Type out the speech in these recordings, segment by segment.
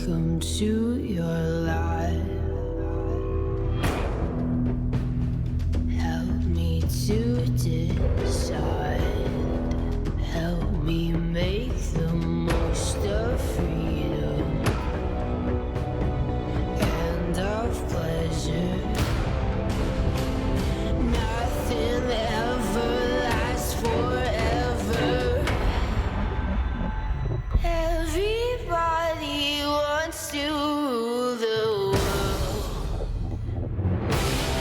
Welcome to your life. Help me to decide. Help me make the most of freedom and of pleasure. Nothing ever lasts forever. Everybody wants to rule the world.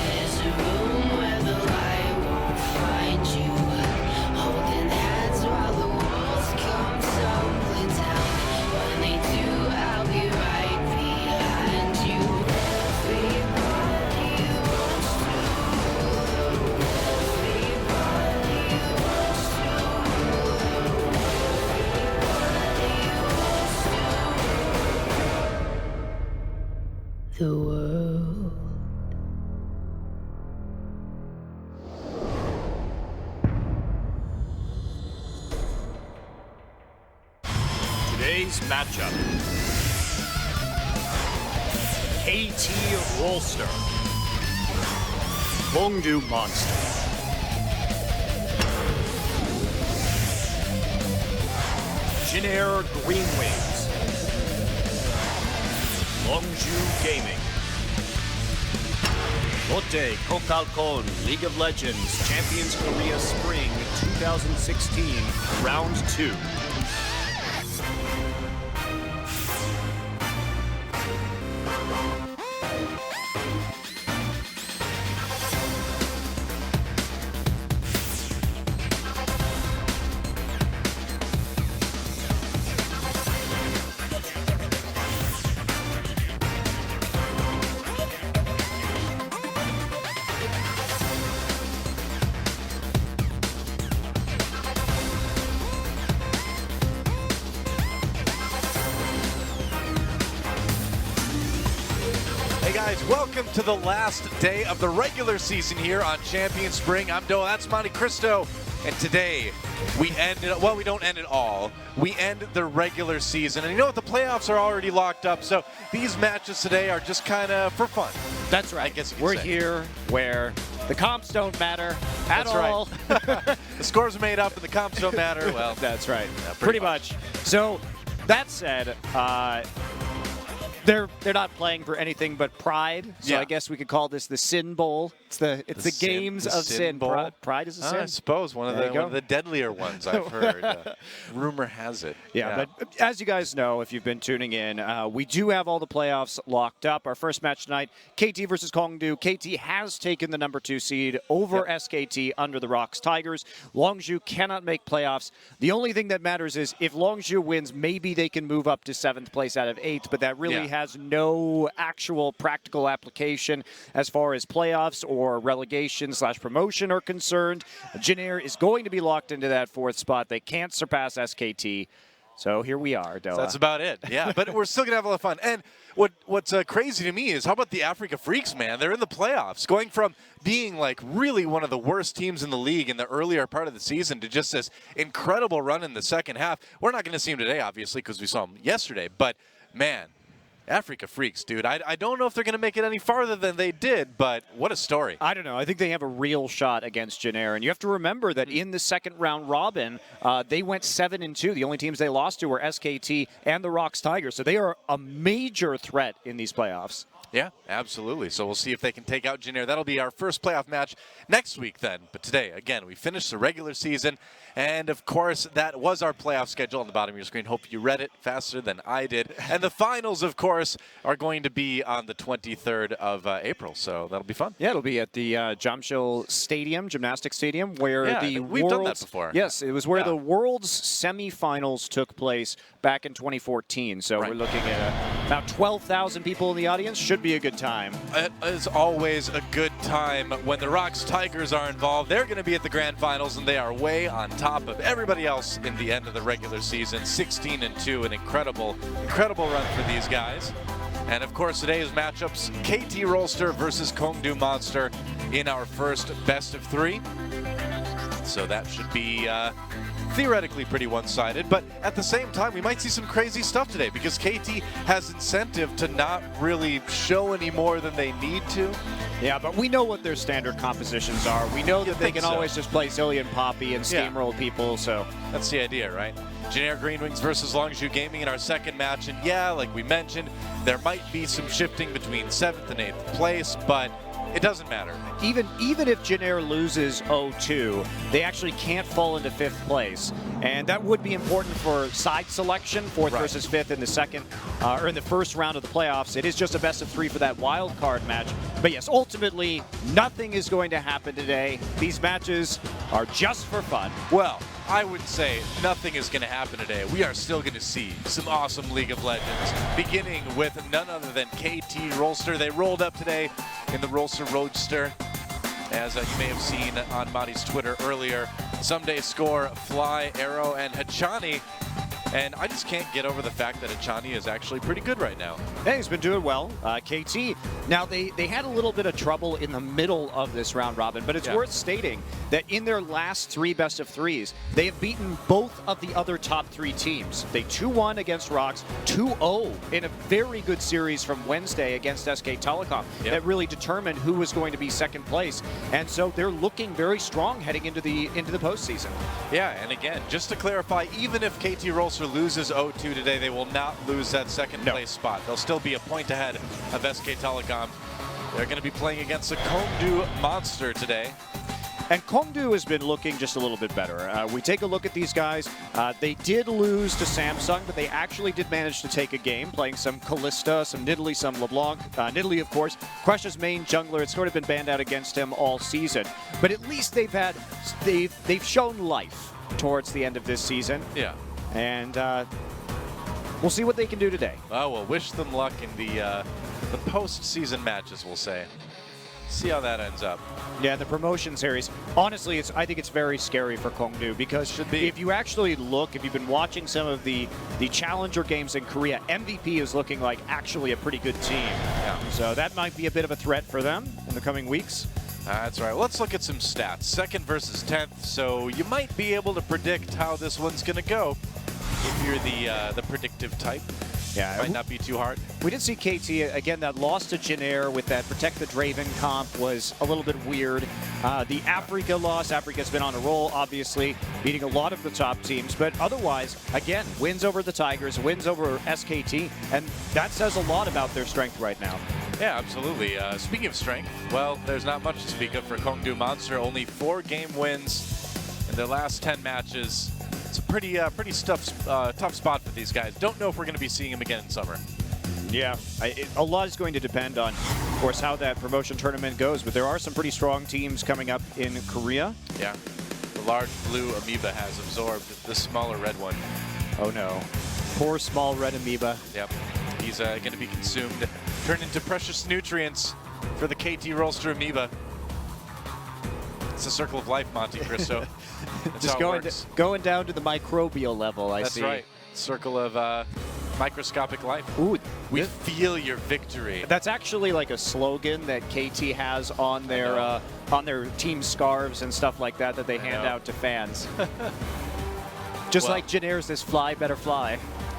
There's a room where the light won't find you, holding hands while the walls come tumbling down. When they do, I'll be right behind you. Everybody wants to rule the world. Everybody wants to rule the world. The world. Today's matchup. KT Rolster. Gyeongju Monster. Jinair Green Wings. Longju Gaming. Lotte Kokalkon League of Legends Champions Korea Spring 2016 Round 2. Hey guys, welcome to the last day of the regular season here on Champion Spring. I'm Doa, that's Monte Cristo, and today we end it, well, we don't end it all. We end the regular season, and you know what, the playoffs are already locked up, so these matches today are just kind of for fun. That's right. I guess you could We're say. here where the comps don't matter at That's all. right. The scores are made up and the comps don't matter. Well, That's right. Yeah, pretty much. So that said, they're not playing for anything but pride. So Yeah. I guess we could call this the Sin Bowl. It's the games of sin. Bowl? Pride is a I sin. suppose one There you of go. the deadlier ones I've heard. Rumor has it. Yeah, but as you guys know, if you've been tuning in, we do have all the playoffs locked up. Our first match tonight, KT versus Gyeongju. KT has taken the number 2 seed over SKT under the Rocks Tigers. Longju cannot make playoffs. The only thing that matters is if Longju wins, maybe they can move up to 7th place out of 8th, but that really has no actual practical application as far as playoffs or relegation / promotion are concerned. Jinair is going to be locked into that 4th spot. They can't surpass SKT. So here we are, Doa. So that's about it. Yeah, but we're still going to have a lot of fun. And what's crazy to me is how about the Africa Freaks, man? They're in the playoffs, going from being like really one of the worst teams in the league in the earlier part of the season to just this incredible run in the second half. We're not going to see them today, obviously, because we saw them yesterday. But, man, Africa Freaks, dude. I don't know if they're going to make it any farther than they did, but what a story. I don't know. I think they have a real shot against Jinair. And you have to remember that in the second round robin, they went 7-2. The only teams they lost to were SKT and the Rocks Tigers. So they are a major threat in these playoffs. Yeah, absolutely. So we'll see if they can take out Jinair. That'll be our first playoff match next week then. But today, again, we finished the regular season. And, of course, that was our playoff schedule on the bottom of your screen. Hope you read it faster than I did. And the finals, of course, are going to be on the 23rd of April. So that'll be fun. Yeah, it'll be at the Jamshil Stadium, Gymnastics Stadium, where we've done that before. Yes, it was where the World's semifinals took place back in 2014. So we're looking at about 12,000 people in the audience. Should be a good time. It is always a good time when the Rocks Tigers are involved. They're going to be at the grand finals, and they are way on top of everybody else in the end of the regular season. 16-2, an incredible run for these guys. And of course, today's matchups: KT Rolster versus Gyeongju Monster in our first best of 3. So that should be theoretically pretty one-sided, but at the same time, we might see some crazy stuff today because KT has incentive to not really show any more than they need to. Yeah, but we know what their standard compositions are. We know that they can always just play Zillion Poppy and steamroll people, so. That's the idea, right? Generic Green Wings versus Longzhu Gaming in our second match, and yeah, like we mentioned, there might be some shifting between 7th and 8th place, but it doesn't matter. Even if Jenner loses 0-2, they actually can't fall into 5th place. And that would be important for side selection, 4th versus 5th in the second, or in the first round of the playoffs. It is just a best of 3 for that wild card match. But yes, ultimately, nothing is going to happen today. These matches are just for fun. Well, I would say nothing is going to happen today. We are still going to see some awesome League of Legends, beginning with none other than KT Rolster. They rolled up today in the Rolster Roadster, as you may have seen on Monty's Twitter earlier. Someday score Fly, Arrow, and Hachani. And I just can't get over the fact that Hachani is actually pretty good right now. Hey, he's been doing well. KT, now they had a little bit of trouble in the middle of this round robin, but it's worth stating that in their last 3 best of 3s, they have beaten both of the other top 3 teams. They 2-1 against Rocks, 2-0 in a very good series from Wednesday against SK Telecom that really determined who was going to be second place. And so they're looking very strong heading into the postseason. Yeah, and again, just to clarify, even if KT Rolster loses 0-2 today, they will not lose that second place spot. They'll still be a point ahead of SK Telecom. They're going to be playing against the Kongdu Monster today. And Kongdu has been looking just a little bit better. We take a look at these guys. They did lose to Samsung, but they actually did manage to take a game, playing some Kalista, some Nidalee, some LeBlanc. Nidalee, of course, Crush's main jungler. It's sort of been banned out against him all season. But at least they've shown life towards the end of this season. Yeah. And we'll see what they can do today. Well, we'll wish them luck in the postseason matches, we'll say. See how that ends up. Yeah, the promotion series. Honestly, I think it's very scary for Kongdu because if you actually look, if you've been watching some of the challenger games in Korea, MVP is looking like actually a pretty good team. Yeah. So that might be a bit of a threat for them in the coming weeks. That's right. Let's look at some stats. 2nd versus 10th, so you might be able to predict how this one's going to go if you're the predictive type. Yeah, might not be too hard. We did see KT, again, that loss to Jenner with that Protect the Draven comp was a little bit weird. The Africa loss, Africa's been on a roll, obviously, beating a lot of the top teams. But otherwise, again, wins over the Tigers, wins over SKT, and that says a lot about their strength right now. Yeah, absolutely. Speaking of strength, well, there's not much to speak of for Kongdu Monster. Only 4 game wins in their last 10 matches. It's a pretty tough spot for these guys. Don't know if we're going to be seeing them again in summer. Yeah, a lot is going to depend on, of course, how that promotion tournament goes. But there are some pretty strong teams coming up in Korea. Yeah, the large blue amoeba has absorbed the smaller red one. Oh no, poor small red amoeba. Yep, he's going to be consumed, turned into precious nutrients for the KT Rolster amoeba. It's a circle of life, Monte Cristo. That's just going down to the microbial level, I see. That's right. Circle of microscopic life. Ooh, we feel your victory. That's actually like a slogan that KT has on their team scarves and stuff like that they hand out to fans. Just like Jenner's this fly, better fly.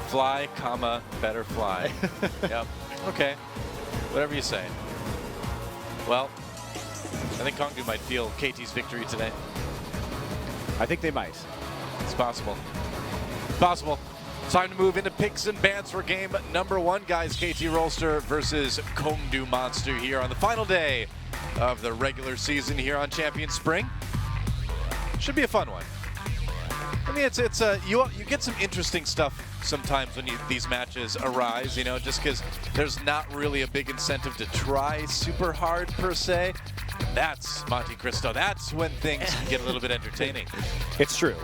Fly, comma, better fly. Yep. Okay. Whatever you say. Well, I think Kongdu might feel KT's victory today. I think they might. It's possible. Possible. Time to move into picks and bans for game number 1, guys. KT Rolster versus Kongdu Monster here on the final day of the regular season here on Champion Spring. Should be a fun one. I mean, you get some interesting stuff sometimes when these matches arise, you know, just because there's not really a big incentive to try super hard per se. That's Monte Cristo. That's when things can get a little bit entertaining. It's true.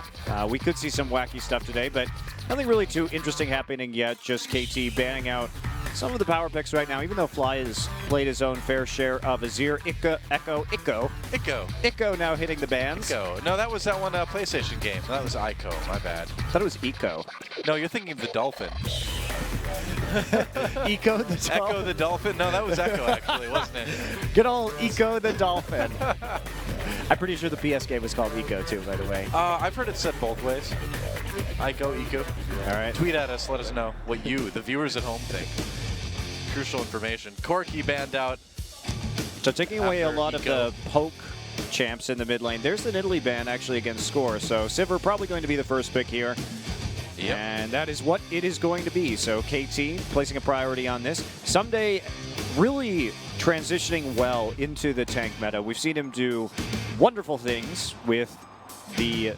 We could see some wacky stuff today, but nothing really too interesting happening yet. Just KT banning out some of the power picks right now, even though Fly has played his own fair share of Azir, Echo now hitting the bans. Echo. No, that was that one PlayStation game. That was Ico. My bad. I thought it was Eco. No, you're thinking of the Dolphin. Eco the Dolphin? Echo the Dolphin? No, that was Echo, actually, wasn't it? Good old Eco the Dolphin. I'm pretty sure the PS game was called Eco too, by the way. I've heard it said both ways. Ico, Eco. All right. Tweet at us. Let us know what you, the viewers at home, think. Crucial information. Corki banned out. So taking away a After lot of Eco. the poke champs in the mid lane. There's an Italy ban actually against Score. So Sivir probably going to be the first pick here. Yep. And that is what it is going to be. So KT placing a priority on this. Someday really transitioning well into the tank meta. We've seen him do wonderful things with the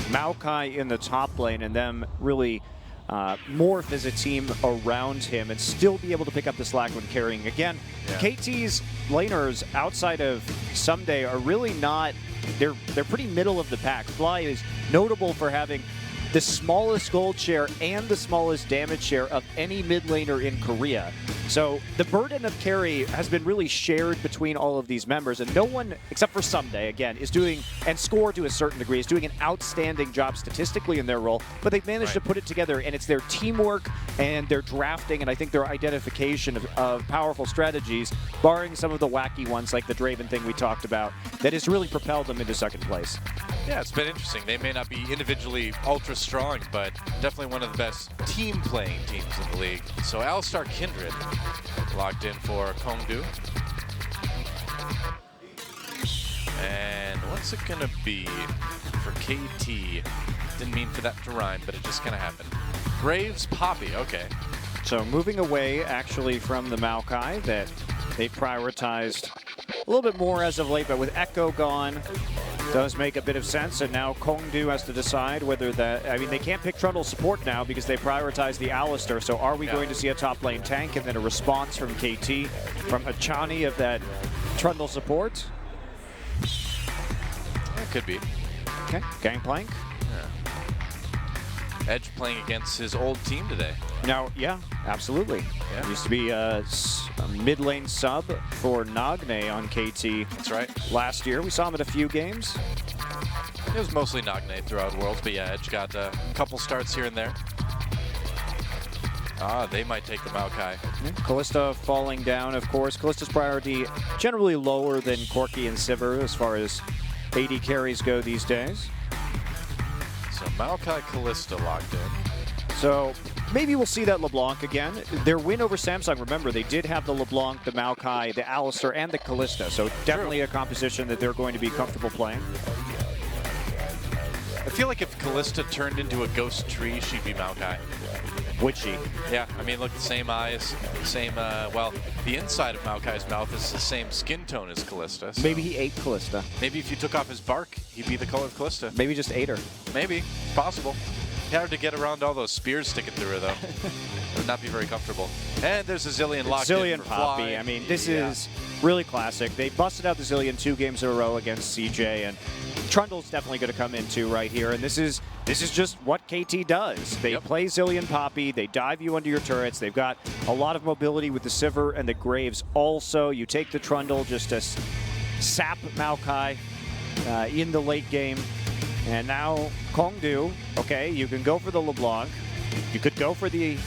Maokai in the top lane and them really morph as a team around him and still be able to pick up the slack when carrying. Again, Yeah. KT's laners outside of Someday are really not, they're pretty middle of the pack. Fly is notable for having the smallest gold share and the smallest damage share of any mid laner in Korea. So the burden of carry has been really shared between all of these members, and no one, except for Someday, again, is doing, and Score to a certain degree, is doing an outstanding job statistically in their role, but they've managed to put it together, and it's their teamwork and their drafting, and I think their identification of powerful strategies, barring some of the wacky ones like the Draven thing we talked about, that has really propelled them into second place. Yeah, it's been interesting. They may not be individually ultra strong, but definitely one of the best team playing teams in the league. So Alistar Kindred locked in for Kongdu. And what's it gonna be for KT? Didn't mean for that to rhyme, but it just kind of happened. Graves Poppy, okay. So moving away actually from the Maokai that they prioritized a little bit more as of late, but with Echo gone, does make a bit of sense. And now Kongdu has to decide whether that, I mean, they can't pick Trundle support now because they prioritize the Alistar. So are we going to see a top lane tank and then a response from KT, from Achani of that Trundle support? It could be. Okay, Gangplank. Edge playing against his old team today. Now, yeah, absolutely. Yeah. Used to be a mid lane sub for Nagne on KT. That's right. Last year. We saw him at a few games. It was mostly Nagne throughout Worlds, but yeah, Edge got a couple starts here and there. They might take the Maokai. Kalista falling down, of course. Kalista's priority generally lower than Corki and Sivir as far as AD carries go these days. So Maokai Kalista locked in. So maybe we'll see that LeBlanc again. Their win over Samsung, remember, they did have the LeBlanc, the Maokai, the Alistar, and the Kalista. So definitely a composition that they're going to be comfortable playing. I feel like if Kalista turned into a ghost tree, she'd be Maokai. Would she? Yeah, I mean, look, the same eyes, same, well, the inside of Maokai's mouth is the same skin tone as Kalista. So Maybe he ate Kalista. maybe if you took off his bark, he'd be the color of Kalista. Maybe just ate her. Maybe. Possible. Hard to get around all those spears sticking through her, though. It would not be very comfortable. And there's a Zillion locked in Zillion for Poppy. Fly. I mean, this is really classic. They busted out the Zillion 2 games in a row against CJ, and Trundle's definitely going to come in too right here. And this is just what KT does. They play Zillion Poppy. They dive you under your turrets. They've got a lot of mobility with the Sivir and the Graves. Also, you take the Trundle just to sap Maokai in the late game. And now Kongdu, okay, you can go for the LeBlanc. You could go for the...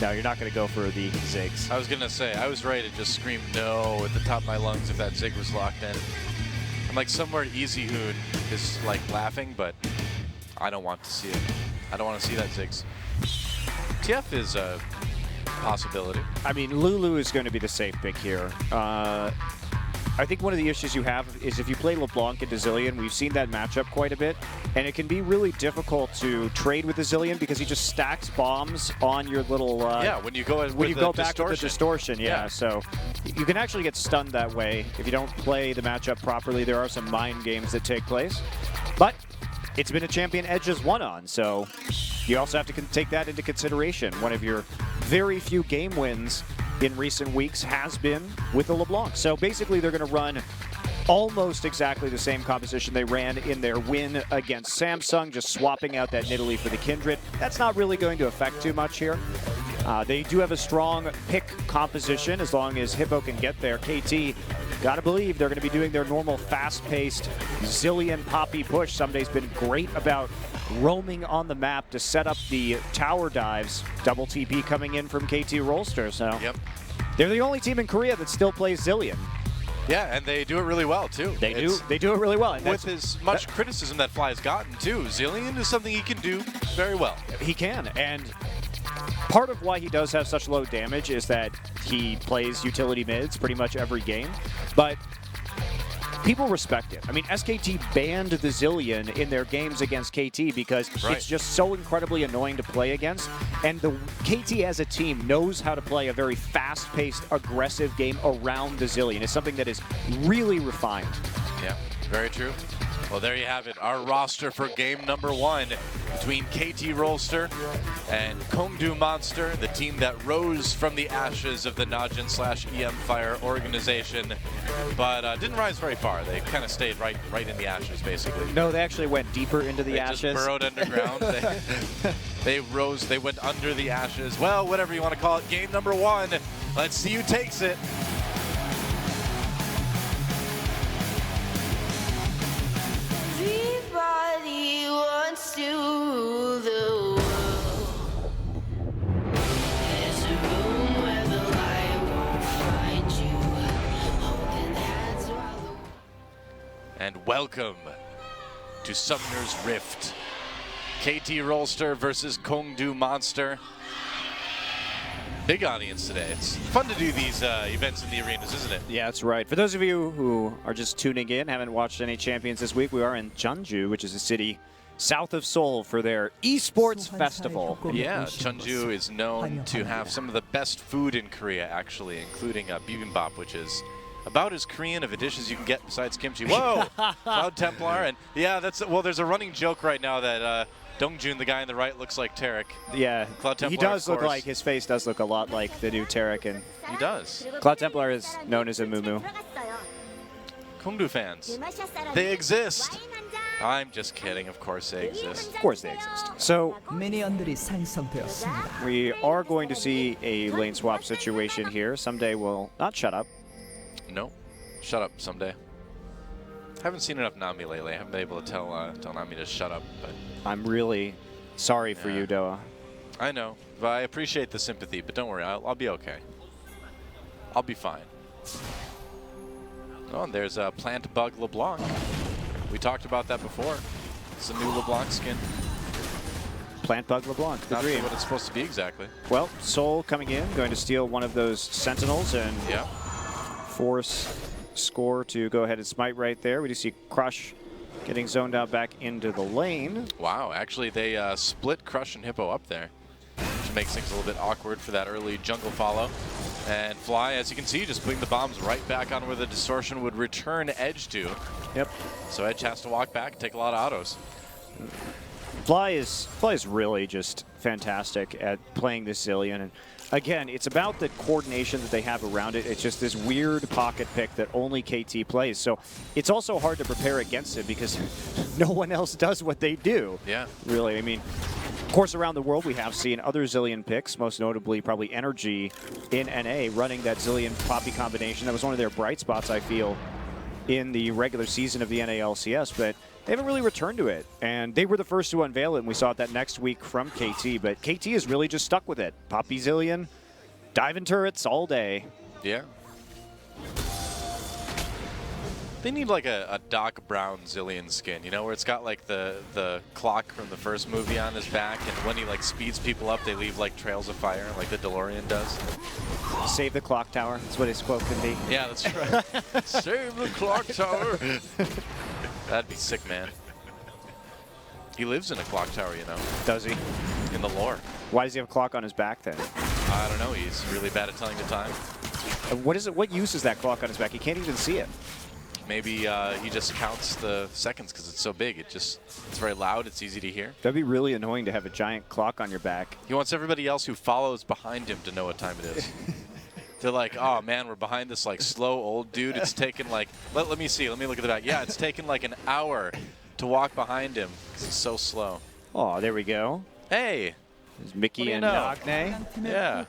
No, you're not going to go for the Ziggs. I was going to say, I was ready to just scream no at the top of my lungs if that Zig was locked in. I'm like somewhere Easy Hoon is like laughing, but I don't want to see it. I don't want to see that Ziggs. TF is a possibility. I mean, Lulu is going to be the safe pick here. I think one of the issues you have is if you play LeBlanc into Zillion, we've seen that matchup quite a bit, and it can be really difficult to trade with the Zillion because he just stacks bombs on your little... when you go back with the distortion, yeah. So you can actually get stunned that way if you don't play the matchup properly. There are some mind games that take place, but it's been a champion Edge has won on, so you also have to take that into consideration. One of your very few game wins in recent weeks has been with the LeBlanc. So basically they're going to run almost exactly the same composition they ran in their win against Samsung, just swapping out that Nidalee for the Kindred. That's not really going to affect too much here. They do have a strong pick composition as long as Hippo can get there. KT, gotta believe they're going to be doing their normal fast-paced Zillion Poppy push. Someday's been great about roaming on the map to set up the tower dives. Double TP coming in from KT Rolster. So they're the only team in Korea that still plays Zillion. Yeah, and they do it really well too. They do it really well. And with as much criticism that Fly has gotten too, Zillion is something he can do very well. He can, and part of why he does have such low damage is that he plays utility mids pretty much every game, but people respect it. I mean, SKT banned the Zillion in their games against KT because it's just so incredibly annoying to play against. And the KT as a team knows how to play a very fast-paced, aggressive game around the Zillion. It's something that is really refined. Yeah, very true. Well, there you have it. Our roster for game number 1 between KT Rolster and Kongdu Monster, the team that rose from the ashes of the Najin/EM Fire organization, but didn't rise very far. They kind of stayed right in the ashes, basically. No, they actually went deeper into the ashes. They just burrowed underground. They rose. They went under the ashes. Well, whatever you want to call it. Game number 1. Let's see who takes it. Everybody wants to rule the world. There's a room where the light won't find you, holding hands while the And welcome to Summoner's Rift. KT Rolster versus Kongdu Monster. Big audience today. It's fun to do these events in the arenas, isn't it? Yeah, that's right. For those of you who are just tuning in, haven't watched any champions this week, we are in Jeonju, which is a city south of Seoul, for their Esports Festival. Yeah, Jeonju is known to have some of the best food in Korea, actually, including bibimbap, which is about as Korean of a dish as you can get besides kimchi. Whoa! Cloud Templar. And yeah, well, there's a running joke right now that Dongjun, the guy on the right, looks like Tarek. Yeah, Cloud Templar, he does look like, his face does look a lot like the new Tarek. And he does. Cloud Templar is known as a Mumu. Kongdu fans, they exist. I'm just kidding, of course they exist. Of course they exist. So 미니언들이 생성되었습니다. we are going to see a lane swap situation here. Someday we'll not shut up. No, shut up someday. Haven't seen enough Nami lately. I haven't been able to tell Nami to shut up. But I'm really sorry for you, Doa. I know, but I appreciate the sympathy. But don't worry, I'll be okay. I'll be fine. Oh, and there's a Plant Bug LeBlanc. We talked about that before. It's a new LeBlanc skin. Plant Bug LeBlanc, the Not dream. sure what it's supposed to be exactly. Well, Seoul coming in, going to steal one of those Sentinels and force Score to go ahead and smite right there. We do see Crush getting zoned out back into the lane. Wow, actually they split Crush and Hippo up there, which makes things a little bit awkward for that early jungle follow. And Fly, as you can see, just putting the bombs right back on where the distortion would return Edge to. Yep. So Edge has to walk back, take a lot of autos. Fly is really just fantastic at playing this Zillion. And again, it's about the coordination that they have around it. It's just this weird pocket pick that only KT plays. So it's also hard to prepare against it because no one else does what they do. Yeah. Really, I mean, of course, around the world we have seen other Zillion picks, most notably probably Energy in NA running that Zillion Poppy combination. That was one of their bright spots, I feel, in the regular season of the NA LCS, but they haven't really returned to it. And they were the first to unveil it, and we saw it that next week from KT, but KT is really just stuck with it. Poppy Zillion, diving turrets all day. Yeah. They need like a Doc Brown Zillion skin, you know, where it's got like the clock from the first movie on his back, and when he like speeds people up, they leave like trails of fire, like the DeLorean does. Save the clock tower. That's what his quote can be. Yeah, that's right. Save the clock tower. That'd be sick, man. He lives in a clock tower, you know. Does he? In the lore. Why does he have a clock on his back then? I don't know. He's really bad at telling the time. And what is it? What use is that clock on his back? He can't even see it. Maybe he just counts the seconds because it's so big. It's very loud. It's easy to hear. That'd be really annoying to have a giant clock on your back. He wants everybody else who follows behind him to know what time it is. They're like, oh man, we're behind this like slow old dude. It's taken like, let me see. Let me look at the back. Yeah, it's taken like an hour to walk behind him because he's so slow. Oh, there we go. Hey. There's Mickey and know? Nagne. Yeah.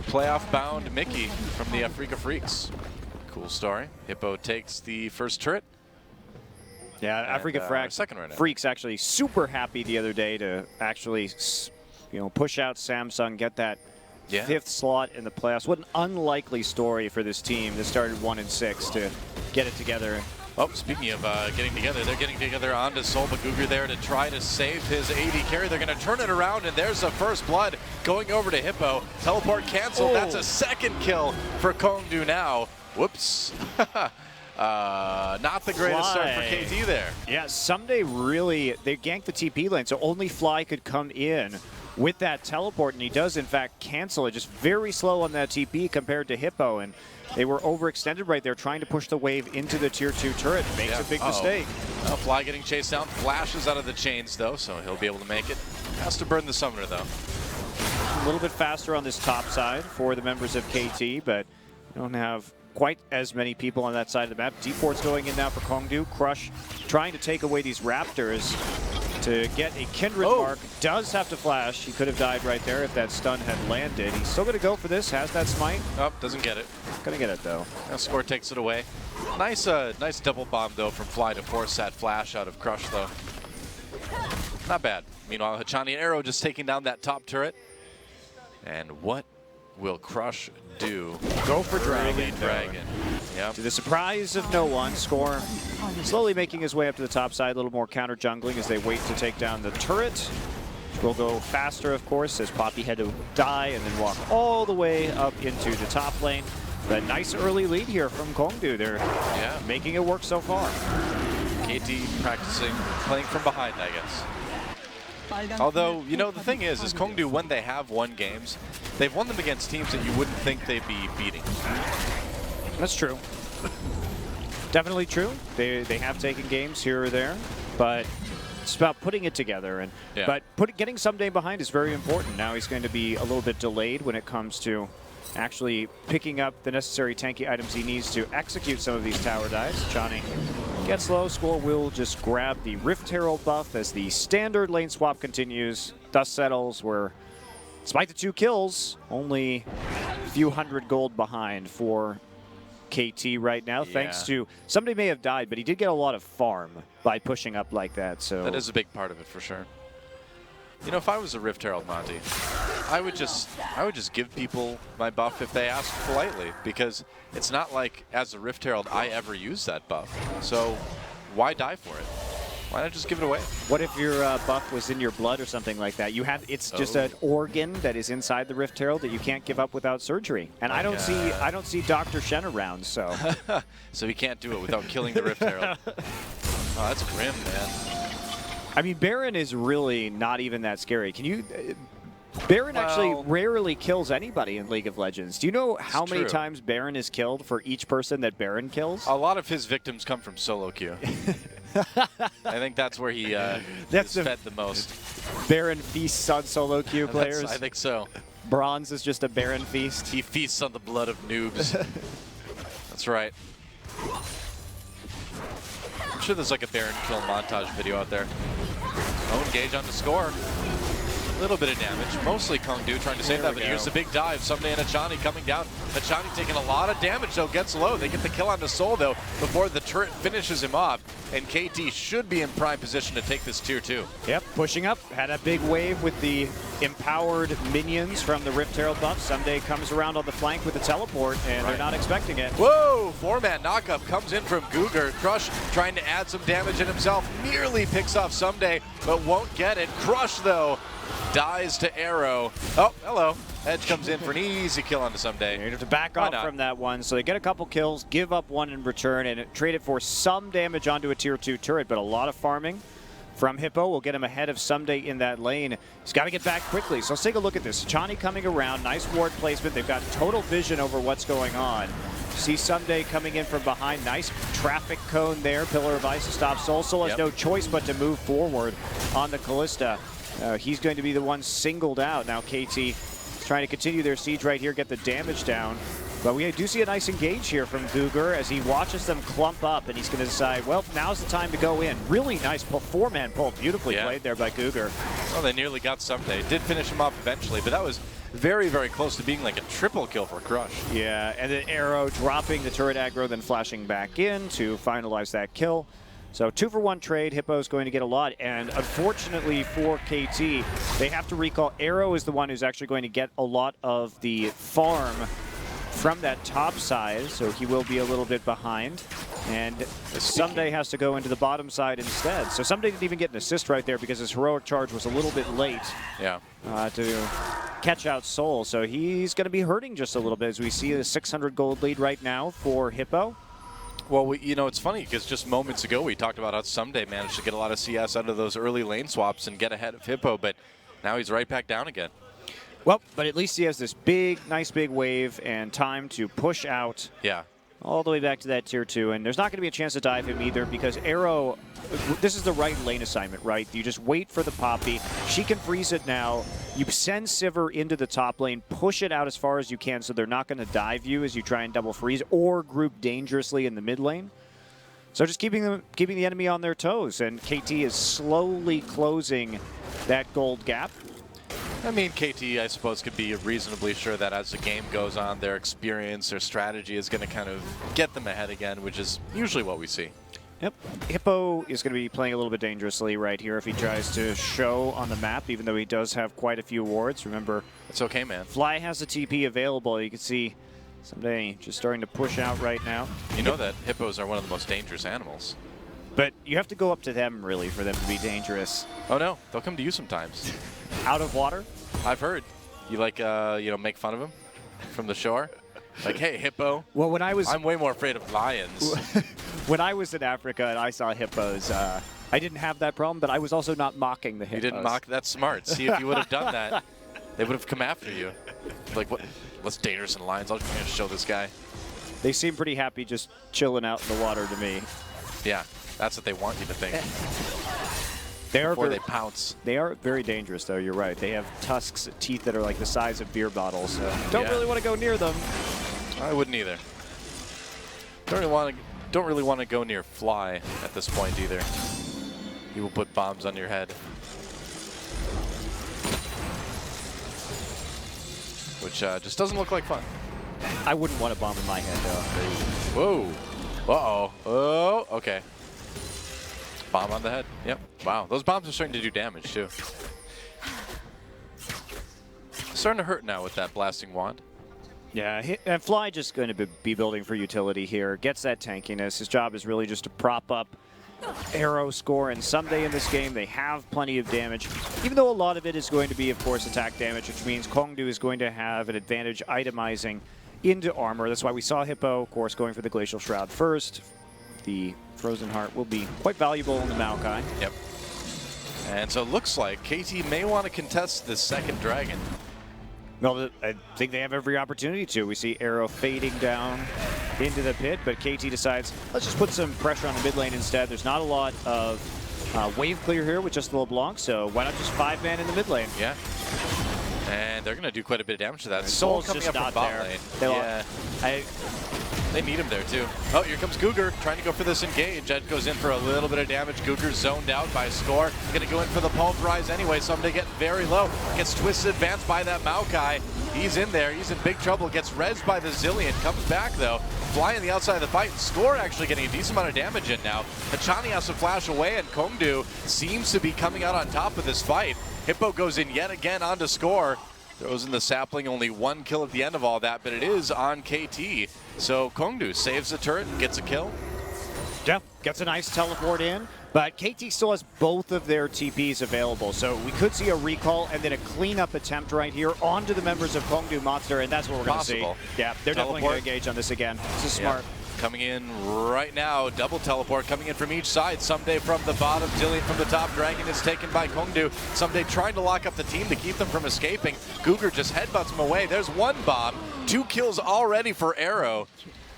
Playoff bound Mickey from the Africa Freaks. Cool story. Hippo takes the first turret. Yeah, Africa second right now. Freaks actually super happy the other day to actually, you know, push out Samsung, get that Yeah. 5th slot in the playoffs. What an unlikely story for this team that started 1-6 to get it together. Oh, speaking of getting together, they're getting together onto Sol Baguger there to try to save his AD carry. They're going to turn it around, and there's the first blood going over to Hippo. Teleport canceled. That's a second kill for Kongdu now. Whoops. Not the greatest start for KT there. Yeah, Someday really, they ganked the TP lane, so only Fly could come in with that teleport, and he does, in fact, cancel it. Just very slow on that TP compared to Hippo, and they were overextended right there, trying to push the wave into the tier 2 turret. Makes a big mistake. Fly getting chased down, flashes out of the chains, though, so he'll be able to make it. Has to burn the summoner, though. A little bit faster on this top side for the members of KT, but don't have quite as many people on that side of the map. Deport's going in now for Kongdu. Crush trying to take away these Raptors to get a Kindred mark. Does have to flash. He could have died right there if that stun had landed. He's still going to go for this. Has that smite. Oh, doesn't get it. Going to get it, though. Now Score takes it away. Nice nice double bomb, though, from Fly to force that flash out of Crush, though. Not bad. Meanwhile, Hachani and Arrow just taking down that top turret. And what will Crush do? Go for Dragon. Yep. To the surprise of no one, Score slowly making his way up to the top side. A little more counter jungling as they wait to take down the turret. Will go faster, of course, as Poppy had to die and then walk all the way up into the top lane. But nice early lead here from Kongdu. They're making it work so far. KT practicing playing from behind, I guess. Although, you know, the thing is Kongdu, when they have won games, they've won them against teams that you wouldn't think they'd be beating. That's true. Definitely true. They have taken games here or there, but it's about putting it together. And but getting Someday behind is very important. Now he's going to be a little bit delayed when it comes to actually picking up the necessary tanky items he needs to execute some of these tower dives. Johnny gets low. Score will just grab the Rift Herald buff as the standard lane swap continues. Dust settles. We're, despite the 2 kills, only a few hundred gold behind for KT right now, thanks to somebody may have died, but he did get a lot of farm by pushing up like that. So that is a big part of it for sure. You know, if I was a Rift Herald, Monty, I would just give people my buff if they ask politely, because it's not like as a Rift Herald I ever use that buff. So why die for it? Why not just give it away? What if your buff was in your blood or something like that? You have it's just an organ that is inside the Rift Herald that you can't give up without surgery. And I don't see Dr. Shen around, so so he can't do it without killing the Rift Herald. Oh, that's grim, man. I mean, Baron is really not even that scary. Can you? Baron actually rarely kills anybody in League of Legends. Do you know how many times Baron is killed for each person that Baron kills? A lot of his victims come from solo queue. I think that's where he is fed the most. Baron feasts on solo queue players? I think so. Bronze is just a Baron feast. He feasts on the blood of noobs. That's right. I'm sure there's like a Baron kill montage video out there. Oh, engage on the Score. A little bit of damage. Mostly Kongdu trying to save that, but here's the big dive. Someday and Hachani coming down. Hachani taking a lot of damage, though, gets low. They get the kill on the Soul, though, before the turret finishes him off. And KT should be in prime position to take this tier 2. Yep, pushing up. Had a big wave with the empowered minions from the Rift Herald buff. Someday comes around on the flank with the teleport, and they're not expecting it. Whoa! 4-man knockup comes in from Guger. Crush trying to add some damage in himself. Nearly picks off Someday, but won't get it. Crush, though, dies to Arrow. Oh, hello. Edge comes in for an easy kill onto Someday. You have to back off from that one, so they get a couple kills, give up one in return, and trade it for some damage onto a tier 2 turret, but a lot of farming from Hippo will get him ahead of Someday in that lane. He's got to get back quickly, so let's take a look at this. Chani coming around, nice ward placement. They've got total vision over what's going on. See Someday coming in from behind. Nice traffic cone there. Pillar of Ice to stop Soul. Soul has no choice but to move forward on the Callista. He's going to be the one singled out. Now KT trying to continue their siege right here, get the damage down. But we do see a nice engage here from Guger as he watches them clump up, and he's going to decide, well, now's the time to go in. Really nice 4-man pull. Beautifully played there by Guger. Well, they nearly got Someday. Did finish him off eventually, but that was very, very close to being like a triple kill for Crush. Yeah, and then Arrow dropping the turret aggro, then flashing back in to finalize that kill. So 2-for-1 trade. Hippo's going to get a lot. And unfortunately for KT, they have to recall Arrow is the one who's actually going to get a lot of the farm from that top side. So he will be a little bit behind. And Someday has to go into the bottom side instead. So Someday didn't even get an assist right there because his heroic charge was a little bit late to catch out Soul. So he's going to be hurting just a little bit as we see a 600 gold lead right now for Hippo. Well, you know, it's funny because just moments ago we talked about how Someday managed to get a lot of CS out of those early lane swaps and get ahead of Hippo, but now he's right back down again. Well, but at least he has this nice big wave and time to push out all the way back to that tier 2. And there's not going to be a chance to dive him either because Arrow, this is the right lane assignment, right? You just wait for the Poppy. She can freeze it now. You send Sivir into the top lane, push it out as far as you can so they're not going to dive you as you try and double freeze or group dangerously in the mid lane. So just keeping the enemy on their toes, and KT is slowly closing that gold gap. I mean, KT, I suppose, could be reasonably sure that as the game goes on, their experience, their strategy is going to kind of get them ahead again, which is usually what we see. Yep. Hippo is going to be playing a little bit dangerously right here if he tries to show on the map, even though he does have quite a few wards. Remember, it's okay, man. Fly has the TP available. You can see Someday just starting to push out right now. You know that hippos are one of the most dangerous animals. But you have to go up to them, really, for them to be dangerous. Oh, no. They'll come to you sometimes. Out of water? I've heard. You like, you know, make fun of them from the shore? Like, hey, hippo. Well, when I'm way more afraid of lions. When I was in Africa and I saw hippos, I didn't have that problem, but I was also not mocking the hippos. You didn't mock? That's smart. See, if you would have done that, they would have come after you. Like, what's dangerous in lions? I'll just show this guy. They seem pretty happy just chilling out in the water to me. Yeah, that's what they want you to think. Before they pounce. They are very dangerous, though. You're right. They have tusks, teeth that are like the size of beer bottles. So don't really want to go near them. I wouldn't either. Don't really want to go near Fly at this point either. He will put bombs on your head. Which just doesn't look like fun. I wouldn't want a bomb in my head, though. Whoa. Uh-oh. Oh, okay. Bomb on the head. Yep. Wow. Those bombs are starting to do damage, too. Starting to hurt now with that blasting wand. Yeah, and Fly just going to be building for utility here. Gets that tankiness. His job is really just to prop up Arrow, Score, and Someday in this game. They have plenty of damage, even though a lot of it is going to be, of course, attack damage, which means Kongdu is going to have an advantage itemizing into armor. That's why we saw Hippo, of course, going for the Glacial Shroud first. The Frozen Heart will be quite valuable in the Maokai. Yep. And so it looks like KT may want to contest this second dragon. Well, I think they have every opportunity to. We see Arrow fading down into the pit, but KT decides, let's just put some pressure on the mid lane instead. There's not a lot of wave clear here with just the LeBlanc, so why not just 5-man in the mid lane? Yeah. And they're going to do quite a bit of damage to that. Soul's coming just up not from bot there. lane. They need him there, too. Oh, here comes Cougar trying to go for this engage. Ed goes in for a little bit of damage. Cougar's zoned out by Score. Going to go in for the pulverize anyway. Someday getting very low. Gets twisted advanced by that Maokai. He's in there. He's in big trouble. Gets rezzed by the Zillion. Comes back, though. Flying the outside of the fight. Score actually getting a decent amount of damage in now. Hachani has to flash away, and Kongdu seems to be coming out on top of this fight. Hippo goes in yet again onto Score. Throws in the sapling, only one kill at the end of all that, but it is on KT. So Kongdu saves the turret, gets a kill. Yeah, gets a nice teleport in, but KT still has both of their TPs available, so we could see a recall and then a cleanup attempt right here onto the members of Kongdu Monster, and that's what we're going to see. Yeah, they're definitely going to engage on this again. This is smart. Coming in right now, double teleport coming in from each side. Someday from the bottom, Jillian from the top. Dragon is taken by Kongdu. Someday trying to lock up the team to keep them from escaping. Cougar just headbutts him away. There's one bomb. 2 kills already for Arrow.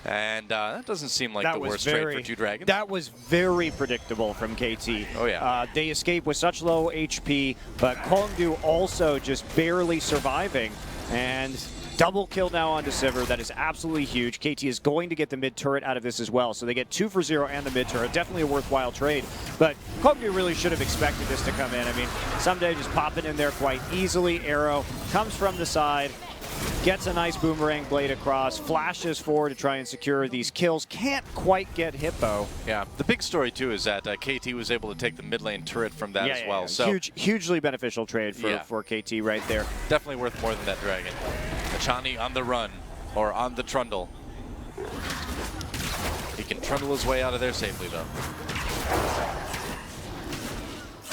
And that doesn't seem like the worst trade for 2 dragons. That was very predictable from KT. Oh, yeah. They escape with such low HP, but Kongdu also just barely surviving. And double kill now onto Sivir. That is absolutely huge. KT is going to get the mid turret out of this as well. So they get 2 for 0 and the mid turret. Definitely a worthwhile trade. But Kongdu really should have expected this to come in. I mean, Someday just pop it in there quite easily. Arrow comes from the side. Gets a nice boomerang blade across, flashes forward to try and secure these kills. Can't quite get Hippo. Yeah, the big story too is that KT was able to take the mid lane turret from that as well. So Hugely beneficial trade for KT right there. definitely worth more than that dragon. Achani on the run, or on the trundle. He can trundle his way out of there safely though.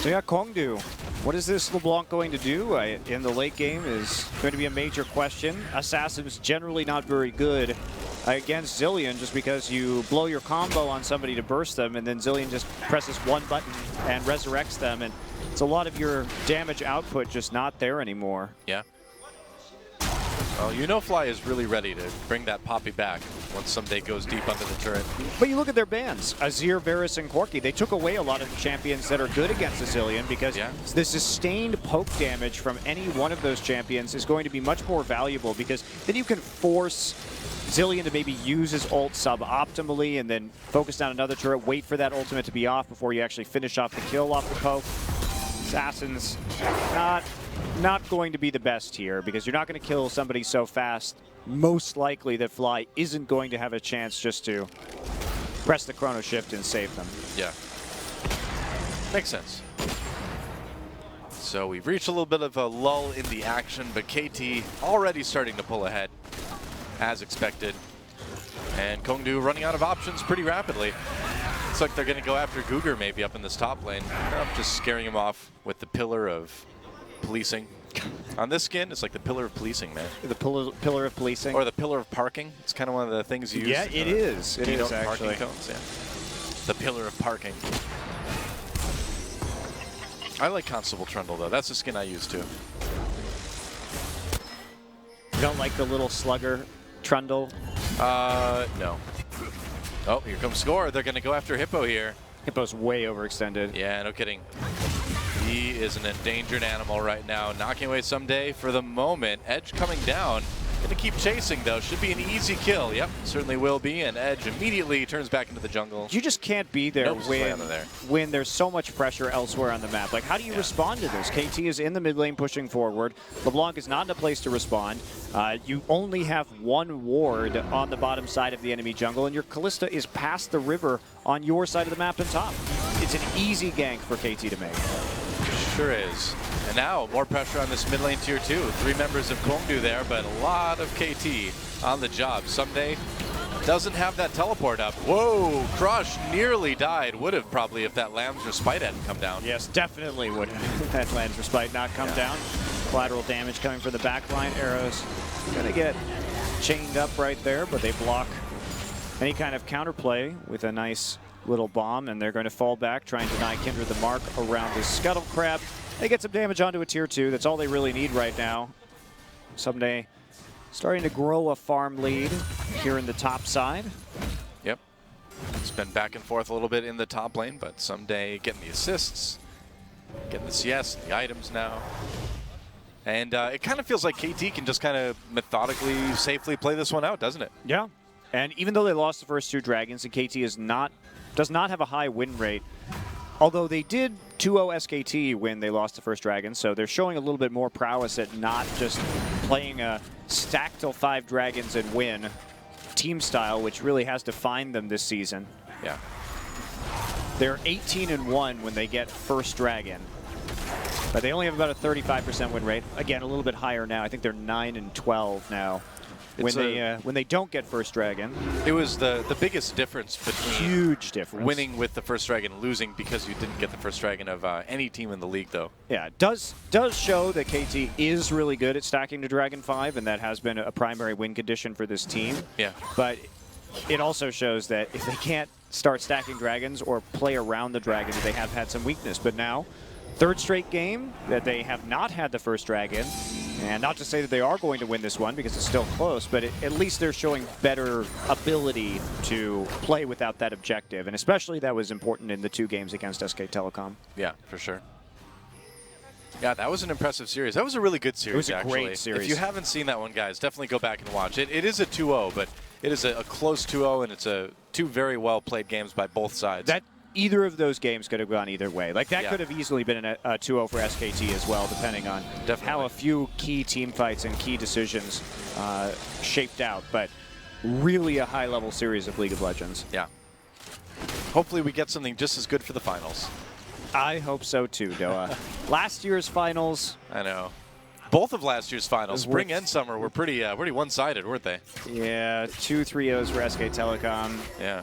So yeah, Kongdu. What is this LeBlanc going to do in the late game is going to be a major question. Assassin's generally not very good against Zilean just because you blow your combo on somebody to burst them and then Zilean just presses one button and resurrects them, and it's a lot of your damage output just not there anymore. Yeah. Well, you know Fly is really ready to bring that Poppy back once someday goes deep under the turret. But you look at their bans, Azir, Varus, and Corki. They took away a lot of the champions that are good against Azilian because the sustained poke damage from any one of those champions is going to be much more valuable, because then you can force Zilean to maybe use his ult sub-optimally and then focus down another turret, wait for that ultimate to be off before you actually finish off the kill off the poke. Assassin's not going to be the best here because you're not going to kill somebody so fast. Most likely that Fly isn't going to have a chance just to press the chrono shift and save them. Yeah. Makes sense. So we've reached a little bit of a lull in the action, but KT already starting to pull ahead as expected. And Kongdu running out of options pretty rapidly. Looks like they're going to go after Guger maybe up in this top lane. Just scaring him off with the Pillar of Policing. On this skin, it's like the Pillar of Policing, man. The pillar of Policing? Or the Pillar of Parking. It's kind of one of the things you use. Yeah, it is. It is, actually. Parking cones, yeah. The Pillar of Parking. I like Constable Trundle, though. That's the skin I use, too. You don't like the little slugger Trundle? No. Oh, here comes Score. They're going to go after Hippo here. Hippo's way overextended. Yeah, no kidding. He is an endangered animal right now. Knocking away someday for the moment. Edge coming down. Going to keep chasing, though. Should be an easy kill. Yep, certainly will be. And Edge immediately turns back into the jungle. You just can't be there, when there's so much pressure elsewhere on the map. Like, how do you respond to this? KT is in the mid lane pushing forward. LeBlanc is not in a place to respond. You only have one ward on the bottom side of the enemy jungle, and your Kalista is past the river on your side of the map and top. It's an easy gank for KT to make. Sure is. And now more pressure on this mid lane tier 2. 3 members of Kongdu there, but a lot of KT on the job. Someday doesn't have that teleport up. Whoa, Crush nearly died. Would have probably if that Lamb's Respite hadn't come down. Yes, definitely would have that Lamb's Respite not come down. Collateral damage coming from the backline. Arrows gonna get chained up right there, but they block any kind of counterplay with a nice little bomb, and they're going to fall back, try and deny Kindred the mark around this Scuttle Crab. They get some damage onto a tier 2. That's all they really need right now. Someday starting to grow a farm lead here in the top side. Yep. It's been back and forth a little bit in the top lane, but someday getting the assists, getting the CS, the items now. And it kind of feels like KT can just kind of methodically, safely play this one out, doesn't it? Yeah. And even though they lost the first 2 dragons, and KT does not have a high win rate, although they did 2-0 SKT when they lost the first dragon, so they're showing a little bit more prowess at not just playing a stack till 5 dragons and win team style, which really has defined them this season. Yeah. They're 18-1 when they get first dragon, but they only have about a 35% win rate. Again, a little bit higher now. I think they're 9-12 now. When they don't get first dragon. It was the biggest difference between huge difference winning with the first dragon and losing because you didn't get the first dragon of any team in the league, though. Yeah, it does show that KT is really good at stacking to Dragon 5, and that has been a primary win condition for this team. Yeah. But it also shows that if they can't start stacking dragons or play around the dragons, they have had some weakness. But now, 3rd straight game that they have not had the first dragon. And not to say that they are going to win this one because it's still close, but at least they're showing better ability to play without that objective. And especially that was important in the 2 games against SK Telecom. Yeah, for sure. Yeah, that was an impressive series. That was a really good series, It was a actually. great series. If you haven't seen that one, guys, definitely go back and watch it. It is a 2-0, but it is a close 2-0, and it's 2 very well-played games by both sides. either of those games could have gone either way. Like, that Yeah. could have easily been a 2-0 for SKT as well, depending on how a few key team fights and key decisions shaped out. But really a high-level series of League of Legends. Yeah. Hopefully we get something just as good for the finals. I hope so too, Doa. Last year's finals. I know. Both of last year's finals, spring With- and summer, were pretty one-sided, weren't they? Yeah, 2 3-0s for SK Telecom. Yeah.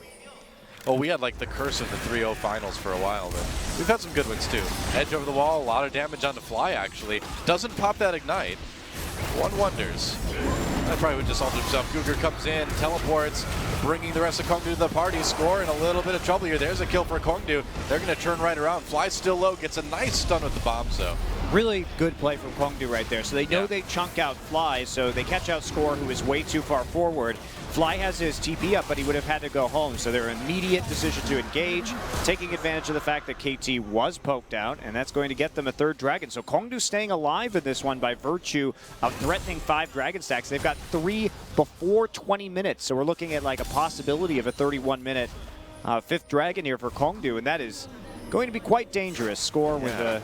Oh, we had like the curse of the 3-0 finals for a while, but we've had some good ones too. Edge over the wall, a lot of damage on the fly actually. Doesn't pop that ignite. One wonders. That probably would just alter himself. Cougar comes in, teleports, bringing the rest of Kongdu to the party. Score in a little bit of trouble here. There's a kill for Kongdu. They're going to turn right around. Fly's still low, gets a nice stun with the bombs though. Really good play from Kongdu right there. So they know they chunk out Fly, so they catch out Score, who is way too far forward. Fly has his TP up, but he would have had to go home. So their immediate decision to engage, taking advantage of the fact that KT was poked out, and that's going to get them a third dragon. So Kongdu staying alive in this one by virtue of threatening 5 dragon stacks. They've got 3 before 20 minutes, so we're looking at like a possibility of a 31-minute 5th dragon here for Kongdu, and that is going to be quite dangerous. Score with a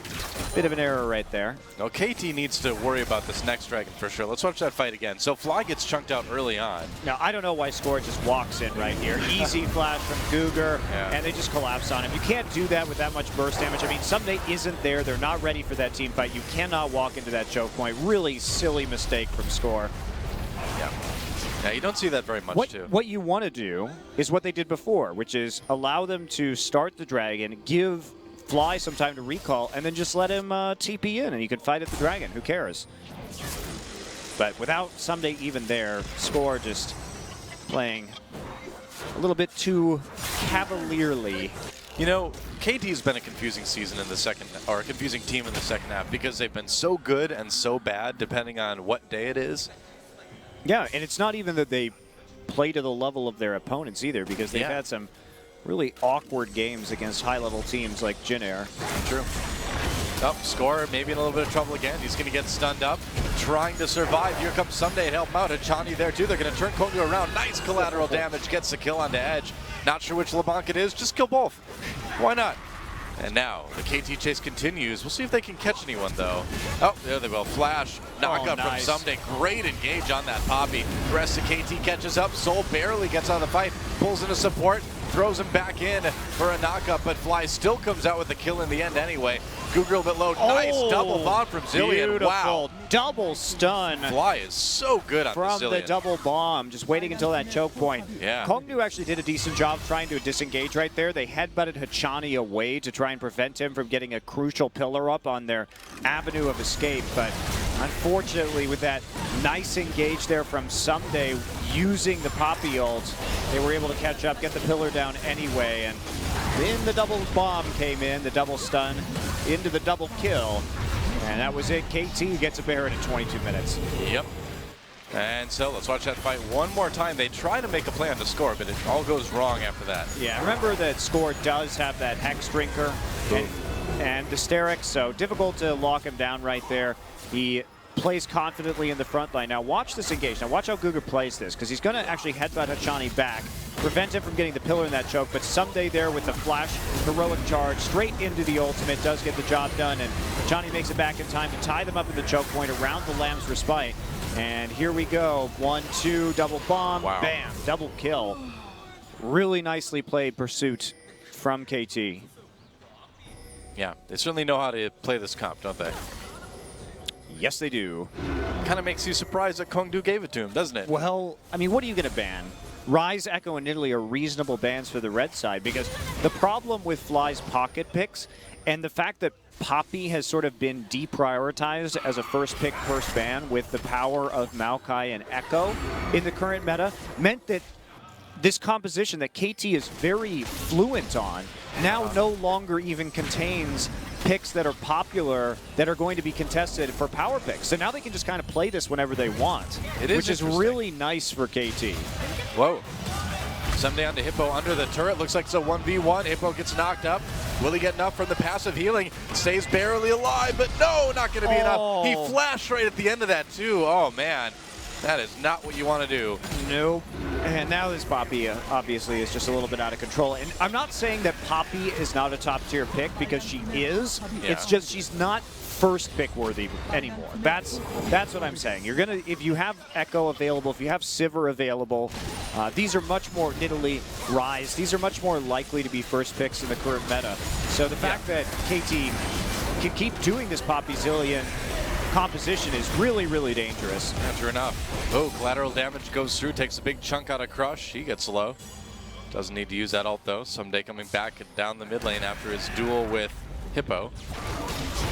bit of an error right there. No, KT needs to worry about this next dragon for sure. Let's watch that fight again. So Fly gets chunked out early on. Now, I don't know why Score just walks in right here. Easy flash from Cougar, Yeah. and they just collapse on him. You can't do that with that much burst damage. I mean, Someday isn't there. They're not ready for that team fight. You cannot walk into that choke point. Really silly mistake from Score. Yeah. Yeah, you don't see that very much too. What you want to do is what they did before, which is allow them to start the dragon, give Fly some time to recall, and then just let him TP in, and you can fight at the dragon. Who cares? But without Someday even there, Score just playing a little bit too cavalierly. You know, KT's been a confusing season in the second, or a confusing team in the second half because they've been so good and so bad depending on what day it is. Yeah, and it's not even that they play to the level of their opponents either, because they've had some really awkward games against high-level teams like Jin Air. True. Oh, Score maybe in a little bit of trouble again. He's going to get stunned up, trying to survive. Here comes Someday to help him out. Hachani there too. They're going to turn Kongdu around. Nice collateral damage. Gets the kill onto Edge. Not sure which LeBlanc it is. Just kill both. Why not? And now the KT chase continues. We'll see if they can catch anyone though. Oh, there they go. Flash. Knockup from Someday. Great engage on that Poppy. The rest of KT catches up. Soul barely gets out of the fight. Pulls into support. Throws him back in for a knockup, but Fly still comes out with the kill in the end anyway. Cougar a bit low. Nice double bomb from Zillion. Beautiful. Wow. Double stun. Fly is so good on From the the Zillion. double bomb, just waiting until that choke point. Yeah. Kongdu actually did a decent job trying to disengage right there. They headbutted Hachani away to try and prevent him from getting a crucial pillar up on their avenue of escape, but unfortunately with that nice engage there from Someday using the Poppy ult, they were able to catch up, get the pillar down anyway, and then the double bomb came in, the double stun into the double kill, and that was it. KT gets a Baron in 22 minutes. Yep. And so let's watch that fight one more time. They try to make a play on the Score, but it all goes wrong after that. Yeah, remember that Score does have that Hex Drinker and the Sterix, so difficult to lock him down right there. He plays confidently in the front line. Now watch this engage. Now watch how Cougar plays this, because he's going to actually headbutt Hachani back, prevent him from getting the pillar in that choke, but Someday there with the flash, heroic charge, straight into the ultimate, does get the job done, and Hachani makes it back in time to tie them up at the choke point around the Lamb's Respite. And here we go. 1-2, double bomb, bam, double kill. Really nicely played pursuit from KT. Yeah, they certainly know how to play this comp, don't they? Yes, they do. Kind of makes you surprised that Kongdu gave it to him, doesn't it? Well, I mean, what are you going to ban? Rise, Echo, and Italy are reasonable bans for the red side, because the problem with Fly's pocket picks and the fact that Poppy has sort of been deprioritized as a first pick, first ban with the power of Maokai and Echo in the current meta meant that this composition that KT is very fluent on now no longer even contains picks that are popular that are going to be contested for power picks. So now they can just kind of play this whenever they want, which is really nice for KT. Whoa. Someday onto Hippo under the turret. Looks like it's a 1v1. Hippo gets knocked up. Will he get enough from the passive healing? Stays barely alive, but no, not going to be enough. He flashed right at the end of that too. Oh, man. That is not what you want to do. Nope. And now this Poppy obviously is just a little bit out of control. And I'm not saying that Poppy is not a top tier pick because she is. Yeah. It's just she's not first pick worthy anymore. That's what I'm saying. You're gonna, if you have Echo available, if you have Sivir available, these are much more Nidalee, Rise. These are much more likely to be first picks in the current meta. So the fact that KT can keep doing this Poppy Zilean composition is really, really dangerous. Yeah, true enough. Oh, collateral damage goes through, takes a big chunk out of Crush. He gets low. Doesn't need to use that ult though. Someday coming back and down the mid lane after his duel with Hippo.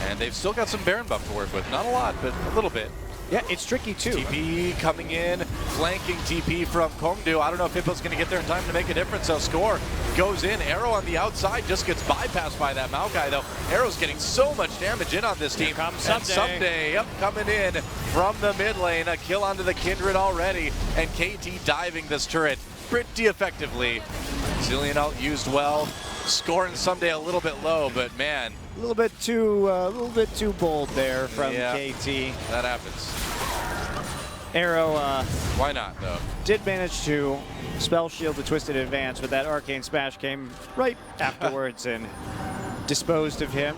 And they've still got some Baron buff to work with. Not a lot, but a little bit. Yeah, it's tricky too. TP coming in, flanking TP from Kongdu. I don't know if Hippo's going to get there in time to make a difference. So Score goes in. Arrow on the outside just gets bypassed by that Maokai though. Arrow's getting so much damage in on this team. Here comes And Someday. Someday, yep, coming in from the mid lane. A kill onto the Kindred already. And KT diving this turret pretty effectively. Zilean ult used well. Score and Someday a little bit low, but man. A little bit too bold there from KT. That happens. Arrow Why not though? did manage to spell shield the Twisted Advance, but that Arcane Smash came right afterwards and disposed of him.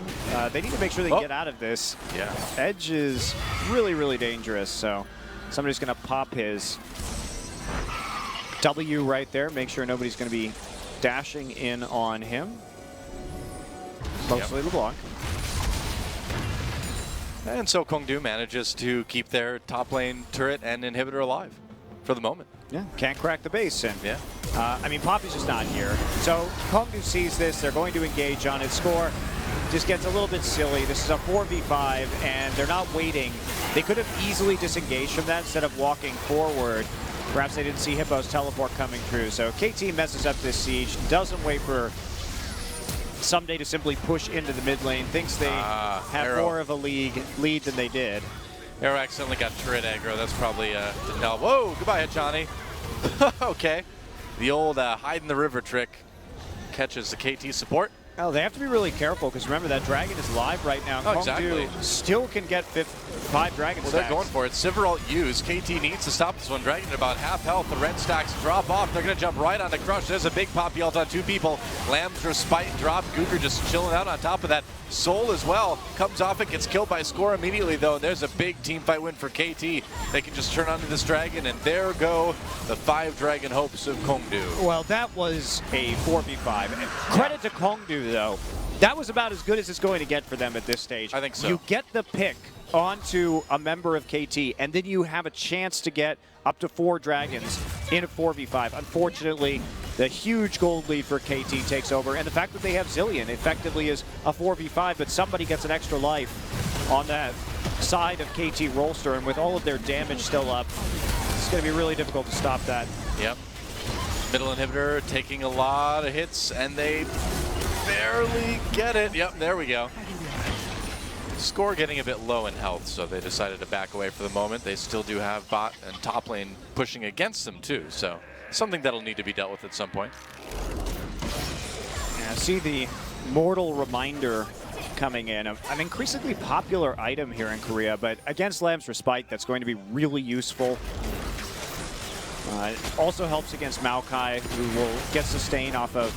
They need to make sure they get out of this. Yeah. Edge is really, really dangerous, so somebody's going to pop his W right there, make sure nobody's going to be dashing in on him. Mostly LeBlanc. And so Kongdu manages to keep their top lane turret and inhibitor alive for the moment. Yeah, can't crack the base. And Yeah. I mean, Poppy's just not here. So Kongdu sees this. They're going to engage on it. Score just gets a little bit silly. This is a 4v5, and they're not waiting. They could have easily disengaged from that instead of walking forward. Perhaps they didn't see Hippo's teleport coming through. So KT messes up this siege, doesn't wait for Someday to simply push into the mid lane, thinks they have Arrow. more of a lead than they did. Arrow accidentally got turret aggro. That's probably didn't help. Whoa, goodbye, Johnny. Okay. The old hide in the river trick catches the KT support. Oh, they have to be really careful because remember that dragon is live right now. Oh, Kongdu exactly. still can get 5 dragon Well, stacks. they're going for it. Sivir ult used. KT needs to stop this one. Dragon at about half health. The red stacks drop off. They're going to jump right onto Crush. There's a big Poppy ult on 2 people. Lamb's respite drop. Googer just chilling out on top of that. Soul as well. Comes off it. Gets killed by Score immediately, though. And there's a big team fight win for KT. They can just turn onto this dragon, and there go the 5 dragon hopes of Kongdu. Well, that was a 4v5. And credit to Kongdu, though. That was about as good as it's going to get for them at this stage. I think so. You get the pick onto a member of KT, and then you have a chance to get up to 4 dragons in a 4v5. Unfortunately, the huge gold lead for KT takes over, and the fact that they have Zilean effectively is a 4v5, but somebody gets an extra life on that side of KT Rolster, and with all of their damage still up, it's going to be really difficult to stop that. Yep. Middle inhibitor taking a lot of hits, and they barely get it. Yep, there we go. Score getting a bit low in health, so they decided to back away for the moment. They still do have bot and top lane pushing against them too, so something that'll need to be dealt with at some point. Yeah, see the Mortal Reminder coming in. An increasingly popular item here in Korea, but against Lamb's Respite, that's going to be really useful. It also helps against Maokai, who will get sustain off of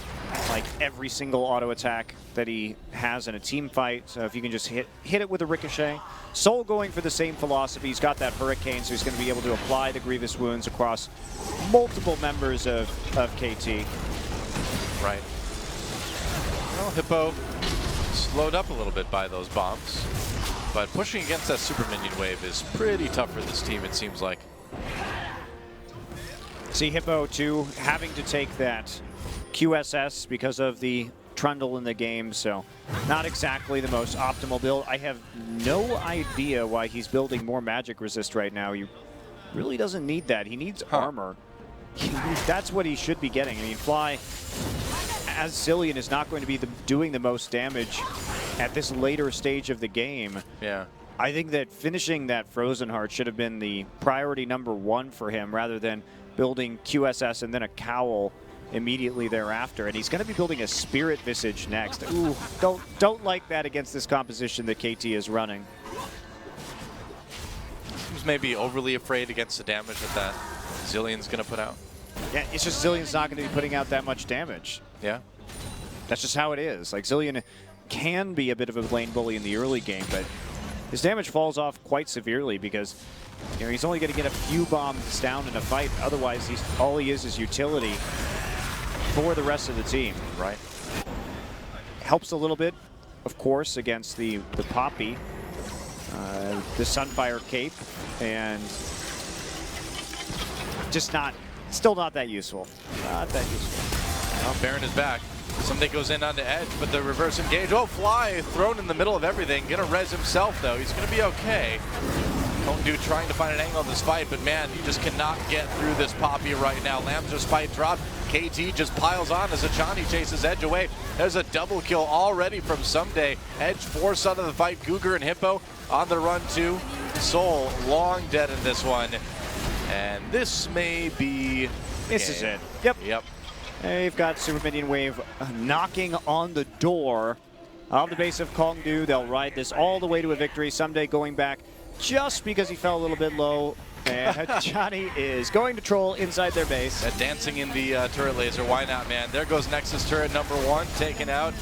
like every single auto attack that he has in a team fight. So if you can just hit it with a ricochet. Soul going for the same philosophy. He's got that Hurricane, so he's going to be able to apply the grievous wounds across multiple members of KT. Right. Well, Hippo slowed up a little bit by those bombs, but pushing against that super minion wave is pretty tough for this team, it seems like. See Hippo too having to take that QSS because of the Trundle in the game, so not exactly the most optimal build. I have no idea why he's building more magic resist right now. He really doesn't need that. He needs armor. That's what he should be getting. I mean, Fly, as Zilean, is not going to be doing the most damage at this later stage of the game. Yeah. I think that finishing that Frozen Heart should have been the priority #1 for him rather than building QSS and then a Cowl immediately thereafter. And he's going to be building a Spirit Visage next. Ooh, don't like that against this composition that KT is running. Seems Teams may be overly afraid against the damage that Zillion's going to put out. Yeah, it's just Zillion's not going to be putting out that much damage. Yeah. That's just how it is. Like, Zillion can be a bit of a lane bully in the early game, but his damage falls off quite severely because, you know, he's only going to get a few bombs down in a fight. Otherwise, all he is utility for the rest of the team. Right. Helps a little bit, of course, against the Poppy, the Sunfire Cape, and just still not that useful. Not that useful. Well, Baron is back. Somebody goes in onto edge, but the reverse engage. Oh, Fly thrown in the middle of everything. Gonna res himself, though. He's gonna be okay. Kongdu trying to find an angle in this fight, but man, you just cannot get through this Poppy right now. Lamb's fight drop. KT just piles on as Achani chases Edge away. There's a double kill already from Someday. Edge forced out of the fight. Cougar and Hippo on the run too. Soul long dead in this one. And this may be This is it. Yep. Yep. They've got Super Minion Wave knocking on the door of the base of Kongdu. They'll ride this all the way to a victory. Someday going back just because he fell a little bit low. And Johnny is going to troll inside their base. That dancing in the turret laser, why not, man? There goes Nexus turret number 1, taken out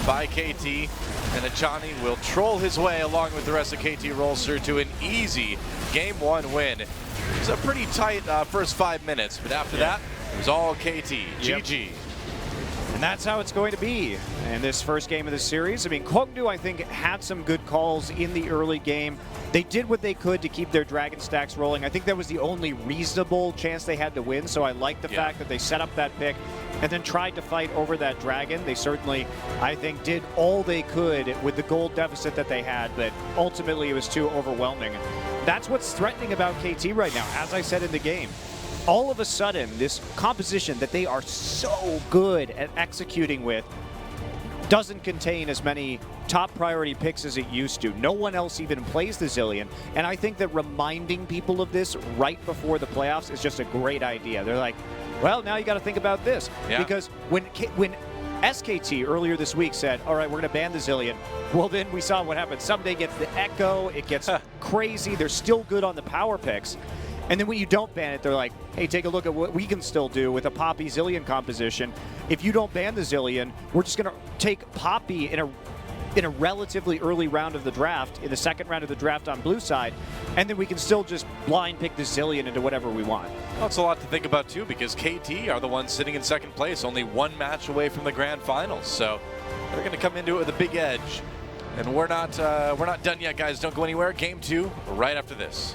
by KT. And Achani will troll his way along with the rest of KT Rolster to an easy Game 1 win. It's a pretty tight first 5 minutes, but after that, it was all KT. GG. And that's how it's going to be in this first game of the series. I mean, Kongdu, I think, had some good calls in the early game. They did what they could to keep their Dragon stacks rolling. I think that was the only reasonable chance they had to win, so I like the fact that they set up that pick and then tried to fight over that Dragon. They certainly, I think, did all they could with the gold deficit that they had, but ultimately it was too overwhelming. That's what's threatening about KT right now, as I said in the game. All of a sudden, this composition that they are so good at executing with doesn't contain as many top priority picks as it used to. No one else even plays the Zillion, and I think that reminding people of this right before the playoffs is just a great idea. They're like, well, now you got to think about this. Yeah. Because when SKT earlier this week said, all right, we're going to ban the Zillion, well, then we saw what happened. Someday gets the Echo, it gets crazy. They're still good on the power picks. And then when you don't ban it, they're like, hey, take a look at what we can still do with a Poppy Zillion composition. If you don't ban the Zillion, we're just going to take Poppy in a relatively early round of the draft, in the second round of the draft on blue side, and then we can still just blind pick the Zillion into whatever we want. Well, it's a lot to think about, too, because KT are the ones sitting in second place, only 1 match away from the grand finals. So they're going to come into it with a big edge. And we're not done yet, guys. Don't go anywhere. Game 2 right after this.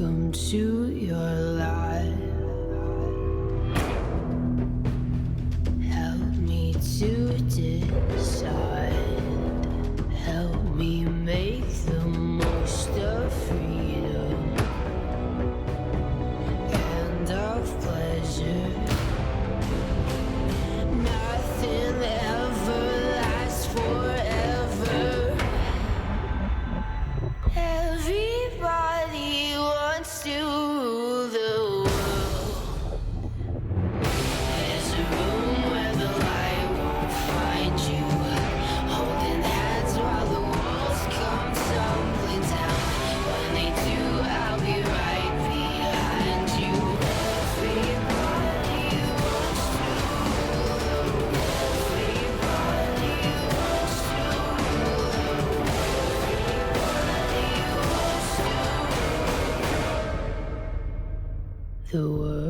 Welcome to your life. Help me to decide. Help me make the most of freedom and of pleasure. Nothing ever lasts forever. Everybody wants to rule the world. There's a room where the light won't find you. Holding hands while the walls come tumbling down. When they do, I'll be right behind you. Everybody wants to rule the world. Everybody wants to rule the world. Everybody wants to rule the world.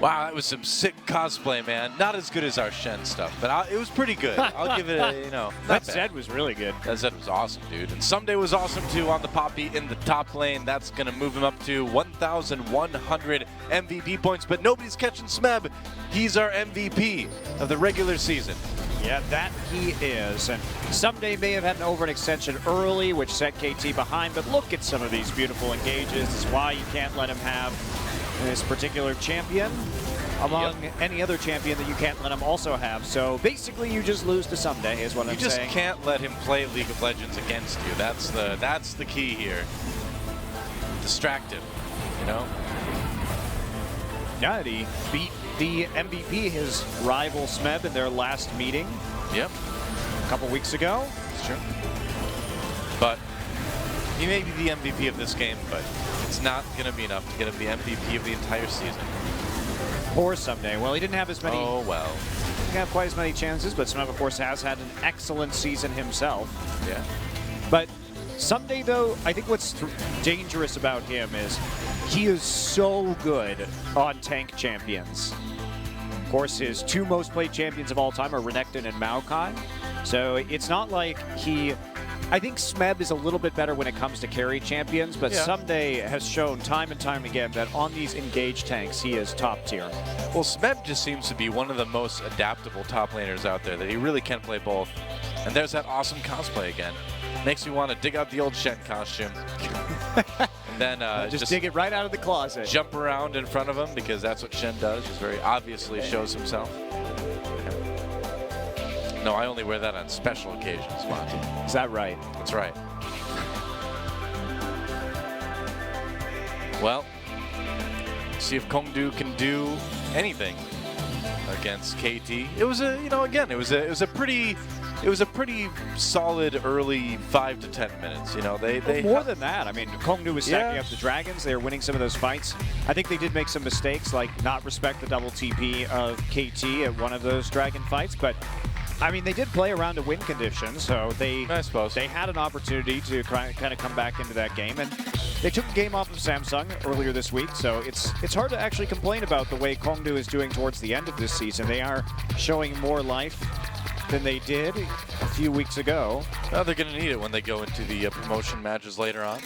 Wow, that was some sick cosplay, man. Not as good as our Shen stuff, but it was pretty good. I'll give it a, not That bad. Zed was really good. That Zed was awesome, dude. And Someday was awesome, too, on the Poppy in the top lane. That's going to move him up to 1,100 MVP points. But nobody's catching Smeb. He's our MVP of the regular season. Yeah, that he is. And Someday may have had an overextension early, which set KT behind, but look at some of these beautiful engages. This is why you can't let him have this particular champion among any other champion that you can't let him also have. So basically you just lose to Someday is what I'm saying. You just can't let him play League of Legends against you. That's the key here. Distract him, you know? Yeah, he beat the MVP, his rival Smeb, in their last meeting. Yep. A couple weeks ago. It's true. But he may be the MVP of this game, but it's not going to be enough to get him the MVP of the entire season. Poor Someday. Well, he didn't have as many. Oh, well. He didn't have quite as many chances, but Smeb, of course, has had an excellent season himself. Yeah. But Someday, though, I think what's dangerous about him is he is so good on tank champions. Of course, his two most played champions of all time are Renekton and Maokai. So it's not like he... I think Smeb is a little bit better when it comes to carry champions, but Someday has shown time and time again that on these engaged tanks, he is top tier. Well, Smeb just seems to be one of the most adaptable top laners out there, that he really can play both. And there's that awesome cosplay again. Makes me want to dig out the old Shen costume. And then just dig it right out of the closet. Jump around in front of him, because that's what Shen does. Just very obviously shows himself. No, I only wear that on special occasions, Monty. Is that right? That's right. Well, see if Kongdu can do anything against KT. It was a, again, it was a pretty solid early 5 to 10 minutes. They more than that. I mean, Kongdu was stacking up the dragons. They were winning some of those fights. I think they did make some mistakes, like not respect the double TP of KT at one of those dragon fights, but I mean, they did play around to win conditions, so I suppose they had an opportunity to kind of come back into that game, and they took the game off of Samsung earlier this week, so it's hard to actually complain about the way Kongdu is doing towards the end of this season. They are showing more life than they did a few weeks ago. Well, they're going to need it when they go into the promotion matches later on.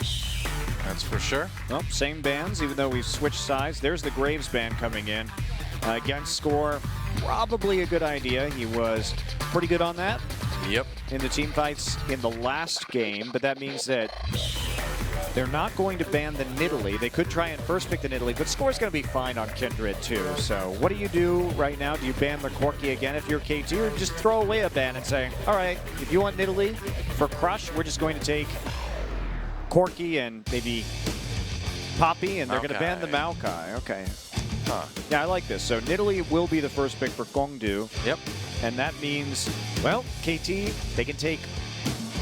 That's for sure. Well, same bans, even though we've switched sides. There's the Graves ban coming in. Against Score, probably a good idea. He was pretty good on that. Yep. In the team fights in the last game, but that means that they're not going to ban the Nidalee. They could try and first pick the Nidalee, but Score's going to be fine on Kindred too. So what do you do right now? Do you ban the Corki again if you're KT, or just throw away a ban and say, all right, if you want Nidalee for Crush, we're just going to take Corki and maybe Poppy, and they're going to ban the Maokai. Maokai. Okay. Huh. Yeah, I like this. So Nidalee will be the first pick for Gongdu. Yep. And that means, well, KT, they can take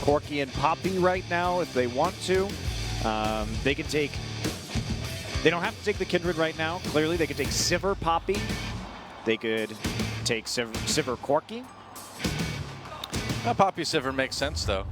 Corki and Poppy right now if they want to. They can take, they don't have to take the Kindred right now. Clearly, they could take Sivir Poppy. They could take Sivir Corki. Poppy Sivir makes sense, though.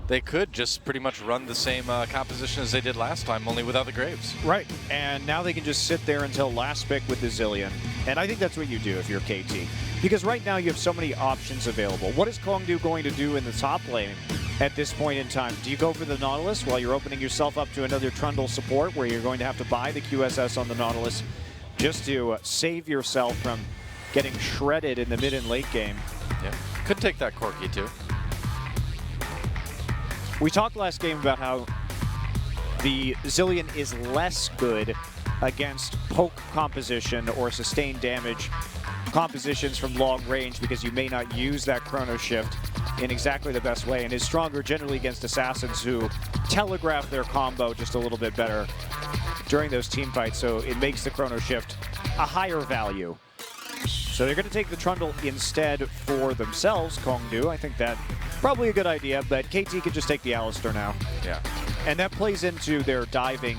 They could just pretty much run the same composition as they did last time, only without the Graves. Right. And now they can just sit there until last pick with the Zilean. And I think that's what you do if you're KT. Because right now you have so many options available. What is Kongdu going to do in the top lane at this point in time? Do you go for the Nautilus while you're opening yourself up to another Trundle support where you're going to have to buy the QSS on the Nautilus just to save yourself from getting shredded in the mid and late game? Yeah. Could take that Corki, too. We talked last game about how the Zilean is less good against poke composition or sustained damage compositions from long range because you may not use that Chrono Shift in exactly the best way, and is stronger generally against assassins who telegraph their combo just a little bit better during those team fights, so it makes the Chrono Shift a higher value. So they're going to take the Trundle instead for themselves, Kongdu. I think that probably a good idea, but KT could just take the Alistar now. Yeah. And that plays into their diving.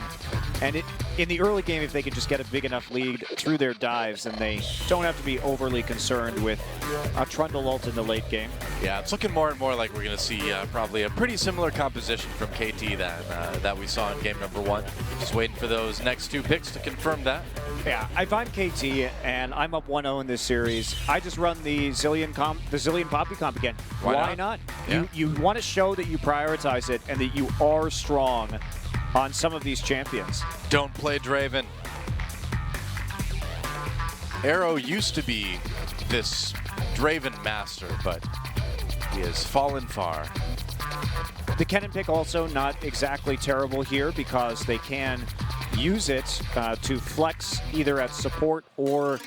And in the early game, if they can just get a big enough lead through their dives, then they don't have to be overly concerned with a Trundle ult in the late game. Yeah, it's looking more and more like we're going to see probably a pretty similar composition from KT that we saw in game number 1. Just waiting for those next 2 picks to confirm that. Yeah, if I'm KT and I'm up 1-0 in this series, I just run the Zilean Poppy comp again. Why not? Yeah. You want to show that you prioritize it and that you are strong on some of these champions. Don't play Draven. Arrow used to be this Draven master, but he has fallen far. The Kennen pick also not exactly terrible here because they can use it to flex either at support or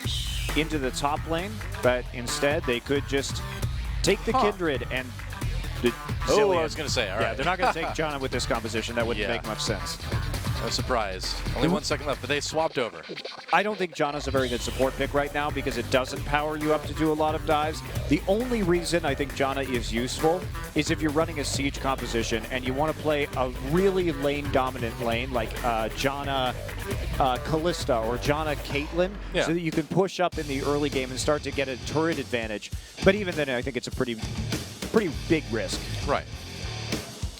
into the top lane, but instead they could just take the Kindred and the Zilean. I was going to say, all right. Yeah, they're not going to take Janna with this composition. That wouldn't make much sense. No surprise. Only 1 second left, but they swapped over. I don't think Janna's a very good support pick right now because it doesn't power you up to do a lot of dives. The only reason I think Janna is useful is if you're running a siege composition and you want to play a really lane-dominant lane like Janna Callista or Janna Caitlyn, so that you can push up in the early game and start to get a turret advantage. But even then, I think it's a pretty big risk. Right.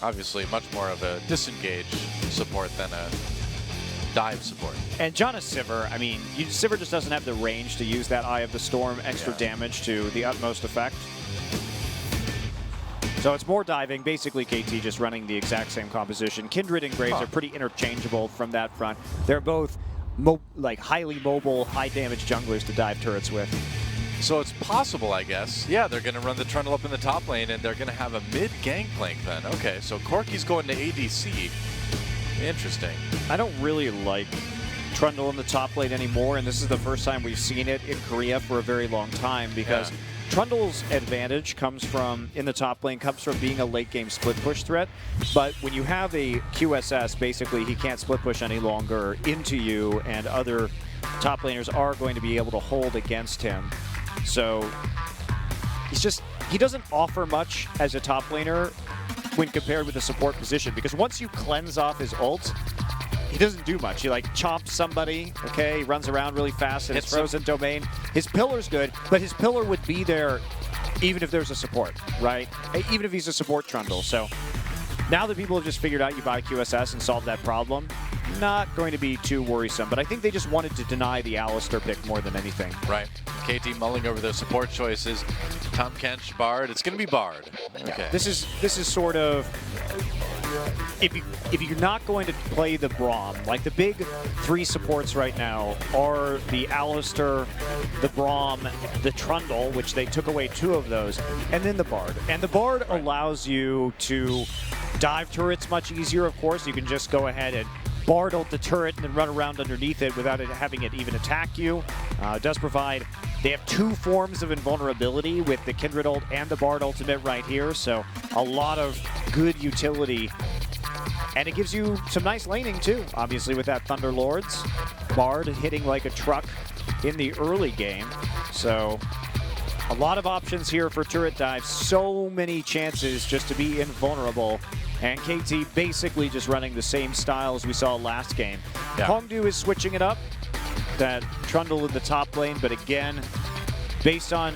Obviously, much more of a disengage support than a dive support. And Janna Sivir, I mean, Sivir just doesn't have the range to use that Eye of the Storm extra damage to the utmost effect. So it's more diving, basically KT just running the exact same composition. Kindred and Graves are pretty interchangeable from that front. They're both like highly mobile, high damage junglers to dive turrets with. So it's possible, I guess. Yeah, they're going to run the Trundle up in the top lane, and they're going to have a mid-gangplank then. Okay, so Corki's going to ADC. Interesting. I don't really like Trundle in the top lane anymore, and this is the first time we've seen it in Korea for a very long time because Trundle's advantage comes from, in the top lane, comes from being a late-game split-push threat. But when you have a QSS, basically he can't split-push any longer into you, and other top laners are going to be able to hold against him. So he doesn't offer much as a top laner when compared with the support position, because once you cleanse off his ult, he doesn't do much. He like chops somebody, okay, he runs around really fast in his frozen domain. His pillar's good, but his pillar would be there even if there's a support, right? Even if he's a support Trundle. So now that people have just figured out you buy QSS and solve that problem, not going to be too worrisome. But I think they just wanted to deny the Alistar pick more than anything. Right. KT mulling over their support choices. Tom Kench, Bard. It's going to be Bard. Okay. This is sort of, if you're not going to play the Braum, like the big 3 supports right now are the Alistar, the Braum, the Trundle, which they took away 2 of those, and then the Bard. And the Bard allows you to dive turrets much easier, of course. You can just go ahead and Bard ult the turret and then run around underneath it without having it even attack you. It does provide, they have 2 forms of invulnerability with the Kindred ult and the Bard ultimate right here, so a lot of good utility And it gives you some nice laning too, obviously with that Thunder Lords. Bard hitting like a truck in the early game. So a lot of options here for turret dive. So many chances just to be invulnerable. And KT basically just running the same style as we saw last game. Yeah. Hongdu is switching it up. That Trundle in the top lane, but again, based on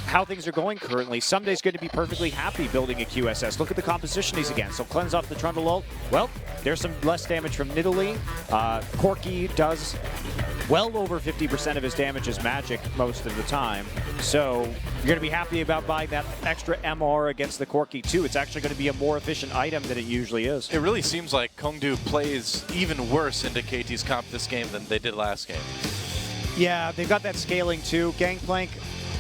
how things are going currently, Sumday's going to be perfectly happy building a QSS. Look at the composition he's against. So cleanse off the Trundle ult. Well, there's some less damage from Nidalee. Corki does well over 50% of his damage as magic most of the time. So you're going to be happy about buying that extra MR against the Corki too. It's actually going to be a more efficient item than it usually is. It really seems like Kongdu plays even worse into KT's comp this game than they did last game. Yeah, they've got that scaling too. Gangplank,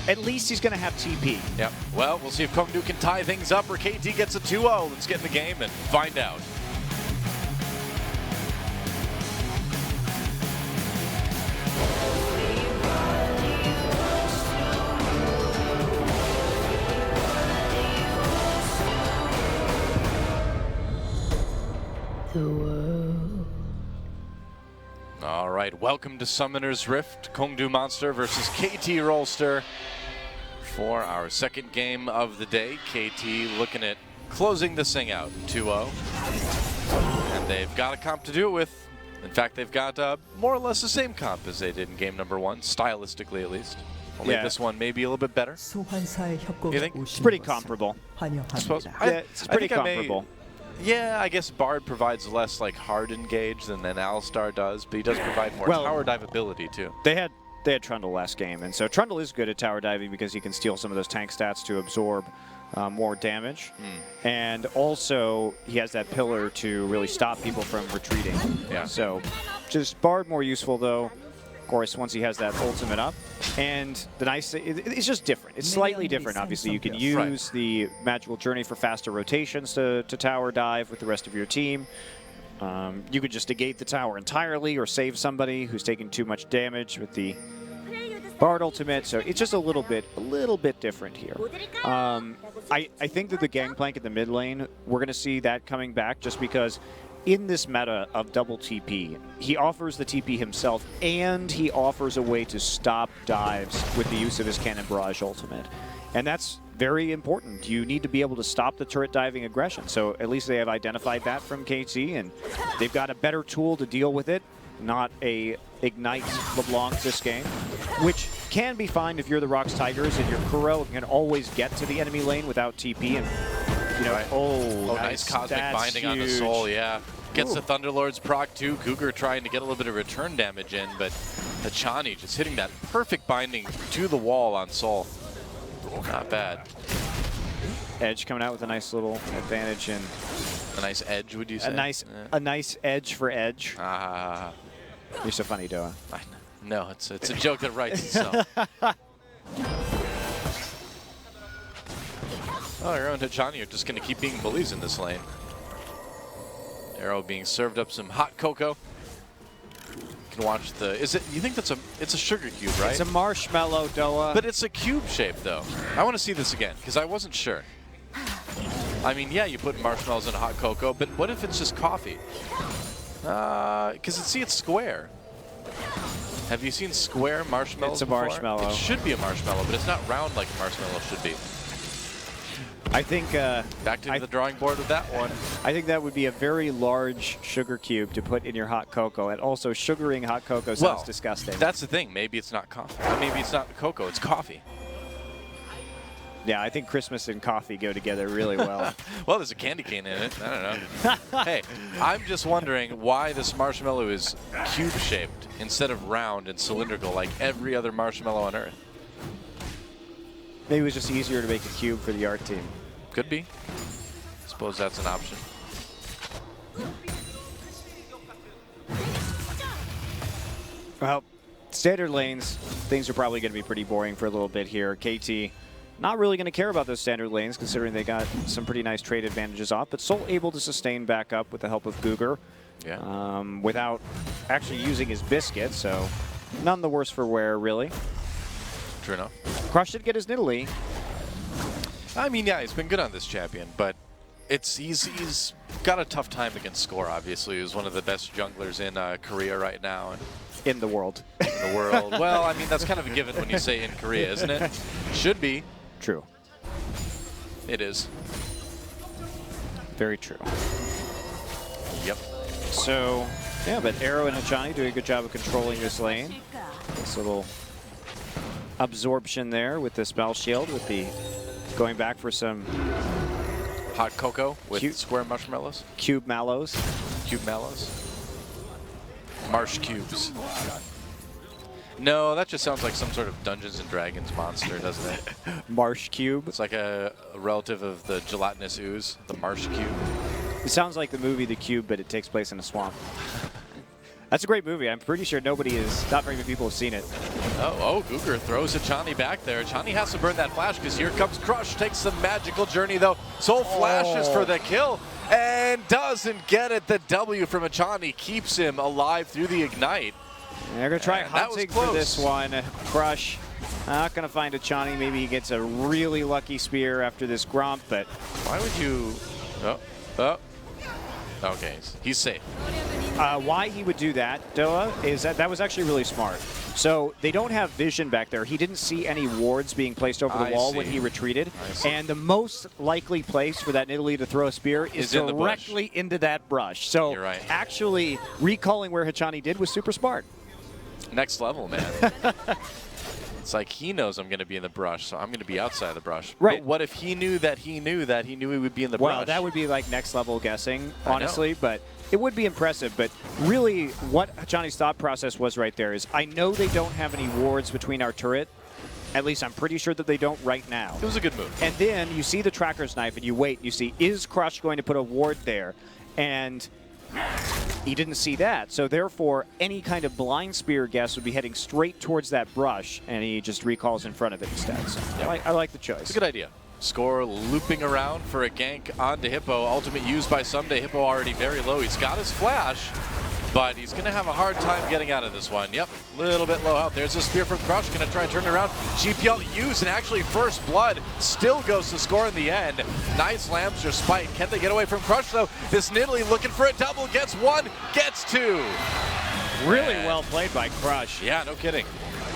at least he's going to have TP. Yep. Well, we'll see if Kongdu can tie things up or KT gets a 2-0. Let's get in the game and find out. The world. All right, welcome to Summoner's Rift. Kongdu Monster versus KT Rolster for our second game of the day. KT looking at closing this thing out 2-0. And they've got a comp to do it with. In fact, they've got more or less the same comp as they did in game number 1, stylistically at least. Only this one may be a little bit better. 소환사의 협곡에 You think? 오신 It's pretty 것을 comparable. suppose. 환영합니다. Yeah, it's pretty comparable. Yeah, I guess Bard provides less like hard engage than Alistar does, but he does provide more Well, tower dive ability too. They had Trundle last game, and so Trundle is good at tower diving because he can steal some of those tank stats to absorb more damage. And also, he has that pillar to really stop people from retreating. Yeah. So, just Bard more useful though, of course, once he has that ultimate up. And the nice thing, it's just different. It's slightly different, obviously. You can use the Magical Journey for faster rotations to tower dive with the rest of your team. You could just negate the tower entirely or save somebody who's taking too much damage with the Bard ultimate. So it's just a little bit different here. I think that the Gangplank in the mid lane, we're going to see that coming back just because in this meta of double TP, he offers the TP himself and he offers a way to stop dives with the use of his Cannon Barrage ultimate. And that's very important. You need to be able to stop the turret diving aggression. So at least they have identified that from KT, and they've got a better tool to deal with it, not a Ignite LeBlanc this game, which can be fine if you're the Rocks Tigers and your Kuro can always get to the enemy lane without TP. And you know, oh, nice cosmic binding huge. on the soul, yeah. Gets the Thunderlord's proc too. Cougar trying to get a little bit of return damage in, but Hachani just hitting that perfect binding to the wall on Soul. Not bad. Edge coming out with a nice little advantage and a nice edge, would you say? A nice edge for Edge. Ah, you're so funny, Doa. No, it's a joke that writes itself. Oh, Arrow and Hachani are just going to keep being bullies in this lane. Arrow being served up some hot cocoa. You can watch the. Is it? You think that's a? It's a sugar cube, right? It's a marshmallow, Doa. But it's a cube shape, though. I want to see this again because I wasn't sure. I mean, yeah, you put marshmallows in a hot cocoa, but what if it's just coffee? Because it's square. Have you seen square marshmallows? It's a before? marshmallow. It should be a marshmallow, but it's not round like a marshmallow should be. I think back to the drawing board with that one. I think that would be a very large sugar cube to put in your hot cocoa, and also sugaring hot cocoa sounds disgusting. That's the thing. Maybe it's not coffee. Maybe it's not cocoa. It's coffee. Yeah, I think Christmas and coffee go together really well. Well, there's a candy cane in it. I don't know. Hey, I'm just wondering why this marshmallow is cube-shaped instead of round and cylindrical like every other marshmallow on Earth. Maybe it was just easier to make a cube for the art team. Could be. Suppose that's an option. Well, standard lanes, things are probably going to be pretty boring for a little bit here. KT not really going to care about those standard lanes, considering they got some pretty nice trade advantages off, but Soul able to sustain back up with the help of Cougar without actually using his biscuit, so none the worse for wear, really. True enough. Crush did get his Nidalee. I mean, yeah, he's been good on this champion, but he's got a tough time against Score, obviously. He's one of the best junglers in Korea right now. And In the world. in the world. Well, I mean, that's kind of a given when you say in Korea, isn't it? Should be. True. It is. Very true. Yep. So, yeah, but Arrow and Hachani doing a good job of controlling this lane. This little absorption there with the spell shield, with the going back for some Hot cocoa with Cute. square marshmallows. cube mallows. Cube mallows. Marsh cubes. No, that just sounds like some sort of Dungeons and Dragons monster, doesn't it? Marsh cube. It's like a relative of the gelatinous ooze, the marsh cube. It sounds like the movie The Cube, but it takes place in a swamp. That's a great movie. I'm pretty sure not very many people have seen it. Oh, Googer throws Hachani back there. Hachani has to burn that flash because here comes Crush. Takes the magical journey though. Soul flashes for the kill and doesn't get it. The W from Hachani keeps him alive through the ignite. They're going to try And that was hunting for close. this one. Crush not going to find Hachani. Maybe he gets a really lucky spear after this Gromp, but Why would you? Oh. Okay, he's safe. why he would do that, Doa, is that was actually really smart. So they don't have vision back there. He didn't see any wards being placed over the I wall see. when he retreated. I see. And the most likely place for that Nidalee to throw a spear is in the bush. directly into that brush. So You're right. actually recalling where Hachani did was super smart. Next level, man. It's like he knows I'm going to be in the brush, so I'm going to be outside the brush. Right. But what if he knew that he knew he would be in the Well, brush? that would be like next level guessing, I know. honestly, but it would be impressive. But really, what Hachani's thought process was right there is, I know they don't have any wards between our turret. At least I'm pretty sure that they don't right now. It was a good move. And then you see the tracker's knife and you wait and you see, is Crush going to put a ward there? And he didn't see that. So therefore, any kind of blind spear guess would be heading straight towards that brush, and he just recalls in front of it instead. So I like the choice. It's a good idea. Score looping around for a gank onto Hippo. Ultimate used by Someday. Hippo already very low. He's got his flash, but he's going to have a hard time getting out of this one. Yep, a little bit low out. There's a spear from Crush. Going to try and turn it around. GPL used, and actually First Blood still goes to Score in the end. Nice Lambster spike. Can they get away from Crush, though? This Nidalee looking for a double. Gets one, gets two. Really And- well played by Crush. Yeah, no kidding.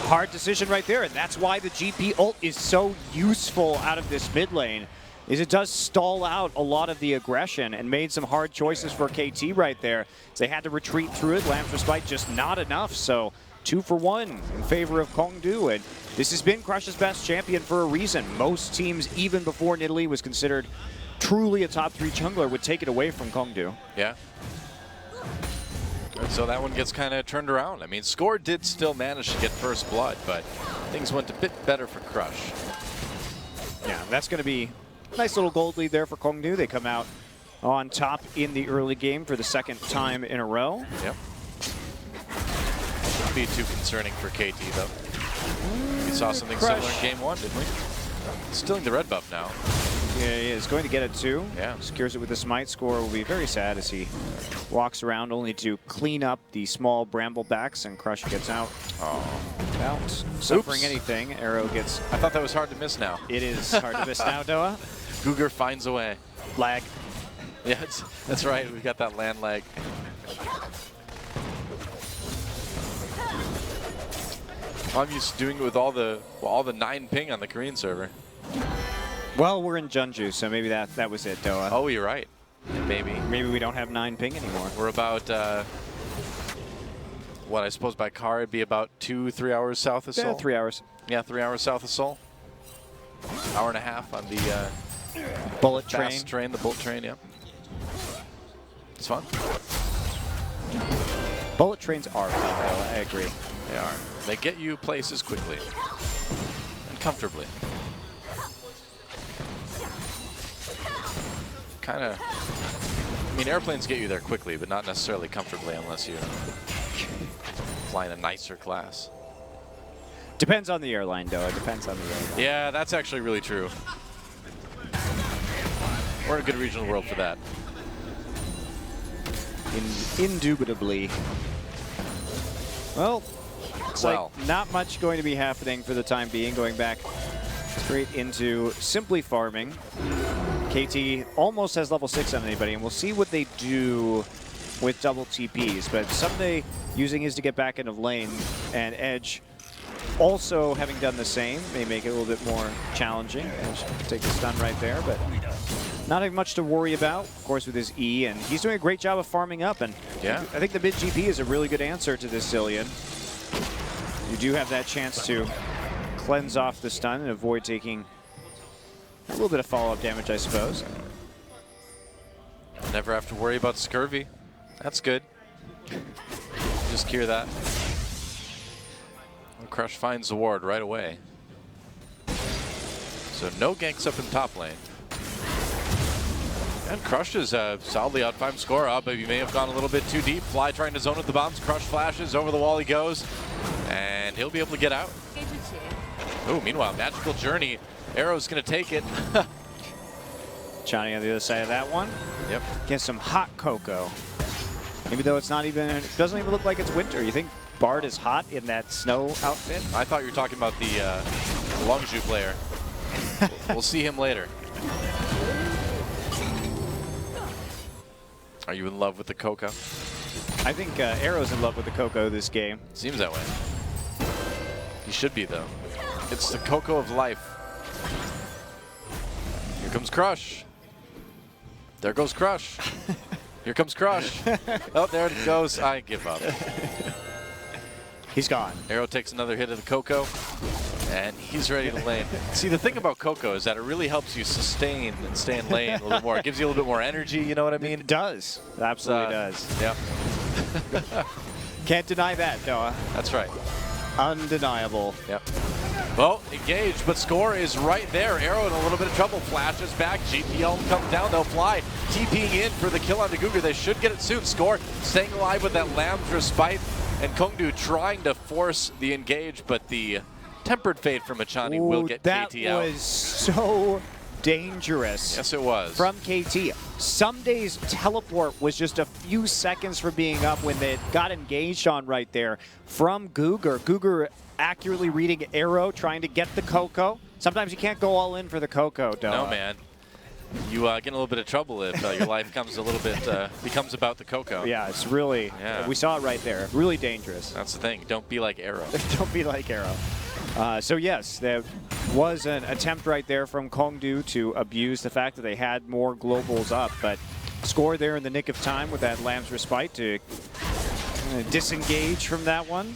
Hard decision right there, and that's why the GP ult is so useful out of this mid lane, is it does stall out a lot of the aggression and made some hard choices for KT right there. They had to retreat through it. Lamb's Respite just not enough, so 2 for 1 in favor of Kongdu, and this has been Crush's best champion for a reason. Most teams, even before Nidalee was considered truly a top 3 jungler, would take it away from Kongdu. Yeah. And so that one gets kind of turned around. I mean, Score did still manage to get First Blood, but things went a bit better for Crush. Yeah, that's going to be a nice little gold lead there for Kongdu. They come out on top in the early game for the second time in a row. Yep. Shouldn't be too concerning for KT, though. We saw something Crush. similar in Game 1, didn't we? Stealing the red buff now. Yeah, he is going to get it too. Yeah. Secures it with the smite. Score will be very sad as he walks around only to clean up the small bramblebacks, and Crush gets out. Oh. Without suffering Oops. anything. Arrow gets... I thought that was hard to miss now. It is hard to miss now, Doa. Googer finds a way. Lag. Yeah, that's right. We got that land lag. I'm used to doing it with all the 9 ping on the Korean server. Well, we're in Jeonju, so maybe that was it, Doa. Oh, you're right. Maybe. Maybe we don't have 9 ping anymore. We're about, what, I suppose by car it'd be about 2-3 hours south of Seoul? Yeah, 3 hours. Yeah, 3 hours south of Seoul. Hour and a half on the Bullet train. fast train, the bullet train, yeah. It's fun. Bullet trains are fun, though. I agree. They are. They get you places quickly and comfortably. Kind of, I mean, airplanes get you there quickly, but not necessarily comfortably unless you fly in a nicer class. Depends on the airline, though. It depends on the airline. Yeah, that's actually really true. We're in a good regional world for that. Indubitably. Well, looks like not much going to be happening for the time being, going back straight into simply farming. KT almost has level 6 on anybody, and we'll see what they do with double TPs. But someday using his to get back into lane, and Edge also having done the same may make it a little bit more challenging. Edge take the stun right there, but not having much to worry about, of course, with his E, and he's doing a great job of farming up. And yeah, I think the mid GP is a really good answer to this Zillion. You do have that chance to cleanse off the stun and avoid taking a little bit of follow-up damage, I suppose. Never have to worry about scurvy. That's good. Just cure that. Crush finds the ward right away. So no ganks up in top lane. And Crush is solidly out 5 score up, but he may have gone a little bit too deep. Fly trying to zone with the bombs. Crush flashes, over the wall he goes. And he'll be able to get out. Oh, meanwhile, Magical Journey. Arrow's going to take it. Johnny on the other side of that one. Yep. Get some hot cocoa. Maybe though it's not even, it doesn't even look like it's winter. You think Bard is hot in that snow outfit? I thought you were talking about the Longzhu player. We'll see him later. Are you in love with the cocoa? I think Arrow's in love with the cocoa this game. Seems that way. He should be, though. It's the cocoa of life. Here comes Crush. There goes Crush. Here comes Crush. Oh, there it goes. I give up. He's gone. Arrow takes another hit of the cocoa, and he's ready to lane. See, the thing about cocoa is that it really helps you sustain and stay in lane a little bit more. It gives you a little bit more energy, you know what I mean? It does. It absolutely does. Yep. Can't deny that, Noah. That's right. Undeniable. Yep. Well, engaged, but score is right there. Arrow in a little bit of trouble. Flashes back. GPL comes down. They'll fly. TPing in for the kill on the Guga. They should get it soon. Score staying alive with that Lamb's Respite. And Kongdu trying to force the engage, but the Tempered Fate from Achani will get KT out. That was so dangerous. Yes, it was. From KT. Some days teleport was just a few seconds from being up when they got engaged on right there from Guger. Guger accurately reading Arrow, trying to get the Coco. Sometimes you can't go all in for the Coco, Doa. No, man. You get in a little bit of trouble if your life comes a little bit, becomes about the Coco. Yeah, it's really, we saw it right there. Really dangerous. That's the thing. Don't be like Arrow. Don't be like Arrow. So yes, there was an attempt right there from Kongdu to abuse the fact that they had more globals up, but score there in the nick of time with that Lamb's Respite to disengage from that one.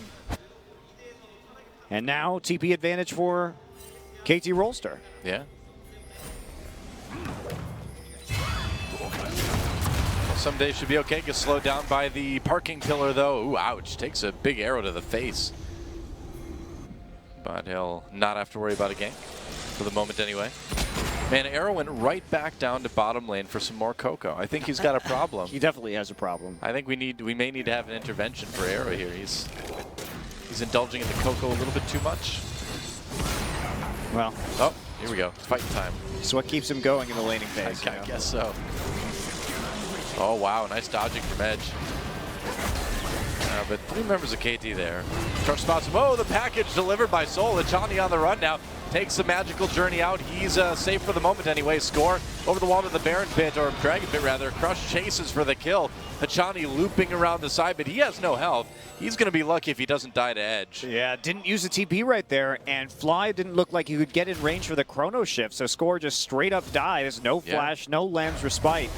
And now TP advantage for KT Rolster. Yeah. Some days should be okay. Gets slowed down by the parking pillar, though. Ooh, ouch. Takes a big arrow to the face. But he'll not have to worry about a gank, for the moment anyway. Man, Arrow went right back down to bottom lane for some more Coco. I think he's got a problem. He definitely has a problem. I think we may need to have an intervention for Arrow here. He's indulging in the Coco a little bit too much. Well, oh, here we go. It's fighting time. It's what keeps him going in the laning phase. I guess so. Oh, wow. Nice dodging from Edge. But 3 members of KT there. Crush spots him. Oh, the package delivered by Soul. Achani on the run now. Takes the Magical Journey out. He's safe for the moment anyway. Score over the wall to the Baron Pit, or Dragon Pit rather. Crush chases for the kill. Achani looping around the side, but he has no health. He's going to be lucky if he doesn't die to Edge. Yeah, didn't use the TP right there, and Fly didn't look like he could get in range for the Chrono Shift, so Score just straight up dies. No flash, no Lamb's Respite,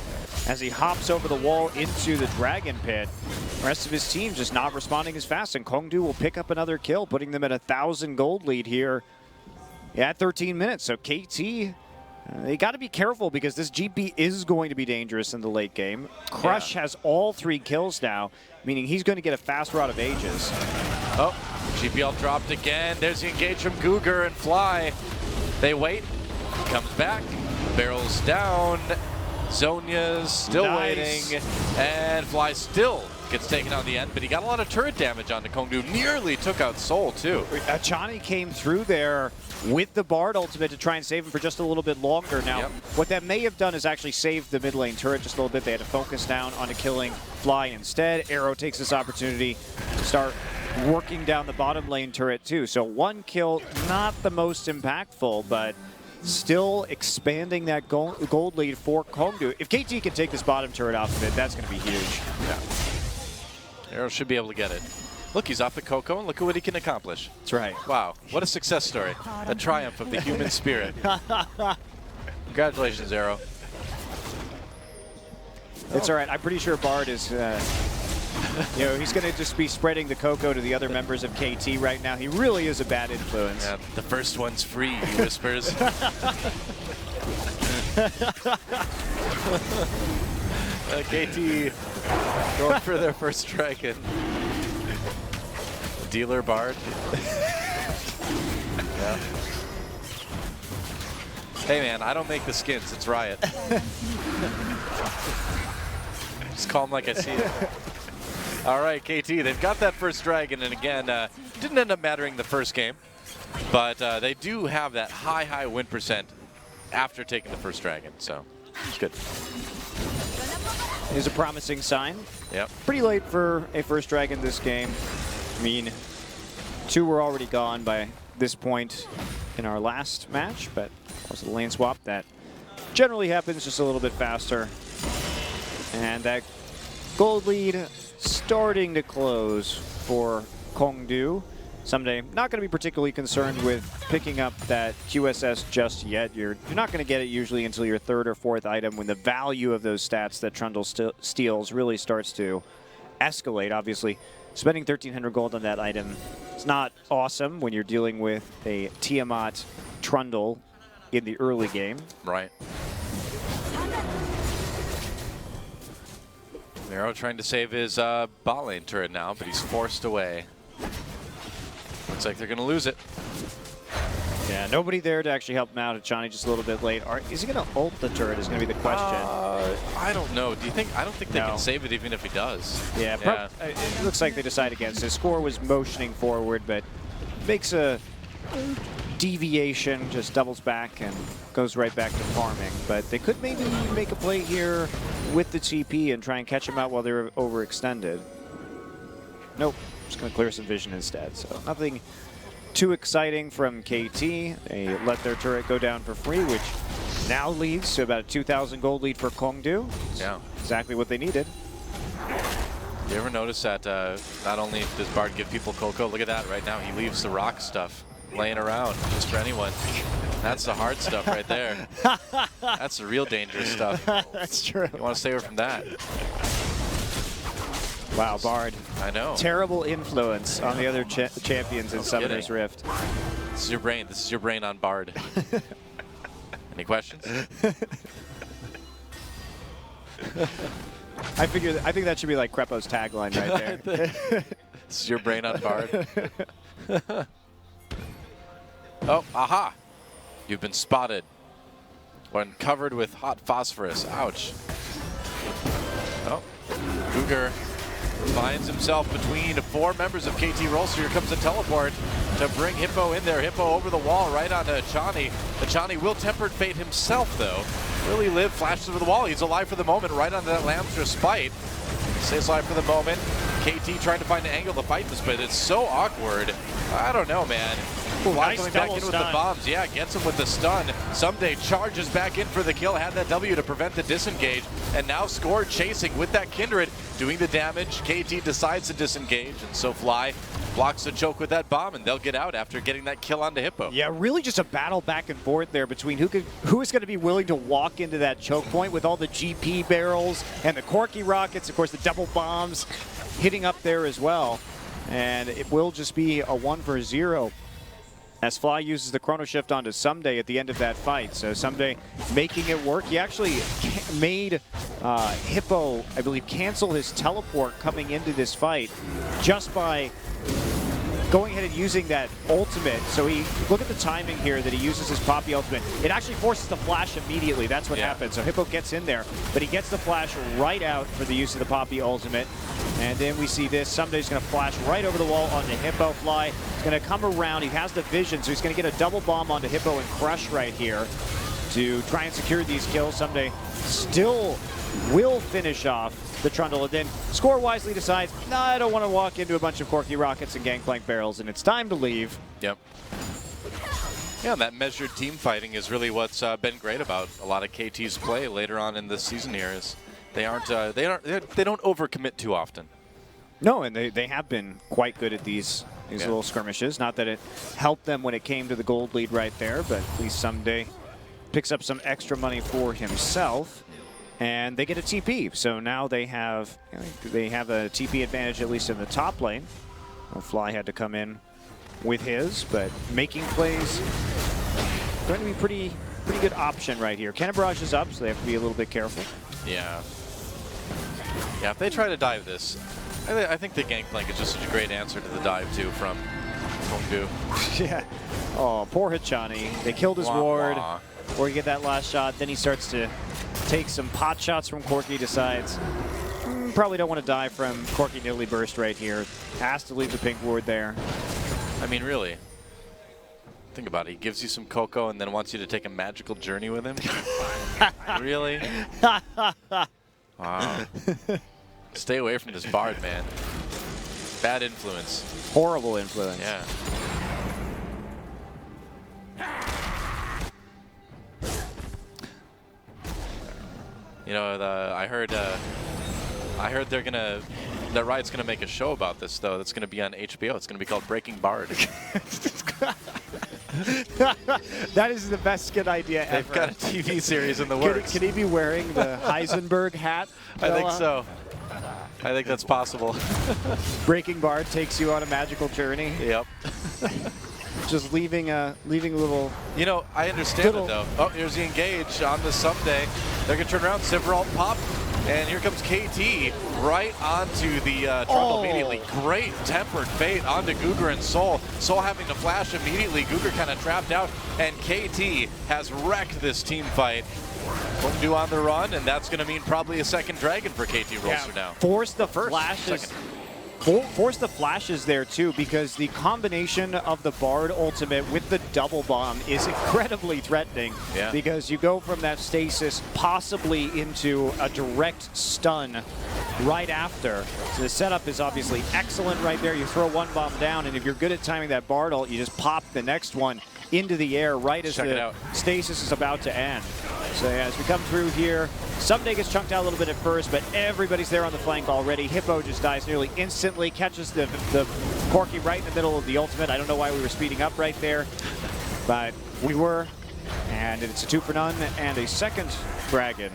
as he hops over the wall into the Dragon Pit. The rest of his team just not responding as fast, and Kongdu will pick up another kill, putting them at a 1,000 gold lead here at 13 minutes. So KT, they got to be careful because this GP is going to be dangerous in the late game. Crush has all 3 kills now, meaning he's going to get a fast route of ages. Oh, GPL dropped again. There's the engage from Guger and Fly. They wait. Comes back. Barrels down. Zonya's still waiting. And Fly still gets taken out in the end, but he got a lot of turret damage onto Kongdu. Nearly took out Soul, too. Achani came through there with the Bard ultimate to try and save him for just a little bit longer. Now, what that may have done is actually saved the mid lane turret just a little bit. They had to focus down onto killing Fly instead. Arrow takes this opportunity to start working down the bottom lane turret, too. So 1 kill, not the most impactful, but still expanding that gold lead for Kongdu. If KT can take this bottom turret off of it, that's going to be huge. Yeah. Arrow should be able to get it. Look, he's off at Coco, and look at what he can accomplish. That's right. Wow, what a success story. A triumph of the human spirit. Congratulations, Arrow. It's all right. I'm pretty sure Bard is, he's going to just be spreading the Coco to the other members of KT right now. He really is a bad influence. Yeah, the first one's free, he whispers. KT going for their first dragon. Dealer Bard. Yeah. Hey man, I don't make the skins, it's Riot. Just call them like I see it. All right, KT, they've got that first dragon, and again, didn't end up mattering the first game, but they do have that high win percent after taking the first dragon, so it's good. Is a promising sign. Yep. Pretty late for a first dragon this game. I mean, 2 were already gone by this point in our last match, but also the lane swap that generally happens just a little bit faster. And that gold lead starting to close for Kongdu. Someday, not going to be particularly concerned with picking up that QSS just yet. You're not going to get it usually until your 3rd or 4th item, when the value of those stats that Trundle steals really starts to escalate. Obviously, spending 1,300 gold on that item is not awesome when you're dealing with a Tiamat Trundle in the early game. Right. Mero trying to save his bot lane turret now, but he's forced away. Looks like they're going to lose it. Yeah, nobody there to actually help him out. Chani just a little bit late. Is he going to ult the turret is going to be the question. I don't know. Do you think? I don't think they can save it even if he does. Yeah, it looks like they decide against it. Score was motioning forward, but makes a deviation, just doubles back and goes right back to farming. But they could maybe make a play here with the TP and try and catch him out while they're overextended. Nope, just going to clear some vision instead. So nothing too exciting from KT. They let their turret go down for free, which now leads to about a 2,000 gold lead for Kongdu. Yeah. Exactly what they needed. You ever notice that not only does Bard give people Coco, look at that right now, he leaves the rock stuff laying around just for anyone. That's the hard stuff right there. That's the real dangerous stuff. That's true. You want to stay away from that. Wow, Bard. I know. Terrible influence on the other champions in Summoner's Rift. This is your brain. This is your brain on Bard. Any questions? I think that should be like Crepo's tagline right there. This is your brain on Bard. Oh, aha! You've been spotted when covered with hot phosphorus. Ouch. Oh, Cougar finds himself between 4 members of KT Roll, so here comes a teleport to bring Hippo in there. Hippo over the wall right onto Chani. Chani will Tempered Fate himself, though. Really live, flashes over the wall. He's alive for the moment, right onto that Lambster Spite. Stays alive for the moment. KT trying to find an angle to fight this, but it's so awkward. I don't know, man. Nice coming back in with the bombs. Yeah, gets him with the stun. Someday charges back in for the kill. Had that W to prevent the disengage. And now Score chasing with that Kindred, doing the damage. KT decides to disengage, and so Fly blocks the choke with that bomb, and they'll get out after getting that kill onto Hippo. Yeah, really just a battle back and forth there between who is going to be willing to walk into that choke point with all the GP barrels and the Corky rockets, of course the double bombs hitting up there as well. And it will just be a 1-for-0 as Fly uses the Chrono Shift onto Someday at the end of that fight. So Someday making it work. He actually made Hippo, I believe, cancel his teleport coming into this fight just by going ahead and using that ultimate. So look at the timing here that he uses his Poppy ultimate. It actually forces the flash immediately. That's what happens. So Hippo gets in there, but he gets the flash right out for the use of the Poppy ultimate. And then we see this. Somebody's going to flash right over the wall onto Hippo. Fly is going to come around. He has the vision, so he's going to get a double bomb onto Hippo and Crush right here to try and secure these kills. Someday still will finish off the Trundle, and then Score wisely decides, no, I don't want to walk into a bunch of Corky rockets and Gangplank barrels, and it's time to leave. Yep. Yeah, and that measured team fighting is really what's been great about a lot of KT's play later on in this season here. Is they don't overcommit too often. No, and they have been quite good at these little skirmishes. Not that it helped them when it came to the gold lead right there, but at least Someday picks up some extra money for himself, and they get a TP. So now they have a TP advantage, at least in the top lane. Well, Fly had to come in with his, but making plays going to be pretty good option right here. Cannon Barrage is up, so they have to be a little bit careful. Yeah. Yeah, if they try to dive this, I think the Gangplank is just such a great answer to the dive, too, from Kongdu. Yeah. Oh, poor Hachani. They killed his ward. Or you get that last shot, then he starts to take some pot shots from Corki, decides probably don't want to die from Corki Nidalee Burst right here. Has to leave the pink ward there. I mean, really. Think about it. He gives you some cocoa and then wants you to take a magical journey with him? Really? Wow. Stay away from this Bard, man. Bad influence. Horrible influence. Yeah. You know, I heard that Riot's gonna make a show about this though. That's gonna be on HBO. It's gonna be called Breaking Bard. That is the best skit idea ever. They've got a TV series in the works. Can he be wearing the Heisenberg hat? I think so. I think that's possible. Breaking Bard takes you on a magical journey. Yep. Just leaving a little. You know, I understand it though. Oh, here's the engage on the Someday. They're gonna turn around, Sivert pop, and here comes KT right onto the trundle immediately. Great tempered fate onto Guger and Soul. Soul having to flash immediately. Guger kind of trapped out, and KT has wrecked this team fight. Kongdu on the run, and that's going to mean probably a second dragon for KT Rolster now. Force the flashes. Force the flashes there too, because the combination of the Bard ultimate with the double bomb is incredibly threatening. Yeah. Because you go from that stasis possibly into a direct stun right after. So the setup is obviously excellent right there. You throw one bomb down, and if you're good at timing that Bard ult, you just pop the next one into the air right as the stasis is about to end. So yeah, as we come through here, Someday gets chunked out a little bit at first, but everybody's there on the flank already. Hippo just dies nearly instantly, catches the Corki right in the middle of the ultimate. I don't know why we were speeding up right there, but we were. And it's a 2 for none and a second dragon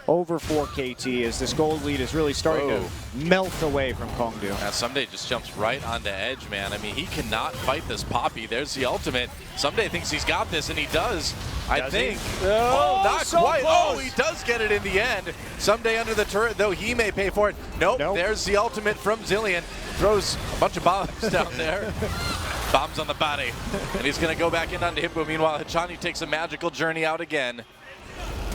over for KT as this gold lead is really starting to melt away from Kongdu. Now Someday just jumps right onto edge, man. I mean, he cannot fight this Poppy. There's the ultimate. Someday thinks he's got this, and he does. I think. Oh, not so quite. close. Oh, he does get it in the end. Someday under the turret, though he may pay for it. Nope. There's the ultimate from Zilean. Throws a bunch of bombs down there. Bombs on the body. And he's going to go back in onto Hippo. Meanwhile, Hachani takes a magical journey out again.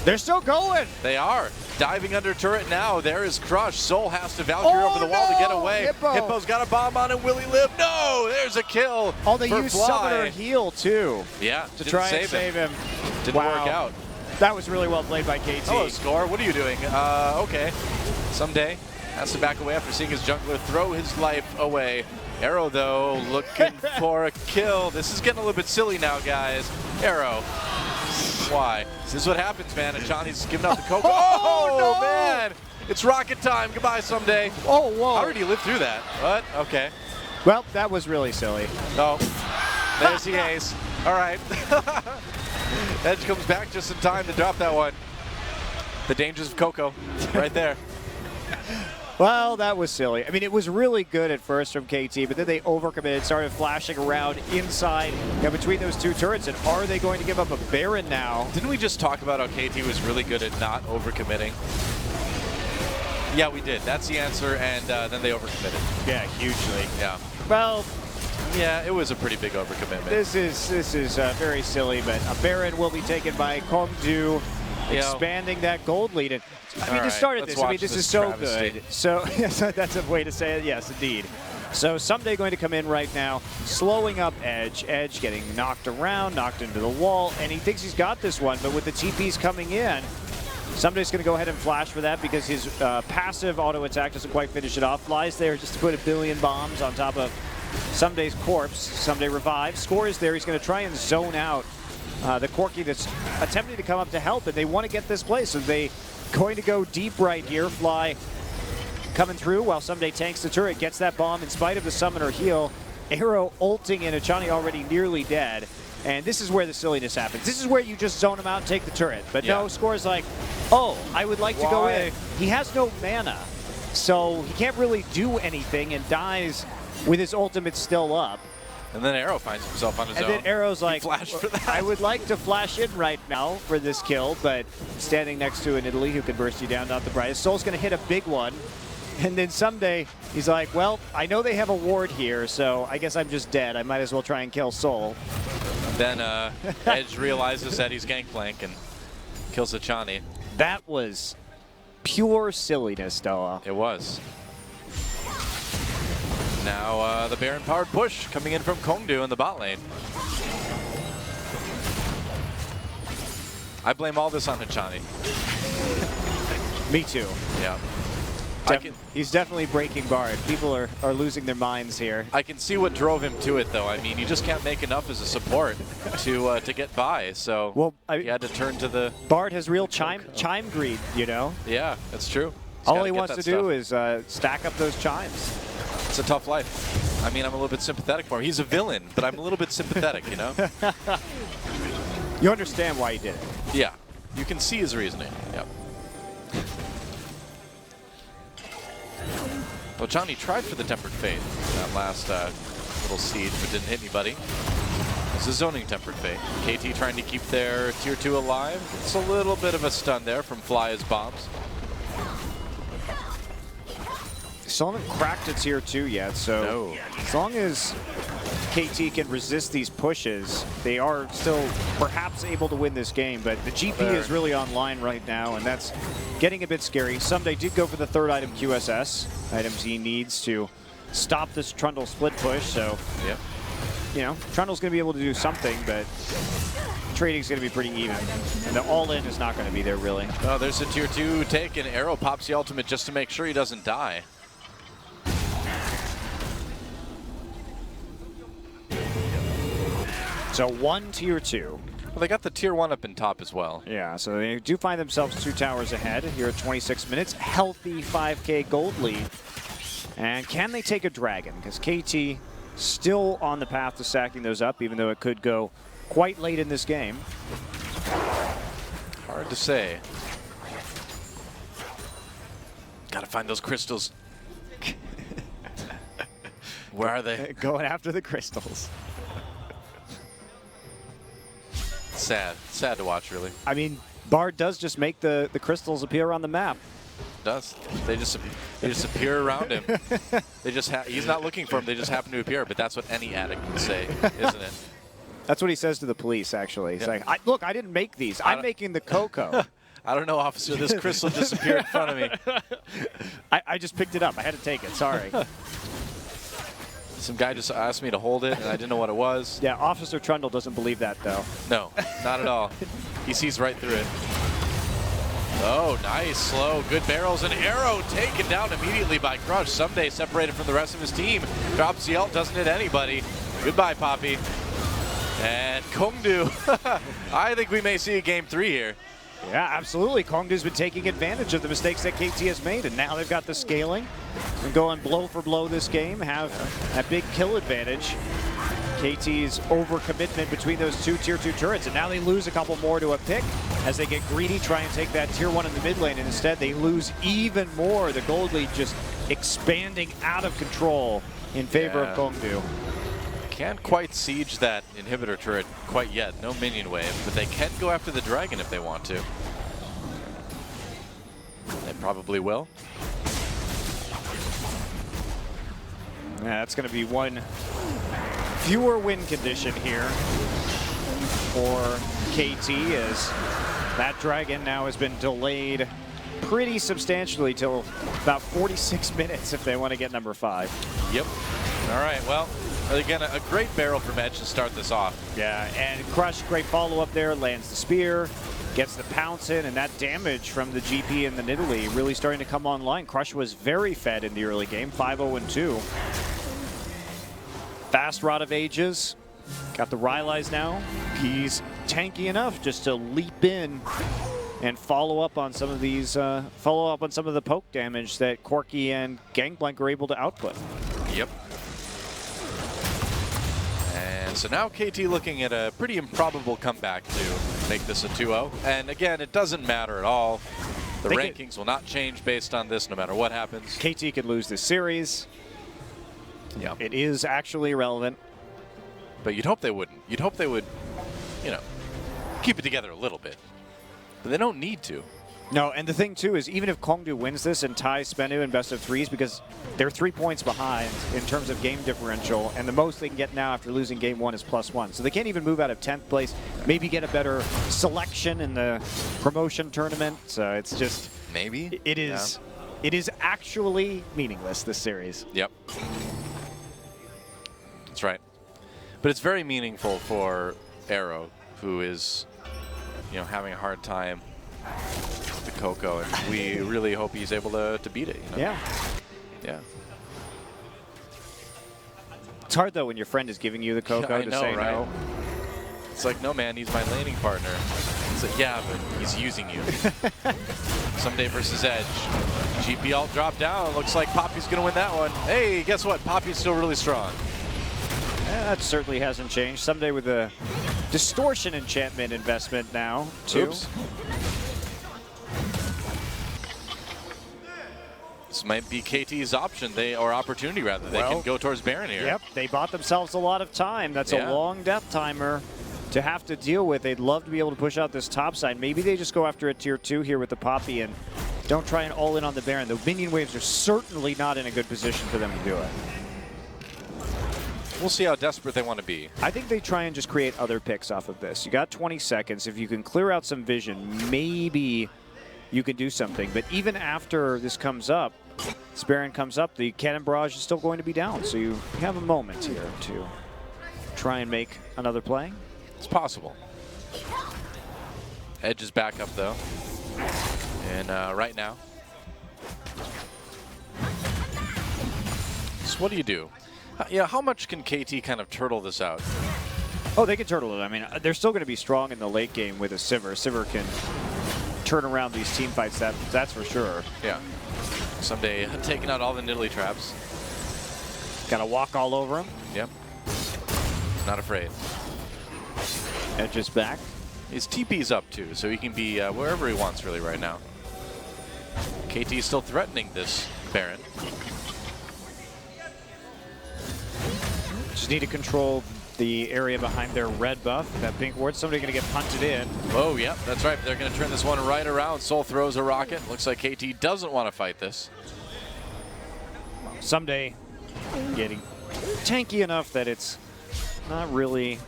They're still going. They are. Diving under turret now. There is Crush. Soul has to Valkyrie over the wall to get away. Hippo's got a bomb on him. Will he live? No! There's a kill. Oh, they used Summoner Heal, too. Yeah, to try and save him. Didn't work out. That was really well played by KT. Hello, Score. What are you doing? Okay. Someday has to back away after seeing his jungler throw his life away. Arrow, though, looking for a kill. This is getting a little bit silly now, guys. Arrow. Why? This is what happens, man. Achani's giving out the cocoa. Oh, no! Man! It's rocket time. Goodbye, Someday. Oh, whoa. How did he live through that? What? Okay. Well, that was really silly. Oh. There's the ace. All right. Edge comes back just in time to drop that one. The dangers of Coco. Right there. Well, that was silly. I mean, it was really good at first from KT, but then they overcommitted, started flashing around inside between those two turrets. And are they going to give up a Baron now? Didn't we just talk about how KT was really good at not overcommitting? Yeah, we did. That's the answer, and then they overcommitted. Yeah, hugely. Yeah. Well, yeah, it was a pretty big overcommitment. This is very silly, but a Baron will be taken by Kongdu, expanding that gold lead. And I mean, to start this, this is so good. So yes, that's a way to say it. Yes, indeed. So Someday going to come in right now, slowing up Edge. Edge getting knocked around, knocked into the wall, and he thinks he's got this one. But with the TPs coming in, Someday's going to go ahead and flash for that because his passive auto attack doesn't quite finish it off. Flies there just to put a billion bombs on top of Someday's corpse. Someday revives. Score is there. He's going to try and zone out the Corki that's attempting to come up to help, and they want to get this play. So they going to go deep right here. Fly coming through while Someday tanks the turret, gets that bomb in spite of the summoner heal. Arrow ulting in, Achani already nearly dead. And this is where the silliness happens. This is where you just zone him out and take the turret. But no, Score's like, oh, I would like to go in. He has no mana, so he can't really do anything and dies with his ultimate still up. And then Arrow finds himself on his own. And then Arrow's like, flashed for that. I would like to flash in right now for this kill, but standing next to an Italy who can burst you down, not the brightest. Soul's going to hit a big one. And then Someday, he's like, well, I know they have a ward here, so I guess I'm just dead. I might as well try and kill Soul. Then Edge realizes that he's Gangplank and kills Achani. That was pure silliness, Doa. It was. Now the Baron-powered push coming in from Kongdu in the bot lane. I blame all this on Achani. Me too. Yeah. He's definitely breaking Bard. People are losing their minds here. I can see what drove him to it, though. I mean, you just can't make enough as a support to get by. So he had to turn to the Bard has real chime greed, you know. Yeah, that's true. All he wants to do is stack up those chimes. It's a tough life. I mean, I'm a little bit sympathetic for him. He's a villain, but I'm a little bit sympathetic, you know. You understand why he did it. Yeah, you can see his reasoning. Yep. Ochani tried for the Tempered Fate that last little siege, but didn't hit anybody. It's a zoning Tempered Fate. KT trying to keep their tier 2 alive. It's a little bit of a stun there from Fly's bombs. Still haven't cracked a tier 2 yet, so as long as KT can resist these pushes, they are still perhaps able to win this game, but the GP is really online right now, and that's getting a bit scary. Someday did go for the third item QSS, items he needs to stop this Trundle split push, so you know, Trundle's going to be able to do something, but trading's going to be pretty even, and the all-in is not going to be there, really. Oh, there's a tier 2 take, and Arrow pops the ultimate just to make sure he doesn't die. So one tier 2. Well, they got the tier 1 up in top as well. Yeah, so they do find themselves 2 towers ahead here at 26 minutes. Healthy 5K gold lead. And can they take a dragon? Because KT still on the path to stacking those up, even though it could go quite late in this game. Hard to say. Gotta find those crystals. Where are they? Going after the crystals. Sad to watch, really. I mean, Bard does just make the crystals appear on the map. Does. They just appear around him. He's not looking for them, they just happen to appear, but that's what any addict would say, isn't it? That's what he says to the police, actually. He's like, look, I didn't make these. I'm making the cocoa. I don't know, officer. This crystal just appeared in front of me. I just picked it up. I had to take it. Sorry. Some guy just asked me to hold it, and I didn't know what it was. Yeah, Officer Trundle doesn't believe that, though. No, not at all. He sees right through it. Oh, nice, slow, good barrels, and Arrow taken down immediately by Crush. Someday separated from the rest of his team. Drops the ult, doesn't hit anybody. Goodbye, Poppy. And Kongdu. I think we may see a game 3 here. Yeah, absolutely. Kongdu's been taking advantage of the mistakes that KT has made, and now they've got the scaling and going blow for blow this game, have that big kill advantage. KT's overcommitment between those 2 tier 2 turrets, and now they lose a couple more to a pick as they get greedy, try and take that tier 1 in the mid lane, and instead they lose even more. The gold lead just expanding out of control in favor of Kongdu. Can't quite siege that inhibitor turret quite yet. No minion wave, but they can go after the dragon if they want to. They probably will. Yeah, that's going to be one fewer win condition here for KT, as that dragon now has been delayed pretty substantially till about 46 minutes if they want to get number 5. Yep. All right, well, again, a great barrel from Edge to start this off. Yeah, and Crush, great follow-up there, lands the spear, gets the pounce in, and that damage from the GP and the Nidalee really starting to come online. Crush was very fed in the early game, 5-0-2. Fast Rod of Ages, got the Rylai's now. He's tanky enough just to leap in and follow up on some of these, follow up on some of the poke damage that Corki and Gangplank are able to output. Yep. And so now KT looking at a pretty improbable comeback to make this a 2-0. And again, it doesn't matter at all. The rankings will not change based on this no matter what happens. KT could lose this series. Yeah. It is actually irrelevant. But you'd hope they wouldn't. You'd hope they would, you know, keep it together a little bit. But they don't need to. No, and the thing too is even if Kongdu wins this and ties Spenu in best of threes, because they're 3 points behind in terms of game differential, and the most they can get now after losing game 1 is +1. So they can't even move out of 10th place, maybe get a better selection in the promotion tournament. So it's just Maybe. it is actually meaningless, this series. Yep. That's right. But it's very meaningful for Arrow, who is, you know, having a hard time with the Coco, and we really hope he's able to beat it. You know? Yeah. Yeah. It's hard though when your friend is giving you the Coco I to know, say right? no. It's like, no, man, he's my laning partner. It's like, yeah, but he's using you. Someday versus Edge. GP ult drop down. Looks like Poppy's going to win that one. Hey, guess what? Poppy's still really strong. That certainly hasn't changed. Someday with a distortion enchantment investment now, too. Oops. This might be KT's option, or opportunity rather. They can go towards Baron here. Yep, they bought themselves a lot of time. That's a long death timer to have to deal with. They'd love to be able to push out this top side. Maybe they just go after a tier 2 here with the Poppy and don't try and all in on the Baron. The minion waves are certainly not in a good position for them to do it. We'll see how desperate they want to be. I think they try and just create other picks off of this. You got 20 seconds. If you can clear out some vision, maybe you can do something. But even after this comes up, this Baron comes up, the Cannon Barrage is still going to be down. So you have a moment here to try and make another play. It's possible. Edge is back up, though. And right now. So what do you do? Yeah, how much can KT kind of turtle this out? Oh, they can turtle it. I mean, they're still going to be strong in the late game with a Sivir. Sivir can turn around these team fights, that's for sure. Yeah. Someday taking out all the Nidalee traps. Got to walk all over him. Yep. Not afraid. Edge is back. His TP's up too, so he can be wherever he wants really right now. KT is still threatening this Baron. Just need to control the area behind their red buff. That pink ward, somebody going to get punted in. Oh, yeah, that's right. They're going to turn this one right around. Soul throws a rocket. Looks like KT doesn't want to fight this. Someday getting tanky enough that it's not really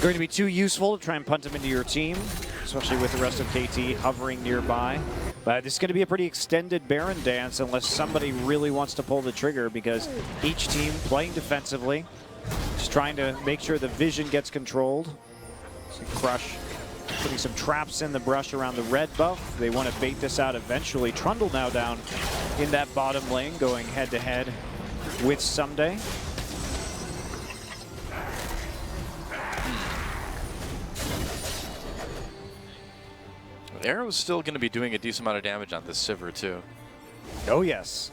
going to be too useful to try and punt him into your team, especially with the rest of KT hovering nearby. But this is going to be a pretty extended Baron dance unless somebody really wants to pull the trigger, because each team playing defensively, just trying to make sure the vision gets controlled. So Crush putting some traps in the brush around the red buff. They want to bait this out eventually. Trundle now down in that bottom lane, going head-to-head with Someday. Arrow's still going to be doing a decent amount of damage on this Sivir too. Oh, yes.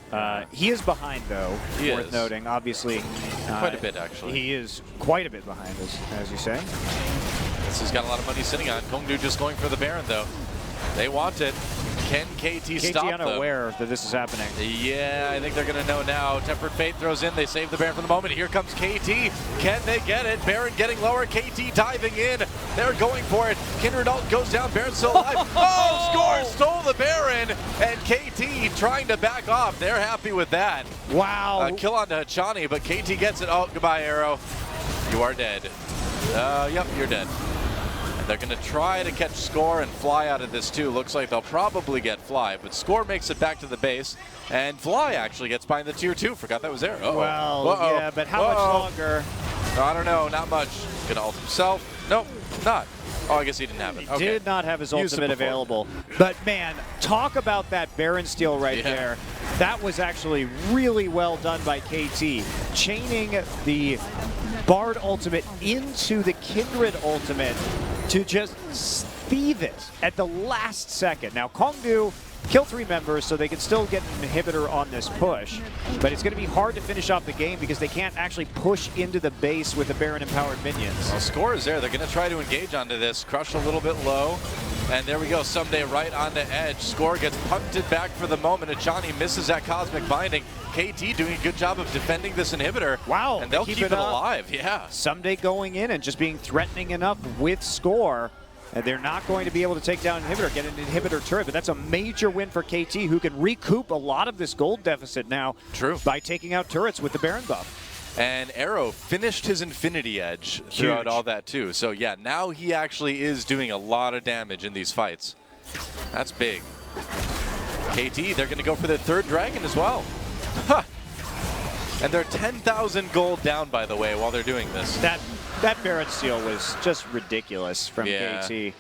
He is behind, though, worth noting. Obviously, quite a bit, actually. He is quite a bit behind, as you say. This has got a lot of money sitting on. Kongdu just going for the Baron, though. They want it. Can KT stop them? KT unaware that this is happening. Yeah, I think they're going to know now. Tempered Fate throws in. They save the Baron for the moment. Here comes KT. Can they get it? Baron getting lower. KT diving in. They're going for it. Kindred ult goes down. Baron's still alive. Oh, score! Stole the Baron. And KT trying to back off. They're happy with that. Wow. Kill on to Hachani, but KT gets it. Oh, goodbye, Arrow. You are dead. Yep, you're dead. They're going to try to catch Score and Fly out of this too. Looks like they'll probably get Fly, but Score makes it back to the base, and Fly actually gets behind the tier 2. Forgot that was there. Well, yeah, but how much longer? I don't know, not much. Gonna ult himself. Nope, not. Oh, I guess he didn't have it. He did not have his ultimate available. But man, talk about that Baron steal right there. That was actually really well done by KT. Chaining the Bard ultimate into the Kindred ultimate to just thieve it at the last second. Now, Kongdu kill 3 members so they can still get an inhibitor on this push, but it's going to be hard to finish off the game because they can't actually push into the base with the Baron empowered minions. Well, score is there. They're going to try to engage onto this. Crush a little bit low. And there we go. Someday right onto edge. Score gets punted back for the moment. Ajani misses that Cosmic Binding. KT doing a good job of defending this inhibitor. Wow. And they'll keep it alive. Yeah. Someday going in and just being threatening enough with Score. And they're not going to be able to take down Inhibitor, get an Inhibitor turret, but that's a major win for KT, who can recoup a lot of this gold deficit now. True. By taking out turrets with the Baron buff. And Arrow finished his Infinity Edge throughout all that too. So yeah, now he actually is doing a lot of damage in these fights. That's big. KT, they're going to go for their 3rd dragon as well. And they're 10,000 gold down, by the way, while they're doing this. That Baron steal was just ridiculous from KT.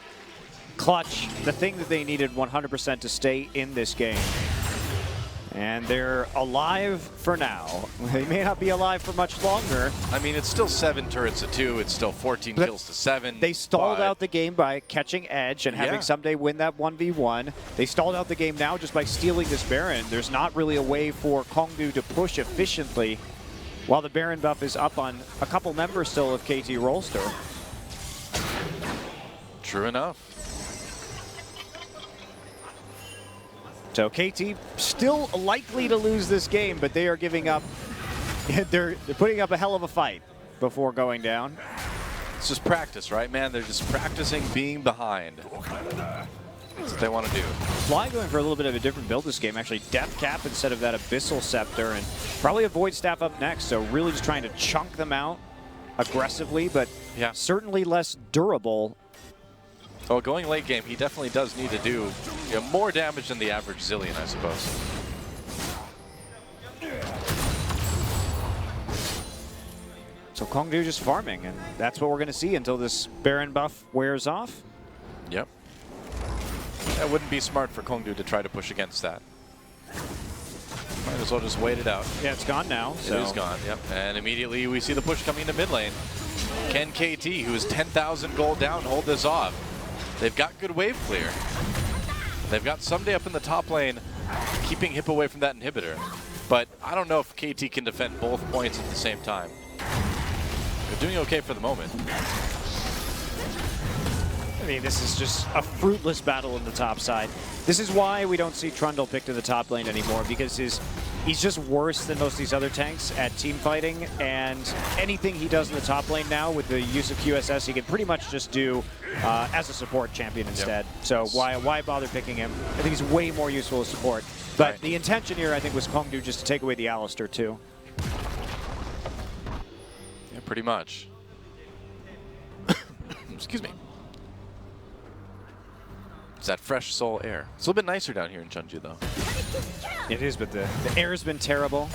Clutch, the thing that they needed 100% to stay in this game. And they're alive for now. They may not be alive for much longer. I mean, it's still 7 turrets to 2. It's still 14 kills to 7. They stalled out the game by catching Edge and having Someday win that 1v1. They stalled out the game now just by stealing this Baron. There's not really a way for Kongdu to push efficiently while the Baron buff is up on a couple members still of KT Rolster. True enough. So KT still likely to lose this game, but they are giving up. They're putting up a hell of a fight before going down. It's just practice, right, man? They're just practicing being behind. That's what they want to do. Fly going for a little bit of a different build this game. Actually, Death Cap instead of that Abyssal Scepter, and probably a Void Staff up next. So really just trying to chunk them out aggressively, but certainly less durable. Well, going late game, he definitely does need to do more damage than the average Zillion, I suppose. So Kongdu just farming, and that's what we're going to see until this Baron buff wears off. Yep. That wouldn't be smart for Kongdu to try to push against that. Might as well just wait it out. Yeah, it's gone now. So. It is gone, yep. And immediately we see the push coming into mid lane. Can KT, who is 10,000 gold down, hold this off? They've got good wave clear. They've got Someday up in the top lane, keeping Hip away from that inhibitor. But I don't know if KT can defend both points at the same time. They're doing okay for the moment. I mean, this is just a fruitless battle in the top side. This is why we don't see Trundle picked to the top lane anymore, because he's just worse than most of these other tanks at team fighting, and anything he does in the top lane now with the use of QSS, he can pretty much just do as a support champion instead. Yep. So why bother picking him? I think he's way more useful as support. But the intention here, I think, was Kongdu just to take away the Alistar too. Yeah, pretty much. Excuse me. It's that fresh soul air. It's a little bit nicer down here in Jeonju, though. It is, but the air's been terrible.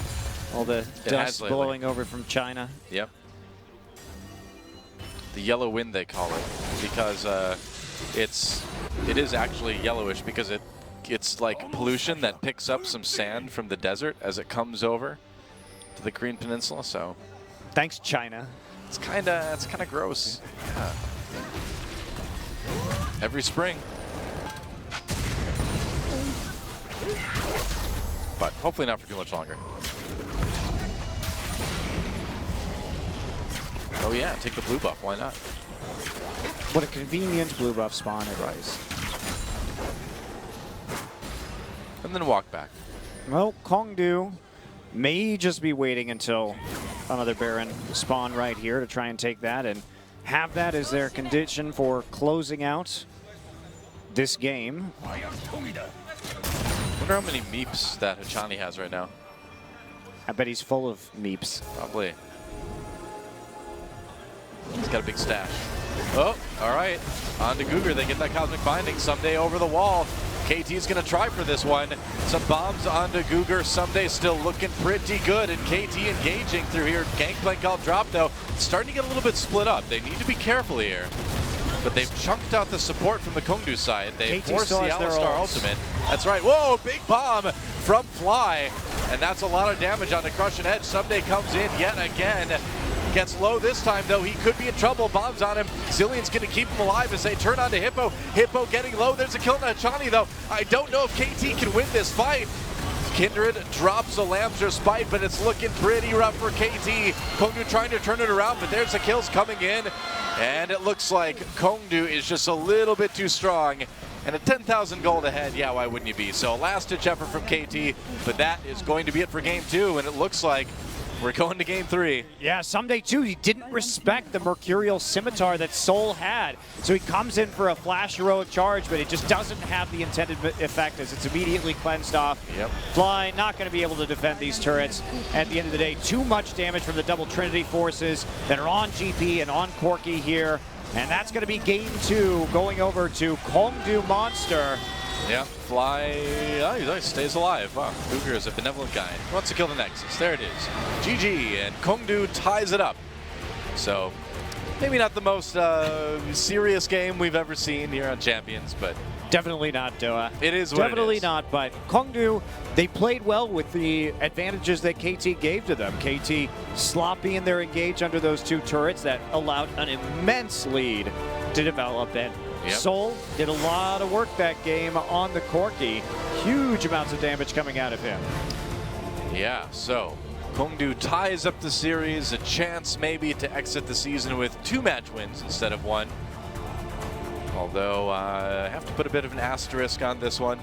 All the dust blowing over from China. Yep. The yellow wind, they call it, because it is actually yellowish because it's like pollution that picks up some sand from the desert as it comes over to the Korean Peninsula. So, thanks, China. It's kind of gross. Yeah. Every spring. But hopefully not for too much longer. Oh yeah, take the blue buff, why not? What a convenient blue buff spawn it was. And then walk back. Well, Kongdu may just be waiting until another Baron spawn right here to try and take that and have that as their condition for closing out this game. I wonder how many meeps that Hachani has right now. I bet he's full of meeps. Probably. He's got a big stash. Oh, all right. On to Cougar. They get that Cosmic Binding. Someday over the wall. KT's going to try for this one. Some bombs onto Cougar. Someday still looking pretty good. And KT engaging through here. Gangplank all dropped, though. It's starting to get a little bit split up. They need to be careful here. but they've chunked out the support from the Kongdu side. They KT forced still the has their Alistar ults. ultimate. That's right. Whoa, big bomb from Fly, and that's a lot of damage on the Crush and Edge. Someday comes in yet again. Gets low this time, though. He could be in trouble. Bombs on him. Zillion's going to keep him alive as they turn on to Hippo. Hippo getting low. There's a kill on Chani, though. I don't know if KT can win this fight. Kindred drops a Lambster Spite, but it's looking pretty rough for KT. Kongdu trying to turn it around, but there's the kills coming in. And it looks like Kongdu is just a little bit too strong. And a 10,000 gold ahead, yeah, why wouldn't you be? So last-ditch effort from KT, but that is going to be it for Game 2, and it looks like we're going to Game 3. Yeah, Someday too, he didn't respect the Mercurial Scimitar that Soul had. So he comes in for a flash heroic charge, but it just doesn't have the intended effect as it's immediately cleansed off. Yep. Fly not going to be able to defend these turrets. At the end of the day, too much damage from the double Trinity forces that are on GP and on Corki here. And that's going to be Game 2 going over to Kongdu Monster. Yeah, Fly, he stays alive. Wow, Cougar is a benevolent guy. He wants to kill the Nexus. There it is. GG, and Kongdu ties it up. So, maybe not the most serious game we've ever seen here on Champions, but Definitely not, Doa. it is what Definitely it is. not, but Kongdu, they played well with the advantages that KT gave to them. KT sloppy in their engage under those two turrets that allowed an immense lead to develop. And Yep. Soul did a lot of work that game on the Corki. Huge amounts of damage coming out of him. Yeah, so Kongdu ties up the series, a chance maybe to exit the season with 2 match wins instead of 1. Although I have to put a bit of an asterisk on this one.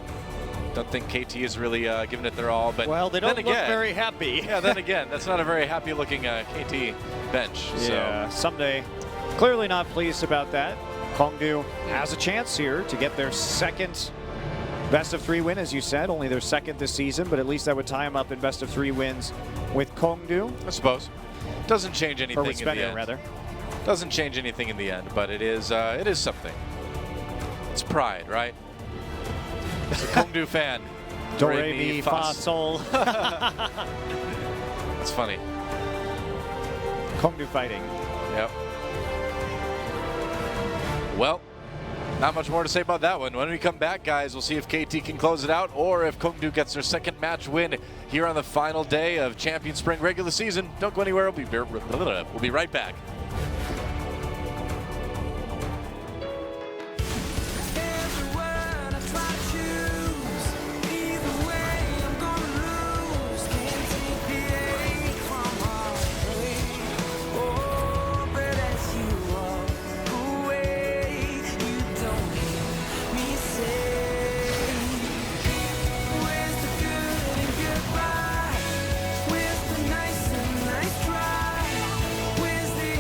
Don't think KT is really giving it their all, but Well, they don't then look again, very happy. Yeah, then again, that's not a very happy looking KT bench. Yeah, Someday clearly not pleased about that. Kongdu has a chance here to get their second best of 3 win, as you said, only their second this season, but at least that would tie him up in best of 3 wins with Kongdu. I suppose. Doesn't change anything Or with in the Spencer, end. rather. Doesn't change anything in the end, but it is something. It's pride, right? It's a Kongdu fan. Do, re, mi, fa, sol. It's funny. Kongdu fighting. Yep. Well, not much more to say about that one. When we come back, guys, we'll see if KT can close it out or if Kongdu gets their second match win here on the final day of Champion Spring regular season. Don't go anywhere. We'll be right back. Where's the nice and nice try? Where's the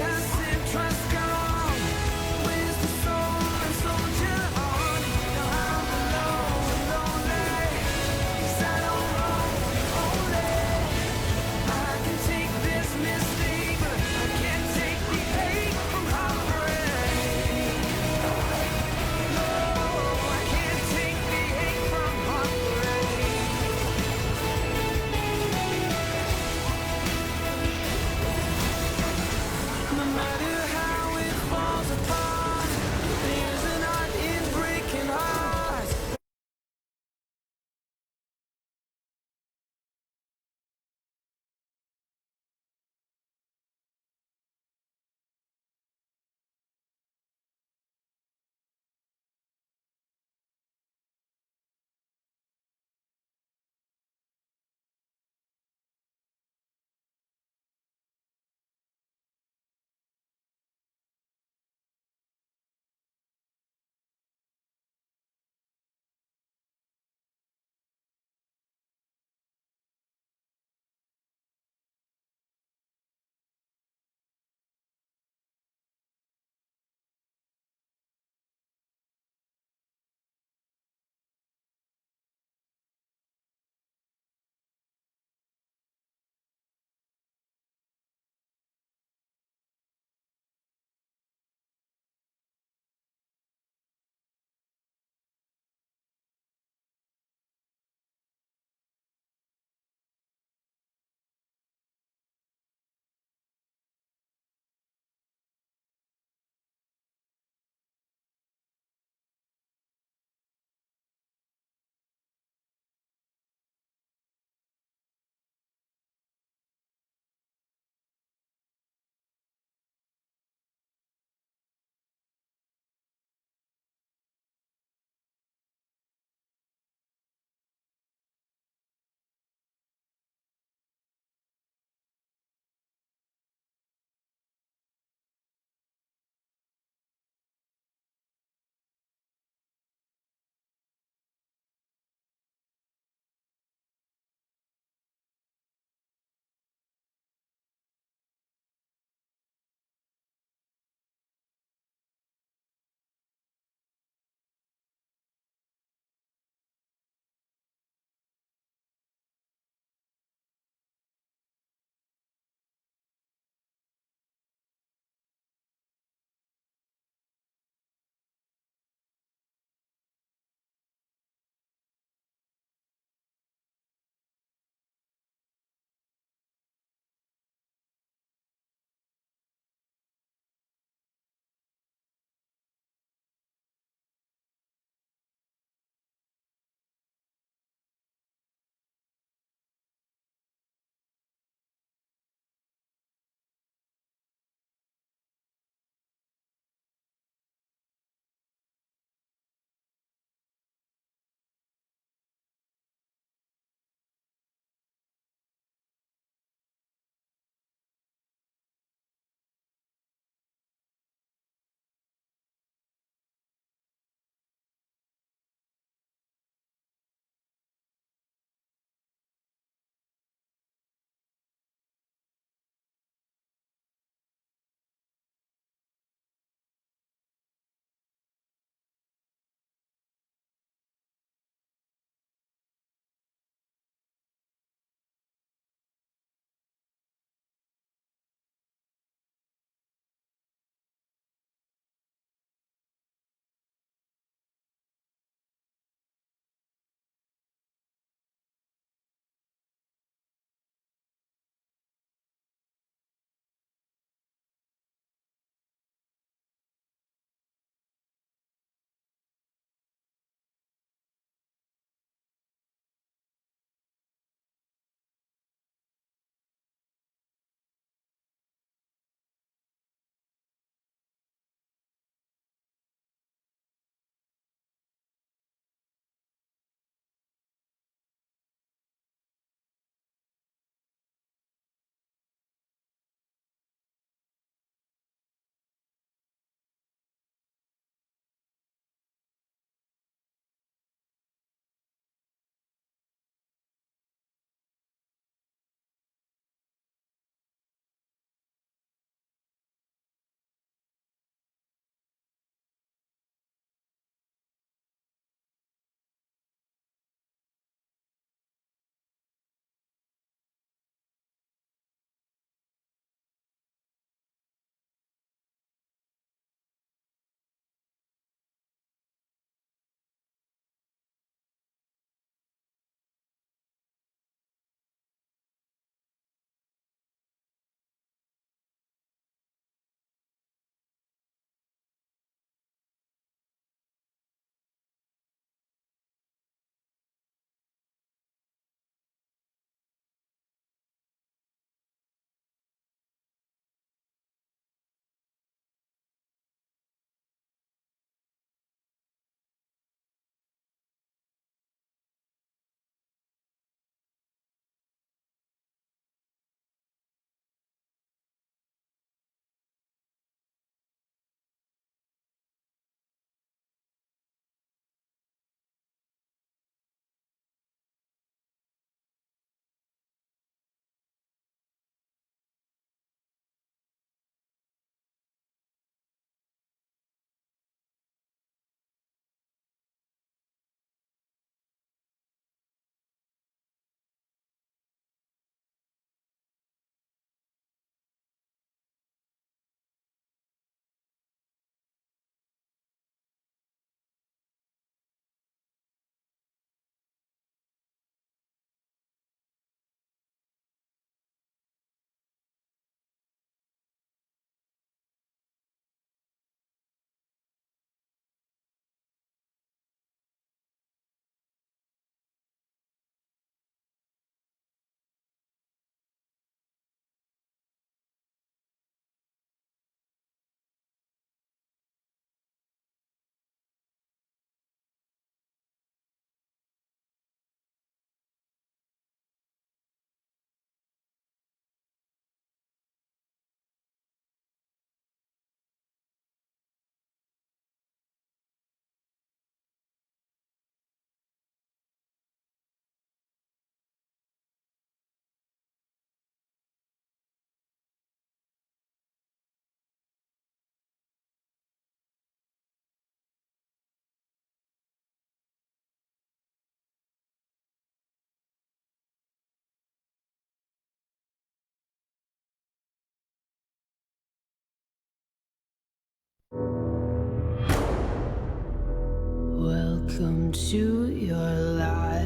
Welcome to your life.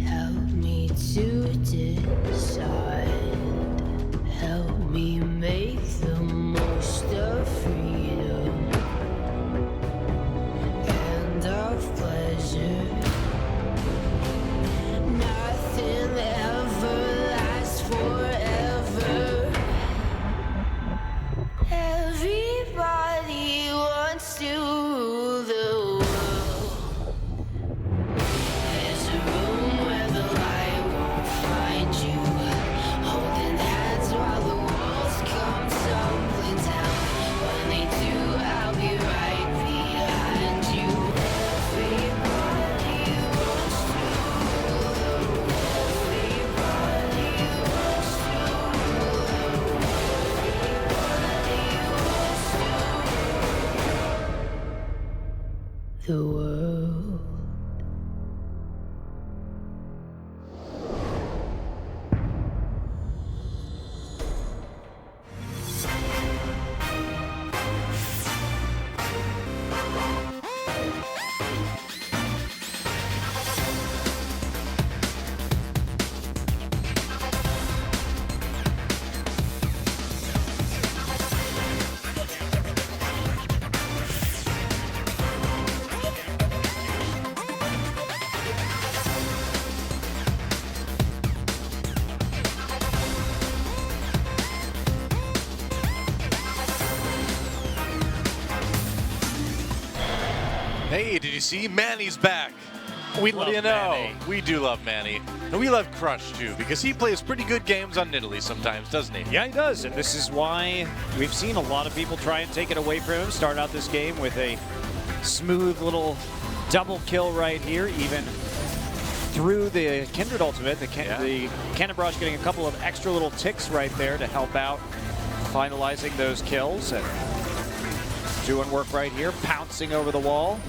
Help me to decide. Help me make the most of freedom and of pleasure. Nothing ever lasts forever. Everybody wants to rule the world. There's a room where the light won't find you. Holding hands while the walls come tumbling down. When they do, I'll be right behind you. Everybody wants to rule the world. Everybody wants to rule the world. Everybody wants to rule the world. Hey, did you see? Manny's back. We What love do you know? Manny. We do love Manny. And we love Crush, too, because he plays pretty good games on Nidalee sometimes, doesn't he? Yeah, he does, and this is why we've seen a lot of people try and take it away from him. Start out this game with a smooth little double kill right here, even through the Kindred ultimate. The Cannon Barrage getting a couple of extra little ticks right there to help out finalizing those kills, and doing work right here, pouncing over the wall.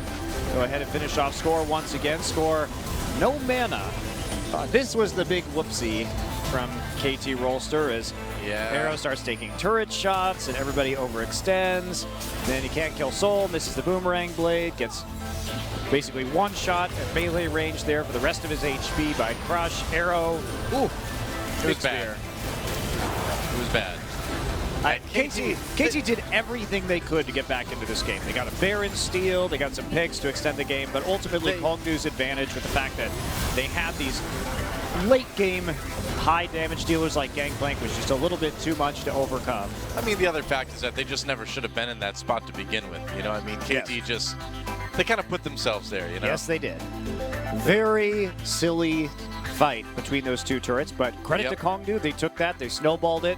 Go ahead and finish off score once again. Score no mana. This was the big whoopsie from KT Rolster as Arrow starts taking turret shots and everybody overextends. Then he can't kill Soul, misses the boomerang blade, gets basically one shot at melee range there for the rest of his HP by Crush. Arrow, ooh, It was bad. It was bad. KT did everything they could to get back into this game. They got a Baron steal, they got some picks to extend the game, but ultimately Kongdu's advantage with the fact that they had these late game high damage dealers like Gangplank was just a little bit too much to overcome. I mean, the other fact is that they just never should have been in that spot to begin with. You know, I mean, KT just, they kind of put themselves there, you know? Yes, they did. Very silly fight between those two turrets, but credit to Kongdu. They took that, they snowballed it.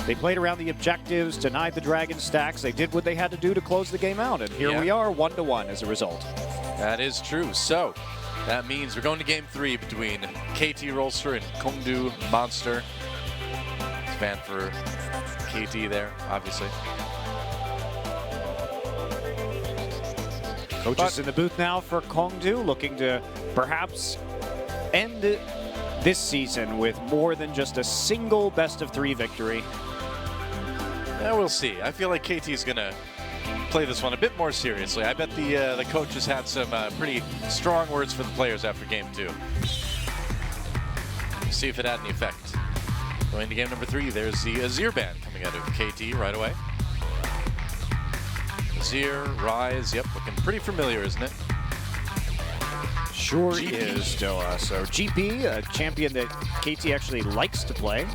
They played around the objectives, denied the Dragon stacks. They did what they had to do to close the game out, and here we are, 1-1 as a result. That is true. So that means we're going to game 3 between KT Rolster and Kongdu Monster. It's fan for KT there, obviously. Coaches in the booth now for Kongdu, looking to perhaps end this season with more than just a single best-of-3 victory. Yeah, we'll see. I feel like KT's going to play this one a bit more seriously. I bet the coaches had some pretty strong words for the players after game 2. See if it had any effect. Going to game number 3, there's the Azir ban coming out of KT right away. Azir, Rise, yep, looking pretty familiar, isn't it? Sure is, Doa. So GP, a champion that KT actually likes to play.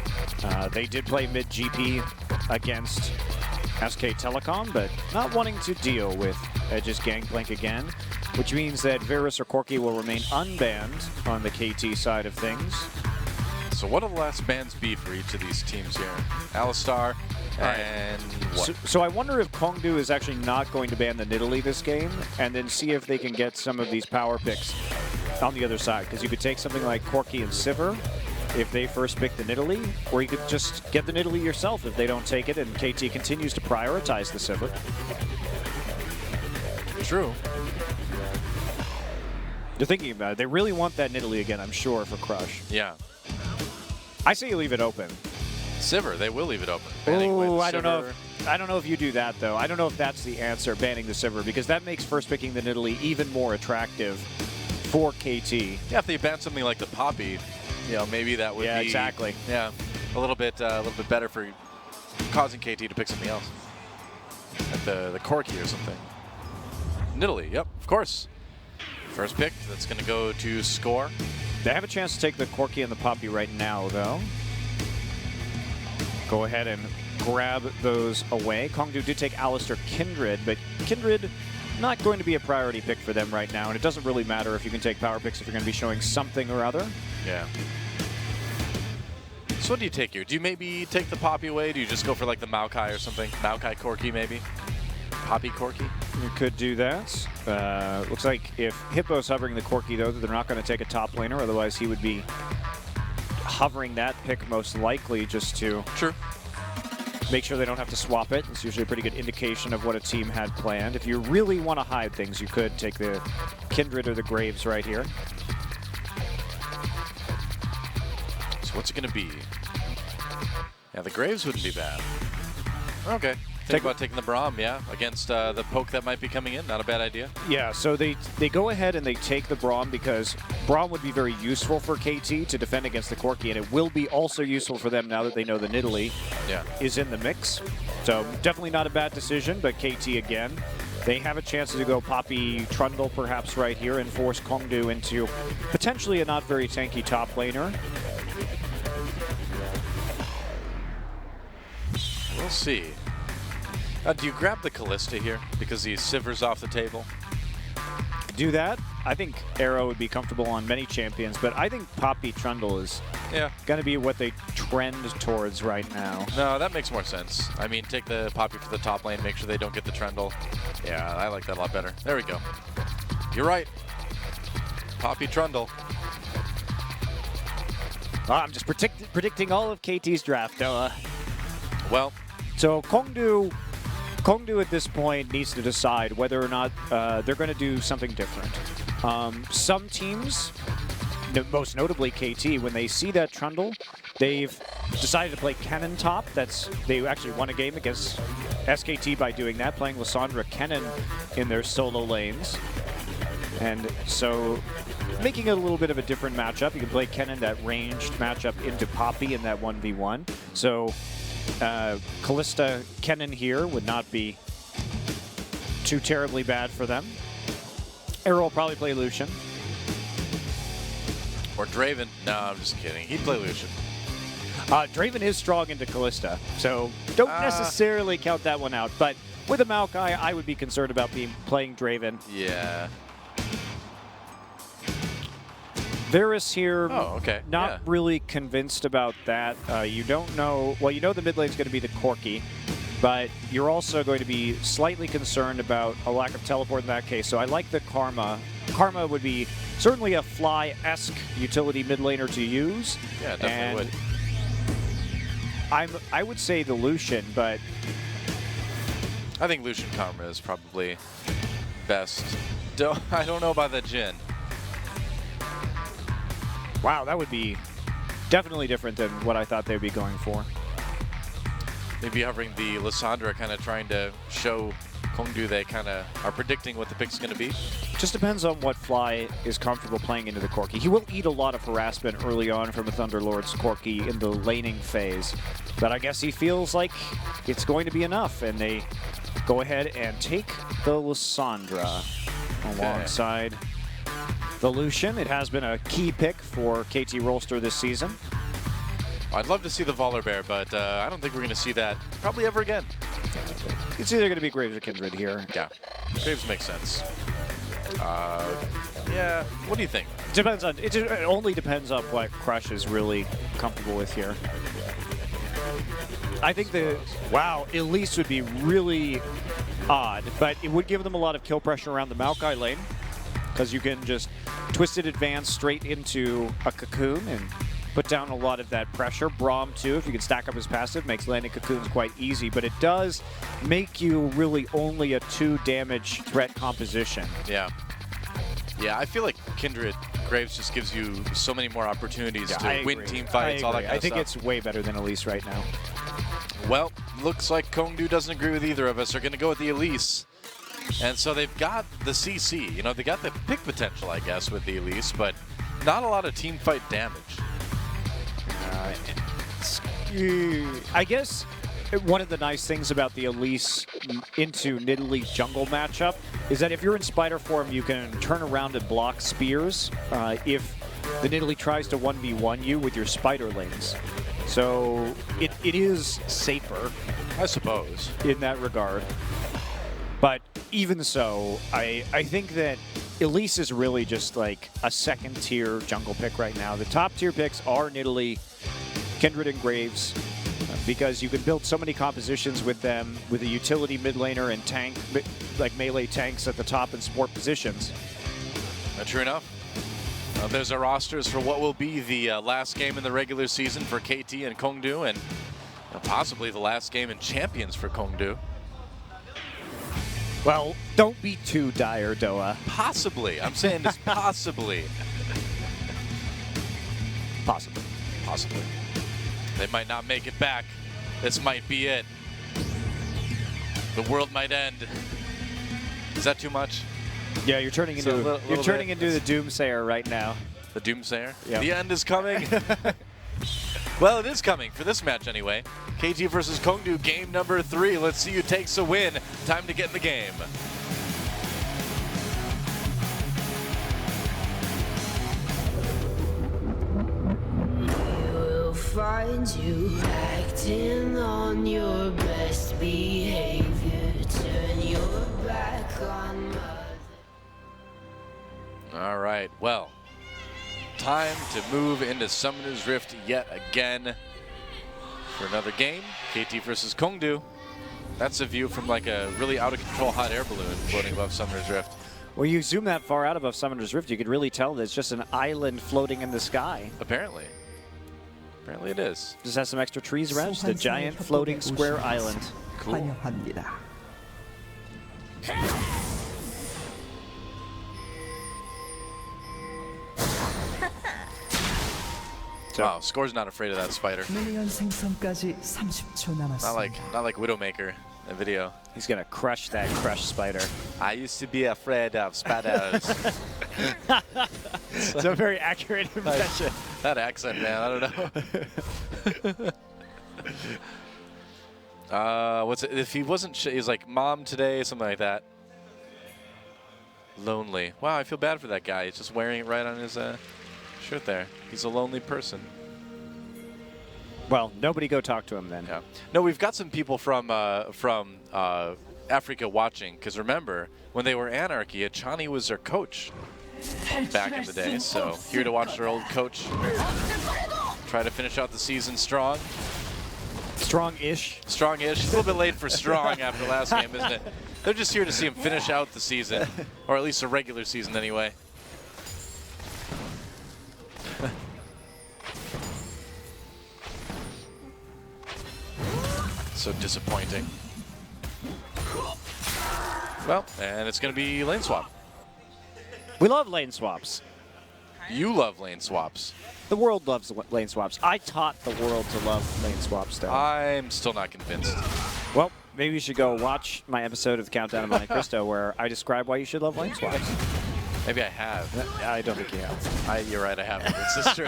They did play mid GP against SK Telecom, but not wanting to deal with Edge's Gangplank again, which means that Varus or Corki will remain unbanned on the KT side of things. So what will the last bans be for each of these teams here? Alistar and what? So I wonder if Kongdu is actually not going to ban the Nidalee this game, and then see if they can get some of these power picks on the other side. Because you could take something like Corki and Sivir if they first pick the Nidalee, or you could just get the Nidalee yourself if they don't take it, and KT continues to prioritize the Sivir. True. They're thinking about it. They really want that Nidalee again, I'm sure, for Crush. Yeah. I say you leave it open. Sivir, they will leave it open. Oh, I don't know. I don't know if you do that, though. I don't know if that's the answer, banning the Sivir, because that makes first picking the Nidalee even more attractive for KT. Yeah, if they ban something like the Poppy, maybe that would be... Yeah, exactly. Yeah, a little bit better for causing KT to pick something else. Like the Corki or something. Nidalee, yep, of course. First pick, that's going to go to Score. They have a chance to take the Corki and the Poppy right now, though. Go ahead and grab those away. Kongdu did take Alistair Kindred, but Kindred not going to be a priority pick for them right now, and it doesn't really matter if you can take power picks if you're going to be showing something or other. Yeah. So what do you take here? Do you maybe take the Poppy away? Do you just go for like the Maokai or something? Maokai Corki maybe? Poppy Corki? You could do that. Looks like if Hippo's hovering the Corki, though, they're not going to take a top laner, otherwise he would be hovering that pick most likely just to make sure they don't have to swap it. It's usually a pretty good indication of what a team had planned. If you really want to hide things, you could take the Kindred or the Graves right here. So what's it going to be? Yeah, the Graves wouldn't be bad. Okay. Think about taking the Braum, yeah, against the poke that might be coming in. Not a bad idea. Yeah, so they go ahead and they take the Braum because Braum would be very useful for KT to defend against the Corki, and it will be also useful for them now that they know the Nidalee is in the mix. So definitely not a bad decision, but KT again, they have a chance to go Poppy Trundle perhaps right here and force Kongdu into potentially a not very tanky top laner. We'll see. Do you grab the Callista here because the Sivir's off the table? Do that. I think Arrow would be comfortable on many champions, but I think Poppy Trundle is going to be what they trend towards right now. No, that makes more sense. I mean, take the Poppy for the top lane, make sure they don't get the Trundle. Yeah, I like that a lot better. There we go. You're right. Poppy Trundle. I'm just predicting all of KT's draft, Noah. Well, so Kongdu at this point needs to decide whether or not they're going to do something different. Some teams, most notably KT, when they see that Trundle, they've decided to play Kennen top. They actually won a game against SKT by doing that, playing Lissandra Kennen in their solo lanes. And so making it a little bit of a different matchup. You can play Kennen, that ranged matchup, into Poppy in that 1v1. So Callista Kennen here would not be too terribly bad for them. Arrow will probably play Lucian. Or Draven. No, I'm just kidding. He'd play Lucian. Draven is strong into Callista, so don't necessarily count that one out. But with a Maokai, I would be concerned about playing Draven. Yeah. Varus here, not really convinced about that. You don't know, well, you know the mid lane's going to be the Corki, but you're also going to be slightly concerned about a lack of teleport in that case. So I like the Karma. Karma would be certainly a Fly-esque utility mid laner to use. Yeah, definitely would. I would say the Lucian, but I think Lucian Karma is probably best. I don't know about the Jhin. Wow, that would be definitely different than what I thought they'd be going for. Maybe hovering the Lissandra, kind of trying to show Kongdu they kind of are predicting what the pick's going to be. Just depends on what Fly is comfortable playing into the Corki. He will eat a lot of harassment early on from a Thunderlord's Corki in the laning phase, but I guess he feels like it's going to be enough, and they go ahead and take the Lissandra alongside the Lucian. It has been a key pick for KT Rolster this season. I'd love to see the Volibear, but I don't think we're going to see that probably ever again. It's either going to be Graves or Kindred here. Yeah, Graves makes sense. Yeah, what do you think? It only depends on what Crush is really comfortable with here. I think Elise would be really odd, but it would give them a lot of kill pressure around the Maokai lane, because you can just Twisted Advance straight into a Cocoon and put down a lot of that pressure. Braum, too, if you can stack up his passive, makes landing Cocoons quite easy, but it does make you really only a 2 damage threat composition. Yeah. Yeah, I feel like Kindred Graves just gives you so many more opportunities to win team fights, all that kind of stuff. I think it's way better than Elise right now. Well, looks like Kongdu doesn't agree with either of us. They're going to go with the Elise. And so they've got the CC. You know, they got the pick potential, I guess, with the Elise, but not a lot of team fight damage. I guess one of the nice things about the Elise into Nidalee jungle matchup is that if you're in spider form, you can turn around and block spears if the Nidalee tries to 1v1 you with your spider lanes. So it is safer, I suppose, in that regard. But even so, I think that Elise is really just like a second-tier jungle pick right now. The top-tier picks are Nidalee, Kindred, and Graves, because you can build so many compositions with them, with a utility mid laner and tank, like melee tanks at the top and support positions. True enough. There's our rosters for what will be the last game in the regular season for KT and Kongdu, and possibly the last game in Champions for Kongdu. Well, don't be too dire, Doa. Possibly. I'm saying this possibly. Possibly. Possibly. They might not make it back. This might be it. The world might end. Is that too much? Yeah, you're turning into the doomsayer right now. The doomsayer? Yep. The end is coming. Well, it is coming for this match anyway. KT versus Kongdu, game number 3. Let's see who takes a win. Time to get in the game. Will find you acting on your best behavior. Turn your back on mother. All right, well, time to move into Summoner's Rift yet again for another game. KT versus Kongdu. That's a view from like a really out of control hot air balloon floating above Summoner's Rift. When you zoom that far out above Summoner's Rift, you could really tell that it's just an island floating in the sky. Apparently. Apparently it is. Just has some extra trees around, just a giant floating square island. Cool. 환영합니다. Wow, Score's not afraid of that spider. 미니언 생성까지 30초 남았습니다. Not like Widowmaker in video. He's gonna crush that crush spider. I used to be afraid of spiders. It's a very accurate impression. That accent, man, I don't know. What's it? If he wasn't, he's like mom today, something like that. Lonely. Wow, I feel bad for that guy. He's just wearing it right on his shirt there. He's a lonely person. Well, nobody go talk to him then. Yeah. No, we've got some people from Africa watching, because remember, when they were Anarchy, Achani was their coach back in the day. So here to watch their old coach try to finish out the season strong. Strong-ish. Strong-ish. A little bit late for strong after last game, isn't it? They're just here to see him finish out the season, or at least a regular season anyway. So disappointing. Well, and it's going to be lane swap. We love lane swaps. You love lane swaps. The world loves lane swaps. I taught the world to love lane swaps, though. I'm still not convinced. Well, maybe you should go watch my episode of the Countdown of Monte Cristo where I describe why you should love lane swaps. Maybe I have. I don't think you have. You're right, I haven't. It's just true.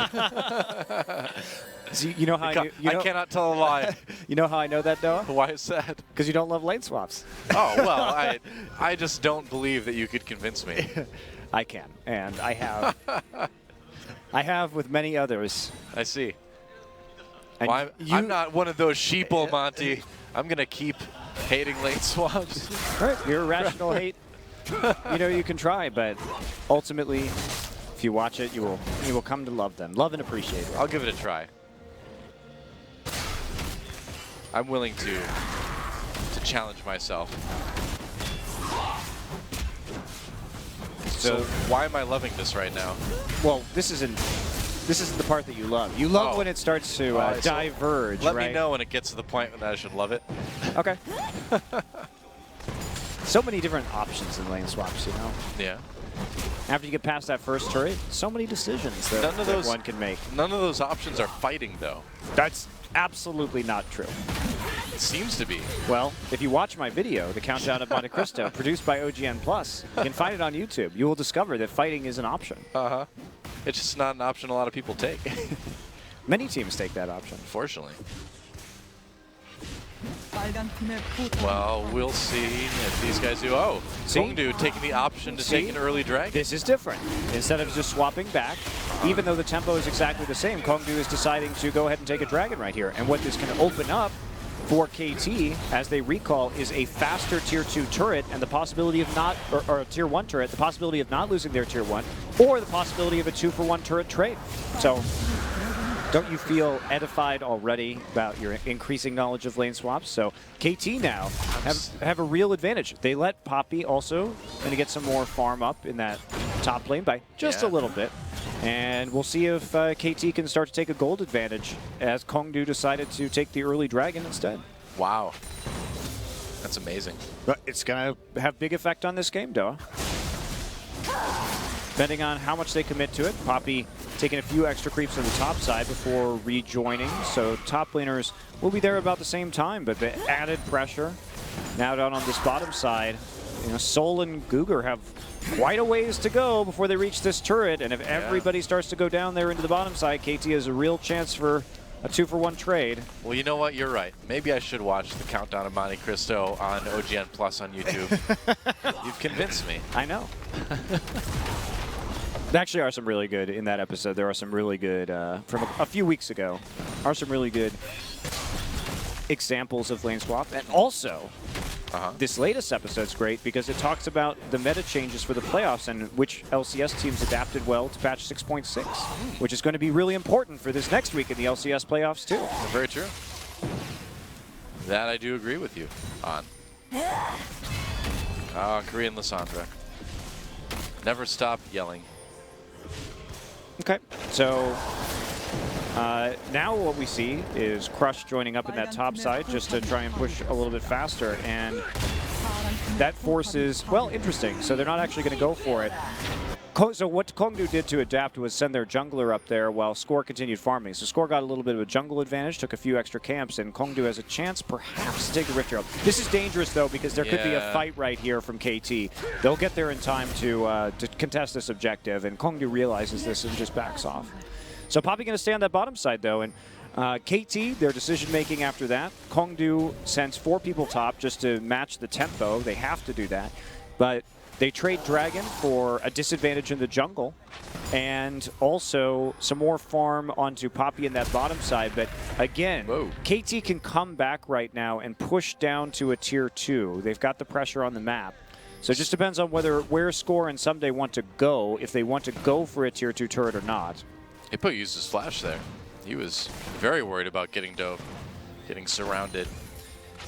See, you know how I cannot tell a lie. You know how I know that, Noah? Why is that? Because you don't love lane swaps. Oh, well, I just don't believe that you could convince me. I can, and I have. I have with many others. I see. And well, I'm not one of those sheeple, Monty. I'm going to keep hating lane swaps. Right, your irrational hate. You know, you can try, but ultimately, if you watch it, you will come to love them. Love and appreciate it. I'll give it a try. I'm willing to challenge myself. So why am I loving this right now? Well, this isn't the part that you love. You love when it starts to diverge, Let right? me know when it gets to the point that I should love it. Okay. So many different options in lane swaps, you know? Yeah. After you get past that first turret, so many decisions that, that one can make. None of those options are fighting, though. That's absolutely not true. It seems to be. Well, if you watch my video, The Countdown of Monte Cristo, produced by OGN Plus, you can find it on YouTube. You will discover that fighting is an option. Uh-huh. It's just not an option a lot of people take. Many teams take that option. Unfortunately. 빨간 팀의 포탑. Well, we'll see if these guys do. Oh, See? Kongdu taking the option to take an early dragon. This is different. Instead of just swapping back, even though the tempo is exactly the same, Kongdu is deciding to go ahead and take a dragon right here. And what this can open up for KT, as they recall, is a faster Tier 2 turret and the possibility of not, or a Tier 1 turret, the possibility of not losing their Tier 1, or the possibility of a 2-for-1 turret trade. So, don't you feel edified already about your increasing knowledge of lane swaps? So KT now have a real advantage. They let Poppy also going to get some more farm up in that top lane by just a little bit. And we'll see if KT can start to take a gold advantage as Kongdu decided to take the early dragon instead. Wow. That's amazing. But it's going to have big effect on this game, Doa. Depending on how much they commit to it. Poppy taking a few extra creeps on the top side before rejoining. So top laners will be there about the same time, but the added pressure now down on this bottom side. You know, Sol and Guger have quite a ways to go before they reach this turret, and if everybody starts to go down there into the bottom side, KT has a real chance for a 2-for-1 trade. Well, you know what? You're right. Maybe I should watch the Countdown of Monte Cristo on OGN Plus on YouTube. You've convinced me. I know. There actually are some really good in that episode. There are some really good, from a few weeks ago, are some really good examples of lane swap. And also, this latest episode's great because it talks about the meta changes for the playoffs and which LCS teams adapted well to patch 6.6, which is going to be really important for this next week in the LCS playoffs too. Very true. That I do agree with you on. Korean Lysandra. Never stop yelling. Okay, so now what we see is Crush joining up in that top side just to try and push a little bit faster, and that forces, well, interesting. So they're not actually going to go for it. So what Kongdu did to adapt was send their jungler up there while Score continued farming. So Score got a little bit of a jungle advantage, took a few extra camps, and Kongdu has a chance perhaps to take the Rift Herald. This is dangerous, though, because there could be a fight right here from KT. They'll get there in time to contest this objective, and Kongdu realizes this and just backs off. So Poppy going to stay on that bottom side, though, and KT, their decision-making after that, Kongdu sends 4 people top just to match the tempo. They have to do that, but they trade Dragon for a disadvantage in the jungle and also some more farm onto Poppy in that bottom side. But again, KT can come back right now and push down to a Tier 2. They've got the pressure on the map. So it just depends on where Score and Someday want to go, if they want to go for a Tier 2 turret or not. Hippo used his flash there. He was very worried about getting dove, getting surrounded.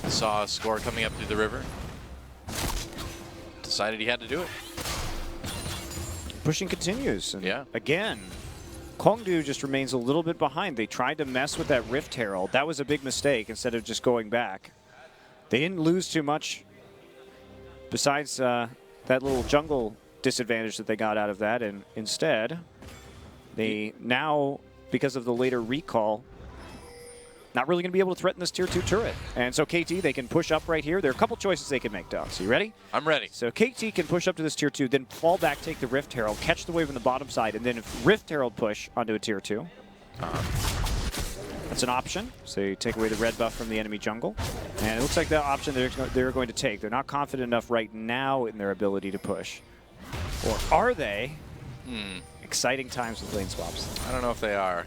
Saw a Score coming up through the river. Decided he had to do it. Pushing continues. And yeah. Again, Kongdu just remains a little bit behind. They tried to mess with that Rift Herald. That was a big mistake instead of just going back. They didn't lose too much besides that little jungle disadvantage that they got out of that. And instead, they now, because of the later recall, not really going to be able to threaten this Tier 2 turret. And so KT, they can push up right here. There are a couple choices they can make, Doug. So you ready? I'm ready. So KT can push up to this Tier 2, then fall back, take the Rift Herald, catch the wave on the bottom side, and then Rift Herald push onto a Tier 2. That's an option. So you take away the red buff from the enemy jungle. And it looks like that option they're going to take. They're not confident enough right now in their ability to push. Or are they? Exciting times with lane swaps. I don't know if they are.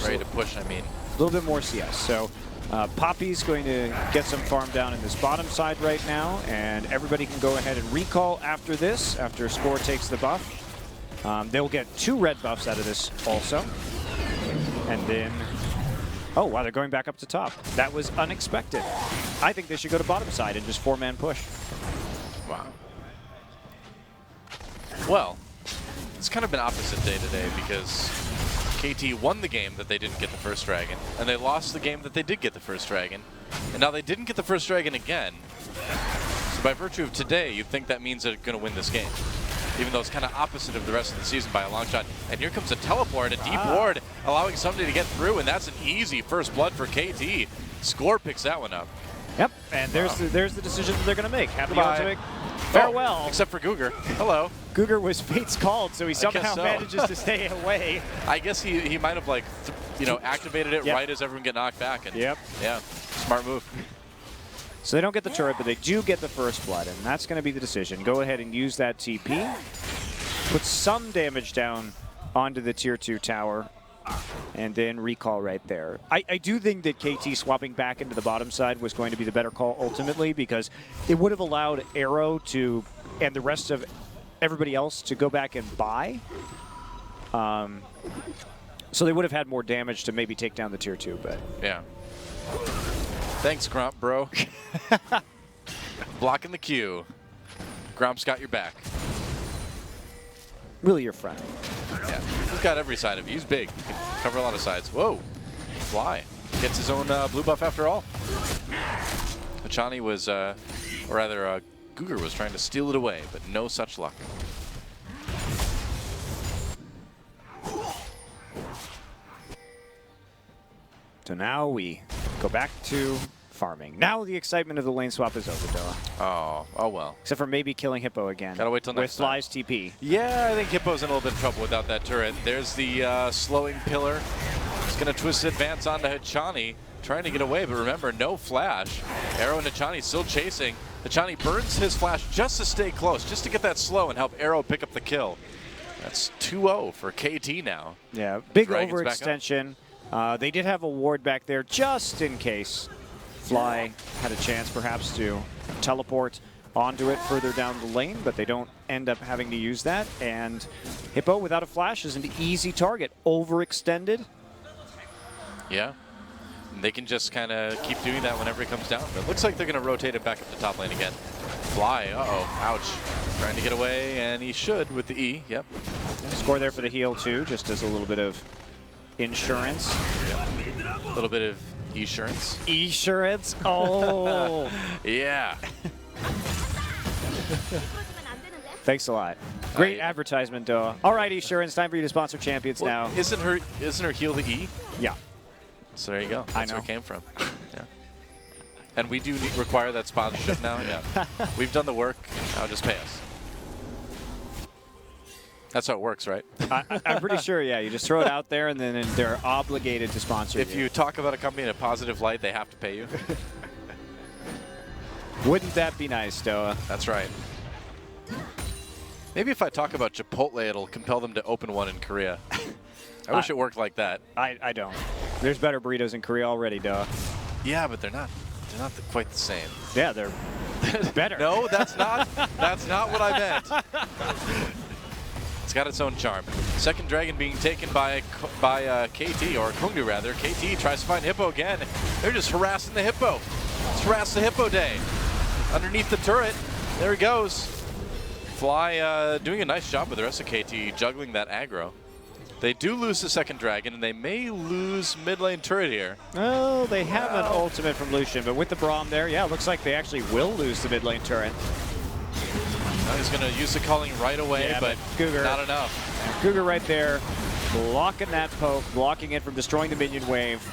Ready to push, I mean. A little bit more CS. So Poppy's going to get some farm down in this bottom side right now, and everybody can go ahead and recall after this, after Score takes the buff. They'll get 2 red buffs out of this also. And then, oh wow, they're going back up to top. That was unexpected. I think they should go to bottom side and just 4-man push. Wow. Well, it's kind of been opposite day today because KT won the game that they didn't get the first dragon, and they lost the game that they did get the first dragon, and now they didn't get the first dragon again. So by virtue of today, you'd think that means they're going to win this game. even though it's kind of opposite of the rest of the season by a long shot. And here comes a teleport, a deep ward, allowing somebody to get through, and that's an easy first blood for KT. Score picks that one up. Yep, and there's the decision that they're going to make. Have the Goodbye. ultimate. Farewell. Oh, except for Cougar. Hello. Cougar was fate's called, so he somehow so. manages to stay away. I guess he might have like, activated it right as everyone get knocked back. And Yep. Yeah, smart move. So they don't get the turret, but they do get the first blood, and that's going to be the decision. Go ahead and use that TP. Put some damage down onto the tier 2 tower, and then recall right there. I do think that KT swapping back into the bottom side was going to be the better call ultimately, because it would have allowed Arrow to, and the rest of everybody else to go back and buy. So they would have had more damage to maybe take down the tier 2, but... Yeah. Thanks, Grump, bro. Blocking the queue. Grump's got your back. Really your friend. Yeah, he's got every side of you. He's big. He can cover a lot of sides. Whoa. Fly. Gets his own blue buff after all. Hachani was, or rather, Cougar was trying to steal it away, but no such luck. So now we go back to farming. Now the excitement of the lane swap is over, Doa. Oh well. Except for maybe killing Hippo again. Gotta wait till next with Fly's TP. Yeah, I think Hippo's in a little bit of trouble without that turret. There's the slowing pillar. He's gonna twist advance onto Hachani, trying to get away, but remember, no flash. Arrow and Hachani still chasing. Hachani burns his flash just to stay close, just to get that slow and help Arrow pick up the kill. That's 2-0 for KT now. Yeah, big Dragon's back up. overextension. They did have a ward back there just in case Fly had a chance perhaps to teleport onto it further down the lane, but they don't end up having to use that. And Hippo without a flash is an easy target. Overextended. Yeah. They can just kind of keep doing that whenever it comes down. But it looks like they're going to rotate it back up to top lane again. Fly, uh-oh, ouch. Trying to get away, and he should with the E, yep. Score there for the heal too, just as a little bit of insurance. Yep. A little bit of insurance. Insurance? Oh. Yeah. Thanks a lot. Great advertisement, Doa. All right, Insurance, time for you to sponsor champions now. Isn't her heal the E? Yeah. So there you go. That's I know. where it came from. Yeah. And we do require that sponsorship now. Yeah. We've done the work. Now just pay us. That's how it works, right? I'm pretty sure, yeah. You just throw it out there, and then they're obligated to sponsor If you talk about a company in a positive light, they have to pay you. Wouldn't that be nice, Doa? That's right. Maybe if I talk about Chipotle, it'll compel them to open one in Korea. I wish it worked like that. I don't. There's better burritos in Korea already, Doa. Yeah, but they're not quite the same. Yeah, they're better. No, that's not what I meant. It's got its own charm. Second dragon being taken by KT, or Kungdu rather. KT tries to find Hippo again. They're just harassing the Hippo. Let's harass the Hippo day. Underneath the turret, there he goes. Fly doing a nice job with the rest of KT, juggling that aggro. They do lose the second dragon, and they may lose mid lane turret here. Oh, they have an ultimate from Lucian, but with the Braum there, yeah, it looks like they actually will lose the mid lane turret. Now he's going to use the culling right away, Yeah, but Cougar, not enough. Cougar right there, blocking that poke, blocking it from destroying the minion wave.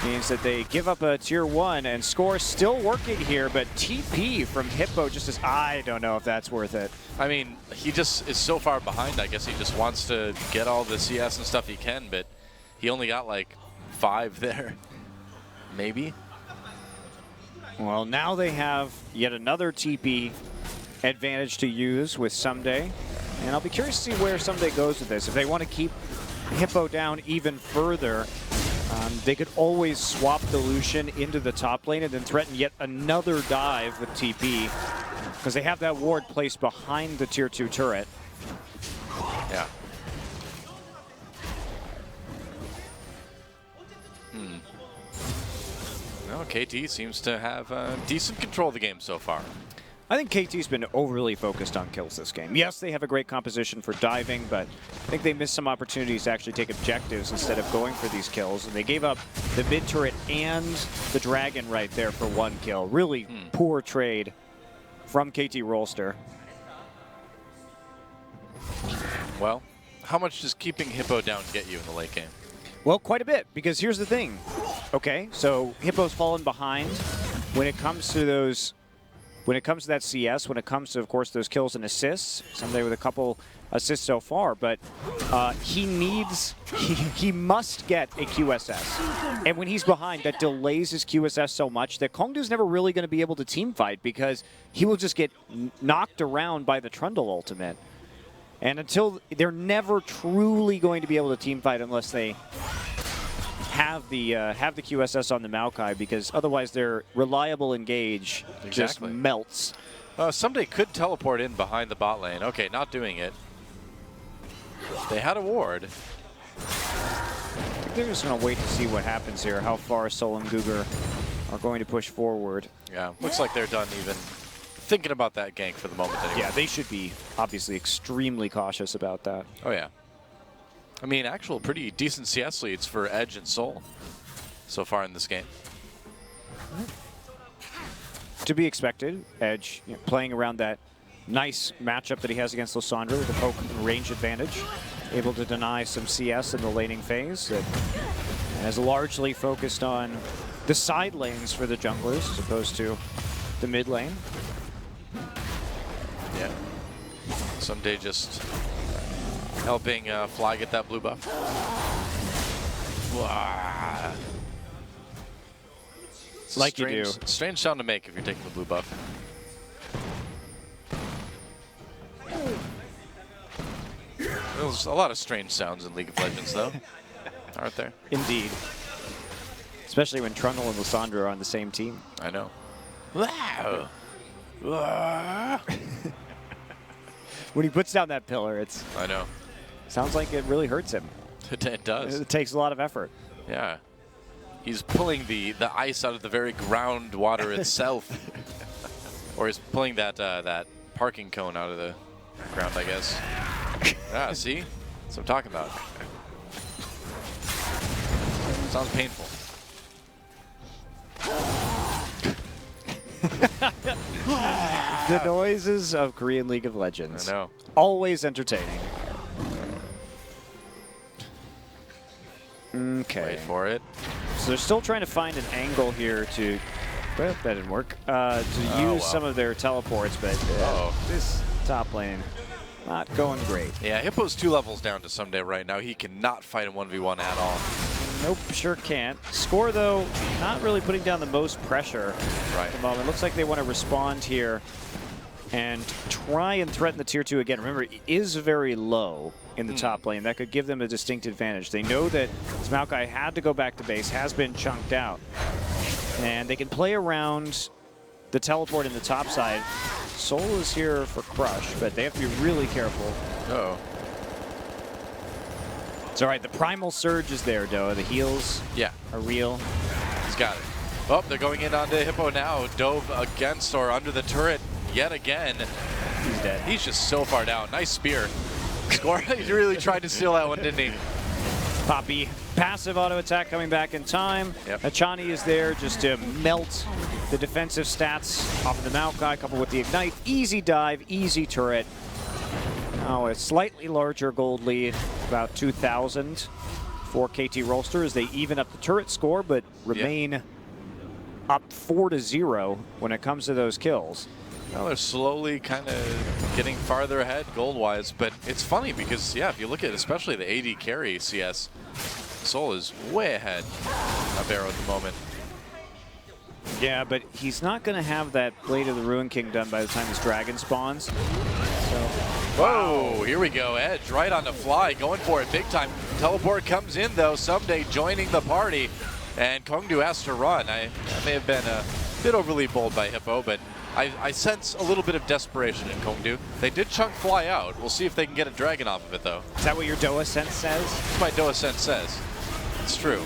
Means that they give up a tier 1, and score still working here, but TP from Hippo just as, I don't know if that's worth it. I mean, he just is so far behind, I guess he just wants to get all the CS and stuff he can, but he only got like 5 there. Maybe? Well, now they have yet another TP advantage to use with Someday, and I'll be curious to see where Someday goes with this. If they want to keep Hippo down even further, they could always swap the Lucian into the top lane and then threaten yet another dive with TP, because they have that ward placed behind the tier 2 turret. Yeah. Well, KT seems to have decent control of the game so far. I think KT's been overly focused on kills this game. Yes, they have a great composition for diving, but I think they missed some opportunities to actually take objectives instead of going for these kills. And they gave up the mid turret and the dragon right there for 1 kill. Really poor trade from KT Rolster. Well, how much does keeping Hippo down get you in the late game? Well, quite a bit, because here's the thing. Okay, so Hippo's fallen behind when it comes to those, when it comes to that CS, when it comes to, of course, those kills and assists. Someday with a couple assists so far, but he must get a QSS. And when he's behind, that delays his QSS so much that Kongdu's never really going to be able to team fight because he will just get knocked around by the Trundle ultimate. And until they're never truly going to be able to team fight unless they have the QSS on the Maokai, because otherwise their reliable engage just melts. Someday could teleport in behind the bot lane. Okay, not doing it. They had a ward. They're just going to wait to see what happens here, how far Sol and Guger are going to push forward. Yeah, looks like they're done even thinking about that gank for the moment. Anyway. Yeah, they should be obviously extremely cautious about that. Oh, yeah. I mean, actual pretty decent CS leads for Edge and Sol so far in this game. To be expected, Edge playing around that nice matchup that he has against Lysandra with the poke and range advantage. Able to deny some CS in the laning phase that has largely focused on the side lanes for the junglers as opposed to the mid lane. Yeah. Someday just helping Fly get that blue buff. Wow. Like you do. Strange sound to make if you're taking the blue buff. There's a lot of strange sounds in League of Legends, though, aren't there? Indeed. Especially when Trundle and Lysandra are on the same team. I know. Wow. When he puts down that pillar, it's... I know. Sounds like it really hurts him. It does. It takes a lot of effort. Yeah. He's pulling the ice out of the very groundwater itself. Or he's pulling that that parking cone out of the ground, I guess. Ah, see? That's what I'm talking about. Sounds painful. The noises of Korean League of Legends. I know. Always entertaining. Okay. Wait for it. So they're still trying to find an angle here to... Well, that didn't work. To use some of their teleports, but this top lane not going great. Yeah, Hippo's 2 levels down to Someday right now. He cannot fight a 1v1 at all. Nope, sure can't. Score, though, not really putting down the most pressure at the moment. Looks like they want to respond here and try and threaten the tier 2 again. Remember, it is very low in the top lane. That could give them a distinct advantage. They know that Maokai had to go back to base, has been chunked out. And they can play around the teleport in the top side. Sol is here for Crush, but they have to be really careful. Uh-oh. It's all right. The Primal Surge is there, Doa. The heals are real. He's got it. Oh, they're going in onto Hippo now. Dove against or under the turret yet again. He's dead. He's just so far down. Nice spear. Score. He really tried to steal that one, didn't he? Poppy, passive auto attack coming back in time. Achani is there just to melt the defensive stats off of the Maokai, coupled with the Ignite. Easy dive, easy turret. Now a slightly larger gold lead, about 2,000 for KT Rolster as they even up the turret score, but remain up 4-0 when it comes to those kills. Well, they're slowly kind of getting farther ahead gold-wise, but it's funny because, yeah, if you look at especially the AD carry CS, Sol is way ahead of Arrow at the moment. Yeah, but he's not going to have that Blade of the Ruin King done by the time his dragon spawns. So. Whoa, here we go. Edge right on the fly, going for it big time. Teleport comes in, though. Someday joining the party, and Kongdu has to run. I may have been a bit overly bold by Hippo, but I sense a little bit of desperation in Kongdu. They did chunk Fly out. We'll see if they can get a dragon off of it, though. Is that what your Doa sense says? That's what my Doa sense says. It's true.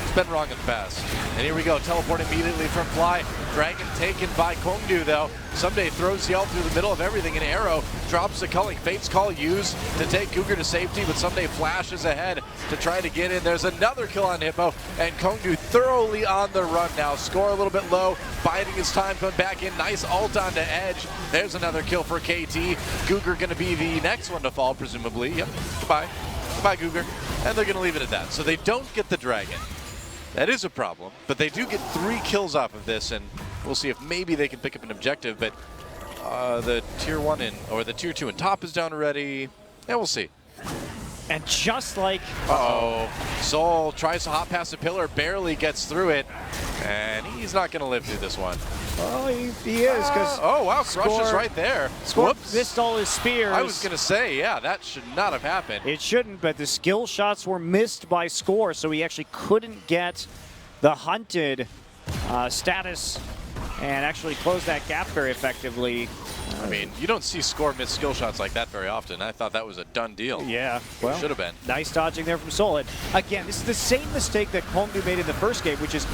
It's been wrong in the past. And here we go, teleport immediately from Fly. Dragon taken by Kongdu though. Someday throws the ult through the middle of everything. An arrow drops the culling. Fate's Call used to take Cougar to safety, but Someday flashes ahead to try to get in. There's another kill on Hippo, and Kongdu thoroughly on the run now. Score a little bit low, biding his time, coming back in. Nice ult onto Edge. There's another kill for KT. Cougar gonna be the next one to fall, presumably. Yep, goodbye. Goodbye, Cougar. And they're gonna leave it at that. So they don't get the dragon. That is a problem, but they do get 3 kills off of this, and we'll see if maybe they can pick up an objective, but the tier 1 or the tier 2 in top is down already. Yeah, we'll see. And just like... Uh-oh. Soul tries to hop past the pillar, barely gets through it, and he's not going to live through this one. Oh, he is, because... oh, wow, Crush is right there. Whoops. Missed all his spears. I was going to say, yeah, that should not have happened. It shouldn't, but the skill shots were missed by Score, so he actually couldn't get the hunted status and actually close that gap very effectively. I mean, you don't see Score miss skill shots like that very often. I thought that was a done deal. Yeah, well, should have been. Nice dodging there from Soul. And again, this is the same mistake that Kongdu made in the first game, which is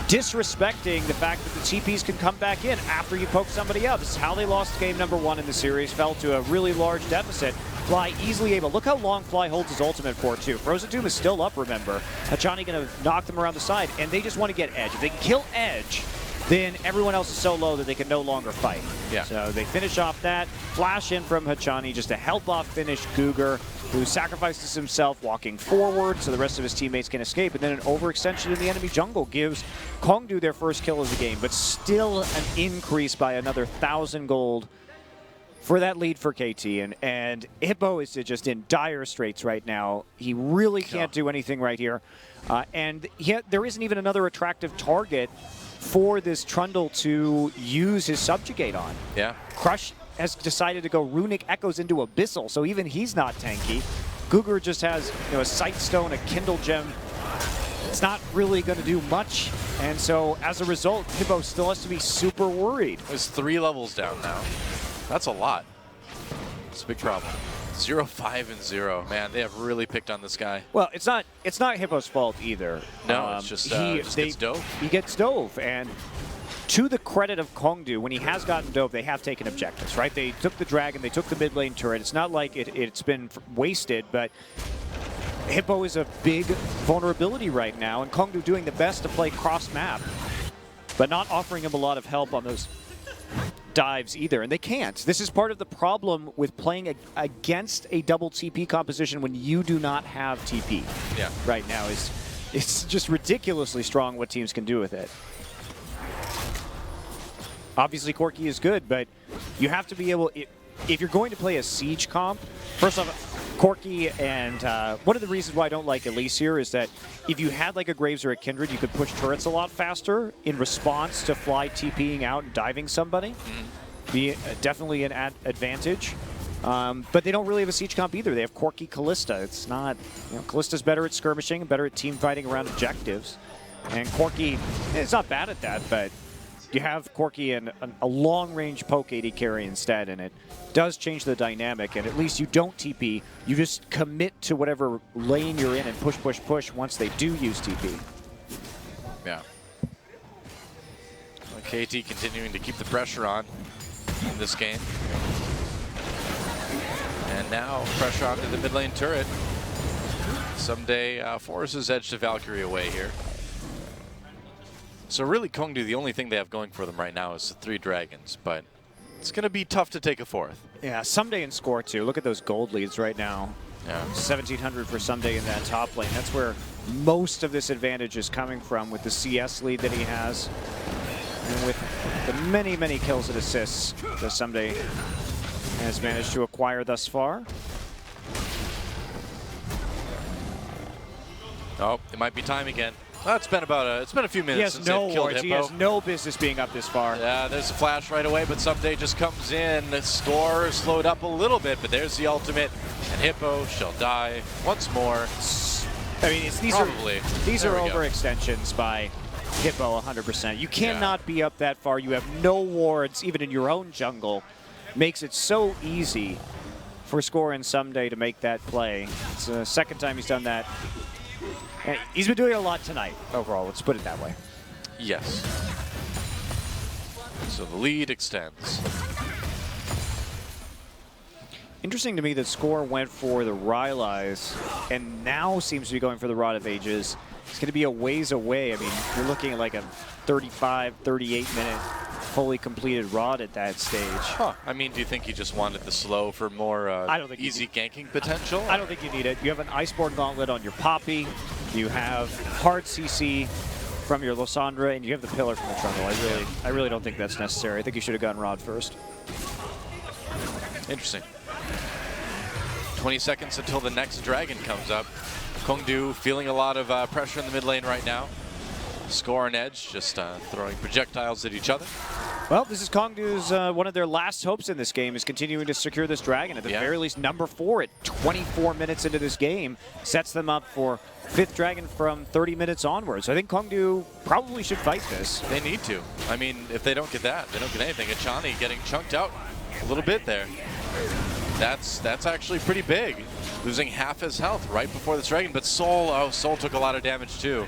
disrespecting the fact that the TPs can come back in after you poke somebody out. This is how they lost game number 1 in the series, fell to a really large deficit. Fly easily able. Look how long Fly holds his ultimate for, too. Frozen Tomb is still up, remember. Hachani going to knock them around the side, and they just want to get Edge. If they can kill Edge, then everyone else is so low that they can no longer fight. Yeah. So they finish off that. Flash in from Hachani just to help off finish Cougar, who sacrifices himself walking forward so the rest of his teammates can escape. And then an overextension in the enemy jungle gives Kongdu their first kill of the game, but still an increase by another 1,000 gold for that lead for KT. And Hippo is just in dire straits right now. He really can't do anything right here. And yet there isn't even another attractive target for this Trundle to use his Subjugate on. Yeah. Crush has decided to go Runic Echoes into Abyssal, so even he's not tanky. Cougar just has a Sight Stone, a Kindle Gem. It's not really going to do much, and so as a result, Hippo still has to be super worried. It's 3 levels down now. That's a lot. It's a big problem. 0-5-0. Man, they have really picked on this guy. Well, it's not Hippo's fault either. No, it's just gets dove. He gets dove, and to the credit of Kongdu, when he has gotten dove, they have taken objectives, right? They took the dragon, they took the mid lane turret. It's not like it's been wasted, but Hippo is a big vulnerability right now, and Kongdu doing the best to play cross-map, but not offering him a lot of help on those dives either, and they can't. This is part of the problem with playing against a double TP composition when you do not have TP. Yeah. Right now it's just ridiculously strong what teams can do with it. Obviously Corki is good, but you have to be able, if you're going to play a siege comp, first off, Corki and one of the reasons why I don't like Elise here is that if you had like a Graves or a Kindred, you could push turrets a lot faster in response to Fly TPing out and diving somebody. Be definitely an advantage. But they don't really have a siege comp either. They have Corki Callista. It's not, Callista's better at skirmishing and better at team fighting around objectives. And Corki, it's not bad at that, but you have Corki and a long-range poke AD carry instead, and it does change the dynamic, and at least you don't TP. You just commit to whatever lane you're in and push, push, push once they do use TP. Yeah. Well, KT continuing to keep the pressure on in this game. And now pressure onto the mid lane turret. Someday forces Edge to Valkyrie away here. So really, Kongdu, the only thing they have going for them right now is the 3 dragons, but it's going to be tough to take a 4th. Yeah, Someday in score too. Look at those gold leads right now. Yeah. 1,700 for Someday in that top lane. That's where most of this advantage is coming from with the CS lead that he has. And with the many, many kills and assists that Someday has managed to acquire thus far. Oh, it might be time again. Well, it's been a few minutes since they've killed Hippo. He has no business being up this far. Yeah, there's a flash right away, but Someday just comes in. The score slowed up a little bit, but there's the ultimate, and Hippo shall die once more. I mean, these are overextensions by Hippo 100%. You cannot be up that far. You have no wards, even in your own jungle. Makes it so easy for Score and Someday to make that play. It's the second time he's done that He's been doing a lot tonight overall. Let's put it that way. Yes. So the lead extends. Interesting to me that Score went for the Rylai's and now seems to be going for the Rod of Ages. It's going to be a ways away. I mean, you're looking at like a 35, 38-minute fully completed Rod at that stage. Huh. I mean, do you think he just wanted the slow for more I don't think easy ganking potential? I don't think you need it. You have an Iceborne Gauntlet on your Poppy. You have hard CC from your Lysandra, and you have the Pillar from the Trundle. I really don't think that's necessary. I think you should have gone Rod first. Interesting. 20 seconds until the next dragon comes up. Kongdu feeling a lot of pressure in the mid lane right now. Score and Edge just throwing projectiles at each other. Well, this is Kongdu's one of their last hopes in this game is continuing to secure this dragon. At the very least, number 4 at 24 minutes into this game sets them up for 5th dragon from 30 minutes onwards. So I think Kongdu probably should fight this. They need to. I mean, if they don't get that, they don't get anything. Achani getting chunked out a little bit there. That's actually pretty big. Losing half his health right before this dragon, but Soul took a lot of damage too.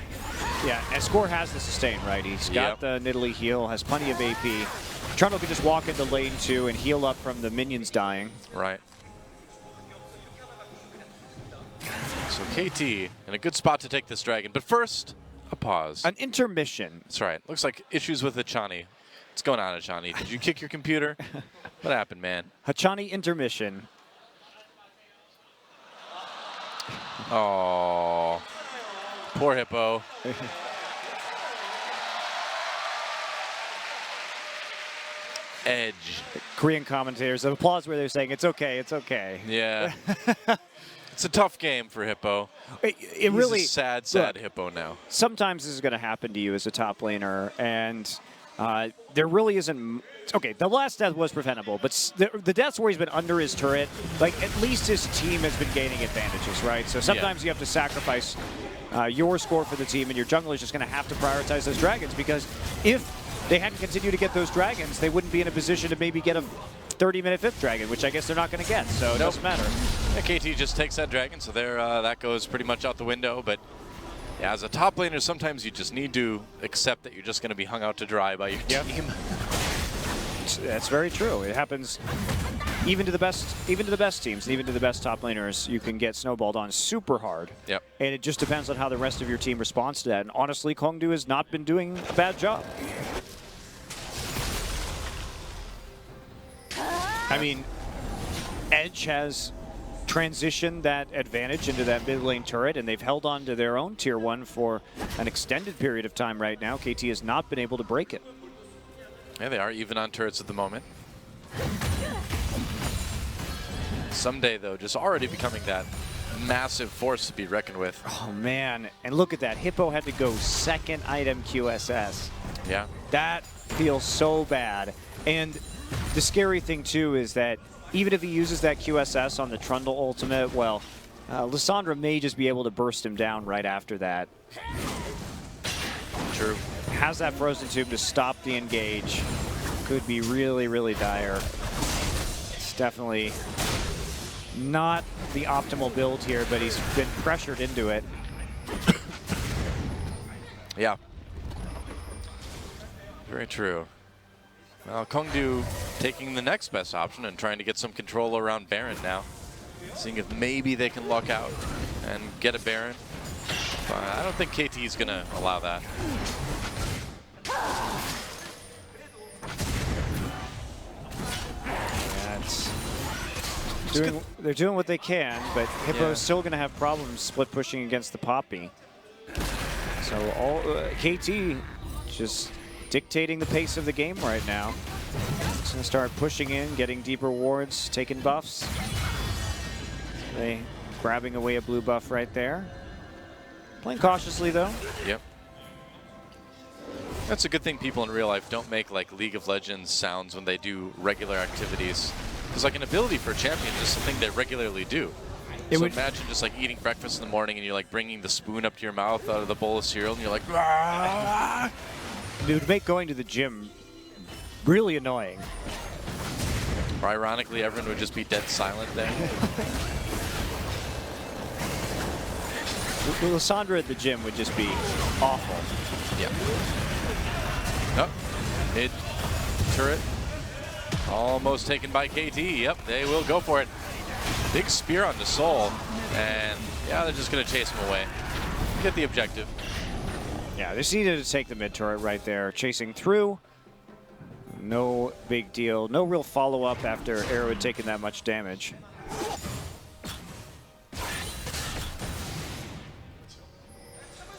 Yeah, and Score has the sustain, right? He's got the Nidalee heal, has plenty of AP. Trundle can just walk into lane 2 and heal up from the minions dying. Right. So KT in a good spot to take this dragon, but first, a pause. An intermission. That's right. Looks like issues with Achani. What's going on, Achani? Did you kick your computer? What happened, man? Hachani intermission. Oh, poor Hippo. Edge. Korean commentators applause where they're saying, it's okay, it's okay. Yeah. It's a tough game for Hippo. It really He's a sad Hippo now. Sometimes this is going to happen to you as a top laner, and there really isn't. Okay, the last death was preventable, but the deaths where he's been under his turret, like at least his team has been gaining advantages, right? So sometimes you have to sacrifice your score for the team, and your jungler is just going to have to prioritize those dragons, because if they hadn't continued to get those dragons, they wouldn't be in a position to maybe get a 30-minute 5th dragon, which I guess they're not going to get, so it doesn't matter. Yeah, KT just takes that dragon, so there that goes pretty much out the window, but yeah, as a top laner, sometimes you just need to accept that you're just going to be hung out to dry by your team. That's very true. It happens even to the best teams, and even to the best top laners. You can get snowballed on super hard. Yep. And it just depends on how the rest of your team responds to that. And honestly, Kongdu has not been doing a bad job. I mean, Edge has transitioned that advantage into that mid lane turret, and they've held on to their own tier 1 for an extended period of time right now. KT has not been able to break it. Yeah, they are even on turrets at the moment. Someday, though, just already becoming that massive force to be reckoned with. Oh, man. And look at that. Hippo had to go 2nd item QSS. Yeah. That feels so bad. And the scary thing, too, is that even if he uses that QSS on the Trundle ultimate, well, Lysandra may just be able to burst him down right after that. True. Has that Frozen Tube to stop the engage. Could be really, really dire. It's definitely not the optimal build here, but he's been pressured into it. Yeah. Very true. Well, Kongdu taking the next best option and trying to get some control around Baron now. Seeing if maybe they can luck out and get a Baron. But I don't think KT is going to allow that. They're doing what they can, but Hippo's Yeah. still going to have problems split pushing against the Poppy. So KT just dictating the pace of the game right now. He's going to start pushing in, getting deeper wards, taking buffs. They grabbing away a blue buff right there. Playing cautiously though. Yep. That's a good thing people in real life don't make like League of Legends sounds when they do regular activities. Because like an ability for a champion is something they regularly do. So imagine just like eating breakfast in the morning and you're like bringing the spoon up to your mouth out of the bowl of cereal and you're like, "Ah!" It would make going to the gym really annoying. Or ironically, everyone would just be dead silent there. Lysandra at the gym would just be awful. Yeah. Oh, mid turret. Almost taken by KT. Yep, they will go for it. Big spear on the Soul. And yeah, they're just going to chase him away. Get the objective. Yeah, they just needed to take the mid turret right there. Chasing through. No big deal. No real follow-up after Arrow had taken that much damage.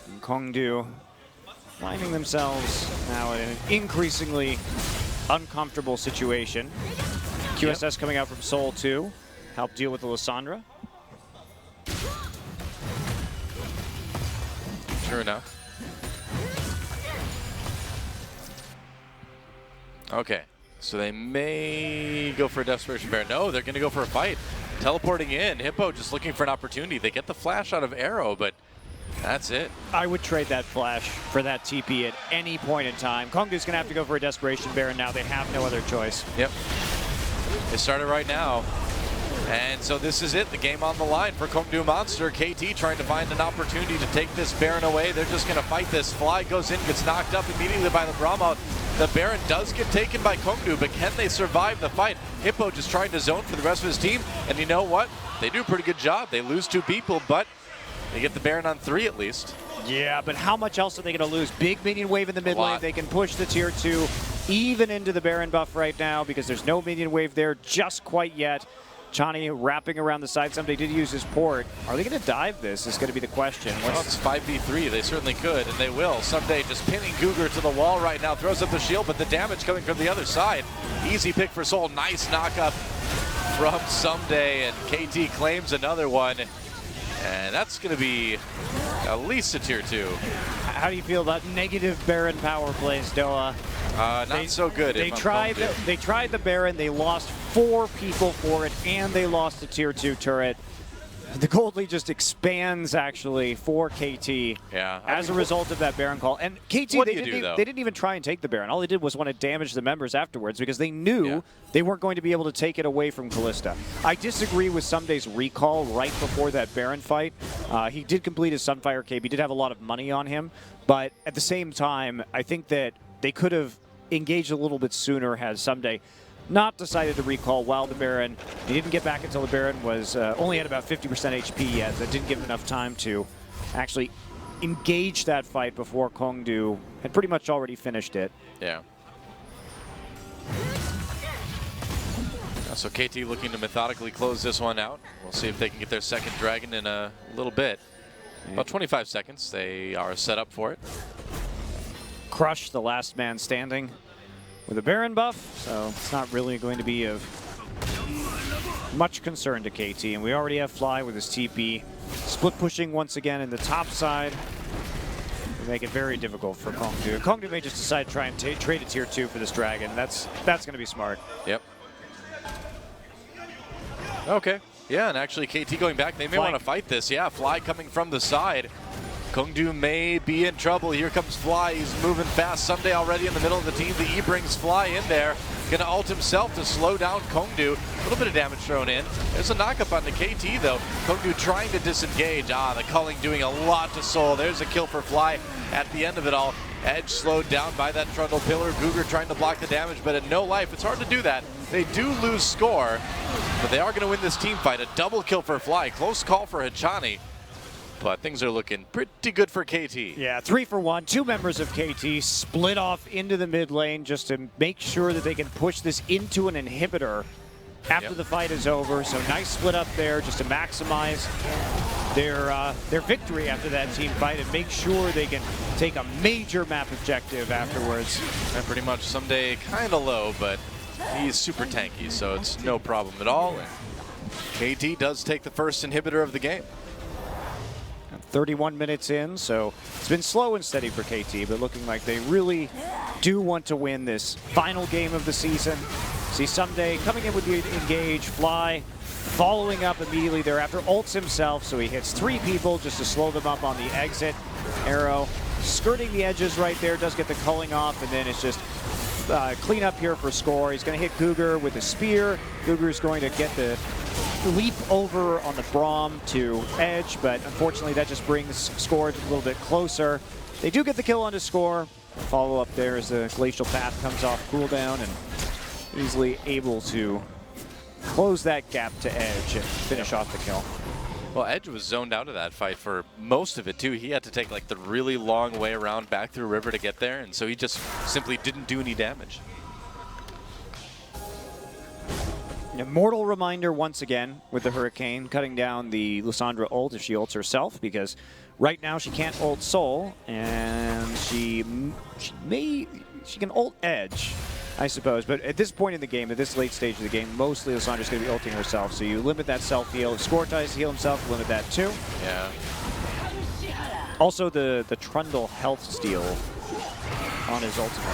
And Kongdu finding themselves now in an increasingly uncomfortable situation. QSS coming out from Seoul 2. Help deal with the Lysandra. Sure enough. Okay, so they may go for a Desperation Bear. No, they're going to go for a fight. Teleporting in. Hippo just looking for an opportunity. They get the flash out of Arrow, but that's it. I would trade that flash for that TP at any point in time. Kongdu's going to have to go for a Desperation Bear, and now they have no other choice. Yep. They started right now. And so this is it, the game on the line for Kongdu Monster. KT trying to find an opportunity to take this Baron away. They're just going to fight this. Fly goes in, gets knocked up immediately by the Brahma. The Baron does get taken by Kongdu, but can they survive the fight? Hippo just trying to zone for the rest of his team. And you know what? They do a pretty good job. They lose 2 people, but they get the Baron on 3 at least. Yeah, but how much else are they going to lose? Big minion wave in the mid lane. They can push the tier 2 even into the Baron buff right now because there's no minion wave there just quite yet. Chani wrapping around the side. Somebody did use his port. Are they going to dive this is going to be the question. Well, it's 5v3. They certainly could, and they will. Someday just pinning Cougar to the wall right now. Throws up the shield, but the damage coming from the other side. Easy pick for Soul. Nice knock-up from Someday, and KT claims another one. And that's going to be at least a tier 2. How do you feel about negative Baron power plays, Doa? Not so good. They tried the Baron. They lost 4 people for it, and they lost the tier 2 turret. The Gold League just expands, actually, for KT as a result of that Baron call. And KT, they didn't even try and take the Baron. All they did was want to damage the members afterwards because they knew they weren't going to be able to take it away from Kalista. I disagree with Someday's recall right before that Baron fight. He did complete his Sunfire Cape. He did have a lot of money on him. But at the same time, I think that they could have engaged a little bit sooner had Someday not decided to recall while the Baron. He didn't get back until the Baron was only at about 50% HP yet. That didn't give him enough time to actually engage that fight before Kongdu had pretty much already finished it. Yeah. So KT looking to methodically close this one out. We'll see if they can get their second dragon in a little bit. About 25 seconds. They are set up for it. Crush, the last man standing with a Baron buff, so it's not really going to be of much concern to KT. And we already have Fly with his TP. Split pushing once again in the top side. They make it very difficult for Kongdu. Kongdu may just decide to try and trade a tier 2 for this dragon. That's going to be smart. Yep. Okay. Yeah, and actually KT going back, they may want to fight this. Yeah, Fly coming from the side. Kongdu may be in trouble. Here comes Fly. He's moving fast. Someday already in the middle of the team. The E brings Fly in there. Going to ult himself to slow down Kongdu. A little bit of damage thrown in. There's a knockup on the KT, though. Kongdu trying to disengage. The culling doing a lot to Soul. There's a kill for Fly at the end of it all. Edge slowed down by that Trundle Pillar. Cougar trying to block the damage, but at no life. It's hard to do that. They do lose score, but they are going to win this team fight. A double kill for Fly. Close call for Hachani. But things are looking pretty good for KT. Yeah, 3 for 1. 2 members of KT split off into the mid lane just to make sure that they can push this into an inhibitor after the fight is over. So nice split up there just to maximize their victory after that team fight and make sure they can take a major map objective afterwards. And pretty much Someday kind of low, but he's super tanky, so it's no problem at all. KT does take the first inhibitor of the game. 31 minutes in, so it's been slow and steady for KT, but looking like they really do want to win this final game of the season. See Someday coming in with the engage, Fly, following up immediately thereafter, ults himself, so he hits 3 people just to slow them up on the exit. Arrow skirting the edges right there, does get the culling off, and then it's just clean up here for score. He's going to hit Cougar with a spear. Cougar's going to get the leap over on the Braum to Edge, but unfortunately that just brings score a little bit closer. They do get the kill onto score. Follow up there as the Glacial Path comes off cooldown and easily able to close that gap to Edge and finish off the kill. Well, Edge was zoned out of that fight for most of it, too. He had to take like the really long way around back through river to get there, and so he just simply didn't do any damage. Immortal reminder once again with the Hurricane, cutting down the Lysandra ult if she ults herself, because right now she can't ult Soul, and she can ult Edge, I suppose. But at this point in the game, at this late stage of the game, mostly Lysandra's going to be ulting herself. So you limit that self-heal. If Score tries to heal himself, limit that too. Yeah. Also the Trundle health steal on his ultimate.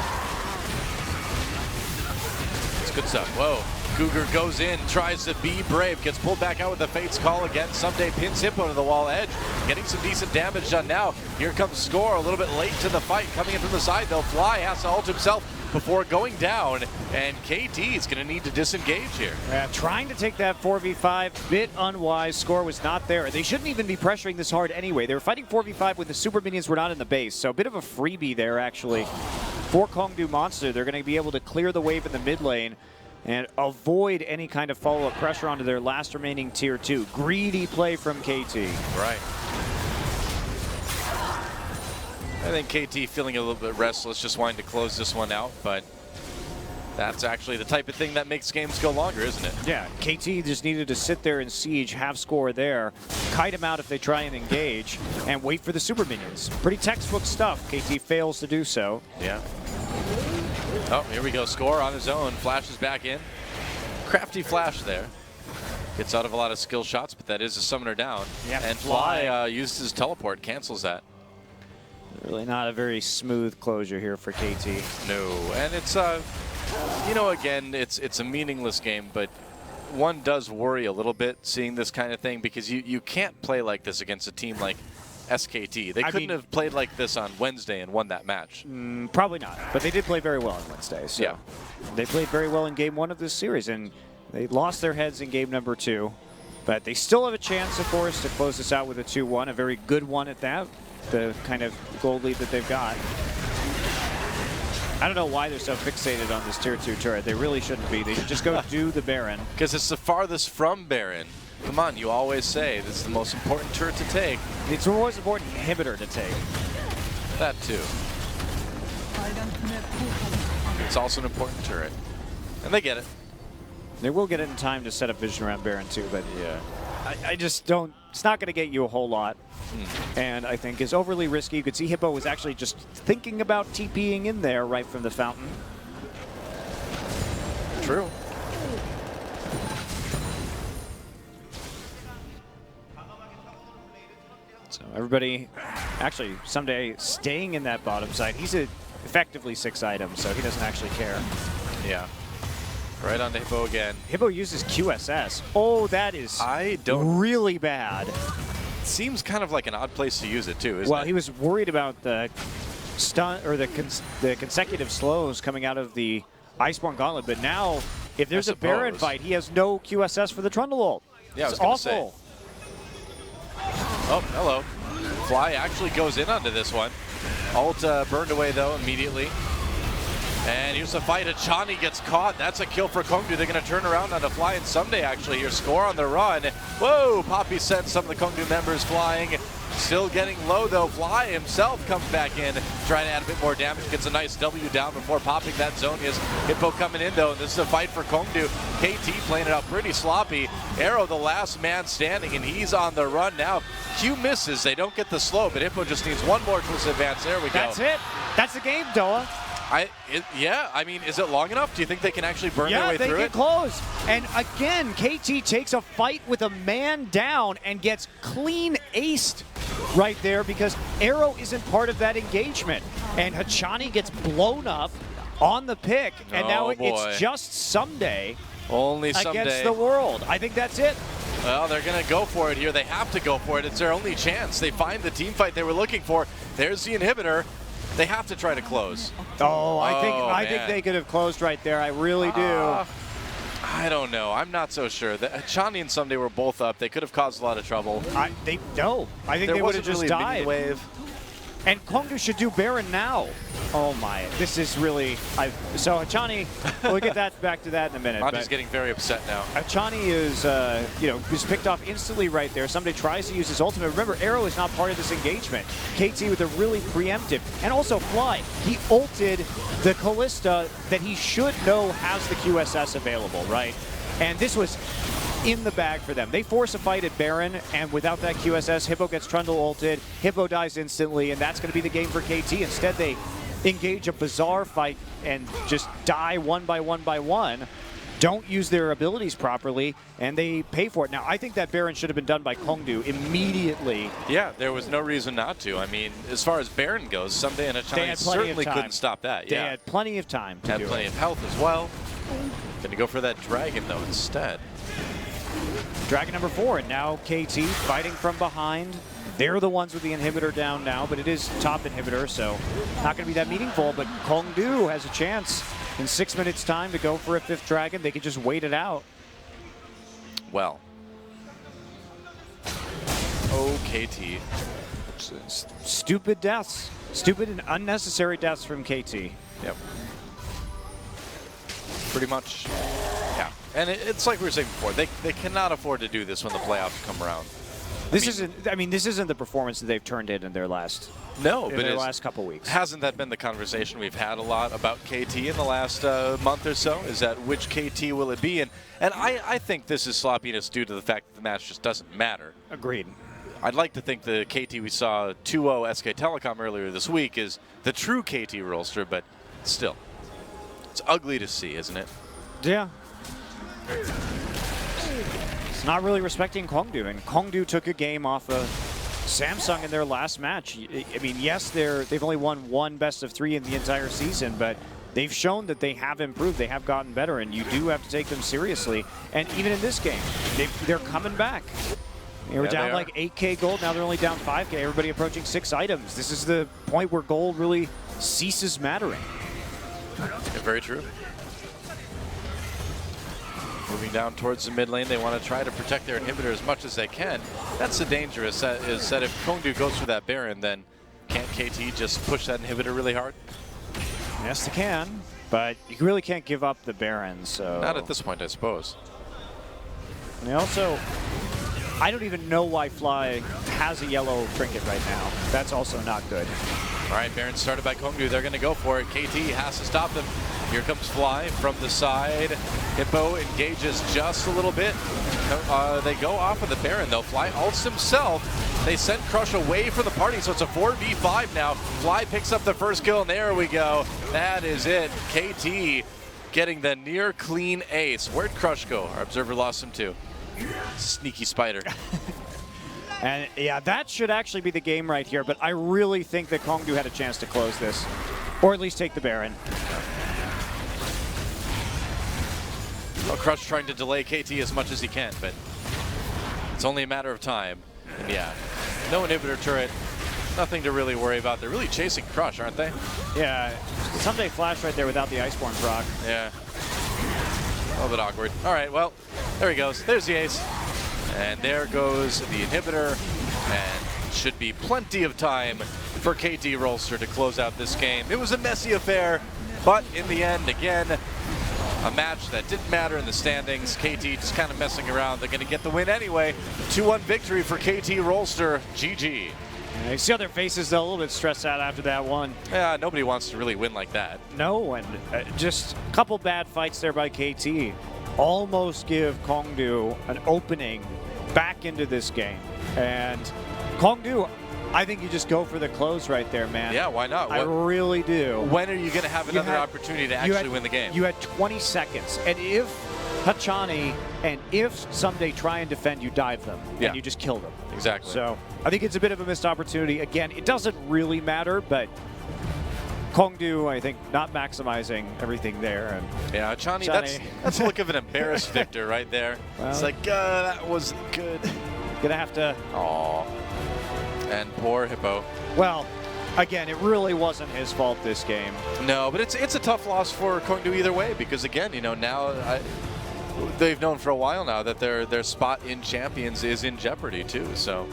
It's good stuff. Whoa. Cougar goes in, tries to be brave, gets pulled back out with the Fate's Call again. Someday pins Hippo to the wall. Edge getting some decent damage done now. Here comes Score, a little bit late to the fight. Coming in from the side, though. Fly has to ult himself before going down, and KT is going to need to disengage here. Yeah, trying to take that 4v5, bit unwise. Score was not there. They shouldn't even be pressuring this hard anyway. They were fighting 4v5 when the super minions were not in the base, so a bit of a freebie there, actually. For Kongdu Monster, they're going to be able to clear the wave in the mid lane and avoid any kind of follow-up pressure onto their last remaining tier 2. Greedy play from KT. Right. I think KT feeling a little bit restless, just wanting to close this one out, but that's actually the type of thing that makes games go longer, isn't it? Yeah, KT just needed to sit there and siege, have Score there, kite him out if they try and engage, and wait for the super minions. Pretty textbook stuff. KT fails to do so. Yeah. Oh, here we go. Score on his own. Flashes back in. Crafty flash there. Gets out of a lot of skill shots, but that is a summoner down. Yeah, and Fly used his teleport, cancels that. Really not a very smooth closure here for KT. No, and it's, you know, again, it's a meaningless game, but one does worry a little bit seeing this kind of thing, because you can't play like this against a team like SKT. They couldn't have played like this on Wednesday and won that match. Probably not, but they did play very well on Wednesday. So yeah. They played very well in game 1 of this series, and they lost their heads in game number 2. But they still have a chance, of course, to close this out with a 2-1, a very good one at that, the kind of gold lead that they've got. I don't know why they're so fixated on this tier 2 turret. They really shouldn't be. They should just go do the Baron. Because it's the farthest from Baron. Come on, you always say this is the most important turret to take. It's the most important inhibitor to take. That too. It's also an important turret. And they get it. They will get it in time to set up vision around Baron too, but yeah, I just don't, it's not going to get you a whole lot. And I think is overly risky. You could see Hippo was actually just thinking about TPing in there right from the fountain. True. So everybody, actually, someday staying in that bottom side. He's effectively 6 items, so he doesn't actually care. Yeah. Right on to Hippo again. Hippo uses QSS. Oh, that is really bad. Seems kind of like an odd place to use it too, isn't it? Well, he was worried about the stun or the consecutive slows coming out of the Iceborne Gauntlet, but now if there's a Baron fight, he has no QSS for the Trundle ult. Yeah, it's awful. Oh, hello. Fly actually goes in onto this one. Ult burned away though immediately. And here's a fight. Achani gets caught. That's a kill for Kongdu. They're going to turn around on the Fly, and Someday actually here Score on the run. Whoa! Poppy sends some of the Kongdu members flying. Still getting low though. Fly himself comes back in, trying to add a bit more damage. Gets a nice W down before popping that zone. Is Hippo coming in though. This is a fight for Kongdu. KT playing it out pretty sloppy. Arrow the last man standing, and he's on the run now. Q misses. They don't get the slow, but Hippo just needs one more twist advance. There we go. That's it. That's the game, Doa. Yeah, I mean, is it long enough? Do you think they can actually burn their way through it? Yeah, they get close. And again, KT takes a fight with a man down and gets clean aced right there because Arrow isn't part of that engagement. And Hachani gets blown up on the pick, and now it's just Someday. Only Someday. Against the world. I think that's it. Well, they're going to go for it here. They have to go for it. It's their only chance. They find the team fight they were looking for. There's the inhibitor. They have to try to close. I think they could have closed right there. I really do. I don't know. I'm not so sure. Chani and Someday were both up. They could have caused a lot of trouble. I think There they would have wasn't just really a minion died. wave. And Kongdu should do Baron now. Oh my, this is really. So Hachani, we'll get back to that in a minute. Anji's getting very upset now. Hachani is, was picked off instantly right there. Somebody tries to use his ultimate. Remember, Arrow is not part of this engagement. KT with a really preemptive. And also Fly. He ulted the Callista that he should know has the QSS available, right? And this was in the bag for them. They force a fight at Baron, and without that QSS, Hippo gets Trundle ulted. Hippo dies instantly, and that's going to be the game for KT. Instead, they engage a bizarre fight and just die one by one. Don't use their abilities properly, and they pay for it. Now, I think that Baron should have been done by Kongdu immediately. Yeah, there was no reason not to. I mean, as far as Baron goes, Someday and Hachani certainly couldn't stop that. They had plenty of time to do it. Had plenty of health as well. Gonna go for that dragon, though, instead. Dragon number 4, and now KT fighting from behind. They're the ones with the inhibitor down now, but it is top inhibitor, so not going to be that meaningful. But Kongdu has a chance in 6 minutes' time to go for a 5th dragon. They could just wait it out. Well. Oh, KT. Stupid deaths. Stupid and unnecessary deaths from KT. Yep. Pretty much. Yeah. And it's like we were saying before, they cannot afford to do this when the playoffs come around. This isn't the performance that they've turned in their last couple weeks. Hasn't that been the conversation we've had a lot about KT in the last month or so? Is that which KT will it be? And I think this is sloppiness due to the fact that the match just doesn't matter. Agreed. I'd like to think the KT we saw 2-0 SK Telecom earlier this week is the true KT roster, but still, it's ugly to see, isn't it? Yeah. It's not really respecting Kongdu, and Kongdu took a game off of Samsung in their last match. I mean, yes, they've only won one best of 3 in the entire season, but they've shown that they have improved, they have gotten better, and you do have to take them seriously. And even in this game, they're coming back. They were down like 8K gold, now they're only down 5K, everybody approaching 6 items. This is the point where gold really ceases mattering. Yeah, very true. Moving down towards the mid lane, they want to try to protect their inhibitor as much as they can. That's the dangerous, is that if Kongdu goes for that Baron, then can't KT just push that inhibitor really hard? Yes, they can, but you really can't give up the Baron, so... Not at this point, I suppose. And also, I don't even know why Fly has a yellow trinket right now. That's also not good. All right, Baron started by Kongdu. They're going to go for it. KT has to stop them. Here comes Fly from the side. Hippo engages just a little bit. They go off of the Baron, though. Fly ults himself. They sent Crush away from the party, so it's a 4v5 now. Fly picks up the first kill, and there we go. That is it. KT getting the near clean ace. Where'd Crush go? Our observer lost him, too. Sneaky spider. And yeah, that should actually be the game right here, but I really think that Kongdu had a chance to close this, or at least take the Baron. Well, Crush trying to delay KT as much as he can, but it's only a matter of time. And yeah, no inhibitor turret, nothing to really worry about. They're really chasing Crush, aren't they? Yeah, someday Flash right there without the Iceborne proc. Yeah, a little bit awkward. All right, well, there he goes. There's the ace. And there goes the inhibitor, and should be plenty of time for KT Rolster to close out this game. It was a messy affair, but in the end, again, a match that didn't matter in the standings. KT just kind of messing around. They're going to get the win anyway. 2-1 victory for KT Rolster. GG. Yeah, you see how their faces, though, a little bit stressed out after that one. Yeah, nobody wants to really win like that. No, and just a couple bad fights there by KT. Almost give Kongdu an opening back into this game. And Kongdu, I think you just go for the close right there, man. Yeah, why not? I really do. When are you going to have another opportunity to actually win the game? You had 20 seconds. And if Hachani and if Someday try and defend, you dive them. Yeah. And you just kill them. Exactly. So I think it's a bit of a missed opportunity. Again, it doesn't really matter, but Kongdu, I think, not maximizing everything there. And yeah, Chani, that's the look of an embarrassed victor right there. Well, it's like, that wasn't good. Gonna have to... Aww. And poor Hippo. Well, again, it really wasn't his fault this game. No, but it's a tough loss for Kongdu either way, because again, you know, now they've known for a while now that their spot in Champions is in jeopardy too. So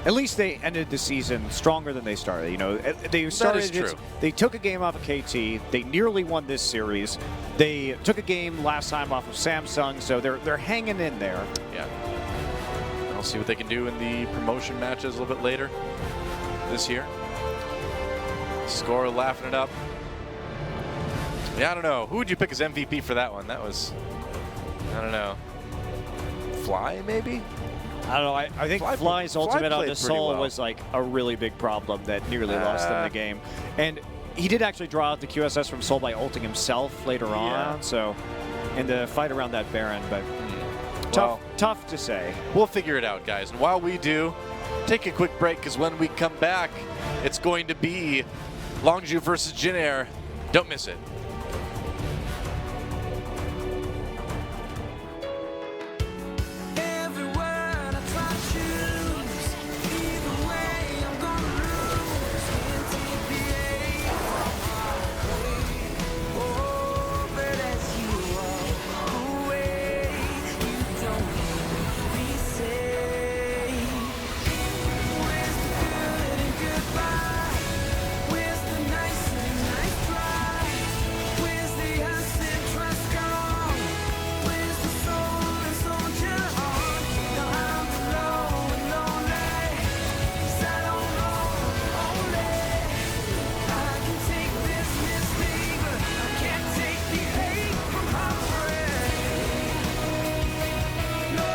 at least they ended the season stronger than they started. You know, they started. That is true. They took a game off of KT. They nearly won this series. They took a game last time off of Samsung, so they're hanging in there. yeah, I'll see what they can do in the promotion matches a little bit later this year. Score laughing it up. Yeah, I don't know. Who would you pick as MVP for that one? That was, I don't know. Fly maybe? I don't know. I think Fly Fly's Fly ultimate on played the pretty Soul well. was like a really big problem that nearly lost them the game. And he did actually draw out the QSS from Soul by ulting himself later on. So, in the fight around that Baron, but tough to say. We'll figure it out, guys. And while we do, take a quick break, because when we come back, it's going to be Longju versus Jin Air. Don't miss it. Every word I try to choose, either way I'm gonna lose. Can't take the ache from my way. Oh, but as you walk away, you don't hear me say, where's the good and goodbye? Where's the nice and nice try? Where's the us and trust gone? Where's the soul and soldier on? Now I'm alone and lonely, 'cause I don't know only I can take this mistake, but I can't take the hate from my brain. No,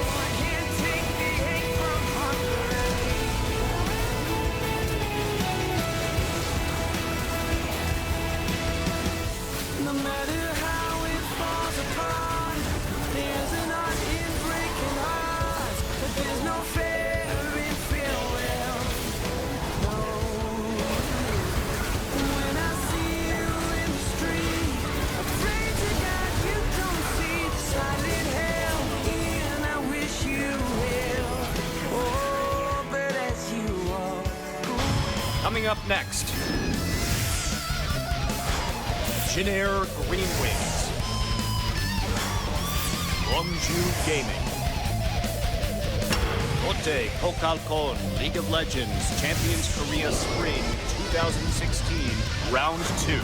I can't take the hate from my brain. No matter how it falls apart, there's an art in breaking hearts, but there's no fair in farewell. No. When I see you in the street, I pray to God you don't see the silent hell, and I wish you well. Oh, but as you walk. Coming up next, Jin Air Green Wings, Longju Gaming, Lotte Kokalkon League of Legends Champions Korea Spring 2016, Round 2.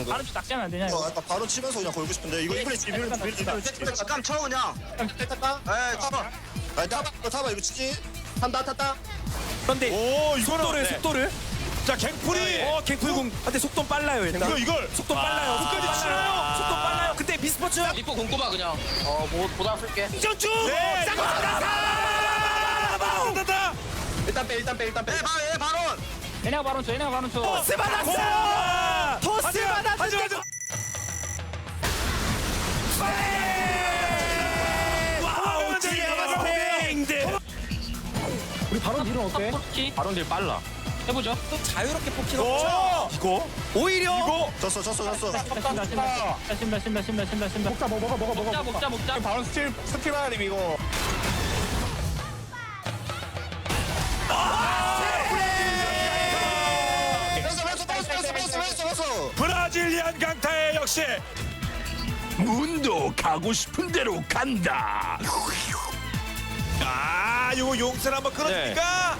바로 낙지하면 안 되냐 이거? 바로 치면서 그냥 걸고 싶은데 이거 이번에 깜 쳐 그냥. 탈까? 에 쳐봐. 타봐 이거 치지. 탔다. 그런데 오, 속도를 네. 속도를 자, 갱플이. 갱풀공 근데 속도 빨라요 일단 이걸. 속도 빨라요 끝까지 치나요? 속도 빨라요 근데 미스포츠 리포 공꼽아 그냥. 보다 쓸게. 전주 네. 일단 빼. 바로. 얘네가 바로 쳐. 토스 받았어요 토스 받았어요 와우 지리아마스팽드 우리 바로 뒤로 어때? 바론들 빨라. 해보죠. 또 자유롭게 뽑히는 오, 거죠 이거. 오히려 졌어. 신발. 먹자. 바로 스킬 하나님 이거. 뺐어. 브라질리안 강타의 역시. 문도 가고 싶은 대로 간다 아, 이거 용선 한번 끌어줍니까?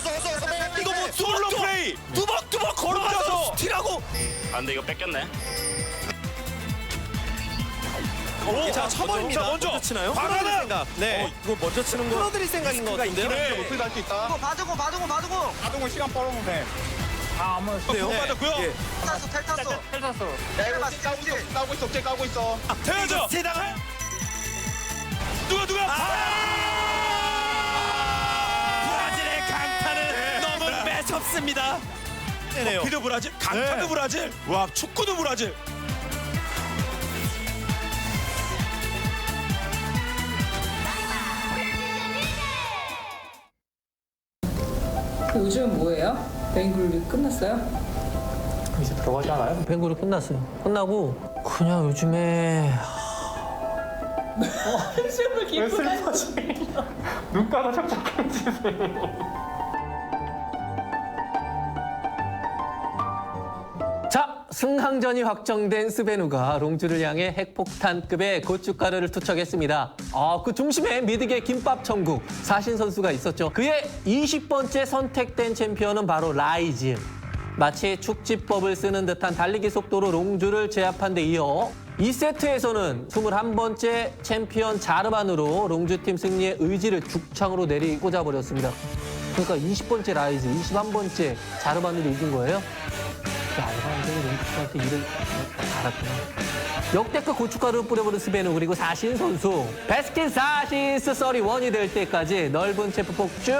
왔어. 이거 뭐 솔로 플레이. 두벅두벅 걸어가서 스틸하고 아 근데 이거 뺏겼네. 오, 자 쳐버립니다 먼저 치나요? 바나나! 끌어들일 생각 네 이거 먼저 치는 거. 끌어들일 생각인 것 같은데요 그래. 이거 봐주고. 자동은 시간 벌어보면 돼. 아, 한번 공 맞았고요. 예. 텔 탔어. 텔 샀어. 야 이거 맞지? 까고 있어. 태워줘. 세다가 누가? 브라질의 강타는 너무 매섭습니다 네네요 피도 브라질, 강타도 브라질. 와, 축구도 브라질. 요즘 뭐예요? 베인글리 끝났어요? 뱅구리 끝났어요. 끝나고 그냥 요즘에 한숨을 기쁘다니. 자, 승강전이 확정된 스베누가 롱주를 향해 핵폭탄급의 고춧가루를 투척했습니다. 그 중심에 미드계 김밥 천국 사신 선수가 있었죠. 그의 20번째 선택된 챔피언은 바로 라이즈. 마치 축지법을 쓰는 듯한 달리기 속도로 롱주를 제압한 데 이어 2세트에서는 21번째 챔피언 자르반으로 롱주팀 승리의 의지를 죽창으로 내리꽂아 버렸습니다. 그러니까 20번째 라이즈, 21번째 자르반으로 이긴 거예요? 알바인들이 롱주팀한테 일을 알았구나. 역대급 고춧가루 뿌려버린 스베누 그리고 사신 선수 베스킨 사신스 31이 될 때까지 넓은 체프폭 쭉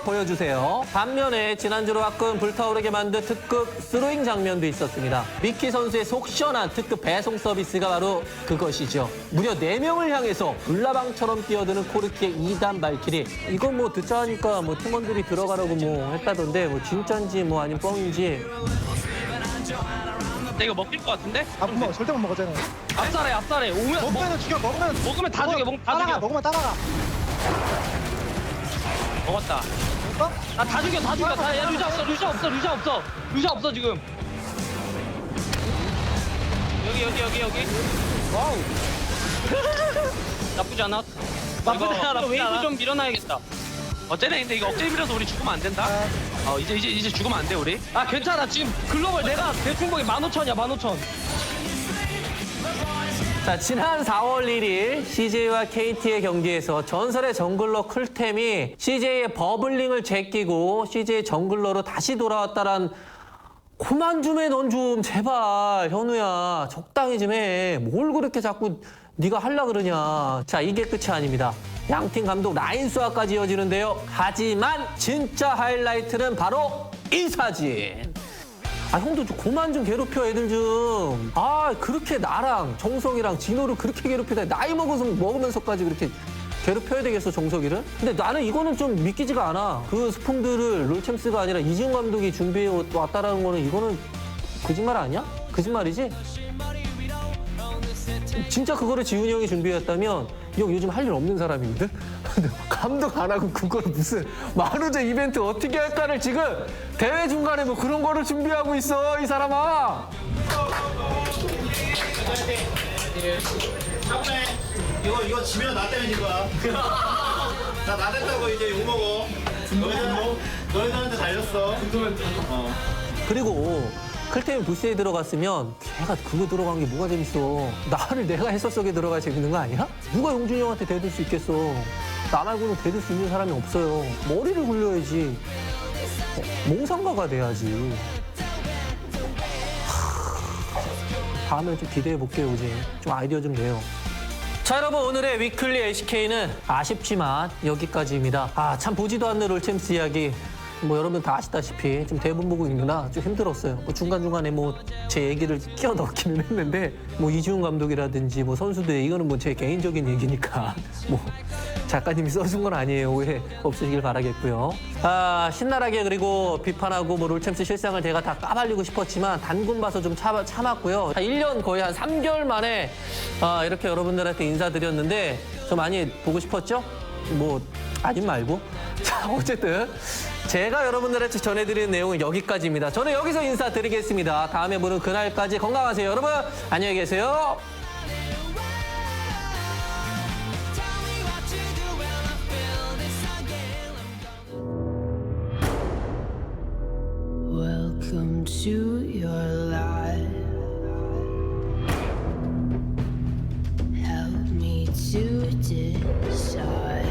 보여주세요. 반면에 지난주로 가끔 불타오르게 만든 특급 스로잉 장면도 있었습니다. 미키 선수의 속 시원한 특급 배송 서비스가 바로 그것이죠. 무려 4명을 향해서 불나방처럼 뛰어드는 코르키의 2단 발키리. 이건 뭐 듣자 하니까 뭐 팀원들이 들어가라고 뭐 했다던데 뭐 진짠지 뭐 아니면 뻥인지. 근데 이거 먹힐 것 같은데? 절대 못 먹었잖아. 앞살에 오면 먹으면 다 죽여. 먹으면 따라가. 먹었다. 다 죽여. 야, 루샤 없어 지금. 여기. 와우. 나쁘지 않아. 웨이브 좀 밀어놔야겠다. 어쨌든 근데 이거 억제 밀어서 우리 죽으면 안 된다. 이제 죽으면 안 돼 우리. 아 괜찮아. 지금 글로벌 내가 대충 보기 15,000이야 15,000. 자, 지난 4월 1일 CJ와 KT의 경기에서 전설의 정글러 클템이 CJ의 버블링을 제끼고 CJ 정글러로 다시 돌아왔다란 그만 좀 해, 넌 좀 제발 현우야 적당히 좀 해. 뭘 그렇게 자꾸 네가 하려 그러냐. 자, 이게 끝이 아닙니다. 양팀 감독 라인 수화까지 이어지는데요. 하지만 진짜 하이라이트는 바로 이 사진. 형도 좀 그만 좀 괴롭혀 애들 좀. 그렇게 나랑 정석이랑 진호를 그렇게 괴롭히다 나이 먹으면서까지 그렇게 괴롭혀야 되겠어 정석이를? 근데 나는 이거는 좀 믿기지가 않아. 그 스풍들을 롤챔스가 아니라 이지훈 감독이 준비해 왔다라는 거는 이거는 거짓말 아니야? 거짓말이지? 진짜 그거를 지훈이 형이 준비했다면 이 형 요즘 할 일 없는 사람이거든? 감독 안 하고 그거를 무슨 만우절 이벤트 어떻게 할까를 지금 대회 중간에 뭐 그런 거를 준비하고 있어 이 사람아. 이거 지면 나 때문에 진 거야. 나 됐다고 이제 욕먹어. 너희들한테 달렸어. 그리고 클템이 부스에 들어갔으면 걔가 그거 들어간 게 뭐가 재밌어. 나를 내가 해설 속에 들어가야 재밌는 거 아니야? 누가 용준이 형한테 대들 수 있겠어. 나 말고는 대들 수 있는 사람이 없어요. 머리를 굴려야지. 몽상가가 돼야지. 다음에 좀 기대해 볼게요, 이제. 좀 아이디어 좀 내요. 자, 여러분, 오늘의 위클리 LCK는 아쉽지만 여기까지입니다. 아, 참 보지도 않는 롤챔스 이야기. 뭐 여러분 다 아시다시피 좀 대본 보고 있느라 좀 힘들었어요. 뭐 중간중간에 뭐 제 얘기를 끼워 넣기는 했는데 뭐 이지훈 감독이라든지 뭐 선수들 이거는 뭐 제 개인적인 얘기니까 뭐 작가님이 써준 건 아니에요. 오해 없으시길 바라겠고요. 아, 신나게 그리고 비판하고 뭐 롤챔스 실상을 제가 다 까발리고 싶었지만 단군 봐서 좀 참았고요. 1년 거의 한 3개월 만에 이렇게 여러분들한테 인사드렸는데 저 많이 보고 싶었죠? 뭐 아님 말고. 자, 어쨌든 제가 여러분들한테 전해드리는 내용은 여기까지입니다. 저는 여기서 인사드리겠습니다. 다음에 보는 그날까지 건강하세요. 여러분 안녕히 계세요. Welcome to your life. Help me to decide.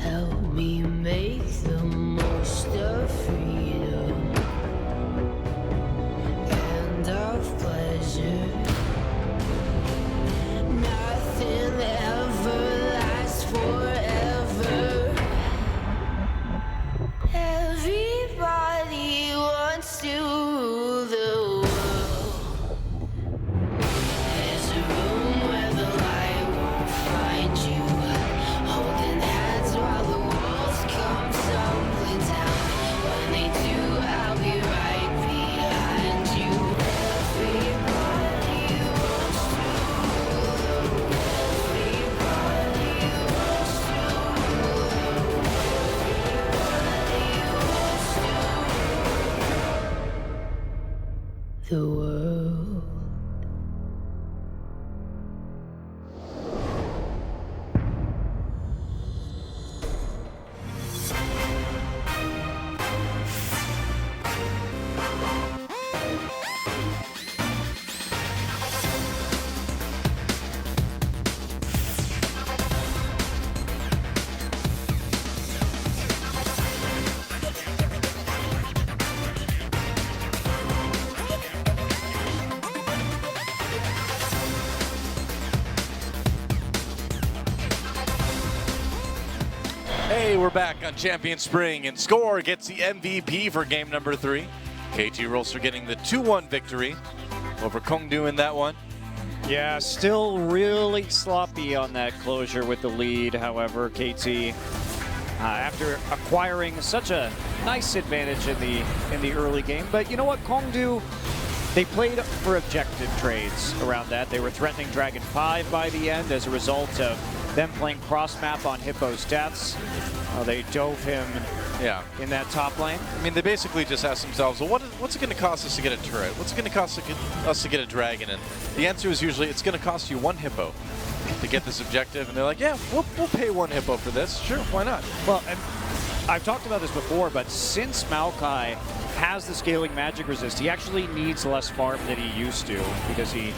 Help me make the most of freedom and of pleasure. Nothing ever lasts forever. Everybody wants to rule the world. There's a room where the light won't find you, holding hands while the walls come tumbling down. When they do, I'll be right behind you. Everybody wants to rule the world. Everybody wants to rule the world. Everybody wants to rule the world. Hey, we're back on Champion Spring, and Score gets the MVP for game number 3. KT Rolster getting the 2-1 victory over Kongdu in that one. Yeah, still really sloppy on that closure with the lead. However, KT, after acquiring such a nice advantage in the early game, but you know what, Kongdu, they played for objective trades around that. They were threatening Dragon 5 by the end as a result of them playing cross-map on Hippo's deaths. They dove him in that top lane. I mean, they basically just asked themselves, well, what's it going to cost us to get a turret? What's it going to cost us to get a dragon? And the answer is usually it's going to cost you 1 Hippo to get this objective. And they're like, yeah, we'll pay 1 Hippo for this. Sure, why not? Well, and I've talked about this before, but since Maokai has the scaling magic resist, he actually needs less farm than he used to because he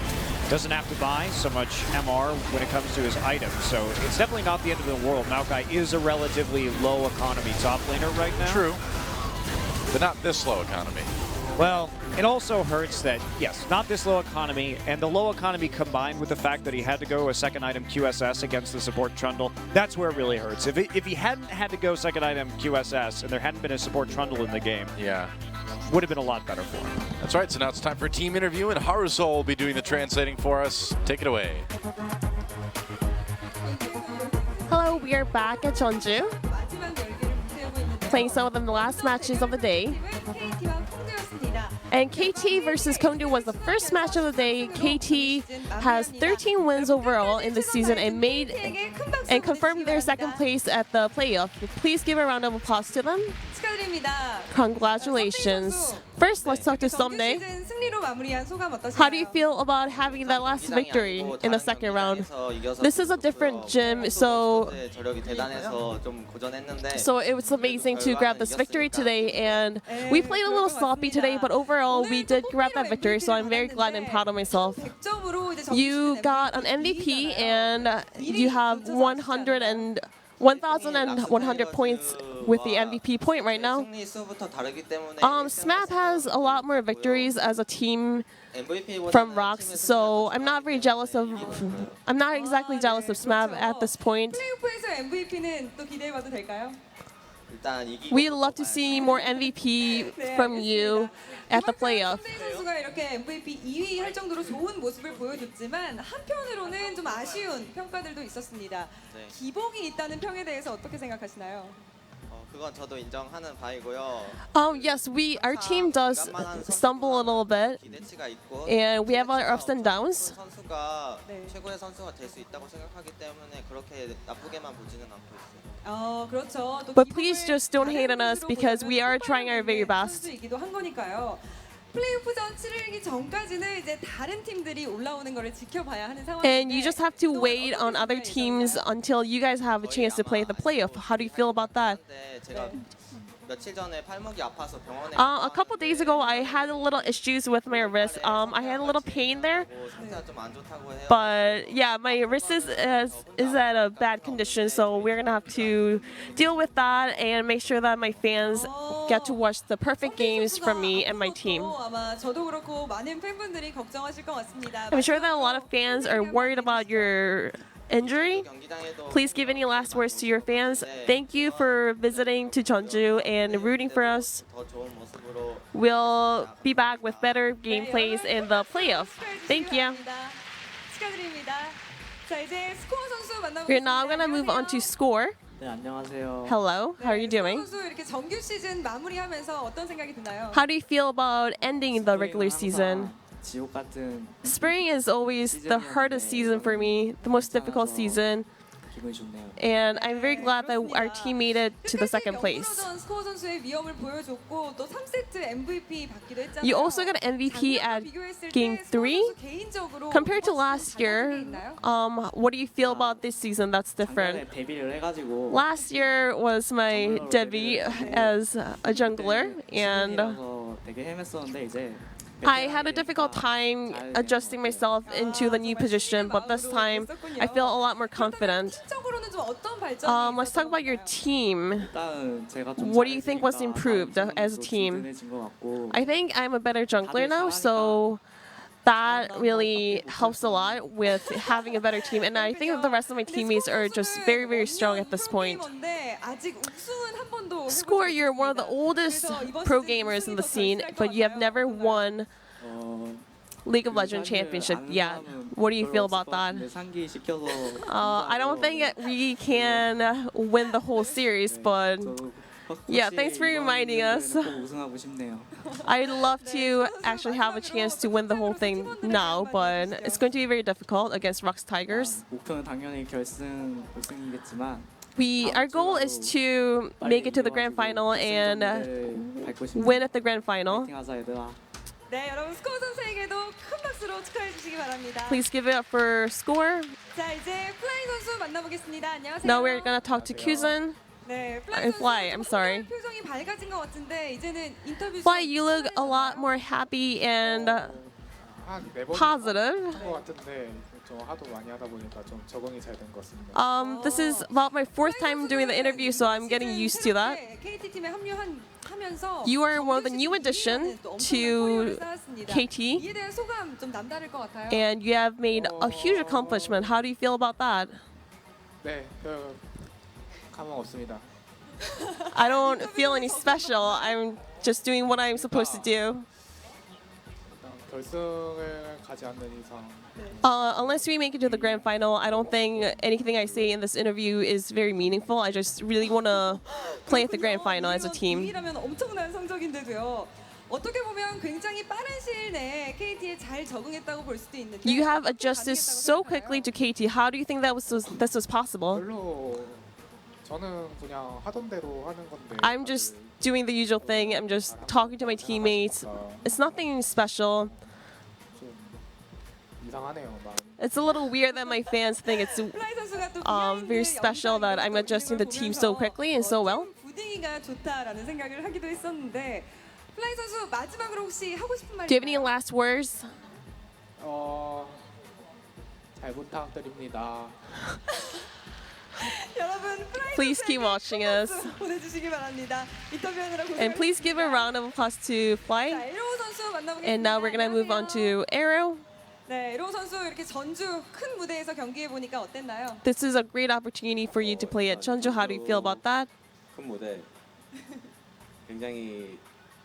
doesn't have to buy so much MR when it comes to his items. So it's definitely not the end of the world. Maokai is a relatively low economy top laner right now. True, but not this low economy. Well, it also hurts that, yes, not this low economy, and the low economy combined with the fact that he had to go a second item QSS against the support Trundle, that's where it really hurts. If he hadn't had to go second item QSS and there hadn't been a support Trundle in the game, would have been a lot better for him. That's right, so now it's time for a team interview, and Harusol will be doing the translating for us. Take it away. Hello, we are back at Jeonju, playing some of the last matches of the day. And KT versus Kongdu was the first match of the day. KT has 13 wins overall in the season and confirmed their second place at the playoff. Please give a round of applause to them. Congratulations. First, let's talk to Somne. 마무리한 소감 어떠신가요? How do you feel about having that last victory in the second round? This is a different gym, so it was amazing to grab this victory today. And we played a little sloppy today, but overall we did grab that victory. So I'm very glad and proud of myself. You got an MVP and you have 1,100 points with the MVP point right now. SMAP has a lot more victories as a team from Rocks, so I'm not exactly jealous of SMAP at this point. 플레이오프에서 MVP는 또 기대해봐도 될까요? We'd love to see more MVP from you at the playoff. 선수가 이렇게 MVP 2위 할 정도로 좋은 모습을 보여줬지만 한편으로는 좀 아쉬운 평가들도 있었습니다. 기복이 있다는 평에 대해서 어떻게 생각하시나요? 그건 저도 인정하는 바이고요. Yes, our team does stumble a little bit, 기대치가 있고 and we have our ups and downs. 선수가 최고의 선수가 될 수 있다고 생각하기 때문에 그렇게 나쁘게만 보지는 않고 있어요. 그렇죠. 또 But please just don't hate on us because we are trying our very best. 선수이기도 한 거니까요. 플레이오프전 치르기 전까지는 이제 다른 팀들이 올라오는 거를 지켜봐야 하는 상황인데. And you just have to wait on other teams until you guys have a chance to play the playoff. How do you feel about that? 제가 며칠 전에 팔목이 아파서 병원에 A couple days ago, I had a little issues with my wrist. I had a little pain there, 상태가 좀 안 좋다고 해요. but yeah, my wrist is at a bad condition, so we're gonna have to deal with that and make sure that my fans get to watch the perfect games from me and my team. 아마 저도 그렇고 많은 팬분들이 걱정하실 것 같습니다. I'm sure that a lot of fans are worried about your injury. Please give any last words to your fans. Thank you for visiting to Jeonju and rooting for us. We'll be back with better gameplays in the playoff. Thank you. 축하드립니다. 자, 이제 스코어 선수 만나보겠습니다. We're now gonna move on to score. 네, 안녕하세요. Hello, how are you doing? 선수 이렇게 정규 시즌 마무리하면서 어떤 생각이 드나요? How do you feel about ending the regular season? 지옥 같은 Spring is always the hardest season for me, the most difficult season. 기분이 좋네요. And I'm very glad that our team made it to the second place. 스코어 선수의 위험을 보여줬고 또 3세트 MVP 받기도 했잖아요. You also got an MVP at Game 3. Compared to last year, what do you feel about this season that's different? 데뷔를 해가지고 Last year was my debut as a jungler, and 되게 헤맸었는데 이제 I had a difficult time adjusting myself into the new position, but this time I feel a lot more confident. Let's talk about your team. What do you think was improved as a team? I think I'm a better jungler now, so that really helps a lot with having a better team. And I think that the rest of my teammates are just very, very strong at this point. Score, you're one of the oldest pro gamers in the scene, but you have never won League of Legends Championship yet. What do you feel about that? I don't think we can win the whole series, but yeah, thanks for reminding us. I'd love to actually have a chance to win the whole thing now, but it's going to be very difficult against Rocks Tigers. 목표는 당연히 결승 우승이겠지만 Our goal is to make it to the grand final and win at the grand final. 네, 여러분 스코어 선수에게도 큰 박수로 축하해 주시기 바랍니다. Please give it up for Score. 자, 이제 플라이 선수 만나보겠습니다. 안녕하세요. Now we're gonna talk to Kuzan. 네, Fly, I'm sorry. 표정이 밝아진 것 같은데 이제는 인터뷰 Fly, you look a lot more happy and positive. This is about my fourth time doing the interview, so I'm getting used to that. KT팀에 합류하면서 You are one of the new addition to KT, 이에 대한 소감 좀 남다를 것 같아요. and you have made a huge accomplishment. How do you feel about that? 네, 감흥 없습니다. I don't feel any special. I'm just doing what I'm supposed to do. 결승을 가지 않는 이상 Unless we make it to the grand final, I don't think anything I say in this interview is very meaningful. I just really want to play at the grand final as a team. 이라면 엄청난 성적인데도요. 어떻게 보면 굉장히 빠른 시일 내에 KT에 잘 적응했다고 볼 수도 있는데. You have adjusted so quickly to KT. How do you think this was possible? 별로 저는 그냥 하던 대로 하는 건데. I'm just doing the usual thing. I'm just talking to my teammates. It's nothing special. 이상하네요. It's a little weird that my fans think it's very special that I'm adjusting the team so quickly and so well. 분위기가 좋다라는 생각을 하기도 했었는데 플라이 선수 마지막으로 혹시 하고 싶은 말 Do you have any last words? 잘 부탁드립니다. 여러분 플라이 Please keep watching us. 보내주시기 바랍니다. 인터뷰하느라 And please give a round of applause to Fly. 자, 에로 선수 만나보겠습니다. And now we're gonna move on to Arrow. 네, 에로 선수 이렇게 전주 큰 무대에서 경기해 보니까 어땠나요? This is a great opportunity for you to play at Jeonju. How do you feel about that? 큰 무대 굉장히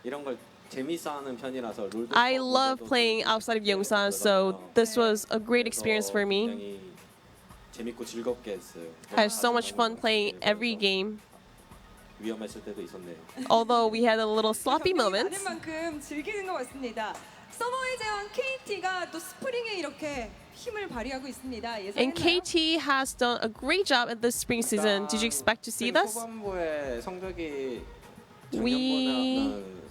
이런 걸 재밌어하는 편이라서 룰도 I love playing outside of Yongsan, so this was a great experience for me. 굉장히 재밌고 즐겁게 했어요. I had so much fun playing every game. 위험했을 때도 있었네요. Although we had a little sloppy moments. 많은 만큼 즐기는 것 같습니다. 서머의 제왕 KT가 또 스프링에 이렇게 힘을 발휘하고 있습니다. And 예상했나요? KT has done a great job at this spring season. Did you expect to see this? 초반부의 성적이 We, 작년보다는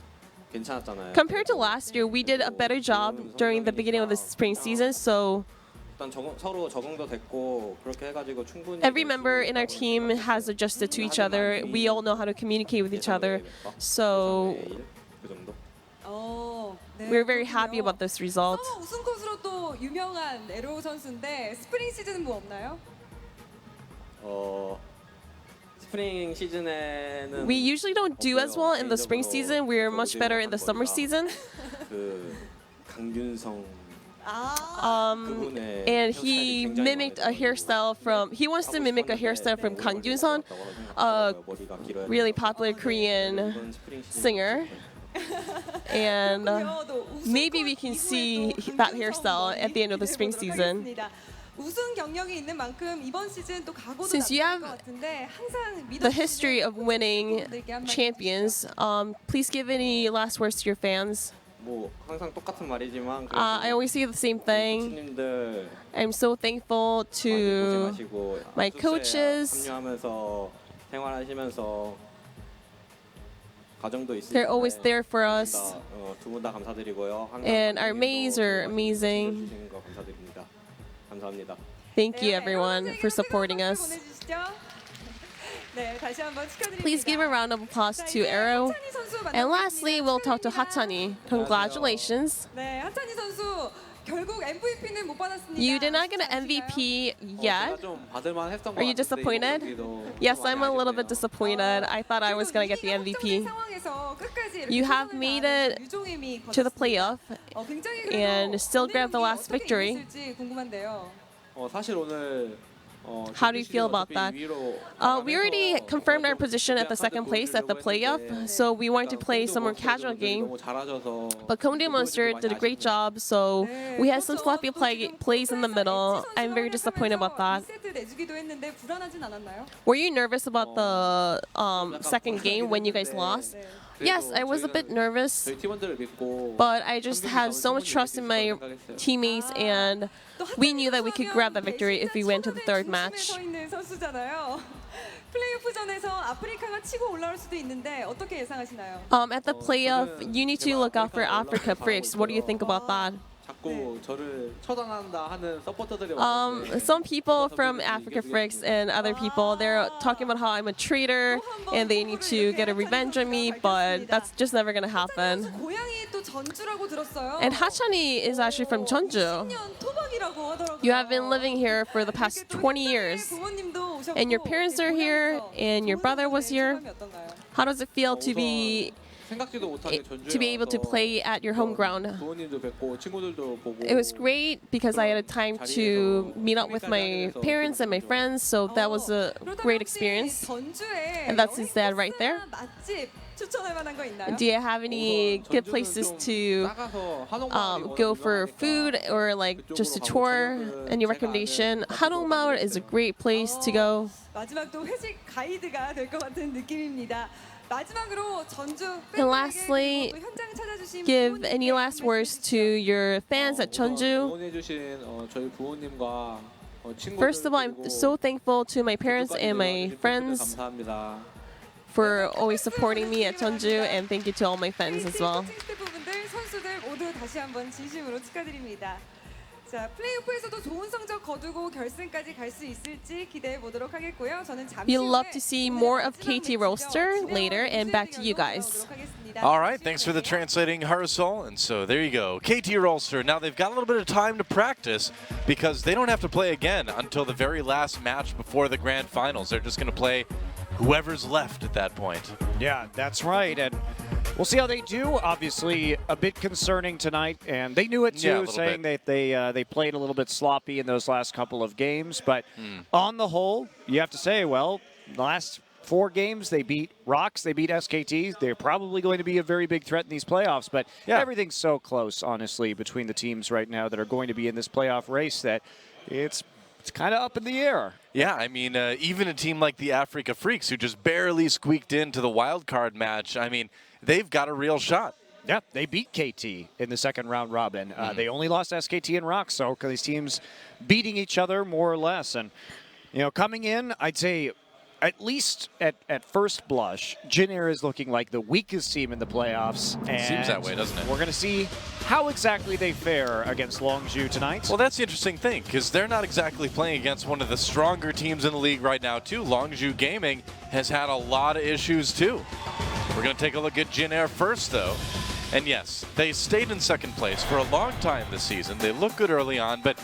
괜찮았잖아요. compared to last year, we did a better job during the beginning of the spring season. So 일단 서로 적응도 됐고 그렇게 해가지고 충분히 every member in our team has adjusted to each other. We all know how to communicate with each other. So 그 정도. 네, we're very happy 그렇군요. about this result. 서머 우승 컷으로 또 유명한 에로 선수인데 스프링 시즌은 뭐 없나요? 스프링 시즌에는 We usually don't do as well in the spring season. We're much better in the summer season. 그 강균성 And he mimicked a hairstyle from. He wants to mimic a hairstyle from Kang Gyun-sun, a really popular Korean singer. And maybe we can see that hairstyle at the end of the spring season. 우승 경력이 있는 만큼 이번 시즌 또 각오도 Since you 남을 have 것 같은데 항상 The history of winning champions. Please give any last words to your fans. 뭐 항상 똑같은 말이지만 I always say the same thing. 코치님들 I'm so thankful to 고생하시고 my 숙소에 coaches. 합류하면서 생활하시면서 가정도 있으신데 They're always there for us. 두 분 다 감사드리고요. And our maids are amazing. 주시는 거 감사드립니다. 감사합니다. Thank you, everyone, for supporting us. 네, 다시 한번 축하드립니다. Please give a round of applause to Arrow. And lastly, we'll talk to Hatsani. Congratulations. 네, 하찬이 선수 결국 MVP는 못 받았습니다. You did not get an MVP yet. 좀 받을만 했던 Are you disappointed? Yes, I'm a little bit disappointed. I thought I was going to get the MVP. You have made it to the playoff and still grabbed the last victory. 사실 오늘 How do you feel about that? We already confirmed our position at the second place at the playoff, so we wanted to play some more casual game. But Kongdae Monster did a great job, so we had some sloppy plays in the middle. I'm very disappointed about that. Were you nervous about the second game when you guys lost? Yes, I was a bit nervous, but I just had so much trust in my teammates, and we knew that we could grab the victory if we went to the third match. At the playoff, you need to look out for Africa Fricks. What do you think about that? 저를 처단한다 하는 서포터들이 Some people from Africa Fricks and other people, they're talking about how I'm a traitor and they need to get a revenge on me, but that's just never gonna happen. And Hachani is actually from Jeonju. You have been living here for the past 20 years, and your parents are here, and your brother was here. How does it feel to be able to play at your home ground? It was great because I had a time to meet up with my parents and my friends, so that was a great experience. And that's his dad right there. Do you have any good places to go for food or like just a tour? Any recommendation? Hanongmaul is a great place to go. And lastly, give any last words to your fans at Jeonju. First of all, I'm so thankful to my parents and my friends for always supporting me at Jeonju, and thank you to all my fans as well. 자, 플레이오프에서도 좋은 성적 거두고 결승까지 갈 수 있을지 기대해 보도록 하겠고요. 저는 잠시 We'd love 후에 to see more of KT roster 진행을 later, and back to you guys. 나오도록 하겠습니다. All right, thanks for the translating, Harsol. And so there you go, KT Rolster. Now they've got a little bit of time to practice because they don't have to play again until the very last match before the grand finals. They're just going to play whoever's left at that point. Yeah, that's right. And we'll see how they do. Obviously, a bit concerning tonight, and they knew it too, Yeah, a little saying bit. that they played a little bit sloppy in those last couple of games. But on the whole, you have to say, well, the last 4 games, they beat Rocks, they beat SKT. They're probably going to be a very big threat in these playoffs. But everything's so close, honestly, between the teams right now that are going to be in this playoff race that it's kind of up in the air. Yeah, I mean, even a team like the Africa Freaks, who just barely squeaked into the wild card match, I mean, they've got a real shot. Yeah, they beat KT in the second round robin. They only lost SKT and Rocks, so these teams beating each other more or less. And, you know, coming in, I'd say at least at first blush, Jin Air is looking like the weakest team in the playoffs. And Seems that way, doesn't it? We're going to see how exactly they fare against Longzhu tonight. Well, that's the interesting thing, because they're not exactly playing against one of the stronger teams in the league right now, too. Longzhu Gaming has had a lot of issues, too. We're going to take a look at Jin Air first, though. And yes, they stayed in second place for a long time this season. They look good early on, but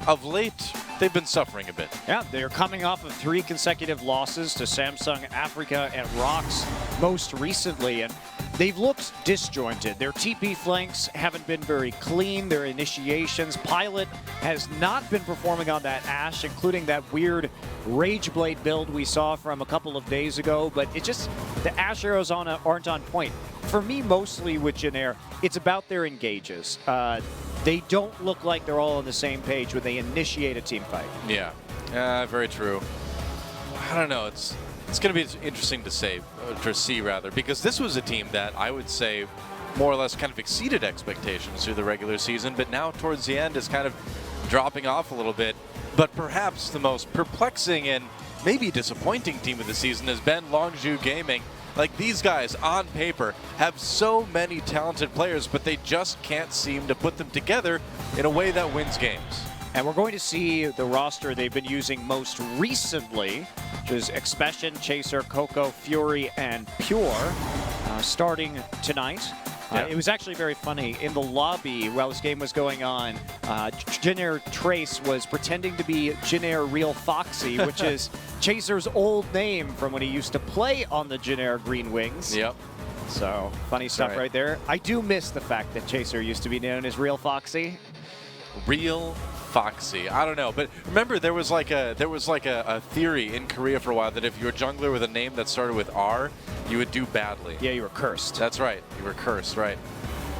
of late, they've been suffering a bit. Yeah, they're coming off of 3 consecutive losses to Samsung, Africa, and Rocks most recently, and they've looked disjointed. Their TP flanks haven't been very clean, their initiations. Pilot has not been performing on that Ashe, including that weird Rage Blade build we saw from a couple of days ago, but it just, the Ashe arrows aren't on point. For me, mostly with Jin Air, it's about their engages. They don't look like they're all on the same page when they initiate a team fight. Yeah, very true. I don't know. It's going to be interesting to see rather, because this was a team that I would say more or less kind of exceeded expectations through the regular season, but now towards the end is kind of dropping off a little bit. But perhaps the most perplexing and maybe disappointing team of the season has been Longzhu Gaming. Like, these guys, on paper, have so many talented players, but they just can't seem to put them together in a way that wins games. And we're going to see the roster they've been using most recently, which is Expression, Chaser, Coco, Fury, and Pure, starting tonight. It was actually very funny. In the lobby while this game was going on, Jin Air Trace was pretending to be Jin Air Real Foxy, which is Chaser's old name from when he used to play on the Jin Air Green Wings. Yep. So, funny stuff right there. I do miss the fact that Chaser used to be known as Real Foxy. Real Foxy. I don't know, but remember there was like a theory in Korea for a while that if you're a jungler with a name that started with R, you would do badly. Yeah, you were cursed. That's right. You were cursed, right?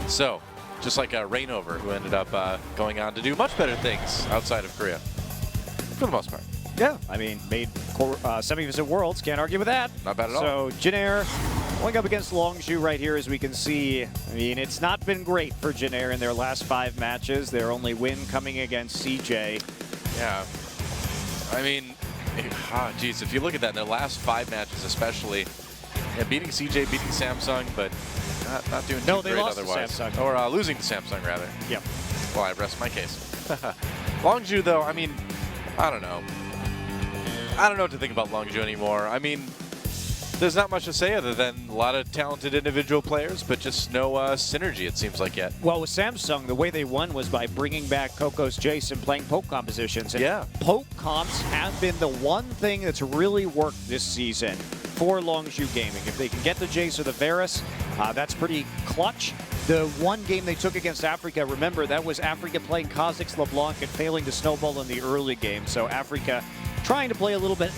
So, just like Rainover, who ended up going on to do much better things outside of Korea, for the most part. Yeah, I mean, made semi-visit worlds. Can't argue with that. Not bad at all. So Jin Air going up against Longzhu right here, as we can see. I mean, it's not been great for Jin Air in their last 5 matches. Their only win coming against CJ. Yeah. I mean, geez, if you look at that in their last 5 matches, especially, beating CJ, beating Samsung, but not doing too great lost otherwise. To Samsung. Or losing to Samsung, rather. Yep. Well, I rest my case. Longzhu, though, I mean, I don't know. I don't know what to think about Longzhu anymore. I mean, there's not much to say other than a lot of talented individual players, but just no synergy, it seems like, yet. Well, with Samsung, the way they won was by bringing back Coco's Jace and playing poke compositions. And yeah. Poke comps have been the one thing that's really worked this season for Longzhu Gaming. If they can get the Jace or the Varus, that's pretty clutch. The one game they took against Africa, remember, that was Africa playing Kha'Zix LeBlanc and failing to snowball in the early game. So Africa trying to play a little bit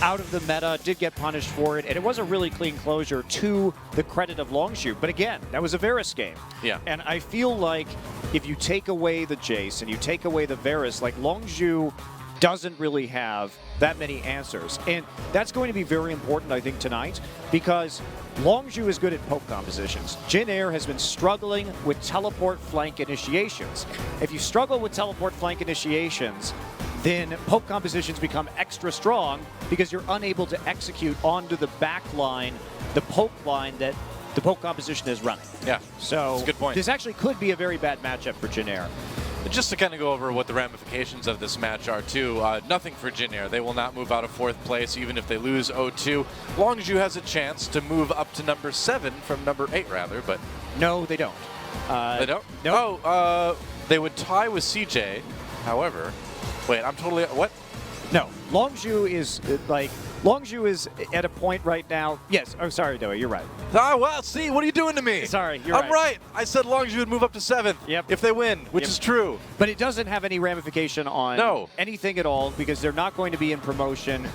out of the meta, did get punished for it, and it was a really clean closure to the credit of Longzhu. But again, that was a Varus game. Yeah. And I feel like if you take away the Jace and you take away the Varus, like Longzhu doesn't really have that many answers. And that's going to be very important, I think, tonight, because Longzhu is good at poke compositions. Jin Air has been struggling with teleport flank initiations. If you struggle with teleport flank initiations, then poke compositions become extra strong because you're unable to execute onto the back line, the poke line that the poke composition is running. Yeah, so that's a good point. This actually could be a very bad matchup for Jin Air. Just to kind of go over what the ramifications of this match are too, nothing for Jin Air. They will not move out of 4th place even if they lose 0-2. Longzhu has a chance to move up to number 7 from number 8 rather, but No, they don't. they don't? No. Oh, they would tie with CJ. However, wait, I'm totally, what? No, Longzhu is Longzhu is at a point right now. Yes, I'm sorry, Doa, you're right. Ah, well, see, what are you doing to me? Sorry, you're I'm right. I said Longzhu would move up to 7th if they win, which is true. But it doesn't have any ramification on anything at all because they're not going to be in promotion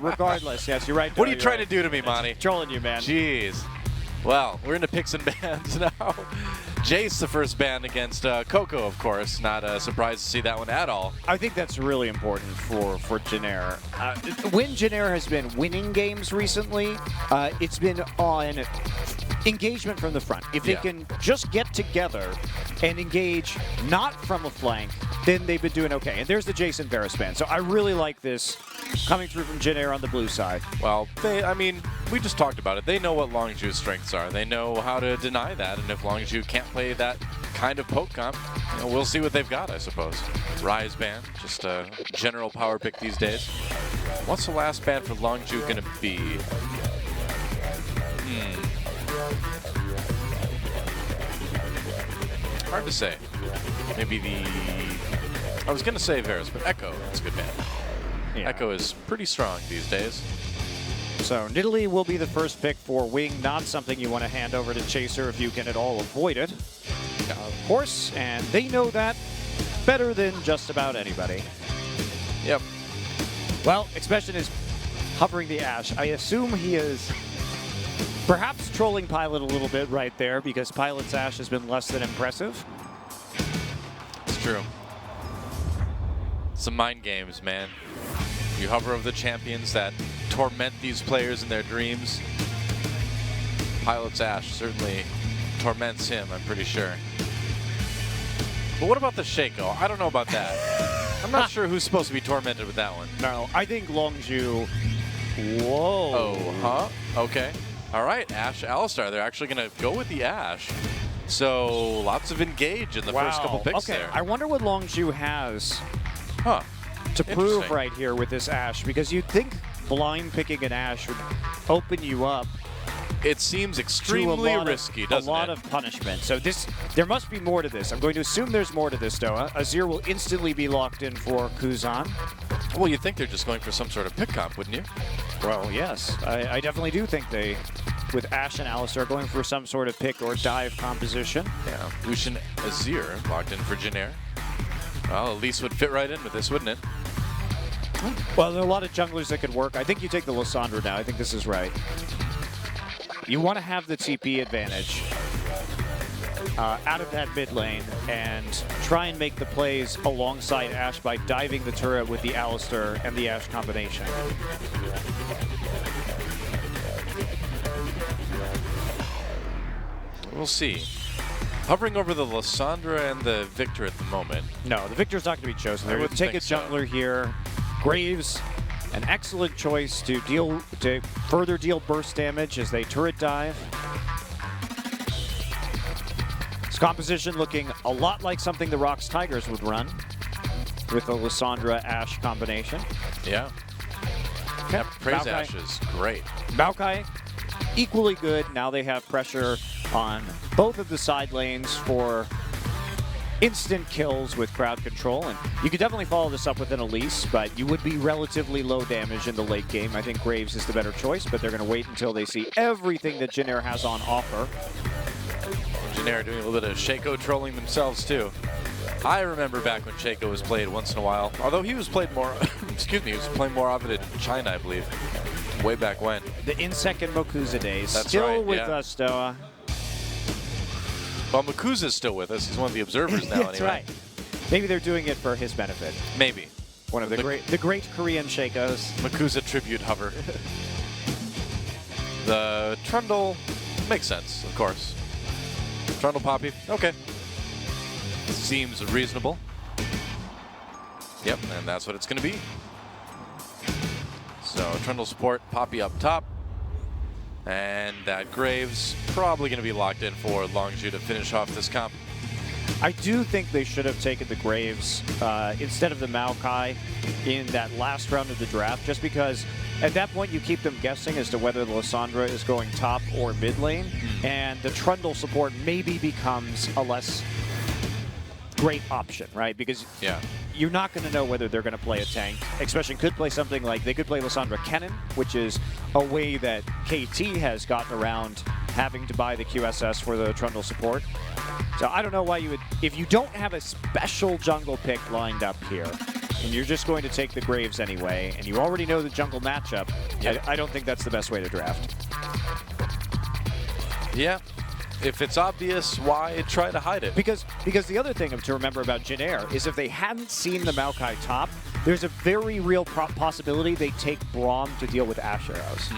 regardless. Yes, you're right. What are you trying to do to me, Monty? Trolling you, man. Jeez. Well, we're into picks and bans now. Jace, the first ban against Coco, of course. Not surprised to see that one at all. I think that's really important for Jin Air. When Jin Air has been winning games recently, it's been on engagement from the front. If they can just get together and engage not from a flank, then they've been doing okay. And there's the Jason Varus ban. So I really like this coming through from Jin Air on the blue side. Well, I mean, we just talked about it. They know what Longzhu's strengths are. They know how to deny that. And if Longzhu can't play that kind of poke comp, we'll see what they've got, I suppose. Rise ban, just a general power pick these days. What's the last ban for Longzhu going to be? Hard to say. Maybe I was going to say Varus, but Echo, that's a good ban. Yeah. Echo is pretty strong these days. So Nidalee will be the first pick for Wing, not something you want to hand over to Chaser if you can at all avoid it. Of course, and they know that better than just about anybody. Yep. Well, Expression is hovering the Ashe. I assume he is perhaps trolling Pilot a little bit right there because Pilot's Ashe has been less than impressive. It's true. Some mind games, man. You hover over the champions that torment these players in their dreams. Pilot's Ashe certainly torments him, I'm pretty sure. But what about the Shaco? I don't know about that. I'm not sure who's supposed to be tormented with that one. No, I think Longzhu... Whoa. Oh, huh? Okay. All right, Ashe, Alistar. They're actually going to go with the Ashe. So lots of engage in the first couple picks there. I wonder what Longzhu has to prove Interesting. right here with this Ashe, because you'd think blind picking an Ashe would open you up. It seems extremely risky, doesn't it? A lot of punishment. So there must be more to this. I'm going to assume there's more to this, Doa. Azir will instantly be locked in for Kuzan. Well, you'd think they're just going for some sort of pick comp, wouldn't you? Well, yes. I definitely do think they, with Ashe and Alistar, are going for some sort of pick or dive composition. Yeah. Lucian Azir locked in for Jin Air. Well, at least would fit right in with this, wouldn't it? Well, there are a lot of junglers that could work. I think you take the Lissandra now. I think this is right. You want to have the TP advantage out of that mid lane and try and make the plays alongside Ashe by diving the turret with the Alistar and the Ashe combination. We'll see. Hovering over the Lissandra and the Victor at the moment. No, the Victor's not going to be chosen. They're going to take a jungler here. Graves, an excellent choice to further deal burst damage as they turret dive. This composition looking a lot like something the Rocks Tigers would run with the Lissandra Ashe combination. Yeah. Yeah, Praise Ashe is great. Maokai, equally good. Now they have pressure on both of the side lanes for instant kills with crowd control, and you could definitely follow this up with an Elise, but you would be relatively low damage in the late game. I think Graves is the better choice, but they're going to wait until they see everything that Jin Air has on offer. Jin Air doing a little bit of Shaco trolling themselves too. I remember back when Shaco was played once in a while, although he was played more, excuse me, he was playing more of it in China, I believe, way back when. The Insec and Mokuza days. That's still right, with yeah. us, Doa. Well, Makuza's still with us. He's one of the observers now, That's anyway. right. Maybe they're doing it for his benefit. Maybe. One of the great Korean Shakos. Makuza tribute hover. The Trundle makes sense, of course. Trundle Poppy, okay. Seems reasonable. Yep, and that's what it's going to be. So Trundle support, Poppy up top. And that Graves probably going to be locked in for Longzhu to finish off this comp. I do think they should have taken the Graves instead of the Maokai in that last round of the draft, just because at that point you keep them guessing as to whether the Lissandra is going top or mid lane, and the Trundle support maybe becomes a less great option, right? Because you're not going to know whether they're going to play a tank. Expression could play something like, they could play Lissandra Kennen, which is a way that KT has gotten around having to buy the QSS for the Trundle support. So I don't know why you would, if you don't have a special jungle pick lined up here, and you're just going to take the Graves anyway, and you already know the jungle matchup, I don't think that's the best way to draft. Yeah. If it's obvious, why try to hide it? Because the other thing to remember about Jin Air is if they hadn't seen the Maokai top, there's a very real possibility they take Braum to deal with Ash Arrows,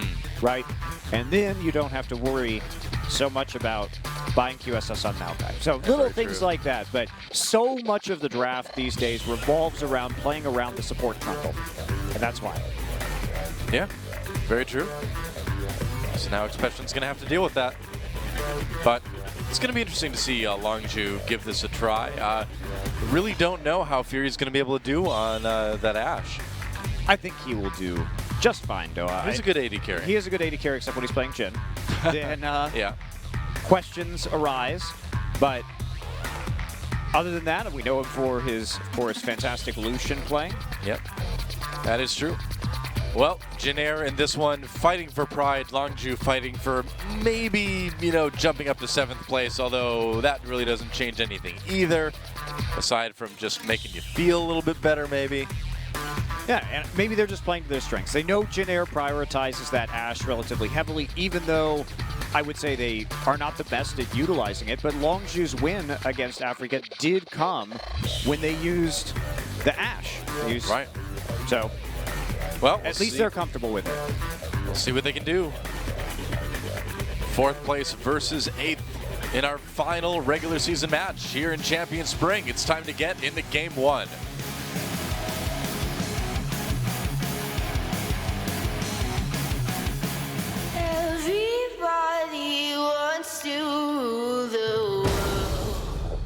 right? And then you don't have to worry so much about buying QSS on Maokai. So little things like that, but so much of the draft these days revolves around playing around the support Trundle, and that's why. Yeah, very true. So now Expression's going to have to deal with that. But it's going to be interesting to see Longju give this a try. Really don't know how Fury's going to be able to do on that Ashe. I think he will do just fine, though. He's a good AD carry. He is a good AD carry, except when he's playing Jhin. Then questions arise, but other than that, we know him for his, of course, fantastic Lucian play. Yep, that is true. Well, Jin Air in this one fighting for pride, Longju fighting for maybe, jumping up to 7th place, although that really doesn't change anything either, aside from just making you feel a little bit better maybe. Yeah, and maybe they're just playing to their strengths. They know Jin Air prioritizes that Ashe relatively heavily, even though I would say they are not the best at utilizing it, but Longju's win against Africa did come when they used the Ashe. Right. So, well, at least they're comfortable with it. We'll see what they can do. 4th place versus 8th in our final regular season match here in Champion Spring. It's time to get into game 1. Everybody wants to rule the world.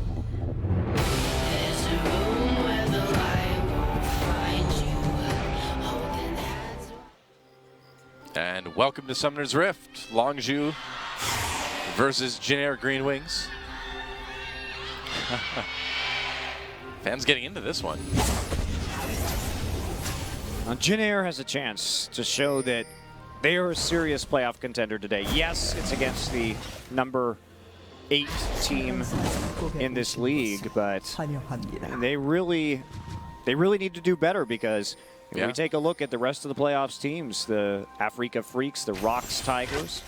There's a room where the light won't find you, holding hands. And welcome to Summoner's Rift. Longju versus Jin Air Green Wings. Fans getting into this one. Jin Air has a chance to show that they are a serious playoff contender today. Yes, it's against the number 8 team in this league, but they really need to do better, because if we take a look at the rest of the playoffs teams, the Africa Freaks, the Rocks Tigers,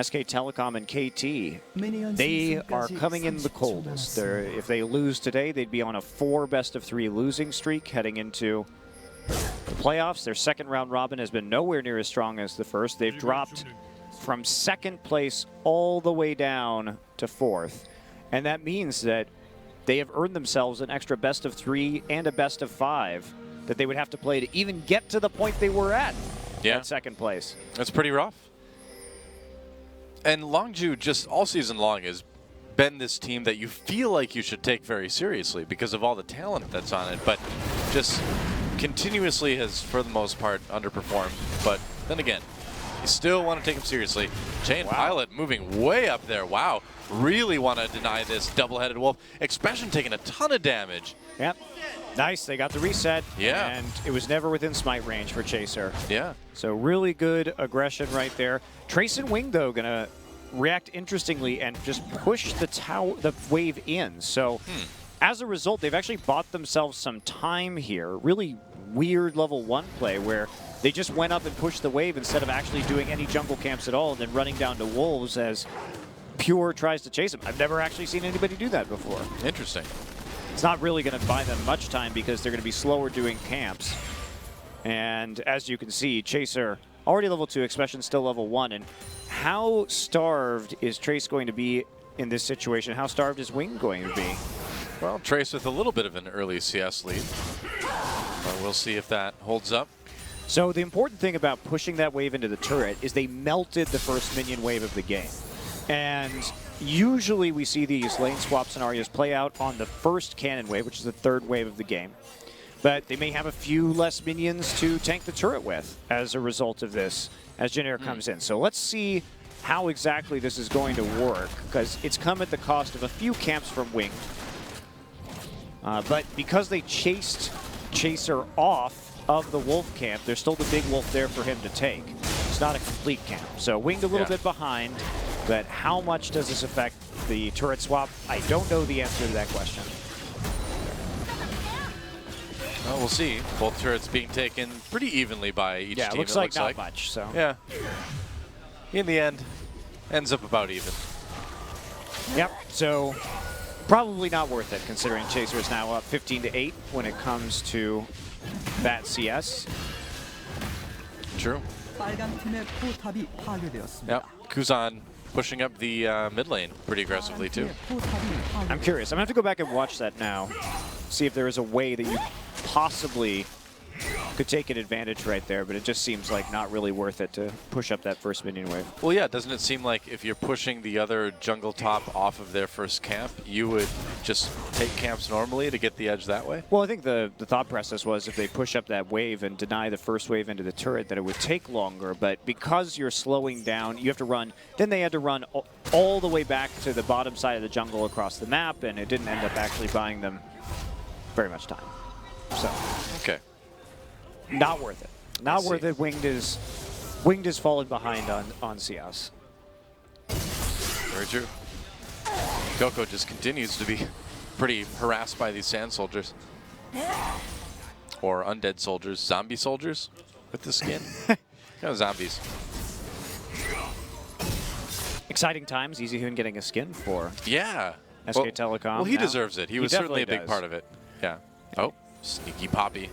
SK Telecom, and KT, they are coming in the coldest. If they lose today, they'd be on a 4 best-of-3 losing streak heading into the playoffs. Their second round robin has been nowhere near as strong as the first. They've dropped from 2nd place all the way down to 4th. And that means that they have earned themselves an extra best-of-3 and a best-of-5 that they would have to play to even get to the point they were at 2nd place. That's pretty rough. And Longju just all season long has been this team that you feel like you should take very seriously because of all the talent that's on it, but just continuously has, for the most part, underperformed. But then again, you still want to take him seriously. Chain Pilot moving way up there. Wow. Really want to deny this double-headed wolf. Expression taking a ton of damage. Yep. Nice. They got the reset. Yeah. And it was never within smite range for Chaser. Yeah. So really good aggression right there. Trace and Wing, though, going to react interestingly and just push the wave in. So as a result, they've actually bought themselves some time here. Really weird level 1 play where they just went up and pushed the wave instead of actually doing any jungle camps at all and then running down to wolves as Pure tries to chase them. I've never actually seen anybody do that before. Interesting. It's not really going to buy them much time because they're going to be slower doing camps. And as you can see, Chaser already level 2, Expression still level 1. And how starved is Trace going to be in this situation? How starved is Wing going to be? Well, Trace with a little bit of an early CS lead. We'll see if that holds up. So the important thing about pushing that wave into the turret is they melted the first minion wave of the game. And usually we see these lane swap scenarios play out on the first cannon wave, which is the third wave of the game. But they may have a few less minions to tank the turret with as a result of this as Jin Air comes in. So let's see how exactly this is going to work, because it's come at the cost of a few camps from Winged. But because they chased Chaser off of the Wolf camp, there's still the big Wolf there for him to take. It's not a complete camp. So Winged a little bit behind, but how much does this affect the turret swap? I don't know the answer to that question. Well, we'll see. Both turrets being taken pretty evenly by each team. Yeah, it looks like not much. So yeah, in the end, ends up about even. Yep. So probably not worth it, considering Chaser is now up 15-8 when it comes to that CS. True. Yep. Kuzan pushing up the mid lane pretty aggressively too. I'm curious. I'm gonna have to go back and watch that now. See if there is a way that you possibly could take an advantage right there, but it just seems like not really worth it to push up that first minion wave. Well, yeah, doesn't it seem like if you're pushing the other jungle top off of their first camp, you would just take camps normally to get the edge that way? Well, I think the thought process was if they push up that wave and deny the first wave into the turret, that it would take longer, but because you're slowing down, you have to run. Then they had to run all the way back to the bottom side of the jungle across the map, and it didn't end up actually buying them very much time. So okay. Not worth it. Not worth it. Winged is fallen behind on CS. Very true. Coco just continues to be pretty harassed by these sand soldiers. Or undead soldiers. Zombie soldiers with the skin. Kind of zombies. Exciting times. Easyhoon getting a skin for SK Telecom. Well, he deserves it. He was certainly a big does. part of it. Yeah. Oh, sneaky Poppy.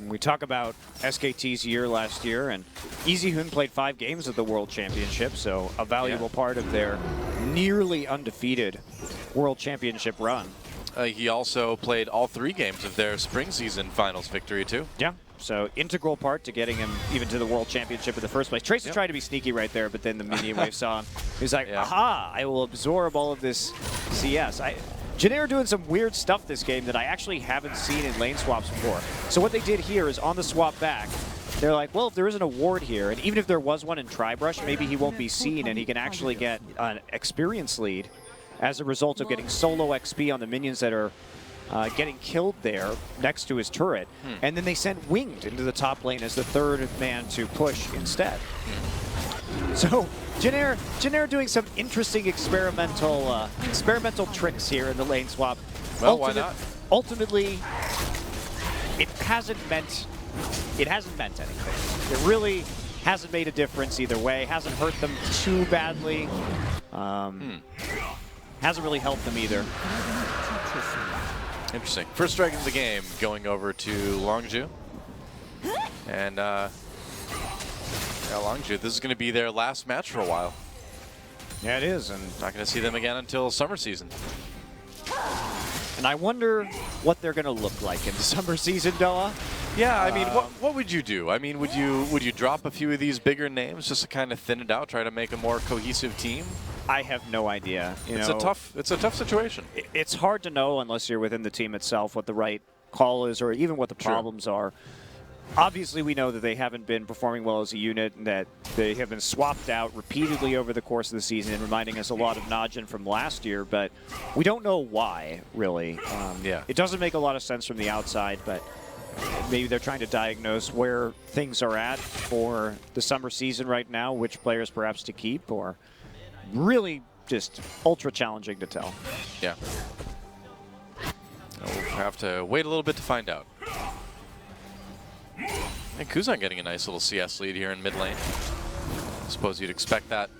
We talk about SKT's year last year, and Easyhoon played 5 games at the World Championship, so a valuable part of their nearly undefeated World Championship run. He also played all 3 games of their spring season finals victory, too. Yeah, so integral part to getting him even to the World Championship in the first place. Trace is trying to be sneaky right there, but then the minion wave saw him. He's like, aha, I will absorb all of this CS. Jin Air doing some weird stuff this game that I actually haven't seen in lane swaps before. So what they did here is on the swap back, they're like, well, if there is an award here, and even if there was one in Tribrush, maybe he won't be seen and he can actually get an experience lead as a result of getting solo XP on the minions that are getting killed there next to his turret. And then they sent Winged into the top lane as the third man to push instead. So Jin Air doing some interesting experimental tricks here in the lane swap. Well, why not? Ultimately, it hasn't meant anything. It really hasn't made a difference either way. Hasn't hurt them too badly. Hasn't really helped them either. Interesting. First strike of the game going over to Longju. And Longju, this is going to be their last match for a while. Yeah, it is. And not going to see them again until summer season. And I wonder what they're going to look like in the summer season, Noah. Yeah, I mean, what would you do? I mean, would you drop a few of these bigger names just to kind of thin it out, try to make a more cohesive team? I have no idea. It's a tough situation. It's hard to know unless you're within the team itself what the right call is or even what the problems are. Obviously, we know that they haven't been performing well as a unit and that they have been swapped out repeatedly over the course of the season, reminding us a lot of Najin from last year, but we don't know why, really. It doesn't make a lot of sense from the outside, but maybe they're trying to diagnose where things are at for the summer season right now, which players perhaps to keep, or really just ultra challenging to tell. Yeah. We'll have to wait a little bit to find out. And Kuzan getting a nice little CS lead here in mid lane. I suppose you'd expect that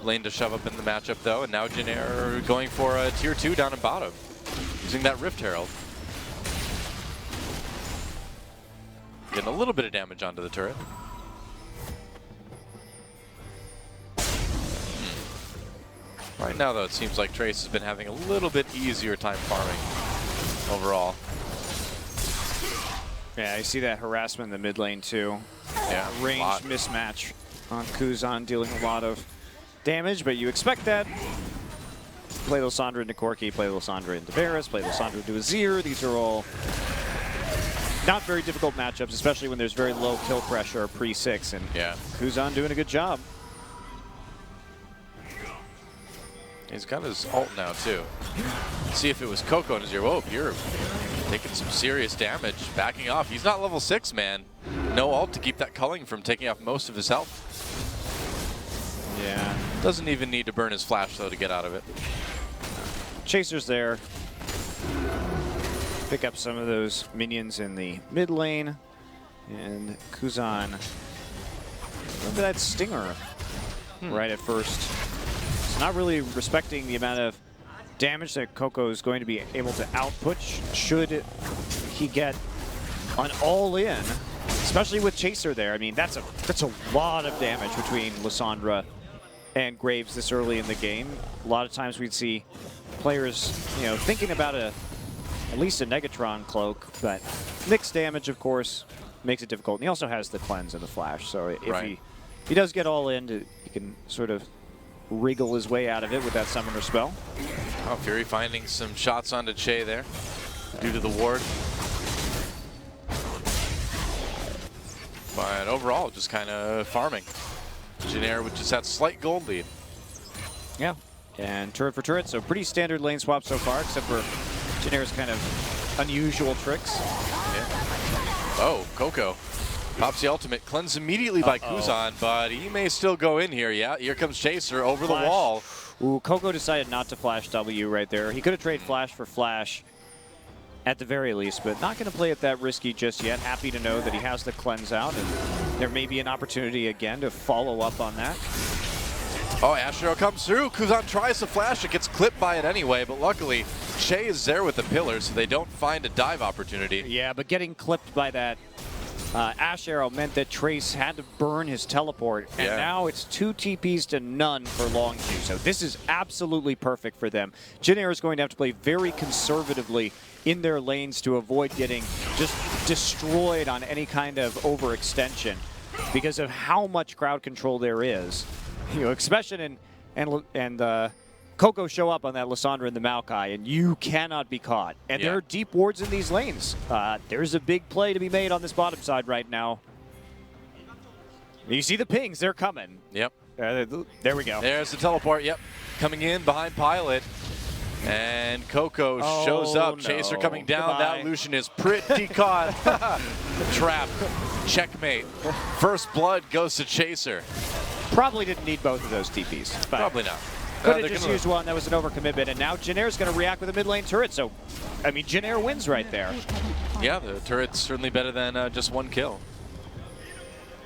lane to shove up in the matchup, though. And now Jin Air going for a tier 2 down in bottom, using that Rift Herald. Getting a little bit of damage onto the turret. Right now, though, it seems like Trace has been having a little bit easier time farming overall. Yeah, I see that harassment in the mid lane, too. Yeah, range mismatch on Kuzan, dealing a lot of damage, but you expect that. Play Lysandra into Corki, play Lysandra into Varus, play Lysandra into Azir. These are all not very difficult matchups, especially when there's very low kill pressure pre-6, and Kuzan doing a good job. He's got his ult now, too. See if it was Coco and Azir. Whoa, you're taking some serious damage, backing off. He's not level 6, man. No ult to keep that culling from taking off most of his health. Yeah. Doesn't even need to burn his flash, though, to get out of it. Chaser's there. Pick up some of those minions in the mid lane. And Kuzan, remember that stinger right at first. It's not really respecting the amount of damage that Coco is going to be able to output should he get an all-in, especially with Chaser there. I mean, that's a lot of damage between Lysandra and Graves this early in the game. A lot of times we'd see players, thinking about at least a Negatron cloak, but mixed damage, of course, makes it difficult. And he also has the cleanse and the flash, so if he does get all in, he can sort of wriggle his way out of it with that summoner spell. Oh, Fury finding some shots onto Che there due to the ward. But overall, just kind of farming. Janair with just that slight gold lead. Yeah, and turret for turret, so pretty standard lane swap so far, except for Janair's kind of unusual tricks. Yeah. Oh, Coco pops the ultimate, cleansed immediately by Kuzan, but he may still go in here. Yeah, here comes Chaser over the wall. Ooh, Coco decided not to flash W right there. He could have traded flash for flash at the very least, but not going to play it that risky just yet. Happy to know that he has the cleanse out, and there may be an opportunity again to follow up on that. Oh, Ash Arrow comes through. Kuzan tries to flash. It gets clipped by it anyway, but luckily Che is there with the pillar, so they don't find a dive opportunity. Yeah, but getting clipped by that Ash Arrow meant that Trace had to burn his teleport, and now it's 2 TPs to none for Longview. So this is absolutely perfect for them. Janair is going to have to play very conservatively in their lanes to avoid getting just destroyed on any kind of overextension because of how much crowd control there is. Expression and Coco show up on that Lysandra and the Maokai, and you cannot be caught. And there are deep wards in these lanes. There's a big play to be made on this bottom side right now. You see the pings, they're coming. Yep. There we go. There's the teleport, yep. Coming in behind Pilot. And Coco shows up. Chaser coming down. Goodbye. That Lucian is pretty caught. Trap. Checkmate. First blood goes to Chaser. Probably didn't need both of those TPs. Probably not. Could have just used one. That was an overcommitment. And now Janair's going to react with a mid lane turret. So, I mean, Janair wins right there. Yeah, the turret's certainly better than just one kill.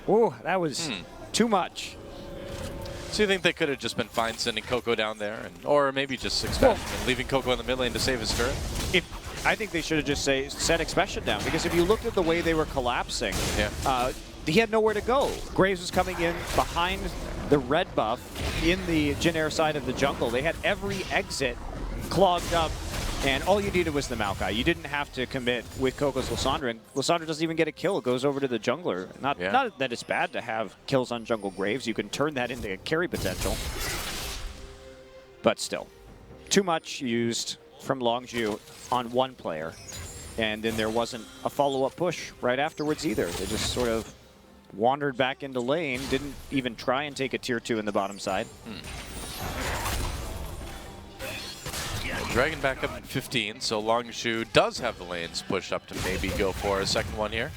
Ooh, that was too much. So you think they could have just been fine sending Coco down there, or maybe just Expression and leaving Coco in the mid lane to save his turret? I think they should have just set Expression down, because if you looked at the way they were collapsing, he had nowhere to go. Graves was coming in behind the red buff in the Janair side of the jungle. They had every exit clogged up, and all you needed was the Maokai. You didn't have to commit with Coco's Lysandra, and Lysandra doesn't even get a kill. It goes over to the jungler. Not that it's bad to have kills on jungle Graves. You can turn that into a carry potential. But still, too much used from Longview on one player. And then there wasn't a follow-up push right afterwards either. They just sort of wandered back into lane, didn't even try and take a tier 2 in the bottom side. Dragon back up at 15, so Longview does have the lanes pushed up to maybe go for a second one here.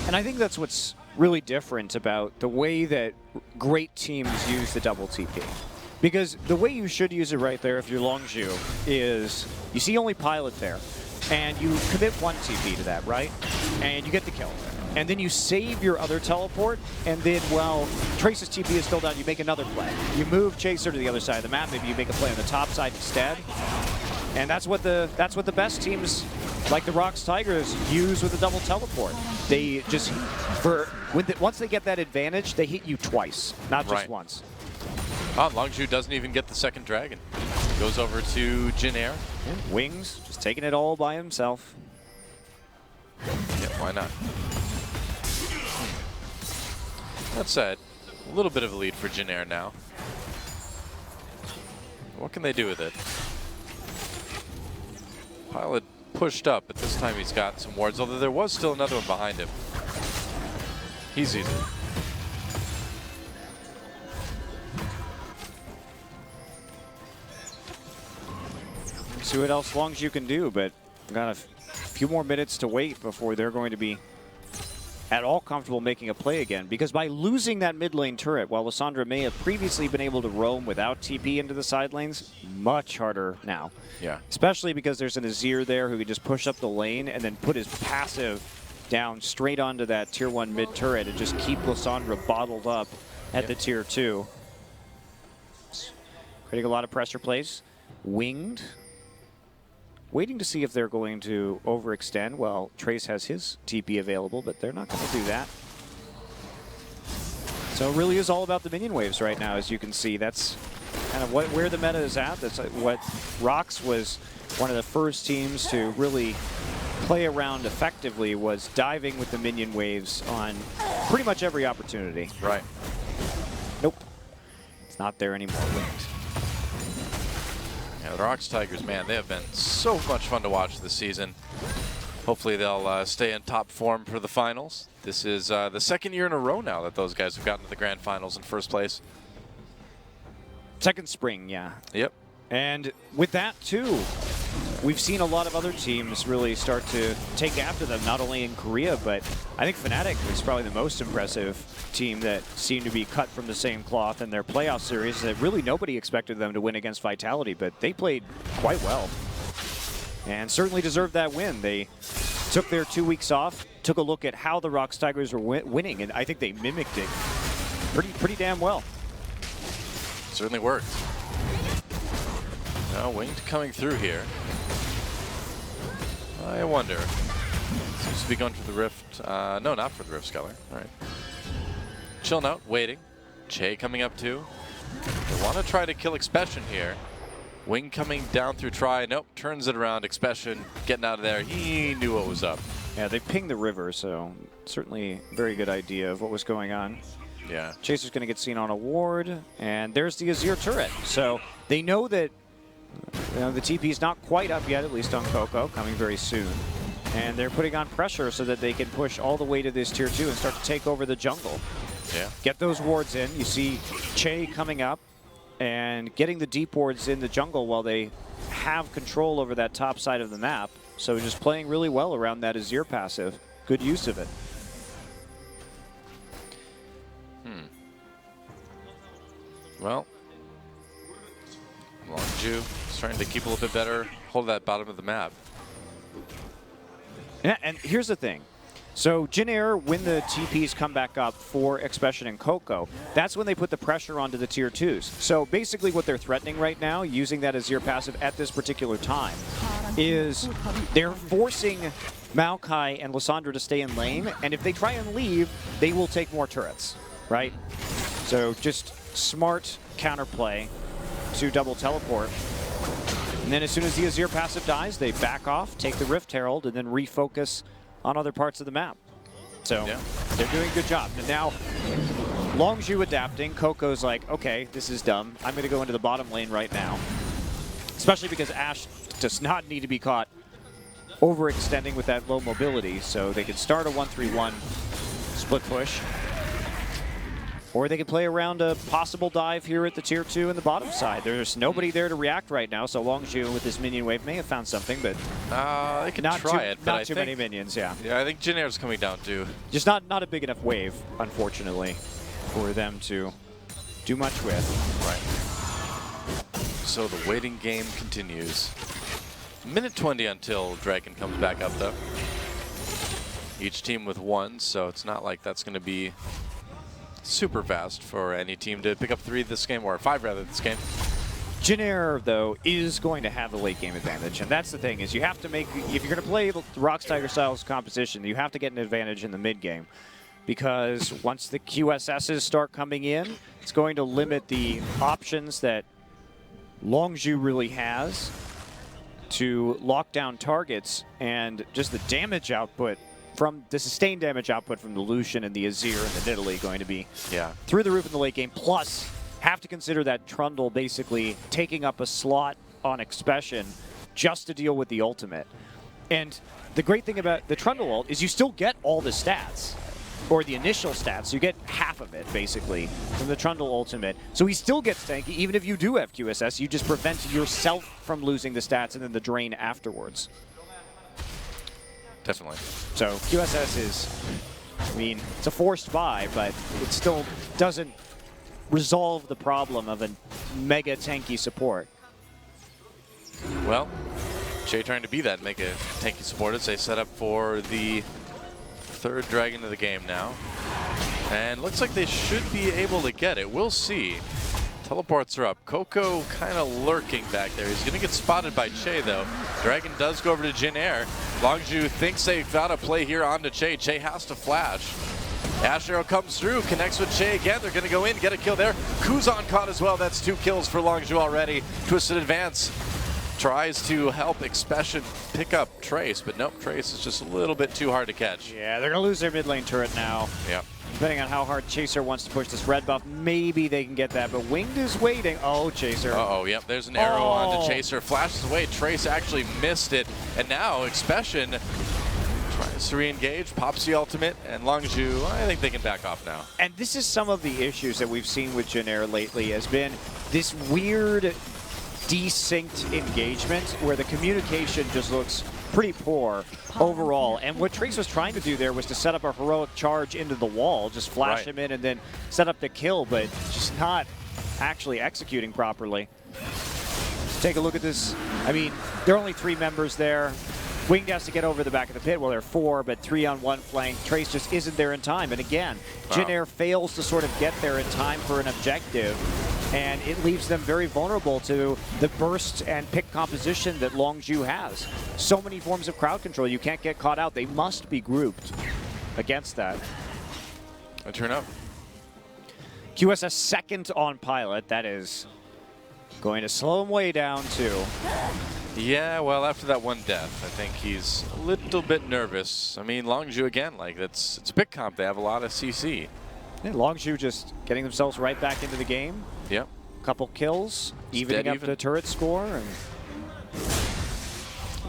And I think that's what's really different about the way that great teams use the double TP. Because the way you should use it right there if you're Longview is you see only Pilot there, and you commit one TP to that, right? And you get the kill. And then you save your other teleport, and then, well, Trace's TP is still down, you make another play. You move Chaser to the other side of the map, maybe you make a play on the top side instead. And that's what the best teams, like the Rocks Tigers, use with the double teleport. They just, once they get that advantage, they hit you twice, not just once. Oh, Longview doesn't even get the second dragon. Goes over to Janair. Wings, just taking it all by himself. Yeah, why not? That said, a little bit of a lead for Janair now. What can they do with it? Pilot pushed up, but this time he's got some wards, although there was still another one behind him. He's easy. See what else Longzhu can do, but got a few more minutes to wait before they're going to be at all comfortable making a play again. Because by losing that mid lane turret, while Lissandra may have previously been able to roam without TP into the side lanes, much harder now. Yeah. Especially because there's an Azir there who can just push up the lane and then put his passive down straight onto that tier 1 mid turret and just keep Lissandra bottled up at the tier 2. Creating a lot of pressure plays. Winged. Waiting to see if they're going to overextend. Well, Trace has his TP available, but they're not going to do that. So it really is all about the minion waves right now, as you can see. That's kind of where the meta is at. That's what Rox was one of the first teams to really play around effectively, was diving with the minion waves on pretty much every opportunity. Right. Nope. It's not there anymore. Winged. Yeah, the Rox Tigers, man, they have been so much fun to watch this season. Hopefully they'll stay in top form for the finals. This is the second year in a row now that those guys have gotten to the grand finals in first place. Second spring, yeah. Yep. And with that, too, we've seen a lot of other teams really start to take after them, not only in Korea, but I think Fnatic was probably the most impressive team that seemed to be cut from the same cloth in their playoff series. That really nobody expected them to win against Vitality, but they played quite well and certainly deserved that win. They took their 2 weeks off, took a look at how the Rox Tigers were winning, and I think they mimicked it pretty damn well. Certainly worked. Now Winged coming through here. I wonder. Seems to be going for the Rift. No, not for the Rift Sculler. All right. Chilling out, waiting. Che coming up too. They want to try to kill Expression here. Wing coming down through try. Nope, turns it around. Expression getting out of there. He knew what was up. Yeah, they pinged the river, so certainly a very good idea of what was going on. Yeah. Chaser's going to get seen on a ward, and there's the Azir turret. So they know that the TP is not quite up yet, at least on Coco, coming very soon. And they're putting on pressure so that they can push all the way to this tier 2 and start to take over the jungle. Yeah. Get those wards in. You see Che coming up and getting the deep wards in the jungle while they have control over that top side of the map. So just playing really well around that Azir passive. Good use of it. Well, Longzhu starting to keep a little bit better hold of that bottom of the map. Yeah, and here's the thing. So Jinair, when the TPs come back up for Expression and Coco, that's when they put the pressure onto the tier 2s. So basically what they're threatening right now, using that Azir passive at this particular time, is they're forcing Maokai and Lissandra to stay in lane, and if they try and leave, they will take more turrets, right? So just smart counterplay to double teleport. And then as soon as the Azir passive dies, they back off, take the Rift Herald, and then refocus on other parts of the map. So they're doing a good job. And now Longzhu adapting. Coco's like, okay, this is dumb. I'm going to go into the bottom lane right now. Especially because Ashe does not need to be caught overextending with that low mobility. So they can start a 1-3-1 split push. Or they could play around a possible dive here at the tier 2 in the bottom side. There's nobody there to react right now, so Longzhu with his minion wave may have found something, but they can try it. But not too many minions, yeah. Yeah, I think Jinair's coming down too. Just not a big enough wave, unfortunately, for them to do much with. Right. So the waiting game continues. Minute 20 until Dragon comes back up, though. Each team with 1, so it's not like that's going to be super fast for any team to pick up 3 this game, or 5 rather this game. Jinair, though, is going to have the late game advantage, and that's the thing, is you have to make, if you're going to play the Rox Tiger styles composition, you have to get an advantage in the mid game, because once the QSSs start coming in, it's going to limit the options that Longzhu really has to lock down targets, and just the damage output from the sustained damage output from the Lucian and the Azir and the Nidalee going to be Yeah. through the roof in the late game. Plus, have to consider that Trundle basically taking up a slot on Expression just to deal with the ultimate. And the great thing about the Trundle ult is you still get all the stats, or the initial stats. You get half of it, basically, from the Trundle ultimate. So he still gets tanky, even if you do have QSS. You just prevent yourself from losing the stats and then the drain afterwards. Definitely. So QSS is, I mean, it's a forced buy, but it still doesn't resolve the problem of a mega tanky support. Well, Jay trying to be that mega tanky support as they set up for the third dragon of the game now. And looks like they should be able to get it. We'll see. Teleports are up. Coco kind of lurking back there. He's going to get spotted by Che, though. Dragon does go over to Jin Air. Longzhu thinks they've got a play here onto Che. Che has to flash. Ash Arrow comes through, connects with Che again. They're going to go in, get a kill there. Kuzan caught as well. That's 2 kills for Longzhu already. Twisted Advance tries to help Expression pick up Trace, but nope, Trace is just a little bit too hard to catch. Yeah, they're going to lose their mid lane turret now. Yep. Depending on how hard Chaser wants to push this red buff, maybe they can get that, but Winged is waiting. Oh, Chaser. Uh-oh, yep, there's an arrow onto Chaser. Flashes away, Trace actually missed it, and now Expression tries to re-engage, pops the ultimate, and Longzhu, I think they can back off now. And this is some of the issues that we've seen with Jin Air lately, has been this weird desynced engagement where the communication just looks pretty poor overall. And what Trace was trying to do there was to set up a heroic charge into the wall, just flash him in and then set up the kill, but just not actually executing properly. Take a look at this. I mean, there are only 3 members there. Winged has to get over the back of the pit. Well, there are 4, but 3 on one flank. Trace just isn't there in time. And again, Jin Air fails to sort of get there in time for an objective. And it leaves them very vulnerable to the burst and pick composition that Longzhu has. So many forms of crowd control, you can't get caught out. They must be grouped against that. I turn up. QSS second on Pilot. That is going to slow him way down too. Yeah, well, after that one death, I think he's a little bit nervous. I mean, Longzhu again, like it's a big comp. They have a lot of CC. And Longzhu just getting themselves right back into the game. Yep. Couple kills, evening up the turret score. And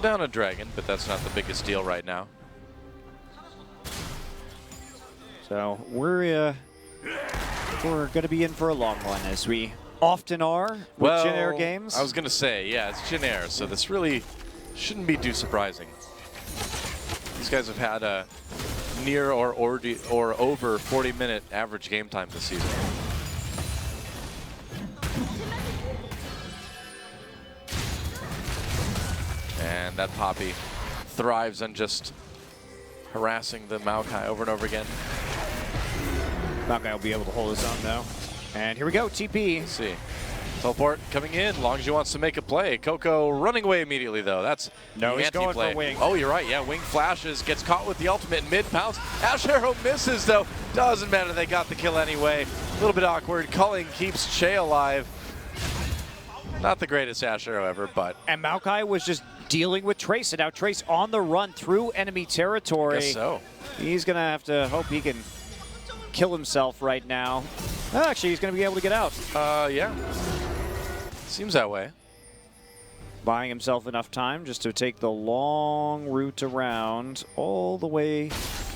down a dragon, but that's not the biggest deal right now. So we're going to be in for a long one, as we often are with Jin Air games. I was going to say, yeah, it's Jin Air, so this really shouldn't be too surprising. These guys have had a near or over 40-minute average game time this season. And that Poppy thrives on just harassing the Maokai over and over again. Maokai will be able to hold his own, though. And here we go, TP. Let's see. Teleport coming in. Longzhu wants to make a play. Coco running away immediately, though. That's no, he's going anti-play. for Wing. Oh, you're right. Yeah, Wing flashes, gets caught with the ultimate in mid-pounce. Ash Arrow misses, though. Doesn't matter. They got the kill anyway. A little bit awkward. Culling keeps Che alive. Not the greatest Ash Arrow ever, but... And Maokai was just dealing with Trace, and now Trace on the run through enemy territory. Guess so. He's going to have to hope he can kill himself right now. Oh, actually, he's going to be able to get out. Yeah. Seems that way. Buying himself enough time just to take the long route around all the way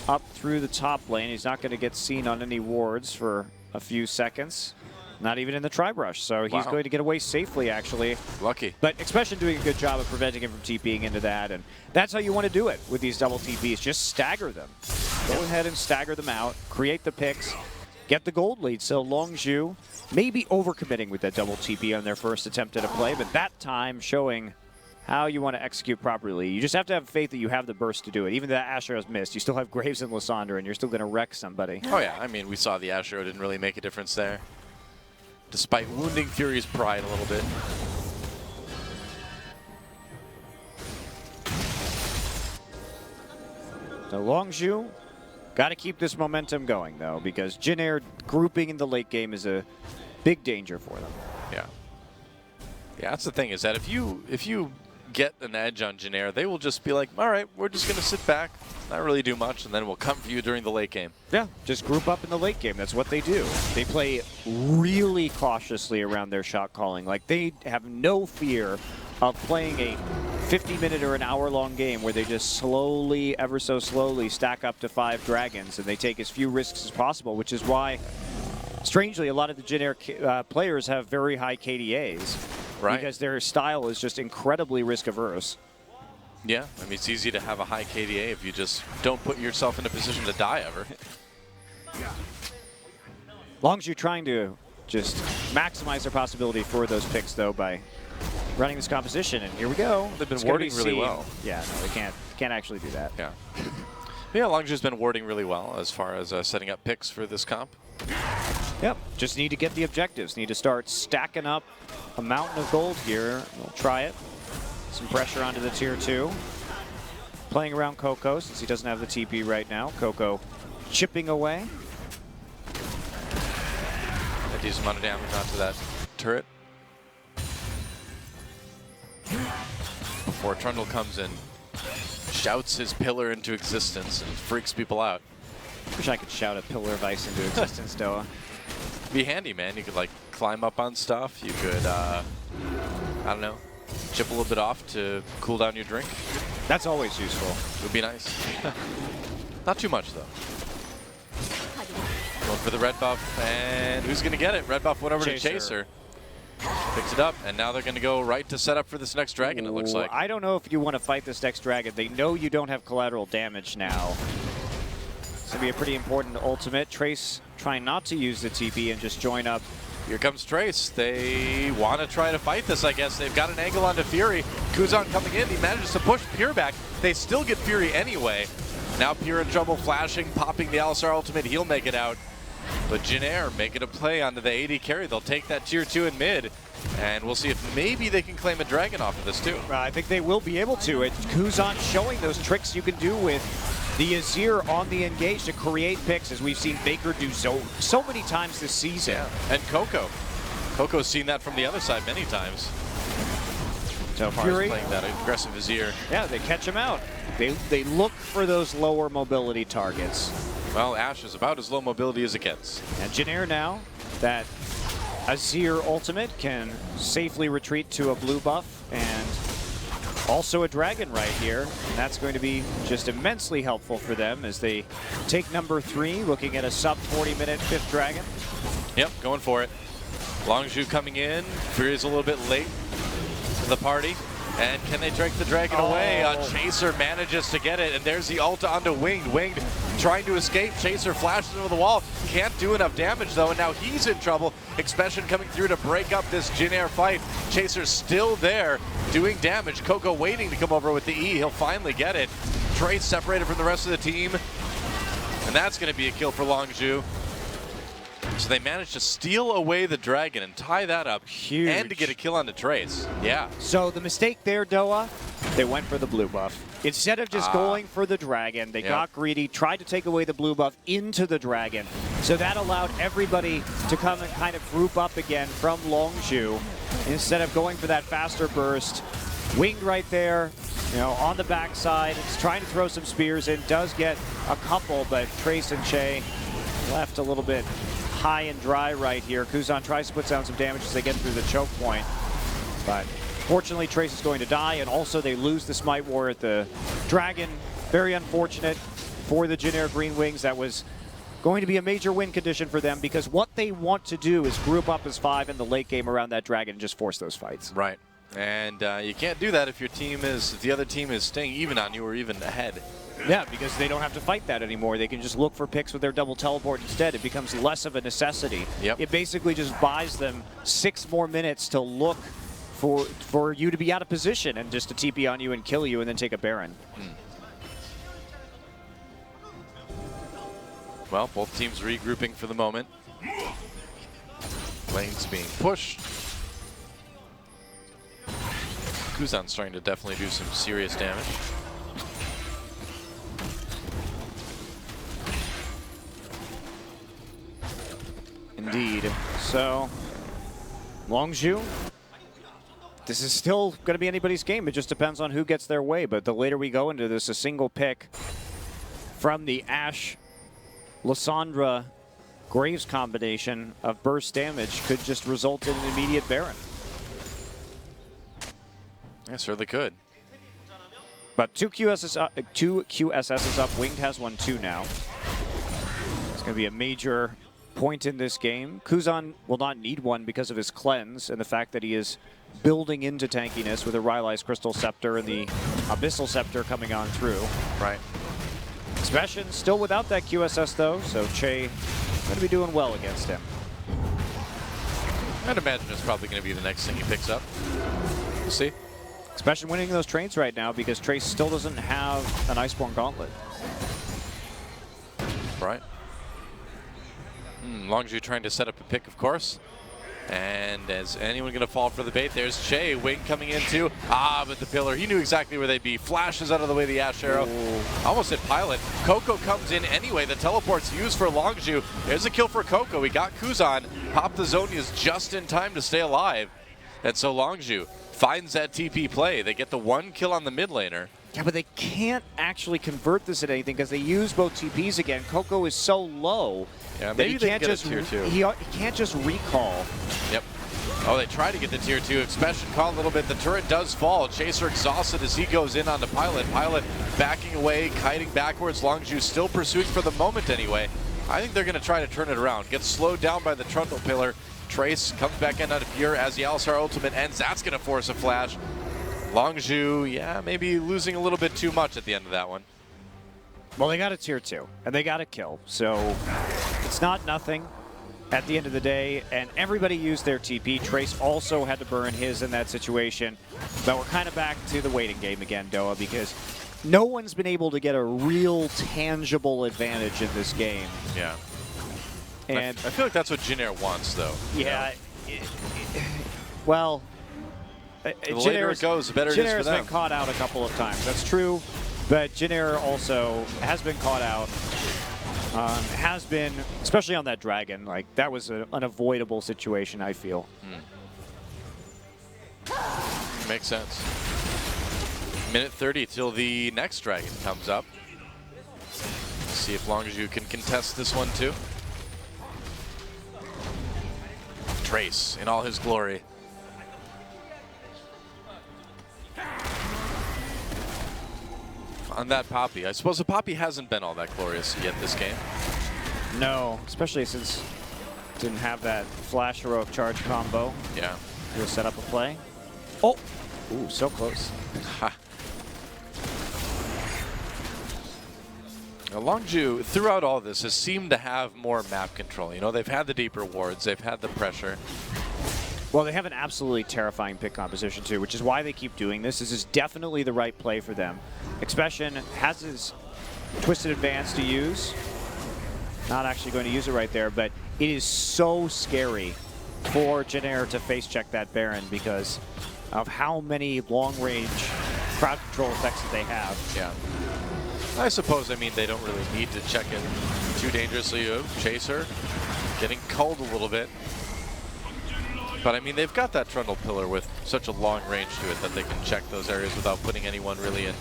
up through the top lane. He's not going to get seen on any wards for a few seconds. Not even in the tri-brush, so he's going to get away safely, actually. Lucky. But Expression doing a good job of preventing him from TPing into that, and that's how you want to do it with these double TPs. Just stagger them. Go ahead and stagger them out, create the picks, get the gold lead. So Longzhu maybe overcommitting with that double TP on their first attempt at a play, but that time showing how you want to execute properly. You just have to have faith that you have the burst to do it. Even though that Ash Arrow's missed, you still have Graves and Lysandre, and you're still going to wreck somebody. Oh, yeah. I mean, we saw the Ash Arrow didn't really make a difference there, despite wounding Fury's pride a little bit. So Longzhu, got to keep this momentum going, though, because Jin Air grouping in the late game is a big danger for them. Yeah. Yeah, that's the thing, is that if you get an edge on Janair, they will just be like, all right, we're just going to sit back, not really do much, and then we'll come for you during the late game. Yeah, just group up in the late game. That's what they do. They play really cautiously around their shot calling. Like, they have no fear of playing a 50-minute or an hour-long game where they just slowly, ever so slowly, stack up to 5 dragons, and they take as few risks as possible, which is why, strangely, a lot of the generic players have very high KDAs. Right. Because their style is just incredibly risk-averse. Yeah, I mean, it's easy to have a high KDA if you just don't put yourself in a position to die ever. As long as you're trying to just maximize their possibility for those picks, though, by running this composition. And here we go. They've been warding really well. Yeah, no, they can't actually do that. Yeah. Yeah, Longju's been warding really well as far as setting up picks for this comp. Yep, just need to get the objectives. Need to start stacking up a mountain of gold here. We'll try it. Some pressure onto the tier 2. Playing around Coco since he doesn't have the TP right now. Coco chipping away. A decent amount of damage onto that turret. Before Trundle comes in, shouts his pillar into existence and freaks people out. Wish I could shout a pillar of ice into existence, Doa. Be handy, man. You could like climb up on stuff. You could, I don't know, chip a little bit off to cool down your drink. That's always useful. It would be nice. Not too much, though. Going for the red buff, and who's going to get it? Red buff went over to Chaser. Picks it up, and now they're going to go right to set up for this next dragon, it looks like. I don't know if you want to fight this next dragon. They know you don't have collateral damage now. It's going to be a pretty important ultimate. Trace trying not to use the TP and just join up. Here comes Trace. They want to try to fight this, I guess. They've got an angle onto Fury. Kuzan coming in. He manages to push Pure back. They still get Fury anyway. Now Pure in trouble, flashing, popping the LSR ultimate. He'll make it out. But Janair making a play onto the AD carry. They'll take that tier 2 in mid. And we'll see if maybe they can claim a dragon off of this too. I think they will be able to. Kuzan showing those tricks you can do with the Azir on the engage to create picks, as we've seen Baker do so many times this season. Yeah. And Coco. Coco's seen that from the other side many times. So far as playing that aggressive Azir. Yeah, they catch him out. They look for those lower mobility targets. Well, Ashe is about as low mobility as it gets. And Janair now, that Azir ultimate can safely retreat to a blue buff, and also a dragon right here. And that's going to be just immensely helpful for them as they take number 3, looking at a sub 40-minute 5th dragon. Yep, going for it. Longju coming in. Fury's a little bit late to the party. And can they drag the dragon away? Chaser manages to get it, and there's the ult onto Winged. Winged trying to escape. Chaser flashes over the wall. Can't do enough damage, though, and now he's in trouble. Expression coming through to break up this Janair fight. Chaser's still there, doing damage. Coco waiting to come over with the E. He'll finally get it. Trace separated from the rest of the team, and that's going to be a kill for Longju. So they managed to steal away the dragon and tie that up. Huge. And to get a kill on the Trace. Yeah. So the mistake there, Doa, they went for the blue buff. Instead of just going for the dragon, they got greedy, tried to take away the blue buff into the dragon. So that allowed everybody to come and kind of group up again from Longju instead of going for that faster burst. Winged right there, you know, on the backside. It's trying to throw some spears in, does get a couple, but Trace and Che left a little bit high and dry right here. Kuzan tries to put down some damage as they get through the choke point. But fortunately, Trace is going to die, and also they lose the Smite War at the Dragon. Very unfortunate for the Janair Green Wings. That was going to be a major win condition for them, because what they want to do is group up as 5 in the late game around that Dragon and just force those fights. Right. And you can't do that if the other team is staying even on you or even ahead. Yeah, because they don't have to fight that anymore. They can just look for picks with their double teleport instead. It becomes less of a necessity. Yep. It basically just buys them 6 more minutes to look for you to be out of position and just to TP on you and kill you and then take a Baron. Well, both teams regrouping for the moment. Lanes being pushed. Kuzan's trying to definitely do some serious damage. Indeed. So, Longju this is still going to be anybody's game. It just depends on who gets their way. But the later we go into this, a single pick from the Ashe Lysandra Graves combination of burst damage could just result in an immediate Baron. Yeah, certainly could. But two QSSs up. Winged has one too now. It's going to be a major point in this game. Kuzan will not need one because of his cleanse and the fact that he is building into tankiness with a Rylai's Crystal Scepter and the Abyssal Scepter coming on through. Right. Specian still without that QSS though, so Che going to be doing well against him. I'd imagine it's probably going to be the next thing he picks up. We'll see. Specian winning those trains right now because Trace still doesn't have an Iceborne Gauntlet. Right. Longzhu trying to set up a pick, of course. And is anyone going to fall for the bait? There's Che. Wing coming in too. But the pillar. He knew exactly where they'd be. Flashes out of the way the Ashe Arrow. Almost hit Pilot. Coco comes in anyway. The teleport's used for Longzhu. There's a kill for Coco. He got Kuzan. Popped the Zhonya's just in time to stay alive. And so Longzhu finds that TP play. They get the one kill on the mid laner. Yeah, but they can't actually convert this into anything because they use both TPs again. Coco is so low Yeah, that maybe he they can't can get just a tier 2. he can't just recall. Yep. Oh, they try to get the tier 2. Expression caught a little bit. The turret does fall. Chaser exhausted as he goes in on the Pilot. Pilot backing away, kiting backwards. Longzhu still pursuing for the moment anyway. I think they're going to try to turn it around. Gets slowed down by the Trundle Pillar. Trace comes back in out of Pure as the Alistar ultimate ends. That's going to force a flash. Longzhu, yeah, maybe losing a little bit too much at the end of that one. Well, they got a tier 2, and they got a kill, so it's not nothing at the end of the day, and everybody used their TP. Trace also had to burn his in that situation, but we're kind of back to the waiting game again, Doa, because no one's been able to get a real tangible advantage in this game. Yeah. And I feel like that's what Jinair wants, though. Yeah. Well, the later it goes, the better it is for Jinair's them. been caught out a couple of times. That's true, but Jinair also has been caught out. Has been, especially on that dragon. Like that was an unavoidable situation, I feel. Makes sense. Minute 30 till the next dragon comes up. See if Longzhu can contest this one too. Trace in all his glory. On that Poppy. I suppose the Poppy hasn't been all that glorious yet this game. No, especially since it didn't have that flash heroic charge combo. Yeah. He'll set up a play. Oh! Ooh, so close. Ha. Now, Longzhu, throughout all this, has seemed to have more map control. You know, they've had the deeper wards, they've had the pressure. Well, they have an absolutely terrifying pick composition too, which is why they keep doing this. This is definitely the right play for them. Expression has his Twisted Advance to use. Not actually going to use it right there, but it is so scary for Jinair to face check that Baron because of how many long-range crowd control effects that they have. Yeah. I suppose, I mean, they don't really need to check it too dangerously. Chaser getting culled a little bit. But I mean, they've got that Trundle Pillar with such a long range to it that they can check those areas without putting anyone really in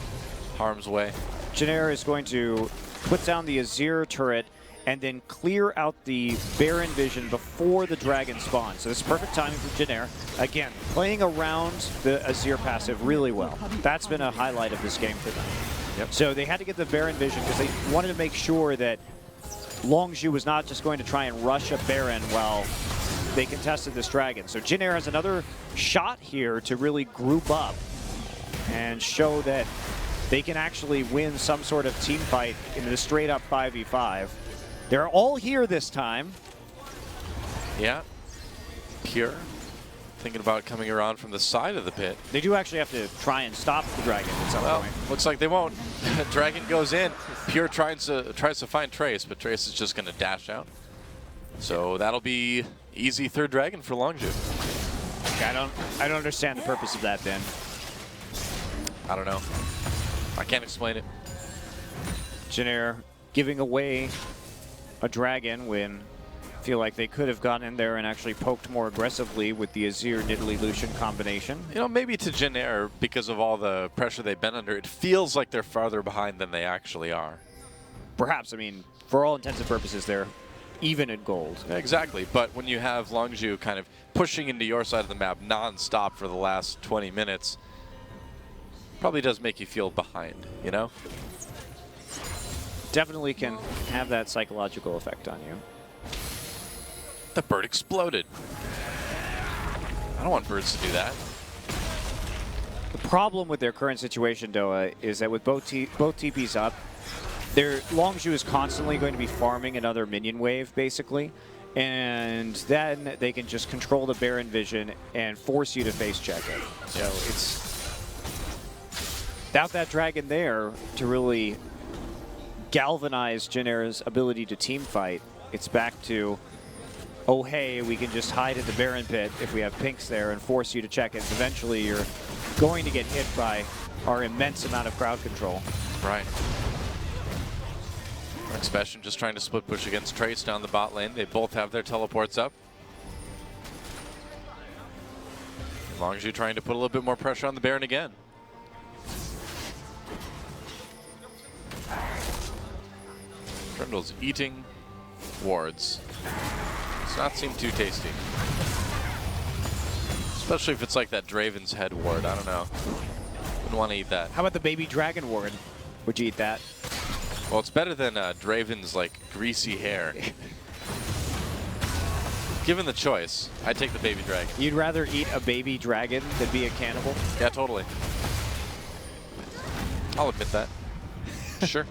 harm's way. Jinair is going to put down the Azir turret and then clear out the Baron vision before the dragon spawns. So this is perfect timing for Jinair. Again, playing around the Azir passive really well. That's been a highlight of this game for them. Yep. So they had to get the Baron vision because they wanted to make sure that Longzhu was not just going to try and rush a Baron while they contested this dragon. So Jinair has another shot here to really group up and show that they can actually win some sort of team fight in the straight up 5v5. They're all here this time. Yeah. Pure. Thinking about coming around from the side of the pit. They do actually have to try and stop the dragon at some point. Looks like they won't. Dragon goes in. Pure tries to find Trace, but Trace is just going to dash out. So that'll be easy third dragon for Longzhu. I don't understand the purpose of that then. I don't know. I can't explain it. Jinair giving away a dragon when feel like they could have gotten in there and actually poked more aggressively with the Azir Nidalee Lucian combination. You know, maybe to Jin Air, because of all the pressure they've been under, it feels like they're farther behind than they actually are. Perhaps, I mean, for all intents and purposes, they're even in gold. Exactly, but when you have Longzhu kind of pushing into your side of the map non-stop for the last 20 minutes, probably does make you feel behind, you know? Definitely can have that psychological effect on you. The bird exploded. I don't want birds to do that. The problem with their current situation, Doa, is that with both TPs up, their Longzhu is constantly going to be farming another minion wave, basically. And then they can just control the Baron vision and force you to face check it. So it's without that dragon there to really galvanize Jin Air's ability to team fight, it's back to, oh hey, we can just hide in the Baron pit if we have pinks there and force you to check it. Eventually you're going to get hit by our immense amount of crowd control. Right. Expression just trying to split push against Trace down the bot lane. They both have their teleports up. Longzhu trying to put a little bit more pressure on the Baron again. Trundle's eating wards. Does not seem too tasty. Especially if it's like that Draven's head ward. I don't know. Wouldn't want to eat that. How about the baby dragon ward? Would you eat that? Well, it's better than Draven's like greasy hair. Given the choice, I'd take the baby dragon. You'd rather eat a baby dragon than be a cannibal? Yeah, totally. I'll admit that. Sure.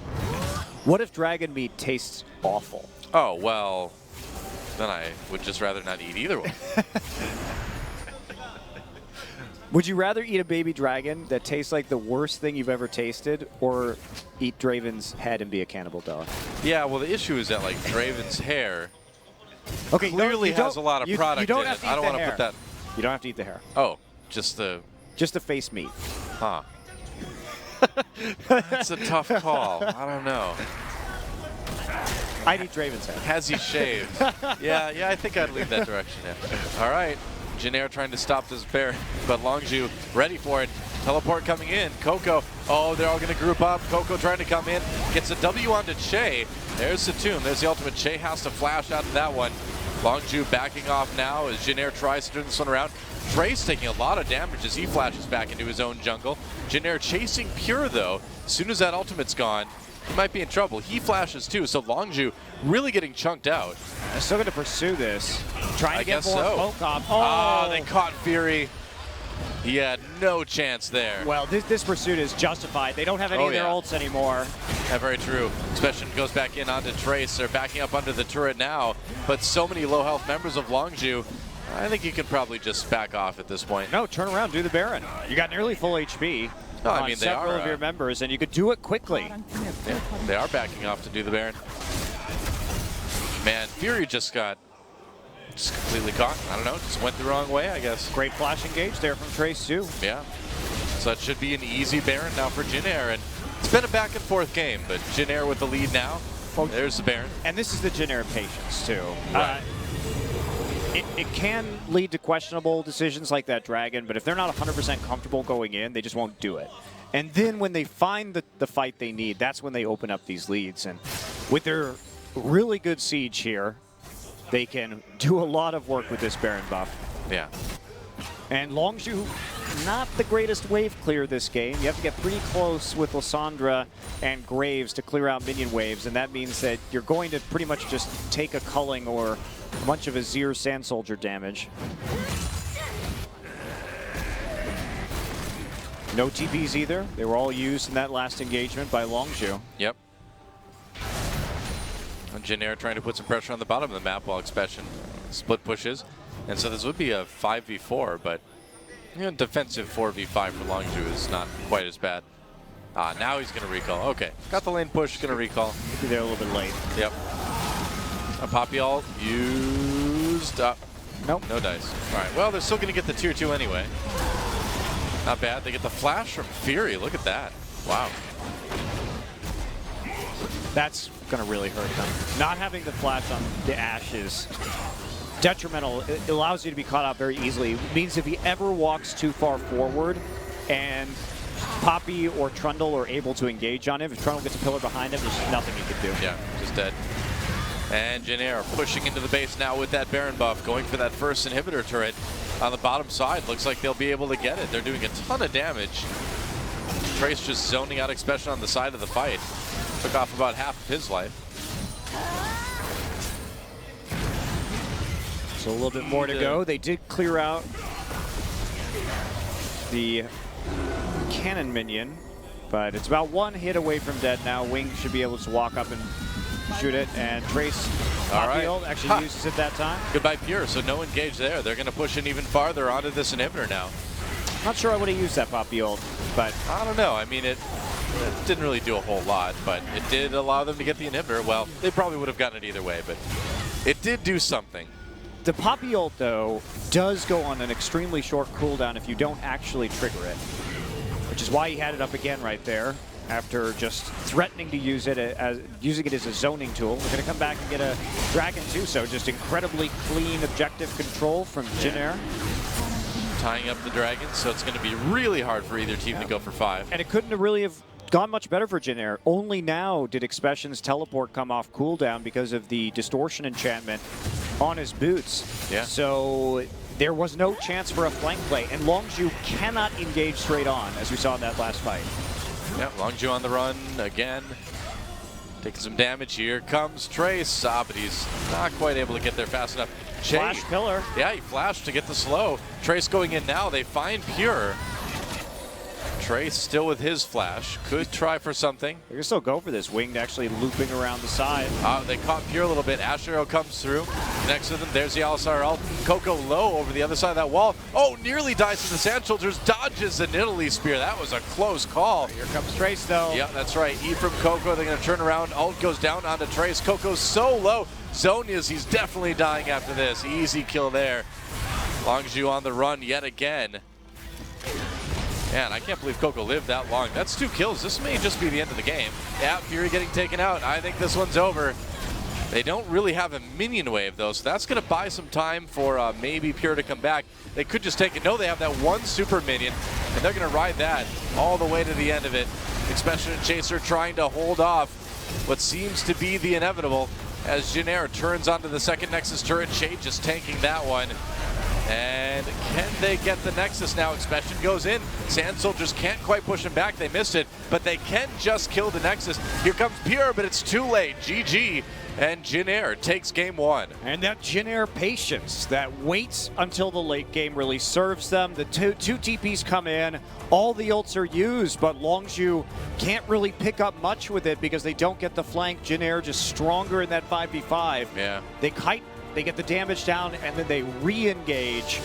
What if dragon meat tastes awful? Oh, well, then I would just rather not eat either one. Would you rather eat a baby dragon that tastes like the worst thing you've ever tasted, or eat Draven's head and be a cannibal dog? Yeah, well, the issue is that like Draven's hair okay, clearly has a lot of product you don't in have it. To eat I don't the want to hair. put that. You don't have to eat the hair. Oh, just the face meat. Huh. That's a tough call. I don't know. I'd eat Draven's head. Has he shaved? yeah, I think I'd lean that direction. Yeah. All right. Jin Air trying to stop this bear, but Longzhu ready for it. Teleport coming in. Coco. Oh, they're all going to group up. Coco trying to come in. Gets a W onto Che. There's the tomb. There's the ultimate. Che has to flash out of that one. Longzhu backing off now as Jin Air tries to turn this one around. Trace taking a lot of damage as he flashes back into his own jungle. Jin Air chasing Pure, though. As soon as that ultimate's gone, he might be in trouble. He flashes, too, so Longzhu really getting chunked out. They're still going to pursue this. Trying to get more poke off. Oh, they caught Fury. He had no chance there. Well, this pursuit is justified. They don't have any of their ults anymore. Yeah, very true. Expression goes back in onto Trace. They're backing up under the turret now, but so many low health members of Longzhu, I think you can probably just back off at this point. No, turn around, do the Baron. You got nearly full HP. No, I on mean, they several are, of your members, and you could do it quickly. Yeah, they are backing off to do the Baron. Man, Fury just got completely caught. I don't know, just went the wrong way, I guess. Great flash engage there from Trace, too. Yeah. So that should be an easy Baron now for Jin Air. And it's been a back and forth game, but Jin Air with the lead now. Well, there's the Baron. And this is the Jin Air patience, too. Right. It can lead to questionable decisions like that Dragon, but if they're not 100% comfortable going in, they just won't do it. And then when they find the fight they need, that's when they open up these leads. And with their really good siege here, they can do a lot of work with this Baron buff. Yeah. And Longzhu, not the greatest wave clear this game. You have to get pretty close with Lysandra and Graves to clear out minion waves, and that means that you're going to pretty much just take a culling or a bunch of Azir Sand Soldier damage. No TPs either. They were all used in that last engagement by Longzhu. Yep. And Jin Air trying to put some pressure on the bottom of the map while Expression split pushes. And so this would be a 5v4, but you know, defensive 4v5 for Longzhu is not quite as bad. Now he's going to recall. Okay, got the lane push, going to recall. Maybe they're a little bit late. Yep. A Poppy ult used up. Nope. No dice. All right, well, they're still going to get the tier 2 anyway. Not bad. They get the flash from Fury. Look at that. Wow. That's going to really hurt them. Not having the flash on the Ashe is detrimental. It allows you to be caught out very easily. It means if he ever walks too far forward and Poppy or Trundle are able to engage on him, if Trundle gets a pillar behind him, there's nothing he can do. Yeah, just dead. And Janair pushing into the base now with that Baron buff, going for that first inhibitor turret on the bottom side. Looks like they'll be able to get it. They're doing a ton of damage. Trace just zoning out Expression on the side of the fight. Took off about half of his life. So a little bit more to go. They did clear out the cannon minion, but it's about one hit away from dead now. Wing should be able to walk up and shoot it, and Trace actually uses it that time. Goodbye Pure, so no engage there. They're going to push in even farther onto this inhibitor now. Not sure I would have used that Poppy ult, but I don't know. I mean, it didn't really do a whole lot, but it did allow them to get the inhibitor. Well, they probably would have gotten it either way, but it did do something. The Poppy ult, though, does go on an extremely short cooldown if you don't actually trigger it, which is why he had it up again right there after just threatening to use it as using it as a zoning tool. We're going to come back and get a Dragon too, so just incredibly clean objective control from Janair. Tying up the Dragon, so it's going to be really hard for either team to go for 5. And it couldn't have really have gone much better for Janair. Only now did Expression's teleport come off cooldown because of the distortion enchantment on his boots. Yeah. So there was no chance for a flank play, and Longzhu cannot engage straight on, as we saw in that last fight. Yeah, Longzhu on the run again. Taking some damage. Here comes Trace. But he's not quite able to get there fast enough. Flash pillar. Yeah, he flashed to get the slow. Trace going in now. They find Pure. Trace still with his flash. Could try for something. They can still go for this. Winged actually looping around the side. They caught Pure a little bit. Ashe Arrow comes through. Next to them, there's the Alistar ult. Coco low over the other side of that wall. Oh, nearly dies to the Sand Soldiers. Dodges an Italy Spear. That was a close call. Here comes Trace, though. Yeah, that's right. E from Coco. They're going to turn around. Ult goes down onto Trace. Coco's so low. Zonia's, he's definitely dying after this. Easy kill there. Longzhu on the run yet again. Man, I can't believe Coco lived that long. That's 2 kills. This may just be the end of the game. Yeah, Fury getting taken out. I think this one's over. They don't really have a minion wave, though, so that's going to buy some time for maybe Pure to come back. They could just take it. No, they have that one super minion, and they're going to ride that all the way to the end of it. Expression and Chaser trying to hold off what seems to be the inevitable as Janair turns onto the second Nexus turret. Shade just tanking that one. And can they get the Nexus now? Expression goes in. Sand Soldiers can't quite push him back. They missed it, but they can just kill the Nexus. Here comes Pure, but it's too late. GG. And Janair takes game 1. And that Janair patience, that waits until the late game really serves them. The two TPs come in, all the ults are used, but Longzhu can't really pick up much with it because they don't get the flank. Janair just stronger in that 5v5. Yeah. They kite, they get the damage down, and then they re-engage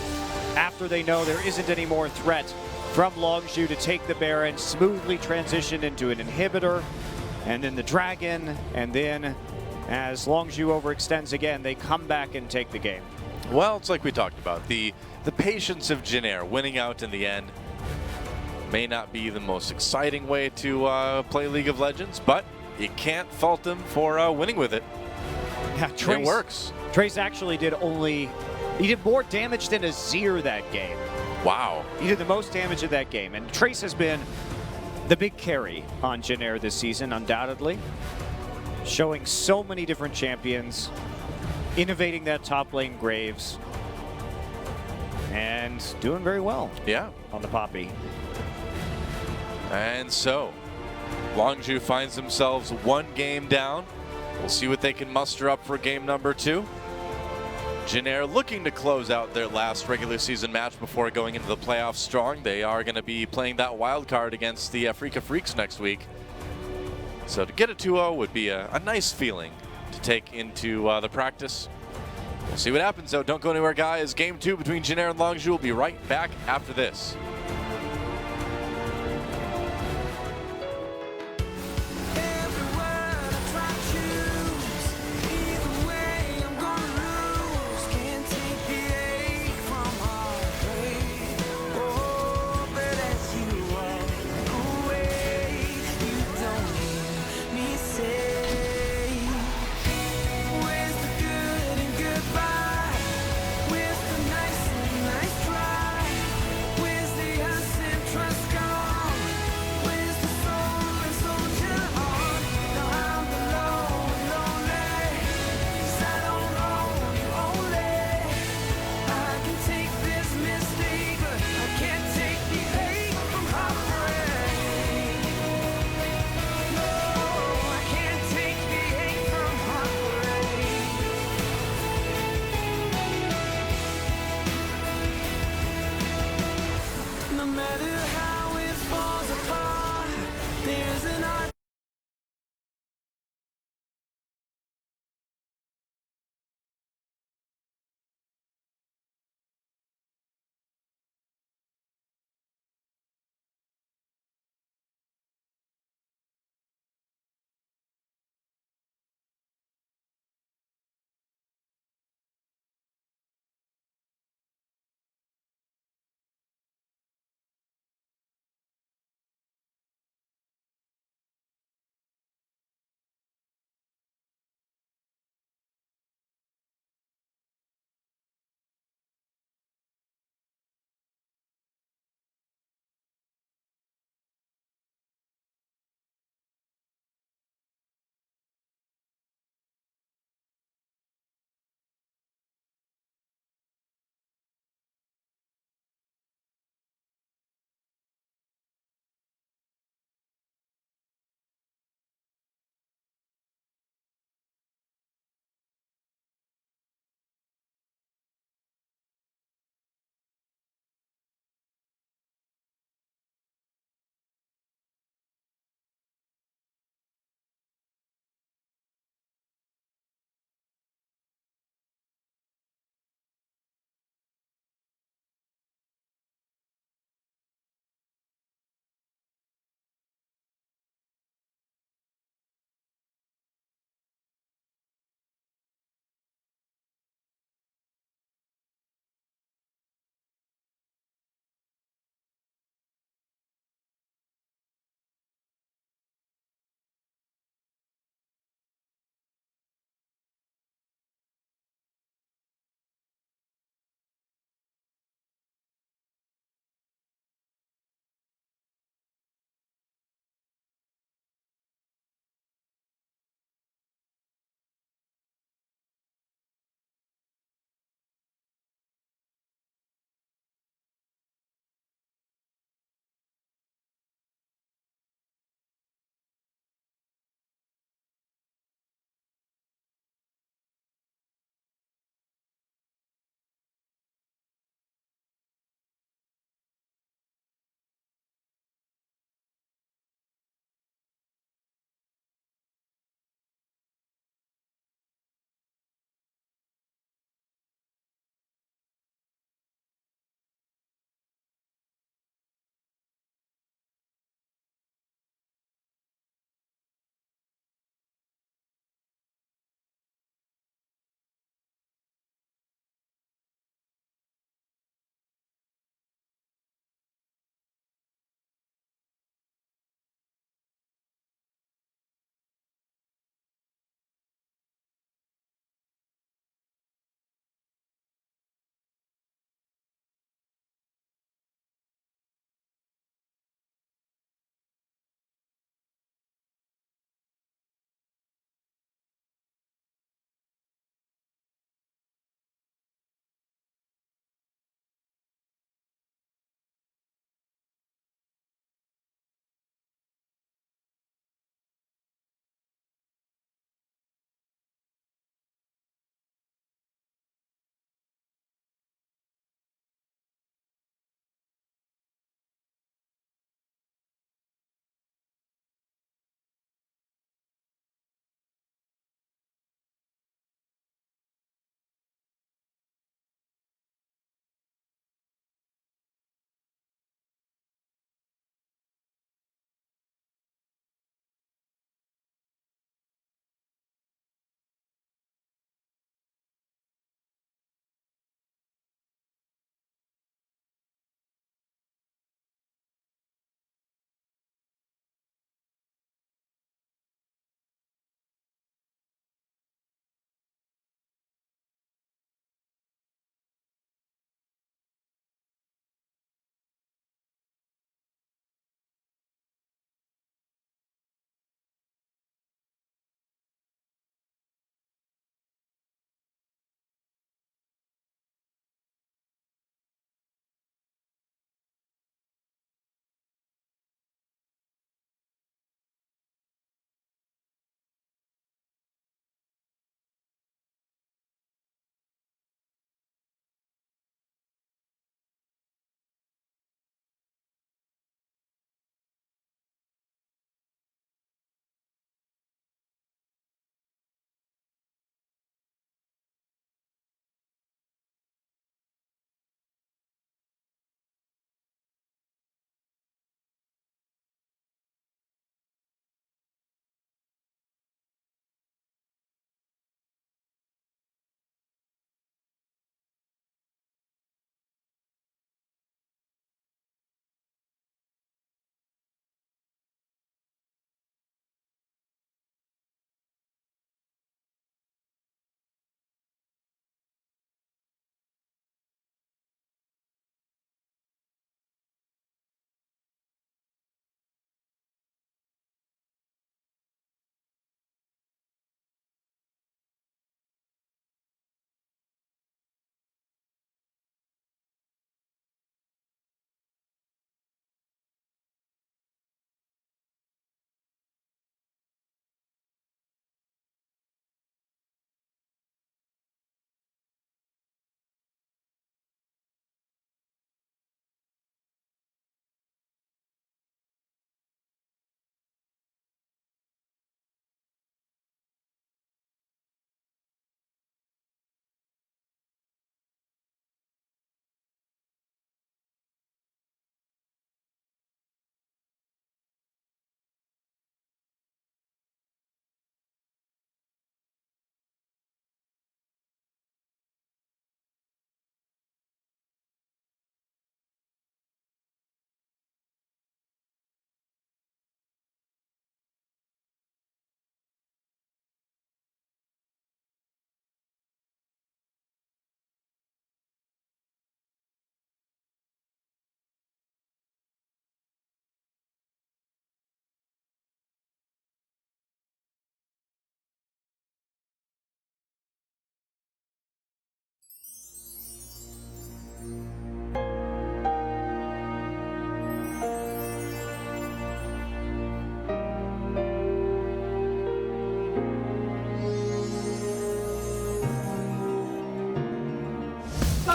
after they know there isn't any more threat from Longzhu to take the Baron, smoothly transition into an inhibitor, and then the Dragon, and then as Longzhu overextends again, they come back and take the game. Well, it's like we talked about. The patience of Janair winning out in the end may not be the most exciting way to play League of Legends, but you can't fault him for winning with it. Yeah, it works. Trace actually did more damage than Azir that game. Wow. He did the most damage of that game, and Trace has been the big carry on Janair this season, undoubtedly. Showing so many different champions, innovating that top lane Graves, and doing very well. Yeah. On the Poppy. And so, Longzhu finds themselves 1 game down. We'll see what they can muster up for game number 2. Janair looking to close out their last regular season match before going into the playoffs strong. They are going to be playing that wild card against the Africa Freaks next week. So to get a 2-0 would be a nice feeling to take into the practice. We'll see what happens, though. Don't go anywhere, guys. Game 2 between Janair and Longzhu will be right back after this.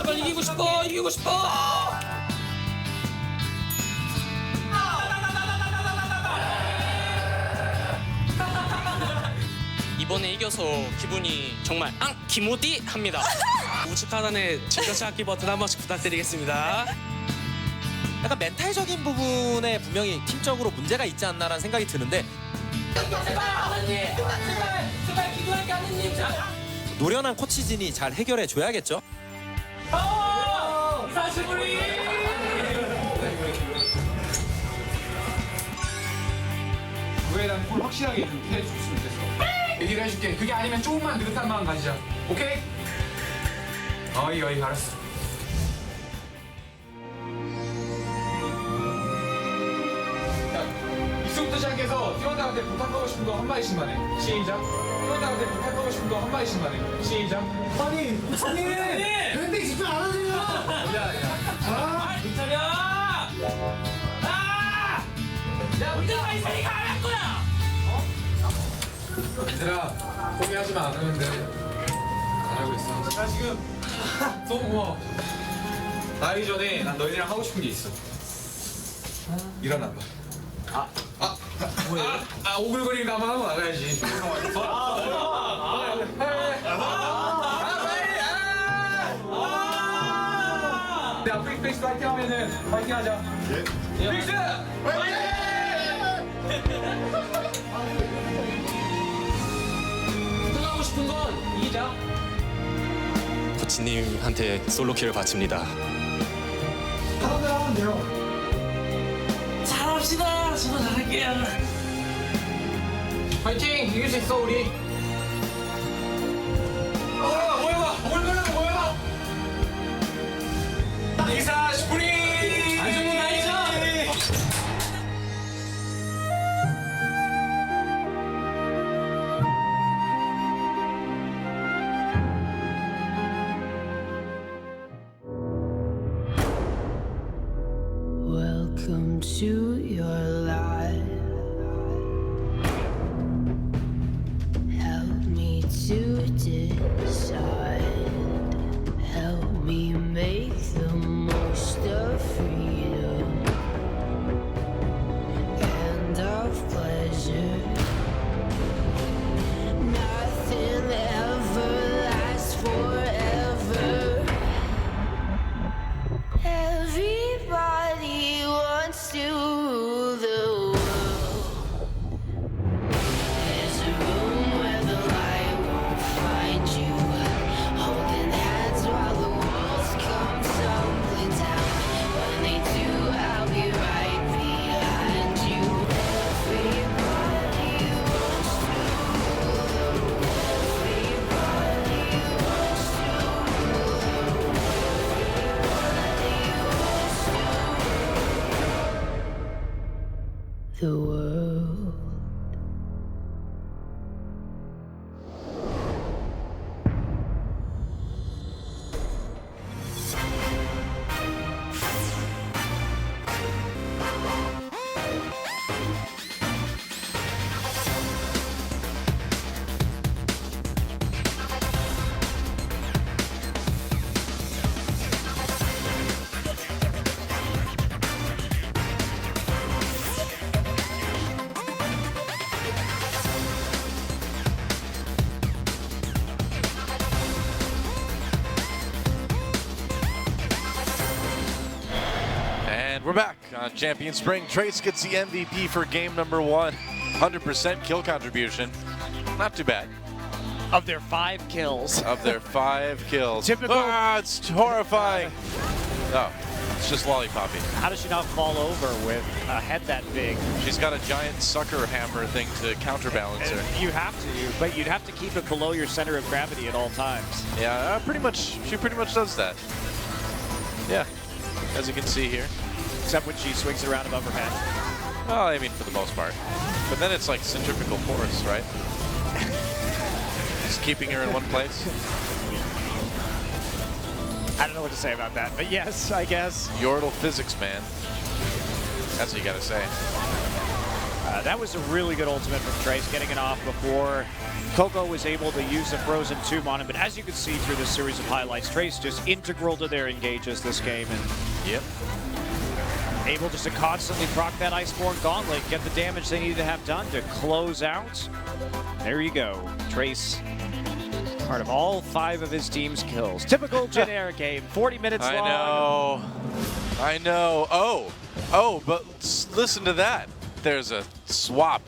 제발 이기고 싶어. 이기고 싶어. 이번에 이겨서 기분이 정말 기모디 합니다. 우측 하단에 진짜 악기 버튼 한 번씩 부탁드리겠습니다. 약간 멘탈적인 부분에 분명히 팀적으로 문제가 있지 않나라는 생각이 드는데 제발 기도할게 하느님. 노련한 코치진이 잘 해결해 줘야겠죠. 사실부리. 그거에 대한 콜 확실하게 좀 해줬으면 좋겠어. 얘기를 해줄게. 그게 아니면 조금만 느긋한 마음 가지자. 오케이? 어이 알았어. 자, 이승부터 시작해서 팀원들한테 부탁하고 싶은 거 한마디씩만 해. 시작. 팀원들한테 부탁하고 싶은 거 한마디씩만 해. 시작. 아니 밴딩 집중 안 하세요. 야. 차려. 야, 문제가 있으니까 안 할 거야. 얘들아 포기하지만 않으면 돼. 잘하고 있어. 나 지금 너무 고마워. 나기 전에 난 너희들이랑 하고 싶은 게 있어. 일어나봐. 뭐예요? 오글거리는 거 한번 하고 나가야지. 내 아프리카 페이스 파이팅 하면은 파이팅 하자. 예. 픽스! 파이팅! 하고 싶은 건 이기자. 코치님한테 솔로키를 바칩니다. 하면 돼요. 잘합시다. 저도 잘할게요. 파이팅! 이길 수 있어 우리. 모여봐! 모여봐! LCK 스프링! 안정은 나이죠? Welcome to your life. Help me to decide. Help me make the most of freedom and of pleasure. Nothing ever lasts forever. Everybody wants to rule the world. There's a room where the light won't find you. Holding hands while the walls come tumbling down. When they do, I'll be right behind you. Everybody wants to rule the world. Everybody wants to rule the world. The world. And we're back on Champion Spring. Trace gets the MVP for game number 1. 100% kill contribution. Not too bad. Of their 5 kills. Of their 5 kills. Typical. Ah, it's horrifying. Oh, it's just lollipoppy. How does she not fall over with a head that big? She's got a giant sucker hammer thing to counterbalance her. You have to, but you'd have to keep it below your center of gravity at all times. Yeah, pretty much. She pretty much does that. Yeah, as you can see here. Except when she swings it around above her head. Well, I mean, for the most part. But then it's like centrifugal force, right? Just keeping her in one place. I don't know what to say about that, but yes, I guess. Yordle physics, man. That's what you gotta say. That was a really good ultimate from Trace, getting it off before Coco was able to use the Frozen Tomb on him. But as you can see through this series of highlights, Trace just integral to their engages this game. And able just to constantly proc that Iceborne Gauntlet, get the damage they needed to have done to close out. There you go. Trace, part of all 5 of his team's kills. Typical generic game, 40 minutes long. I know. Oh, but listen to that. There's a swap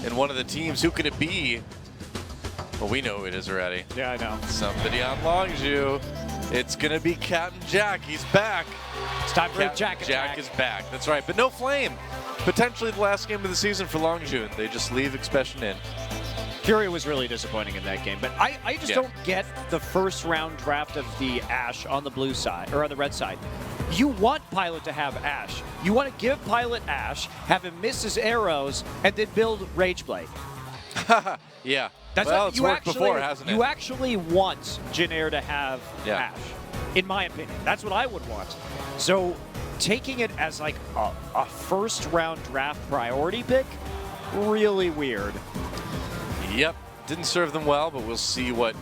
in one of the teams. Who could it be? Well, we know who it is already. Yeah, I know. Somebody on Longzhu. It's going to be Captain Jack. He's back. It's time for Jack is back. That's right. But no Flame. Potentially the last game of the season for Longzhu. They just leave Expression in. Fury was really disappointing in that game, but I just don't get the first round draft of the Ashe on the blue side, or on the red side. You want Pilot to have Ashe. You want to give Pilot Ashe, have him miss his arrows, and then build Rageblade. Yeah. That's well, what it's you worked actually, before, hasn't it? You actually want Janair to have Ashe, in my opinion. That's what I would want. So taking it as like a first round draft priority pick, really weird. Yep. Didn't serve them well, but we'll see what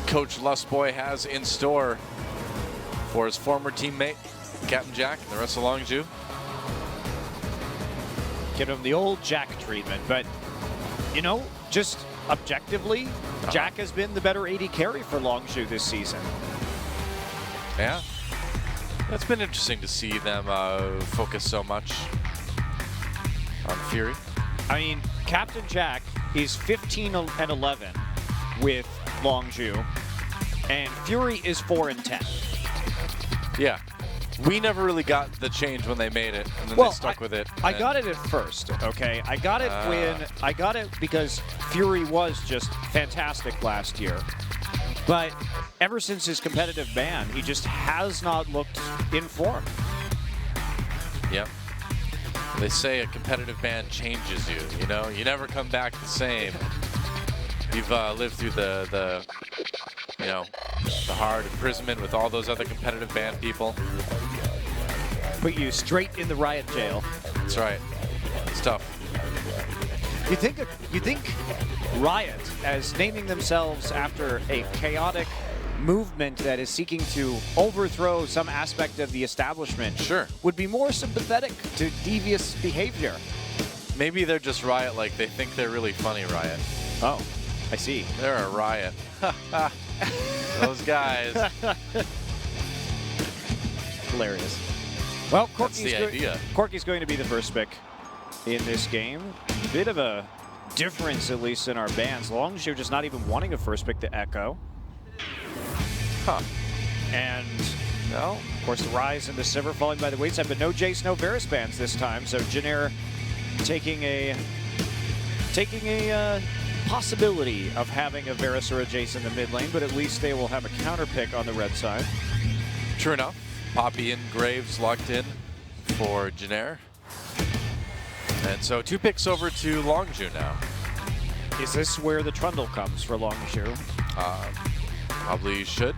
Coach Lustboy has in store for his former teammate, Captain Jack, and the rest of Longzhu. Give him the old Jack treatment, but, you know, just objectively, Jack has been the better AD carry for Longzhu this season. Yeah. It's been interesting to see them focus so much on Fury. I mean, Captain Jack is 15 and 11 with Longzhu, and Fury is 4 and 10. Yeah. We never really got the change when they made it, and then they stuck with it. I got it at first, okay? I got it because Fury was just fantastic last year. But ever since his competitive ban, he just has not looked in form. Yep. They say a competitive ban changes you, you know? You never come back the same. You've lived through the you know, the hard imprisonment with all those other competitive ban people. Put you straight in the Riot jail. That's right. It's tough. You think Riot, as naming themselves after a chaotic movement that is seeking to overthrow some aspect of the establishment, would be more sympathetic to devious behavior? Maybe they're just Riot like they think they're really funny, Riot. Oh, I see. They're a Riot. Those guys. Hilarious. Well, That's the idea. Corky's going to be the first pick in this game. Bit of a difference, at least in our bans. Longzhu just not even wanting a first pick to Echo. And, well, of course, the Rise and the Sivir falling by the wayside, but no Jace, no Varus bans this time. So Janair taking a possibility of having a Varus or a Jace in the mid lane, but at least they will have a counter pick on the red side. True enough. Poppy and Graves locked in for Janair. And so 2 picks over to Longzhu now. Is this where the Trundle comes for Longzhu? Probably should.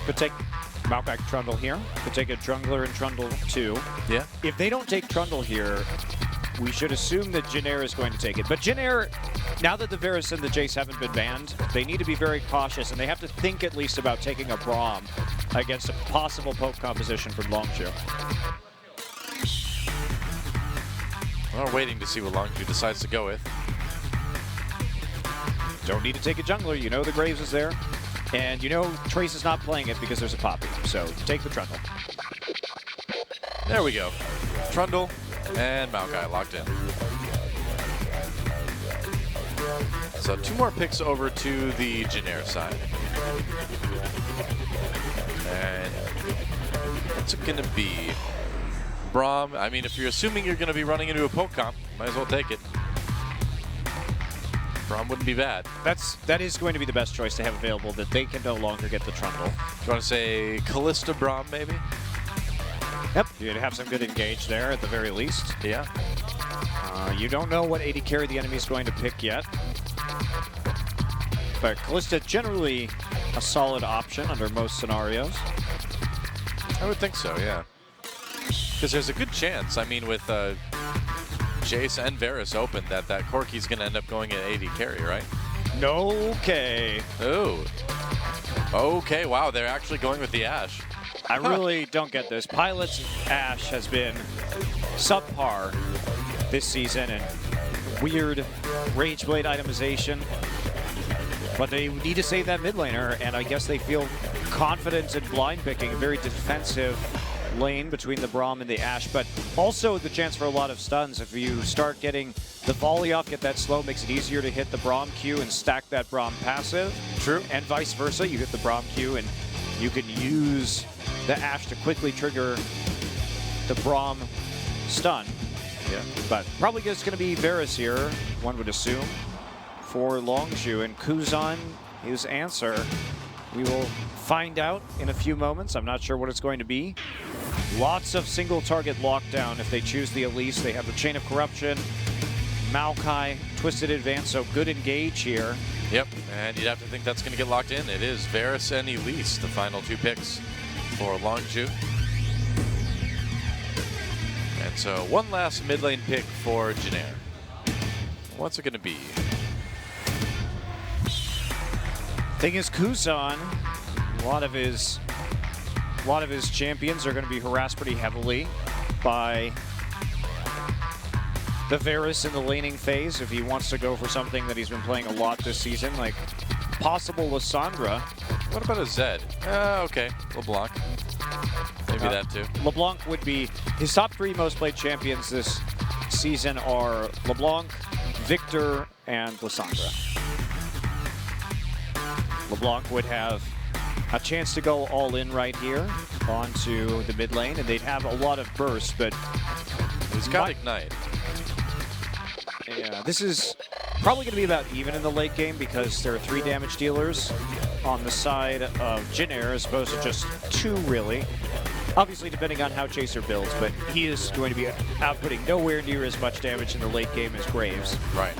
Could take Maokai Trundle here. Could take a Jungler and Trundle too. Yeah. If they don't take Trundle here, we should assume that Janair is going to take it. But Janair, now that the Varus and the Jace haven't been banned, they need to be very cautious, and they have to think at least about taking a Braum against a possible poke composition from Longzhu. We're waiting to see what Longzhu decides to go with. Don't need to take a jungler. You know the Graves is there. And you know Trace is not playing it because there's a Poppy. So take the Trundle. There we go. Trundle and Maokai locked in. So 2 more picks over to the Janair side. And what's it going to be? Braum. I mean, if you're assuming you're going to be running into a poke comp, might as well take it. Braum wouldn't be bad. That is going to be the best choice to have available, that they can no longer get the Trundle. Do you want to say Callista Braum, maybe? Yep. You'd have some good engage there at the very least. Yeah. You don't know what AD carry the enemy is going to pick yet. But Callista generally a solid option under most scenarios. I would think so, yeah. Because there's a good chance, I mean, with Jace and Varus open, that Corki's going to end up going at AD carry, right? Okay. Oh. Okay, wow, they're actually going with the Ashe. I really don't get this. Pilot's Ashe has been subpar this season, and weird Rage Blade itemization. But they need to save that mid laner, and I guess they feel confident in blind picking. A very defensive lane between the Braum and the Ashe, but also the chance for a lot of stuns. If you start getting the volley off, get that slow, makes it easier to hit the Braum Q and stack that Braum passive. True. And vice versa, you hit the Braum Q and you can use the Ashe to quickly trigger the Braum stun. Yeah. But probably just going to be Varus here, one would assume, for Longzhu. And Kuzan, his answer, we will find out in a few moments. I'm not sure what it's going to be. Lots of single target lockdown if they choose the Elise. They have the Chain of Corruption, Maokai, Twisted Advance, so good engage here. Yep, and you'd have to think that's going to get locked in. It is Varus and Elise, the final 2 picks for Longzhu. And so one last mid lane pick for Janair. What's it going to be? Thing is, Kuzan, a lot of his champions are going to be harassed pretty heavily by the Varus in the laning phase if he wants to go for something that he's been playing a lot this season, like possible Lissandra. What about a Zed? Okay, LeBlanc. Maybe that too. LeBlanc would be his top 3 most played champions this season are LeBlanc, Victor, and Lissandra. LeBlanc would have a chance to go all in right here onto the mid lane, and they'd have a lot of burst, but he's got Ignite. Yeah, this is probably going to be about even in the late game because there are 3 damage dealers on the side of Janair as opposed to just 2, really. Obviously, depending on how Chaser builds, but he is going to be outputting nowhere near as much damage in the late game as Graves. Right.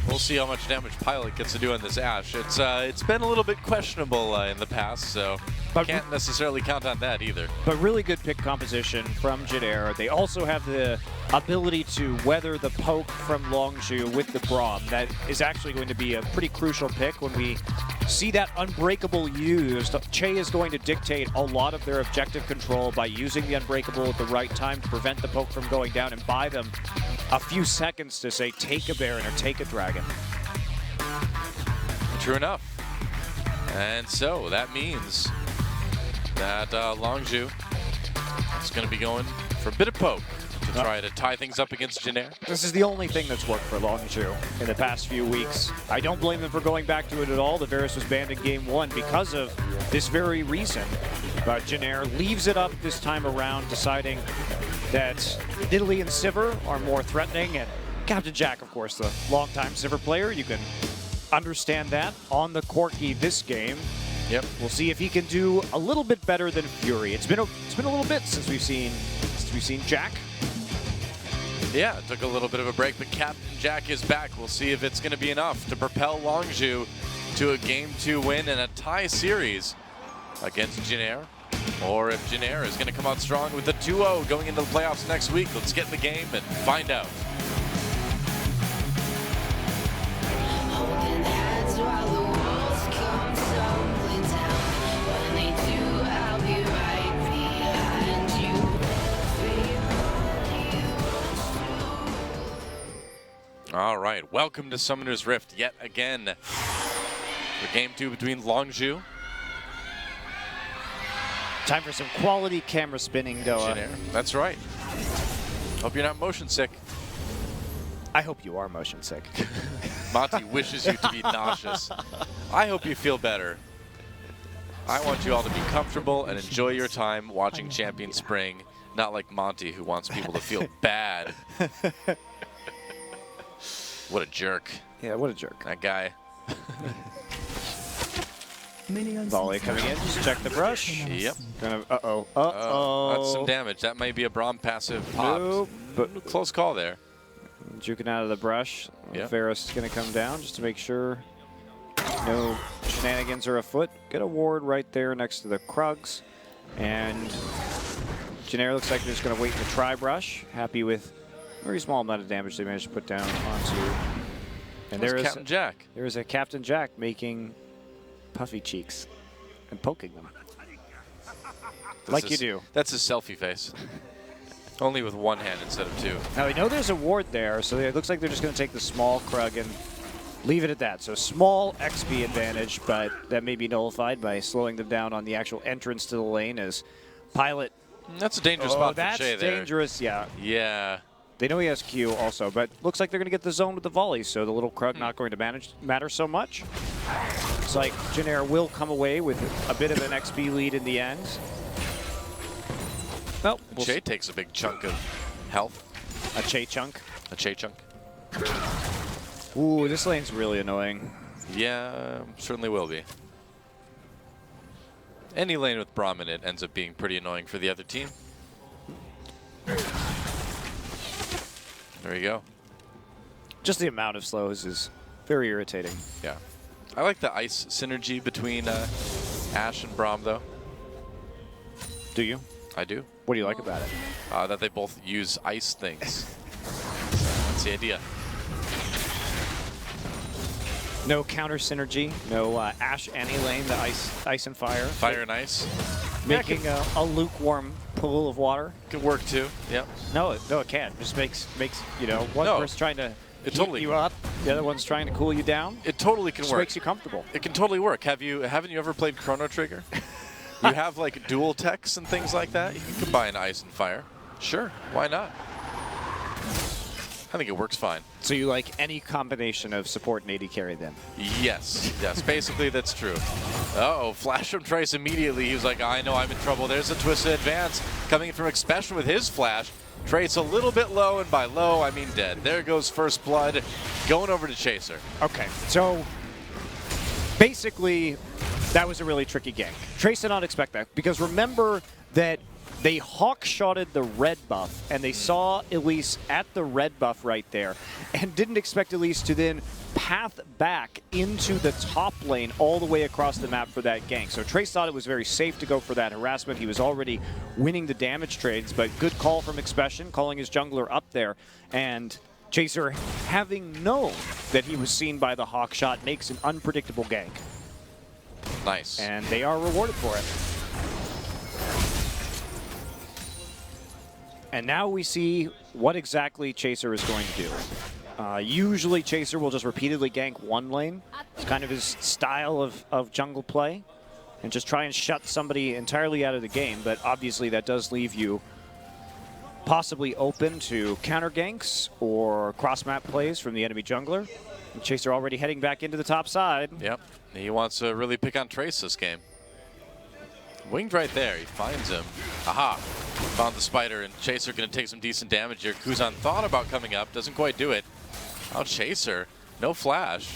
We'll see how much damage Pilot gets to do on this Ashe. It's been a little bit questionable in the past, so can't necessarily count on that either. But really good pick composition from Janair. They also have the ability to weather the poke from Longzhu with the Braum. That is actually going to be a pretty crucial pick when we see that Unbreakable used. Che is going to dictate a lot of their objective control by using the Unbreakable at the right time to prevent the poke from going down and buy them a few seconds to say take a Baron or take a Dragon. True enough. And so that means that Longzhu is going to be going for a bit of poke to try to tie things up against Janair. This is the only thing that's worked for Longzhu in the past few weeks. I don't blame them for going back to it at all. The Varus was banned in game 1 because of this very reason. But Janair leaves it up this time around, deciding that Nidalee and Sivir are more threatening. And Captain Jack, of course, the longtime Sivir player. You can understand that on the Corki this game. Yep. We'll see if he can do a little bit better than Fury. It's been a little bit since we've seen Jack. Yeah, it took a little bit of a break, but Captain Jack is back. We'll see if it's going to be enough to propel Longzhu to a Game 2 win and a tie series against Janair. Or if Janair is going to come out strong with the 2-0 going into the playoffs next week. Let's get in the game and find out. Holding hands while the walls come tumbling down. When they do, I'll be right behind you. All right, welcome to Summoner's Rift yet again for Game 2 between Longzhu. Time for some quality camera spinning, Doa. Janair. That's right. Hope you're not motion sick. I hope you are motion sick. Monty wishes you to be nauseous. I hope you feel better. I want you all to be comfortable and enjoy your time watching Champion Spring, not like Monty, who wants people to feel bad. What a jerk. Yeah, what a jerk. That guy. Volley coming in, just check the brush. Yep. That's some damage. That might be a Braum passive pop. Nope. But close call there. Juking out of the brush. Yep. Varus is going to come down just to make sure no shenanigans are afoot. Get a ward right there next to the Krugs. And Janair looks like they're just going to wait in the tri-brush. Happy with a very small amount of damage they managed to put down onto. And there is Captain Jack. There is a Captain Jack making puffy cheeks and poking them. Like you do. That's his selfie face. Only with one hand instead of two. Now, we know there's a ward there, so it looks like they're just going to take the small Krug and leave it at that. So small XP advantage, but that may be nullified by slowing them down on the actual entrance to the lane as Pilot. That's a dangerous spot for that's Shay there. dangerous, yeah. Yeah. They know he has Q also, but looks like they're going to get the zone with the volley, so the little Krug not going to matter so much. Looks like Janair will come away with a bit of an XP lead in the end. Well, Shay takes a big chunk of health. A Che chunk? A Che chunk. Ooh, this lane's really annoying. Yeah, certainly will be. Any lane with Braum in it ends up being pretty annoying for the other team. There you go. Just the amount of slows is very irritating. Yeah. I like the ice synergy between Ashe and Braum, though. Do you? I do. What do you like about it? That they both use ice things. That's the idea. No counter synergy, no Ashe any lane, the ice and fire. Fire and ice. Making a lukewarm pool of water. Could work too, yeah. No, it can't. Just makes you know, one person's trying to heat you up, the other one's trying to cool you down. It totally can Just work. makes you comfortable. It can totally work. Haven't you ever played Chrono Trigger? You have like dual techs and things like that. You can combine ice and fire. Sure, why not? I think it works fine. So you like any combination of support and AD carry then? Yes, yes, basically that's true. Uh-oh, flash from Trace immediately. He was like, I know I'm in trouble. There's a twisted advance coming from Expression with his flash. Trace a little bit low, and by low, I mean dead. There goes first blood, going over to Chaser. Okay, so basically that was a really tricky gank. Trace did not expect that, because remember that they hawk-shotted the red buff, and they saw Elise at the red buff right there, and didn't expect Elise to then path back into the top lane all the way across the map for that gank. So Trace thought it was very safe to go for that harassment. He was already winning the damage trades, but good call from Expression, calling his jungler up there, and Chaser, having known that he was seen by the hawk shot, makes an unpredictable gank. Nice. And they are rewarded for it. And now we see what exactly Chaser is going to do. Usually Chaser will just repeatedly gank one lane. It's kind of his style of jungle play. And just try and shut somebody entirely out of the game. But obviously that does leave you possibly open to counter ganks or cross-map plays from the enemy jungler. And Chaser already heading back into the top side. Yep, he wants to really pick on Trace this game. Winged right there, he finds him. Aha, found the spider, and Chaser gonna take some decent damage here. Kuzan thought about coming up, doesn't quite do it. Now Chaser, no flash.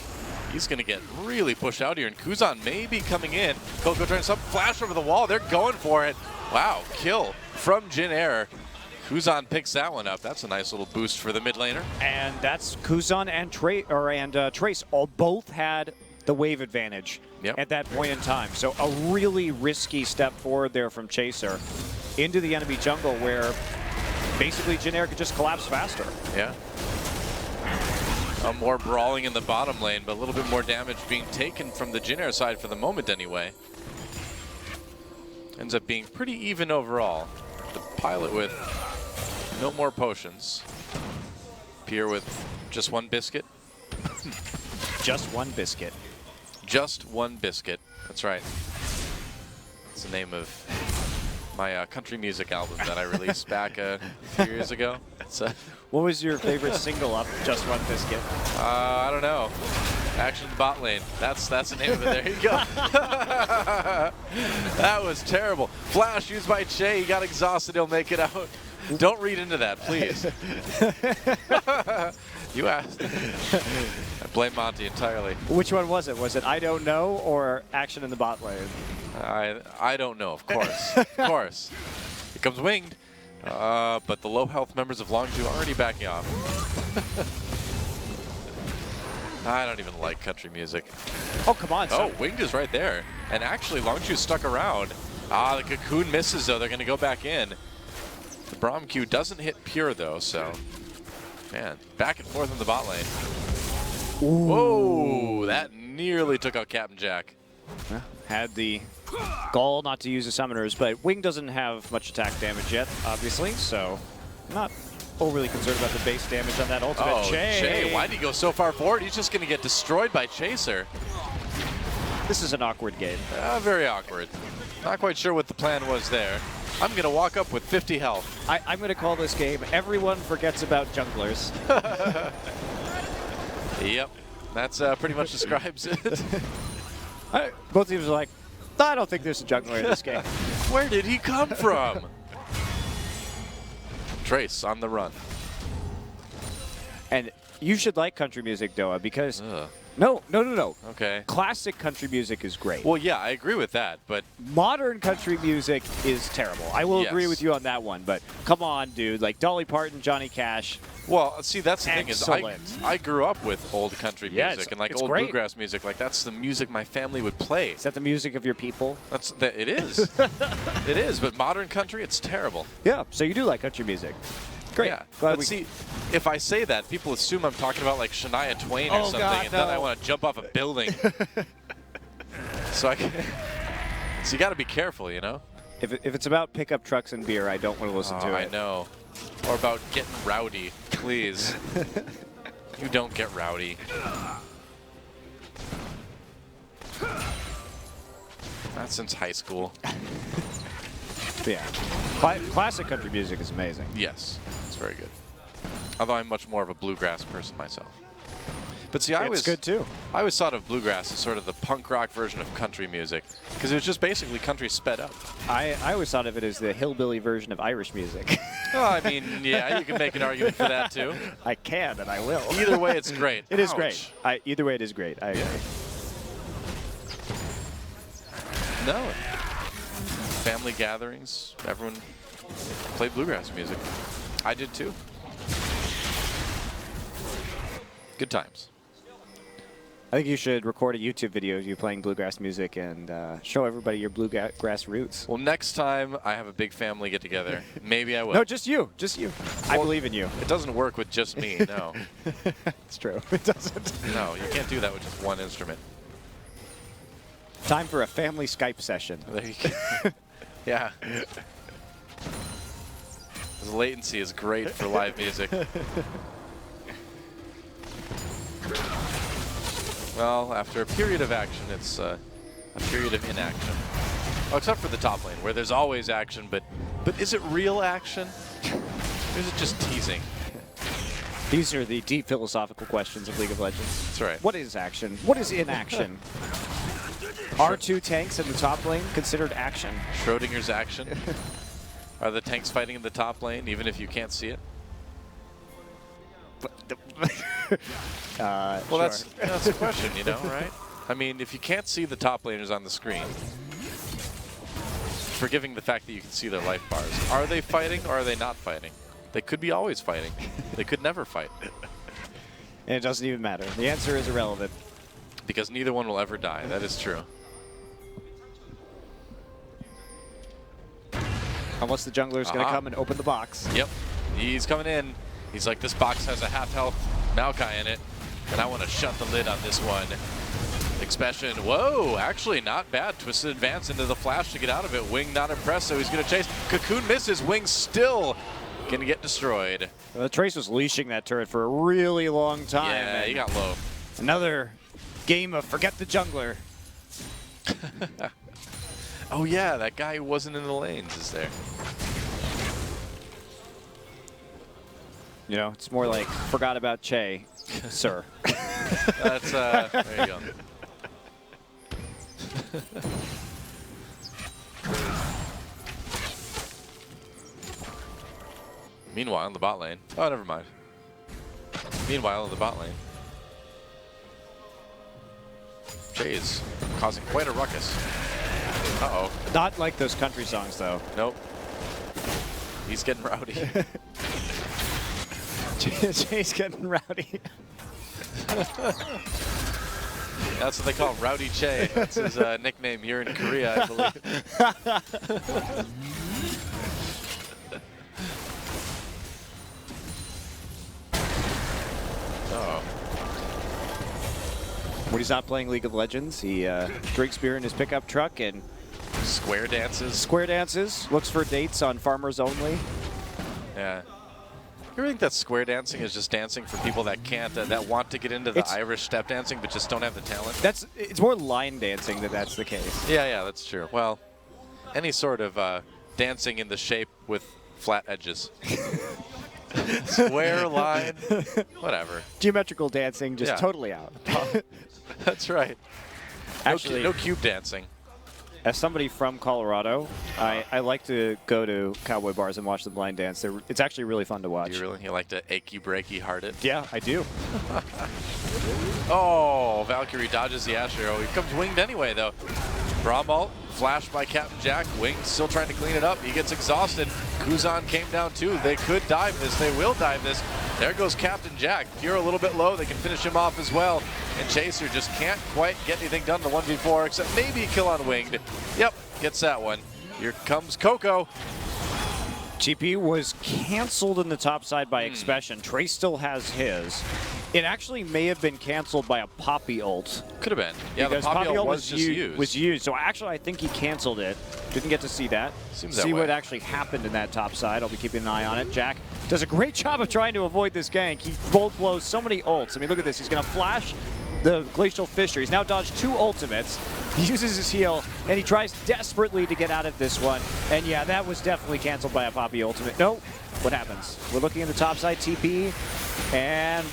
He's gonna get really pushed out here, and Kuzan may be coming in. Coco trying to flash over the wall, they're going for it. Wow, kill from Janair. Kuzan picks that one up. That's a nice little boost for the mid laner. And that's Kuzan and Trace all both had the wave advantage at that point in time. So a really risky step forward there from Chaser into the enemy jungle where basically Janair could just collapse faster. Yeah. More brawling in the bottom lane, but a little bit more damage being taken from the Janair side for the moment anyway. Ends up being pretty even overall. The Pilot with no more potions. Pierre with just one biscuit. Just one biscuit. Just one biscuit. That's right. It's the name of my country music album that I released back a few years ago. What was your favorite single up Just One Biscuit? I don't know. Action bot lane. That's the name of it. There you go. That was terrible. Flash used by Che. He got exhausted. He'll make it out. Don't read into that, please. You asked. I blame Monty entirely. Which one was it? Was it I Don't Know or Action in the bot lane? I don't know, of course. Of course. Here comes Winged. But the low health members of Longju already backing off. I don't even like country music. Oh, come on. Oh, Winged is right there. And actually, Longju stuck around. The cocoon misses, though. They're going to go back in. The Braum Q doesn't hit pure though, so man, back and forth in the bot lane. Ooh. Whoa, that nearly took out Captain Jack. Yeah, had the gall not to use the summoners, but Wing doesn't have much attack damage yet, obviously, so I'm not overly concerned about the base damage on that ultimate. Oh, Che, why did he go so far forward? He's just going to get destroyed by Chaser. This is an awkward game. Very awkward. Not quite sure what the plan was there. I'm going to walk up with 50 health. I'm going to call this game Everyone Forgets About Junglers. Yep, that's pretty much describes it. Both teams are like, I don't think there's a jungler in this game. Where did he come from? Trace on the run. And you should like country music, Doa, because no. Okay. Classic country music is great. Well, yeah, I agree with that, but modern country music is terrible. I will agree with you on that one, but come on, dude. Like Dolly Parton, Johnny Cash. Well, see, that's the thing is excellent. I grew up with old country music and like old bluegrass music. Like that's the music my family would play. Is that the music of your people? It is. It is, but modern country, it's terrible. Yeah, so you do like country music. Great. Yeah. But see, if I say that, people assume I'm talking about like Shania Twain or something, God, and then I want to jump off a building. So you got to be careful, you know? If it's about pickup trucks and beer, I don't want to listen to it. I know. Or about getting rowdy, please. You don't get rowdy. Not since high school. Yeah. Classic country music is amazing. Yes, it's very good. Although I'm much more of a bluegrass person myself. But see, it's good too. I always thought of bluegrass as sort of the punk rock version of country music because it was just basically country sped up. I always thought of it as the hillbilly version of Irish music. Oh, I mean, yeah, you can make an argument for that too. I can, and I will. Either way, it's great. It is great. Either way, it is great. I agree. No. Family gatherings, everyone played bluegrass music. I did too. Good times. I think you should record a YouTube video of you playing bluegrass music and show everybody your bluegrass roots. Well, next time I have a big family get together, maybe I will. No, just you. Just you. I believe in you. It doesn't work with just me, no. It's true. It doesn't. No, you can't do that with just one instrument. Time for a family Skype session. There you go. Yeah. The latency is great for live music. Well, after a period of action, it's a period of inaction. Oh, except for the top lane, where there's always action, but is it real action? Or is it just teasing? These are the deep philosophical questions of League of Legends. That's right. What is action? What is inaction? Are two tanks in the top lane considered action? Schrodinger's action? Are the tanks fighting in the top lane, even if you can't see it? Well, sure. that's the question, you know, right? I mean, if you can't see the top laners on the screen, forgiving the fact that you can see their life bars, are they fighting or are they not fighting? They could be always fighting. They could never fight. And it doesn't even matter. The answer is irrelevant. Because neither one will ever die. That is true. Unless the jungler's going to come and open the box. Yep. He's coming in. He's like, this box has a half health Maokai in it, and I want to shut the lid on this one. Expression. Whoa, actually not bad. Twisted advance into the flash to get out of it. Wing not impressed, so he's going to chase. Cocoon misses. Wing still going to get destroyed. Well, Trace was leashing that turret for a really long time. Yeah, he got low. Another game of forget the jungler. Oh yeah, that guy who wasn't in the lanes is there. You know, it's more like forgot about Che, sir. That's there you go. Meanwhile, in the bot lane. Oh, never mind. Meanwhile, in the bot lane. Che is causing quite a ruckus. Uh-oh. Not like those country songs, though. Nope. He's getting rowdy. Che's getting rowdy. That's what they call Rowdy Che. That's his nickname here in Korea, I believe. Oh. When he's not playing League of Legends, he drinks beer in his pickup truck and square dances. Square dances. Looks for dates on Farmers Only. Yeah. You ever think that square dancing is just dancing for people that can't, that want to get into the Irish step dancing but just don't have the talent? It's more line dancing that's the case. Yeah, that's true. Well, any sort of dancing in the shape with flat edges. Square line, whatever. Geometrical dancing, just Yeah. totally out. That's right. Actually, no cube dancing. As somebody from Colorado, I like to go to cowboy bars and watch them line dance. It's actually really fun to watch. Do you really? You like to achy breaky heart it? Yeah, I do. Oh, Valkyrie dodges the Ash arrow. He comes winged anyway, though. Bramalt, flashed by Captain Jack. Winged still trying to clean it up. He gets exhausted. Kuzan came down too. They could dive this. They will dive this. There goes Captain Jack. Pure a little bit low. They can finish him off as well. And Chaser just can't quite get anything done in the 1v4, except maybe a kill on Winged. Yep, gets that one. Here comes Coco. GP was canceled in the top side by Expression. Trace still has his. It actually may have been canceled by a Poppy ult. Could have been. Yeah, because the Poppy ult was just used. Was used. So actually, I think he canceled it. Didn't get to see that. Seems that see way. what actually happened in that top side. I'll be keeping an eye on it. Jack does a great job of trying to avoid this gank. He bolt blows so many ults. I mean, look at this. He's going to flash the Glacial Fisher. He's now dodged 2 ultimates. He uses his heal, and he tries desperately to get out of this one. And yeah, that was definitely canceled by a Poppy ultimate. No, what happens? We're looking at the top side TP, and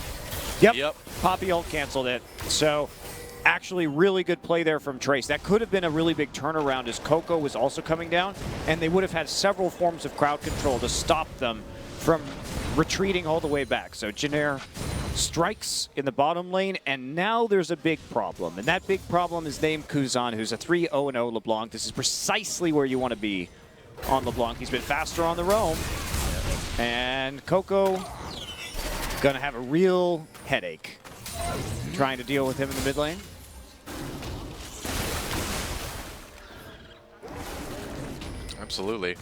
yep. Poppy ult canceled it. So actually really good play there from Trace. That could have been a really big turnaround as Coco was also coming down, and they would have had several forms of crowd control to stop them from retreating all the way back. So Janair strikes in the bottom lane, and now there's a big problem. And that big problem is named Kuzan, who's a 3-0-0 LeBlanc. This is precisely where you want to be on LeBlanc. He's been faster on the roam. And Coco gonna have a real headache trying to deal with him in the mid lane. Absolutely.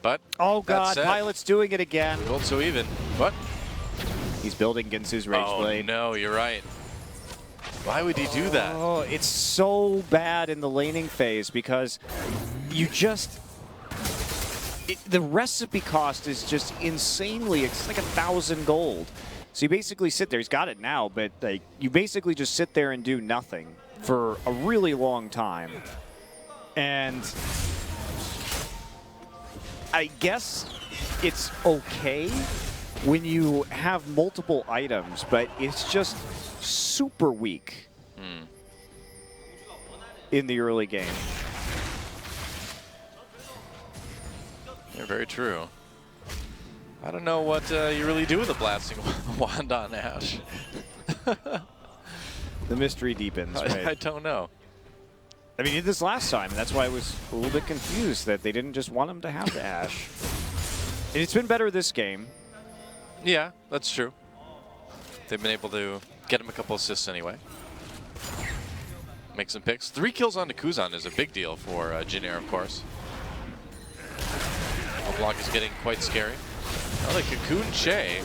But oh god, said, Pilot's doing it again. Built so even. What? He's building Ginsu's Rage Blade. No, you're right. Why would he do that? Oh, it's so bad in the laning phase because you just... the recipe cost is just insanely, it's like 1,000 gold. So you basically sit there, he's got it now, but like you basically just sit there and do nothing for a really long time. And I guess it's okay when you have multiple items, but it's just super weak in the early game. Yeah, very true. I don't know what you really do with a blasting wand on Ash. The mystery deepens, right? I don't know. I mean, he did this last time, and that's why I was a little bit confused that they didn't just want him to have the Ash. And it's been better this game. Yeah, that's true. They've been able to get him a couple assists anyway. Make some picks. 3 kills onto Kuzan is a big deal for Janair, of course. LeBlanc is getting quite scary. Oh, the Cocoon Che.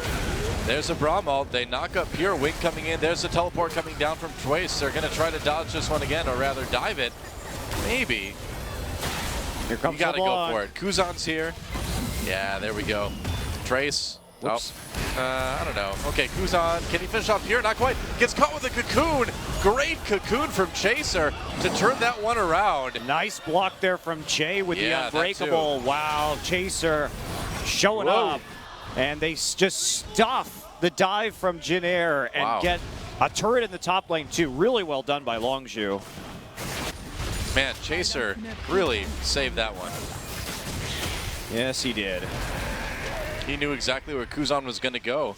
There's a Bramalt. They knock up Pure. Wing coming in. There's the teleport coming down from Trace. They're going to try to dodge this one again, or rather dive it. Maybe. Here comes you got to go LeBlanc. for it. Kuzan's here. Yeah, there we go. Trace. Whoops. Oh, I don't know. Okay, Kuzan. Can he finish off Pure? Not quite. Gets caught with a Cocoon. Great Cocoon from Chaser to turn that one around. Nice block there from Che with the Yeah, Unbreakable. Wow, Chaser showing up. And they just stuff the dive from Janair and get a turret in the top lane too. Really well done by Longzhu. Man, Chaser really saved that one. Yes, he did. He knew exactly where Kuzan was going to go,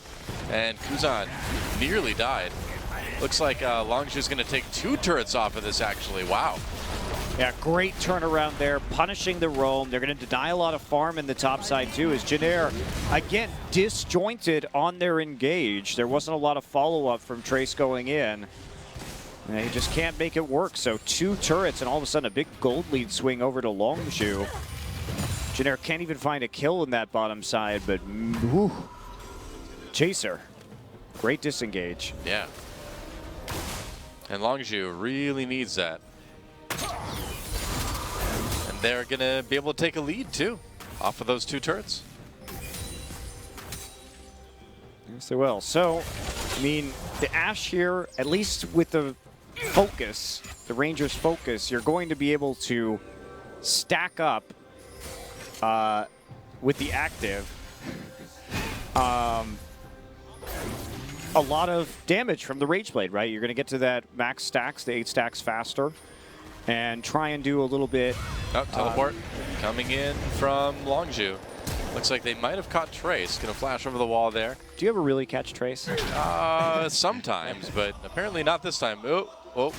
and Kuzan nearly died. Looks like Longzhu's going to take 2 turrets off of this, actually. Wow. Yeah, great turnaround there, punishing the roam. They're going to deny a lot of farm in the top side too, as Janair, again, disjointed on their engage. There wasn't a lot of follow-up from Trace going in. And he just can't make it work. So 2 turrets and all of a sudden a big gold lead swing over to Longzhu. Janair can't even find a kill in that bottom side, but whew, Chaser Great disengage. Yeah. And Longzhu really needs that. And they're going to be able to take a lead, too, off of those 2 turrets. Yes, they will. So, I mean, the Ashe here, at least with the focus, the Rangers' focus, you're going to be able to stack up with the active a lot of damage from the Rage Blade, right? You're going to get to that max stacks, the 8 stacks faster, and try and do a little bit. Oh, teleport coming in from Longzhu. Looks like they might have caught Trace. Going to flash over the wall there. Do you ever really catch Trace? Sometimes, but apparently not this time. Oh.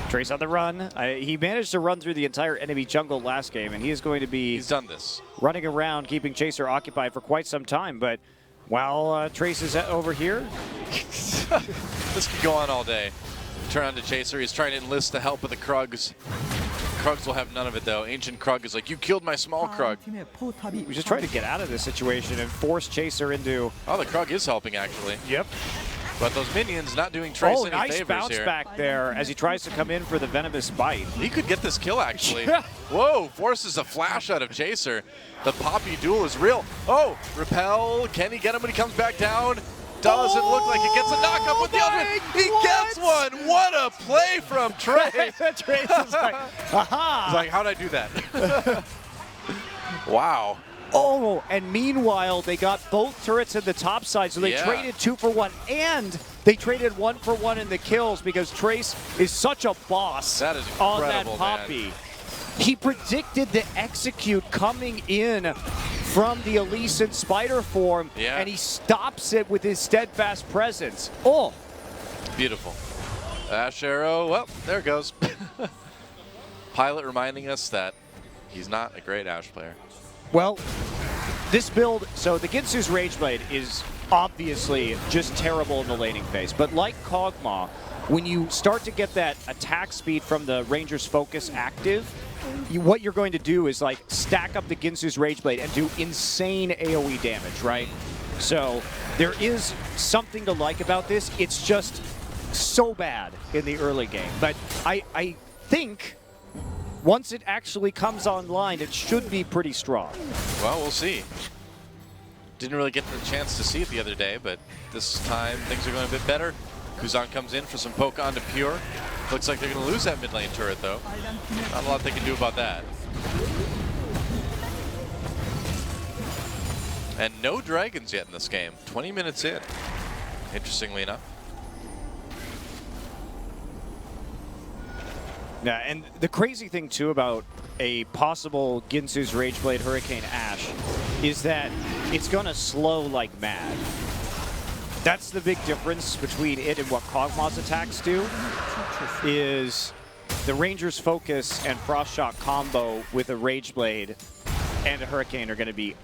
Trace on the run. He managed to run through the entire enemy jungle last game, and he is going to be He's done this. Running around, keeping Chaser occupied for quite some time. But while Trace is over here, this could go on all day. Turn on to Chaser. He's trying to enlist the help of the Krugs. Krugs will have none of it, though. Ancient Krug is like, you killed my small Krug. we just try to get out of this situation and force Chaser into... Oh, the Krug is helping, actually. Yep. But those minions not doing Trace any nice favors bounce here. back there as he tries to come in for the Venomous Bite. He could get this kill, actually. Whoa, forces a flash out of Chaser. The Poppy duel is real. Oh, repel. Can he get him when he comes back down? Doesn't look like it. Gets a knockup with the ultimate. He gets one. What a play from Trace. Trace is like, aha. He's like, how'd I do that? Wow. Oh, and meanwhile, they got both turrets in the top side, so they traded 2 for 1, and they traded 1 for 1 in the kills because Trace is such a boss that is on that Poppy. Man. He predicted the execute coming in from the Elise in spider form, and he stops it with his steadfast presence. Oh! Beautiful. Ashe arrow, well, there it goes. Pilot reminding us that he's not a great Ashe player. Well, this build, so the Ginsu's Rage Blade is obviously just terrible in the laning phase, but like Kog'Maw, when you start to get that attack speed from the Ranger's Focus active, what you're going to do is like stack up the Ginsu's Rage Blade and do insane AoE damage, right? So there is something to like about this. It's just so bad in the early game, but I think once it actually comes online, it should be pretty strong. Well, we'll see. Didn't really get the chance to see it the other day, but this time things are going a bit better. Kuzan comes in for some poke onto Pure. Looks like they're going to lose that mid lane turret, though. Not a lot they can do about that. And no dragons yet in this game. 20 minutes in, interestingly enough. Yeah, and the crazy thing, too, about a possible Ginsu's Rage Blade Hurricane Ashe is that it's going to slow like mad. That's the big difference between it and what Kog'Maw's attacks do, is the Ranger's Focus and Frost Shock combo with a Rage Blade and a Hurricane are going to be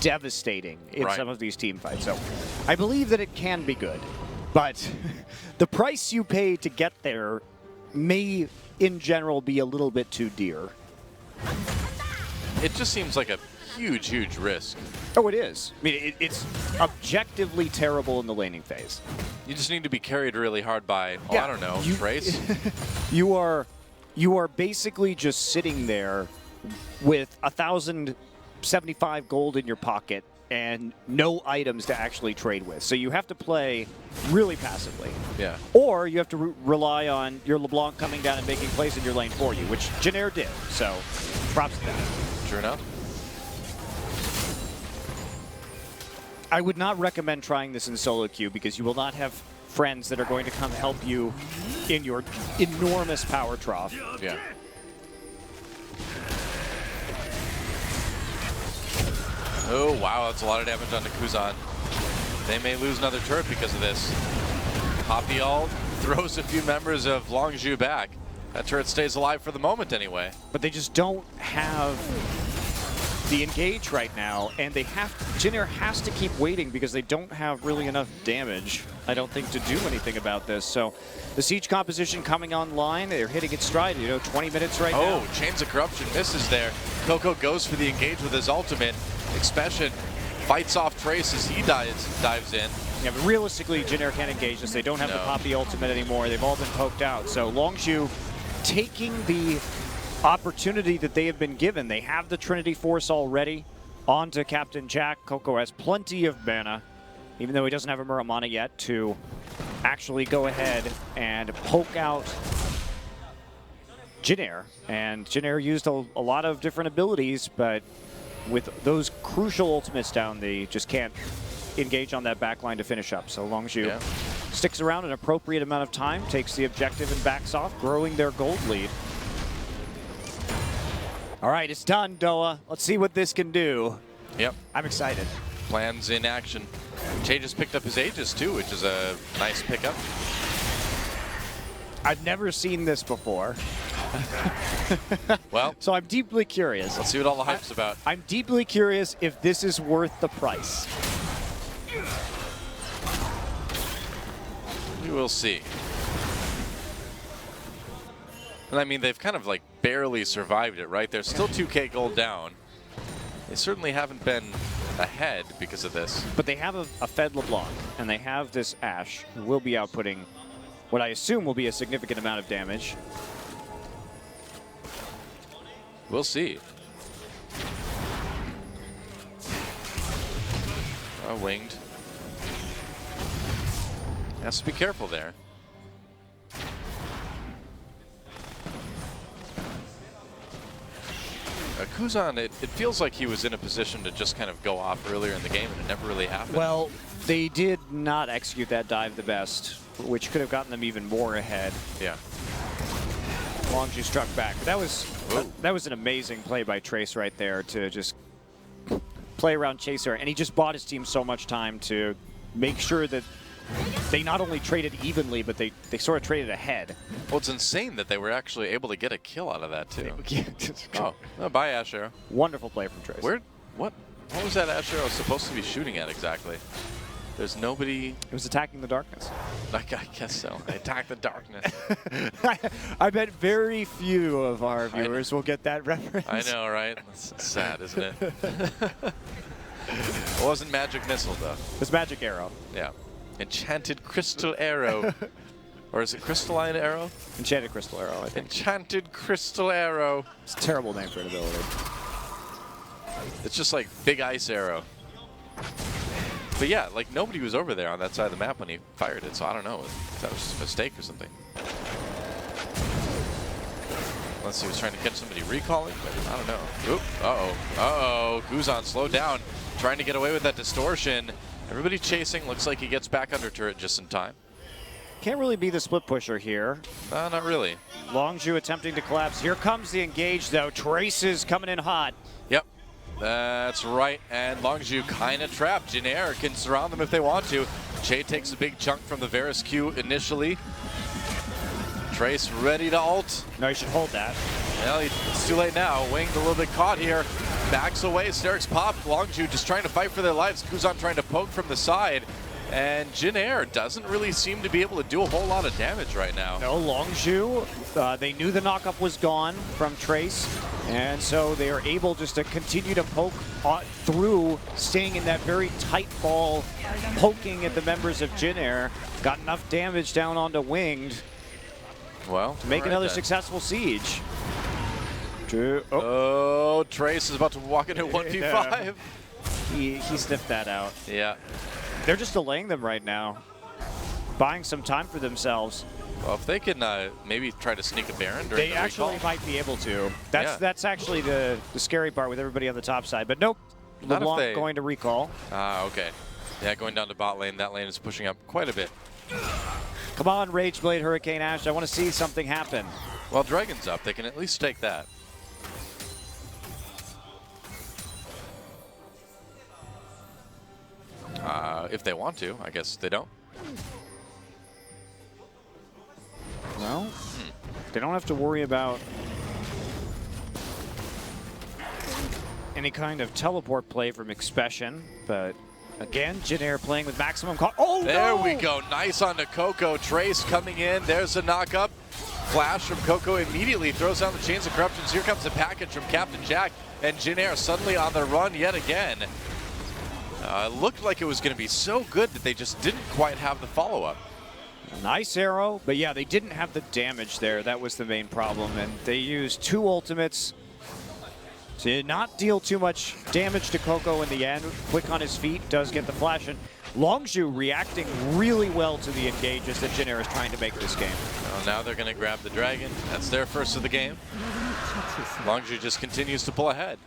devastating in some of these team fights. So I believe that it can be good, but the price you pay to get there may, in general, be a little bit too dear. It just seems like a huge, huge risk. Oh, it is. I mean, it's objectively terrible in the laning phase. You just need to be carried really hard by, I don't know, Trace. You are basically just sitting there with 1,075 gold in your pocket and no items to actually trade with. So you have to play really passively. Yeah. Or you have to rely on your LeBlanc coming down and making plays in your lane for you, which Janair did. So props to that. True enough. I would not recommend trying this in solo queue because you will not have friends that are going to come help you in your enormous power trough. Yeah. Oh, wow, that's a lot of damage onto Kuzan. They may lose another turret because of this. Poppy ult throws a few members of Longzhu back. That turret stays alive for the moment anyway. But they just don't have the engage right now, and they have Jinair has to keep waiting because they don't have really enough damage, I don't think, to do anything about this. So the siege composition coming online, they're hitting its stride, 20 minutes right now. Oh, Chains of Corruption misses there. Coco goes for the engage with his ultimate. Expression fights off Trace as he dives in. Yeah, but realistically, Jin Air can't engage this. They don't have the Poppy ultimate anymore. They've all been poked out. So Longzhu taking the opportunity that they have been given. They have the Trinity Force already onto Captain Jack. Coco has plenty of mana, even though he doesn't have a Muramana yet, to actually go ahead and poke out Jin Air. And Jin Air used a lot of different abilities, but with those crucial ultimates down, they just can't engage on that backline to finish up. So Longzhu sticks around an appropriate amount of time, takes the objective and backs off, growing their gold lead. All right, it's done, Doa. Let's see what this can do. Yep. I'm excited. Plans in action. Jay just picked up his Aegis too, which is a nice pickup. I've never seen this before. Well, so I'm deeply curious. Let's see what all the hype's about. I'm deeply curious if this is worth the price. We will see. And I mean, they've kind of like barely survived it, right? They're still 2K gold down. They certainly haven't been ahead because of this. But they have a Fed LeBlanc, and they have this Ashe, who will be outputting what I assume will be a significant amount of damage. We'll see. Winged. Has to be careful there. Kuzan, it feels like he was in a position to just kind of go off earlier in the game, and it never really happened. Well, they did not execute that dive the best, which could have gotten them even more ahead. Yeah. Longzhu struck back. But that was an amazing play by Trace right there to just play around Chaser, and he just bought his team so much time to make sure that they not only traded evenly, but they sort of traded ahead. Well, it's insane that they were actually able to get a kill out of that, too. Oh, bye, Ashe Arrow. Wonderful play from Trace. What was that Ashe Arrow supposed to be shooting at exactly? There's nobody... It was attacking the darkness. I guess so. They attacked the darkness. I bet very few of our viewers will get that reference. I know, right? That's sad, isn't it? It wasn't Magic Missile, though. It was Magic Arrow. Yeah. Enchanted Crystal Arrow. Or is it Crystalline Arrow? Enchanted Crystal Arrow, I think. Enchanted Crystal Arrow. It's a terrible name for an ability. It's just like Big Ice Arrow. But yeah, like nobody was over there on that side of the map when he fired it, so I don't know if that was just a mistake or something. Unless he was trying to catch somebody recalling, but I don't know. Oop, uh-oh, Kuzan slowed down, trying to get away with that distortion. Everybody chasing, looks like he gets back under turret just in time. Can't really be the split pusher here. Not really. Longzhu attempting to collapse. Here comes the engage, though. Trace is coming in hot. Yep. That's right, and Longzhu kind of trapped. Jin Air can surround them if they want to. Che takes a big chunk from the Varus Q initially. Trace ready to ult. No, you should hold that. Well, it's too late now. Winged a little bit caught here. Backs away, Sterix popped. Longzhu just trying to fight for their lives. Kuzan trying to poke from the side. And Jin Air doesn't really seem to be able to do a whole lot of damage right now. No, Longzhu, they knew the knockup was gone from Trace, and so they are able just to continue to poke through, staying in that very tight ball, poking at the members of Jin Air. Got enough damage down onto Winged. Well, to make another successful siege. Oh, Trace is about to walk into 1v5. He sniffed that out. Yeah. They're just delaying them right now, buying some time for themselves. Well, if they can maybe try to sneak a Baron during they the actually recall. might be able to. That's actually the scary part with everybody on the top side. But nope, LeBlanc going to recall. Okay. Yeah, going down to bot lane. That lane is pushing up quite a bit. Come on, Rageblade, Hurricane Ashe. I want to see something happen. Well, Dragon's up. They can at least take that. If they want to. I guess they don't. Well, they don't have to worry about any kind of teleport play from Expression, but again, Jin Air playing with maximum cost. Oh, there no! we go. Nice onto Coco. Trace coming in. There's the knock-up. Flash from Coco immediately throws down the Chains of Corruptions. Here comes a package from Captain Jack, and Jin Air suddenly on the run yet again. It looked like it was going to be so good that they just didn't quite have the follow-up. Nice arrow, but yeah, they didn't have the damage there. That was the main problem, and they used 2 ultimates to not deal too much damage to Coco in the end. Quick on his feet, does get the flash, and Longzhu reacting really well to the engages that Jin Air is trying to make this game. Well, now they're going to grab the dragon. That's their first of the game. Longzhu just continues to pull ahead.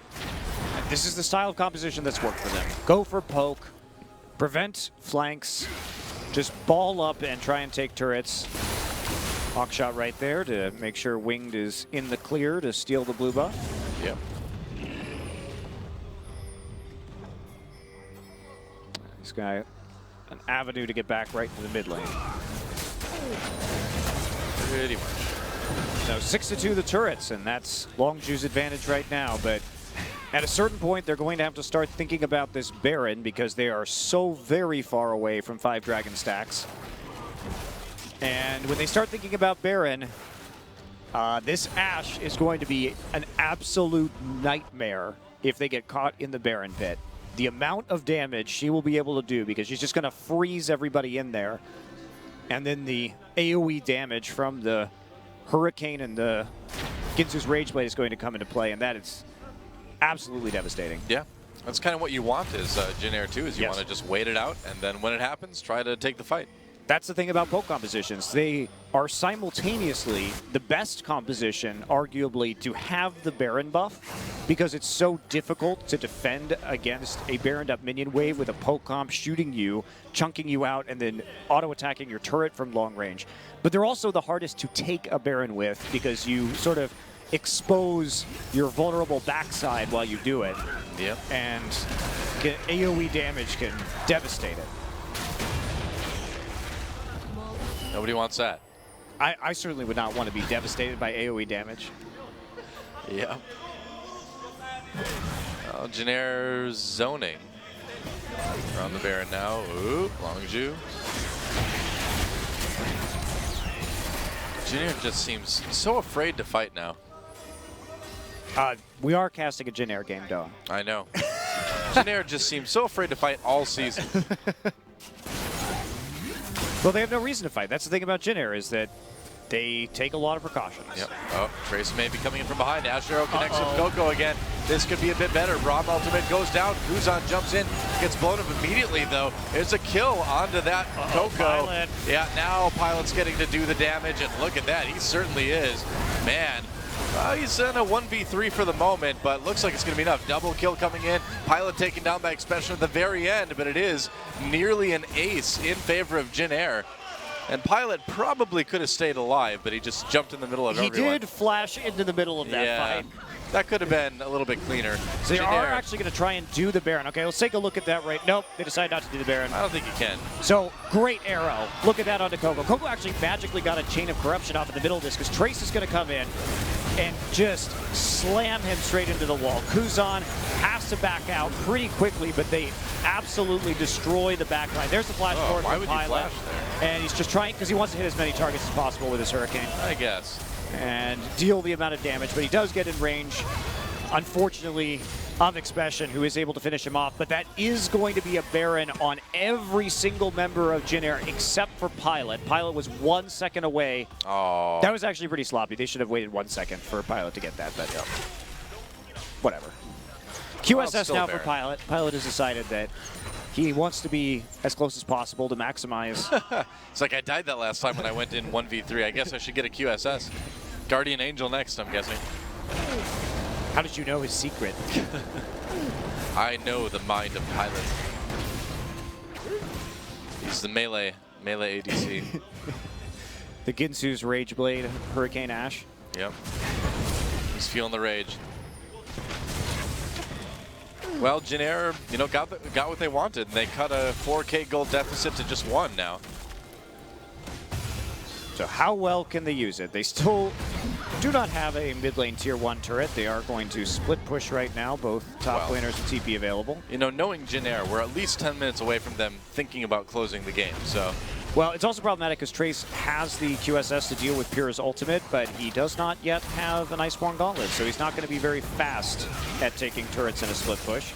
And this is the style of composition that's worked for them. Go for poke, prevent flanks, just ball up and try and take turrets. Hawk shot right there to make sure Winged is in the clear to steal the blue buff. Yep. This guy, an avenue to get back right to the mid lane. Pretty much. So 6-2 the turrets, and that's Longzhu's advantage right now. But at a certain point, they're going to have to start thinking about this Baron because they are so very far away from 5 dragon stacks. And when they start thinking about Baron, this Ashe is going to be an absolute nightmare if they get caught in the Baron pit. The amount of damage she will be able to do, because she's just going to freeze everybody in there. And then the AoE damage from the Hurricane and the Ginsu's Rage Blade is going to come into play, and that is absolutely devastating. Yeah, that's kind of what you want is Jin Air too, is you Yes. want to just wait it out, and then when it happens, try to take the fight. That's the thing about poke compositions. They are simultaneously the best composition, arguably, to have the Baron buff, because it's so difficult to defend against a Baroned up minion wave with a poke comp shooting you, chunking you out, and then auto-attacking your turret from long range. But they're also the hardest to take a Baron with, because you sort of expose your vulnerable backside while you do it. Yep. And AoE damage can devastate it. Nobody wants that. I certainly would not want to be devastated by AoE damage. Yeah. Oh, Jin Air zoning. Around the Baron now. Ooh, Longzhu. Jin Air just seems so afraid to fight now. We are casting a Jin Air game, though. I know. Jin Air just seems so afraid to fight all season. Well, they have no reason to fight. That's the thing about Jin Air, is that they take a lot of precautions. Yep. Oh, Trace may be coming in from behind. Ashe Arrow connects with Coco again. This could be a bit better. Braum ultimate goes down. Kuzan jumps in, gets blown up immediately, though. There's a kill onto that Coco. Pilot. Yeah, now Pilot's getting to do the damage, and look at that. He certainly is. Man. He's in a 1v3 for the moment, but looks like it's going to be enough. Double kill coming in. Pilot taken down by Expression at the very end, but it is nearly an ace in favor of Jin Air. And Pilot probably could have stayed alive, but he just jumped in the middle of everyone. He did flash into the middle of that fight. That could have been a little bit cleaner. So they Jin are Air, actually going to try and do the Baron. Okay, let's take a look at that right. Nope, they decide not to do the Baron. I don't think you can. So, great arrow. Look at that onto Coco. Coco actually magically got a Chain of Corruption off in the middle of this, because Trace is going to come in and just slam him straight into the wall. Kuzan has to back out pretty quickly, but they absolutely destroy the backline. There's the flash forward why from would you Pilot. flash there? And he's just trying, because he wants to hit as many targets as possible with his Hurricane. I guess. And deal the amount of damage, but he does get in range, unfortunately, of Expression, who is able to finish him off. But that is going to be a Baron on every single member of Jin Air except for Pilot. Pilot was 1 second away. Oh. That was actually pretty sloppy. They should have waited 1 second for Pilot to get that, but whatever. QSS now for Pilot. Pilot has decided that he wants to be as close as possible to maximize. It's like I died that last time when I went in 1v3. I guess I should get a QSS. Guardian Angel next, I'm guessing. How did you know his secret? I know the mind of Pilot. He's the melee ADC. The Ginsu's Rage Blade, Hurricane Ashe. Yep. He's feeling the rage. Well, Jin Air, you know, got what they wanted, and they cut a 4K gold deficit to just 1 now. So how well can they use it? They still do not have a mid lane tier 1 turret. They are going to split push right now, both top laners and TP available. You know, knowing Jin Air, we're at least 10 minutes away from them thinking about closing the game, so. Well, it's also problematic because Trace has the QSS to deal with Pyrrha's ultimate, but he does not yet have an Iceborne Gauntlet, so he's not going to be very fast at taking turrets in a split push.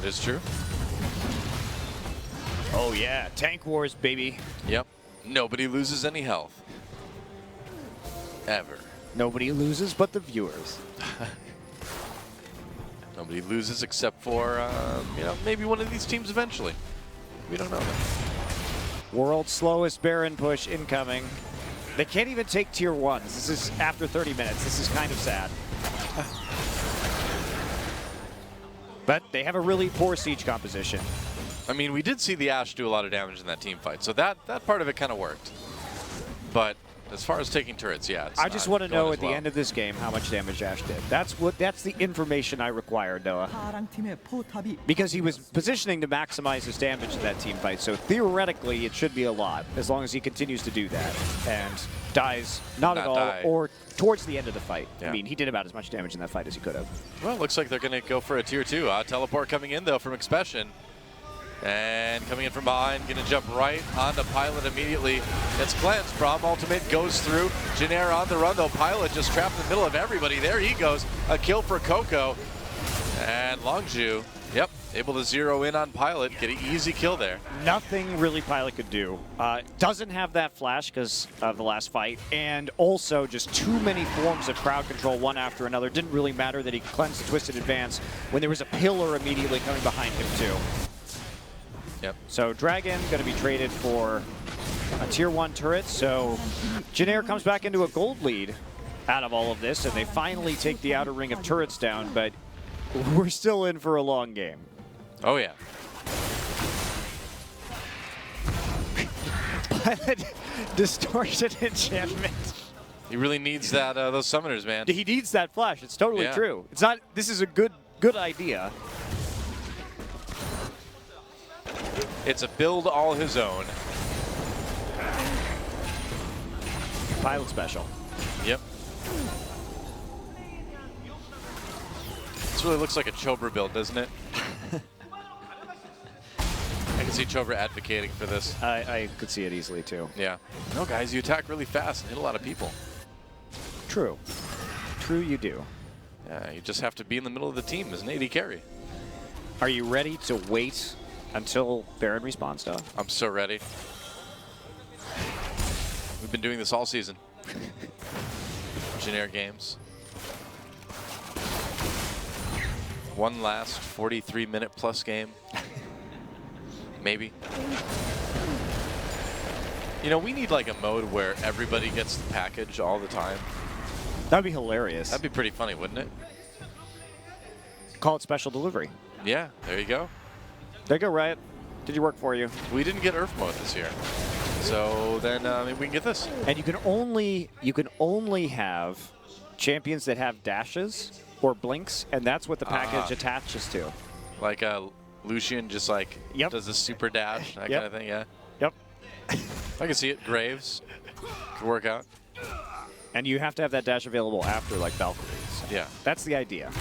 That is true. Oh yeah, tank wars, baby. Yep. Nobody loses any health. Ever. Nobody loses but the viewers. Nobody loses except for, you know, maybe one of these teams eventually. We don't know that. World's slowest Baron push incoming. They can't even take tier 1s. This is after 30 minutes. This is kind of sad. But they have a really poor siege composition. I mean, we did see the Ashe do a lot of damage in that team fight, so that part of it kind of worked. But as far as taking turrets, yeah, it's I just want to know at well. the end of this game how much damage Ashe did. That's the information I require, Noah. Because he was positioning to maximize his damage in that team fight, so theoretically it should be a lot, as long as he continues to do that and dies not at all or towards the end of the fight. Yeah. I mean, he did about as much damage in that fight as he could have. Well, looks like they're going to go for a tier 2. Teleport coming in, though, from Expression. And coming in from behind, going to jump right onto Pilot immediately. Gets cleansed. Braum ultimate goes through. Janair on the run, though. Pilot just trapped in the middle of everybody. There he goes. A kill for Coco. And Longju, yep, able to zero in on Pilot. Get an easy kill there. Nothing really Pilot could do. Doesn't have that flash because of the last fight, and also just too many forms of crowd control one after another. Didn't really matter that he cleansed the Twisted Advance when there was a pillar immediately coming behind him too. Yep. So Dragon going to be traded for a tier 1 turret. So Janair comes back into a gold lead out of all of this, and they finally take the outer ring of turrets down, but we're still in for a long game. Oh, yeah. Distortion enchantment. He really needs that those summoners, man. He needs that flash. It's totally true. It's not. This is a good idea. It's a build all his own. Pilot special. Yep. This really looks like a Chobra build, doesn't it? I can see Chobra advocating for this. I could see it easily, too. Yeah. No, guys, you attack really fast and hit a lot of people. True. True, you do. Yeah, you just have to be in the middle of the team as an AD carry. Are you ready to wait until Baron respawns stuff? I'm so ready. We've been doing this all season. Generic games. One last 43-minute plus game. Maybe. You know, we need like a mode where everybody gets the package all the time. That'd be hilarious. That'd be pretty funny, wouldn't it? Call it special delivery. Yeah, there you go. There you go, Riot. Did you work for you? We didn't get Earth mode this year. So then maybe we can get this. And you can only have champions that have dashes or blinks, and that's what the package attaches to. Like Lucian just like does a super dash, that kind of thing, yeah. Yep. I can see it. Graves could work out. And you have to have that dash available after like Valkyries. Yeah. That's the idea.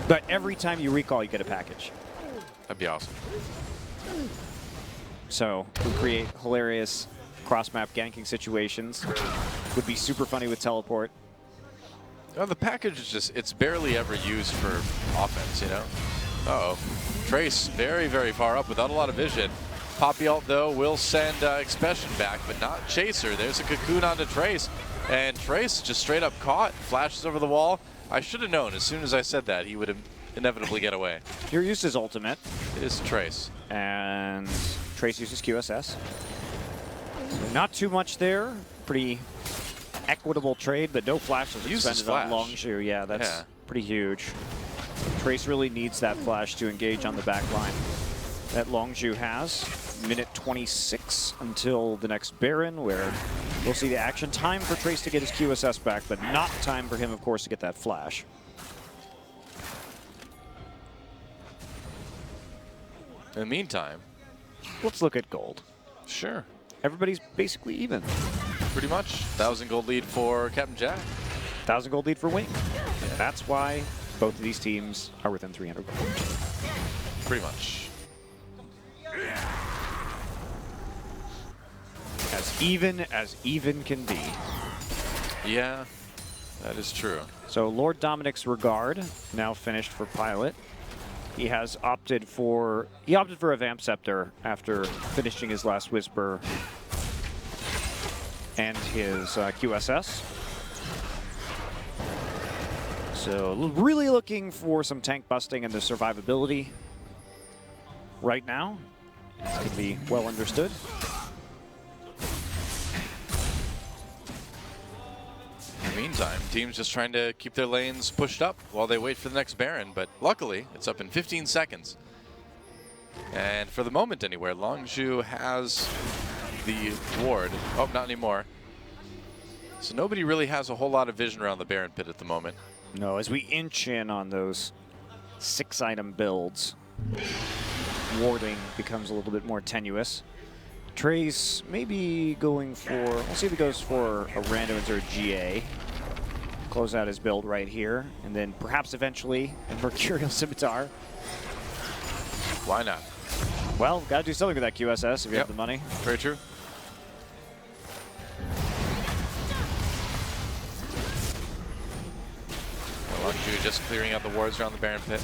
But every time you recall, you get a package. That'd be awesome. So we create hilarious cross-map ganking situations. Would be super funny with teleport. Oh, the package is just, it's barely ever used for offense, you know? Uh-oh. Trace very, very far up without a lot of vision. Poppy ult, though, will send Expression back, but not Chaser. There's a cocoon onto Trace, and Trace just straight up caught, flashes over the wall. I should have known as soon as I said that he would inevitably get away. Here used his ultimate. It is Trace. And Trace uses QSS. So not too much there. Pretty equitable trade, but no flashes expended on Longju. Yeah, that's pretty huge. Trace really needs that flash to engage on the back line that Longju has. Minute 26 until the next Baron, where we'll see the action. Time for Trace to get his QSS back, but not time for him, of course, to get that flash. In the meantime, let's look at gold. Sure. Everybody's basically even. Pretty much. 1,000 gold lead for Captain Jack. 1,000 gold lead for Wing. Yeah. That's why both of these teams are within 300 gold. Pretty much. As even can be. Yeah, that is true. So Lord Dominic's Regard now finished for Pilot. He has opted for a Vamp Scepter after finishing his last Whisper and his QSS. So really looking for some tank busting and the survivability right now. This could be well understood. In the meantime, teams just trying to keep their lanes pushed up while they wait for the next Baron, but luckily it's up in 15 seconds. And for the moment anywhere, Longzhu has the ward. Oh, not anymore. So nobody really has a whole lot of vision around the Baron pit at the moment. No, as we inch in on those 6-item builds, warding becomes a little bit more tenuous. Trace maybe going for, we'll see if he goes for a random or a GA. Close out his build right here, and then perhaps eventually a Mercurial Scimitar. Why not? Well, gotta do something with that QSS if you have the money. Very true. Longzhu just clearing out the wards around the Baron pit.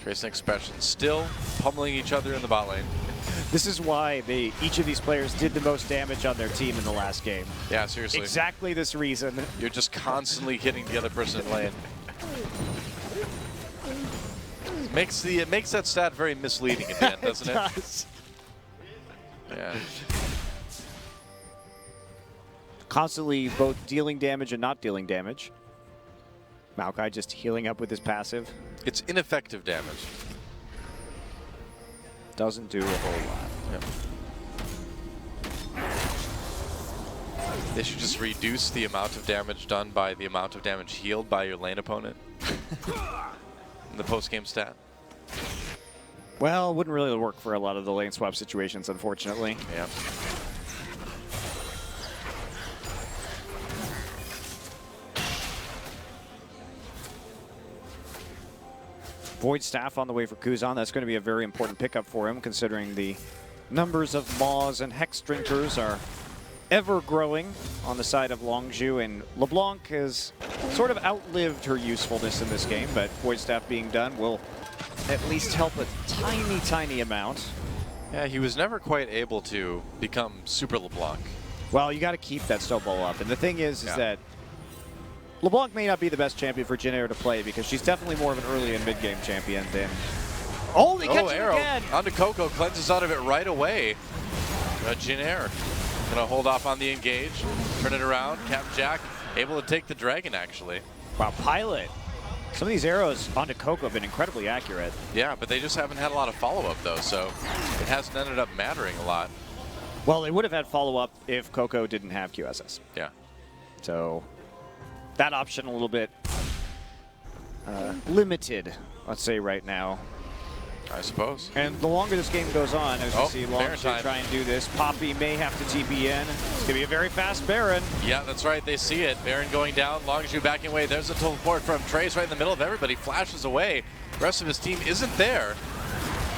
Trace and Expression still pummeling each other in the bot lane. This is why each of these players did the most damage on their team in the last game. Yeah, seriously. Exactly this reason. You're just constantly hitting the other person in lane. It makes that stat very misleading at the end, doesn't it? It does. Yeah. Constantly both dealing damage and not dealing damage. Maokai just healing up with his passive. It's ineffective damage. Doesn't do a whole lot. Yep. They should just reduce the amount of damage done by the amount of damage healed by your lane opponent in the post-game stat. Well, it wouldn't really work for a lot of the lane swap situations, unfortunately. Yeah. Void Staff on the way for Kuzan. That's going to be a very important pickup for him, considering the numbers of Maws and Hex Drinkers are ever growing on the side of Longzhu, and LeBlanc has sort of outlived her usefulness in this game, but Void Staff being done will at least help a tiny, tiny amount. Yeah, he was never quite able to become Super LeBlanc. Well, you got to keep that snowball up, and the thing is that LeBlanc may not be the best champion for Jin Air to play because she's definitely more of an early and mid-game champion than... Oh, they catch it arrow again! Onto Coco, cleanses out of it right away. Jin Air gonna hold off on the engage, turn it around. Captain Jack able to take the dragon, actually. Wow, Pilot. Some of these arrows onto Coco have been incredibly accurate. Yeah, but they just haven't had a lot of follow-up, though, so it hasn't ended up mattering a lot. Well, they would have had follow-up if Coco didn't have QSS. Yeah. So that option a little bit limited, let's say, right now. I suppose. And the longer this game goes on, as we see Longzhu try and do this, Poppy may have to TP in. It's going to be a very fast Baron. Yeah, that's right. They see it. Baron going down, Longzhu backing away. There's a teleport from Trace right in the middle of everybody. Flashes away. The rest of his team isn't there.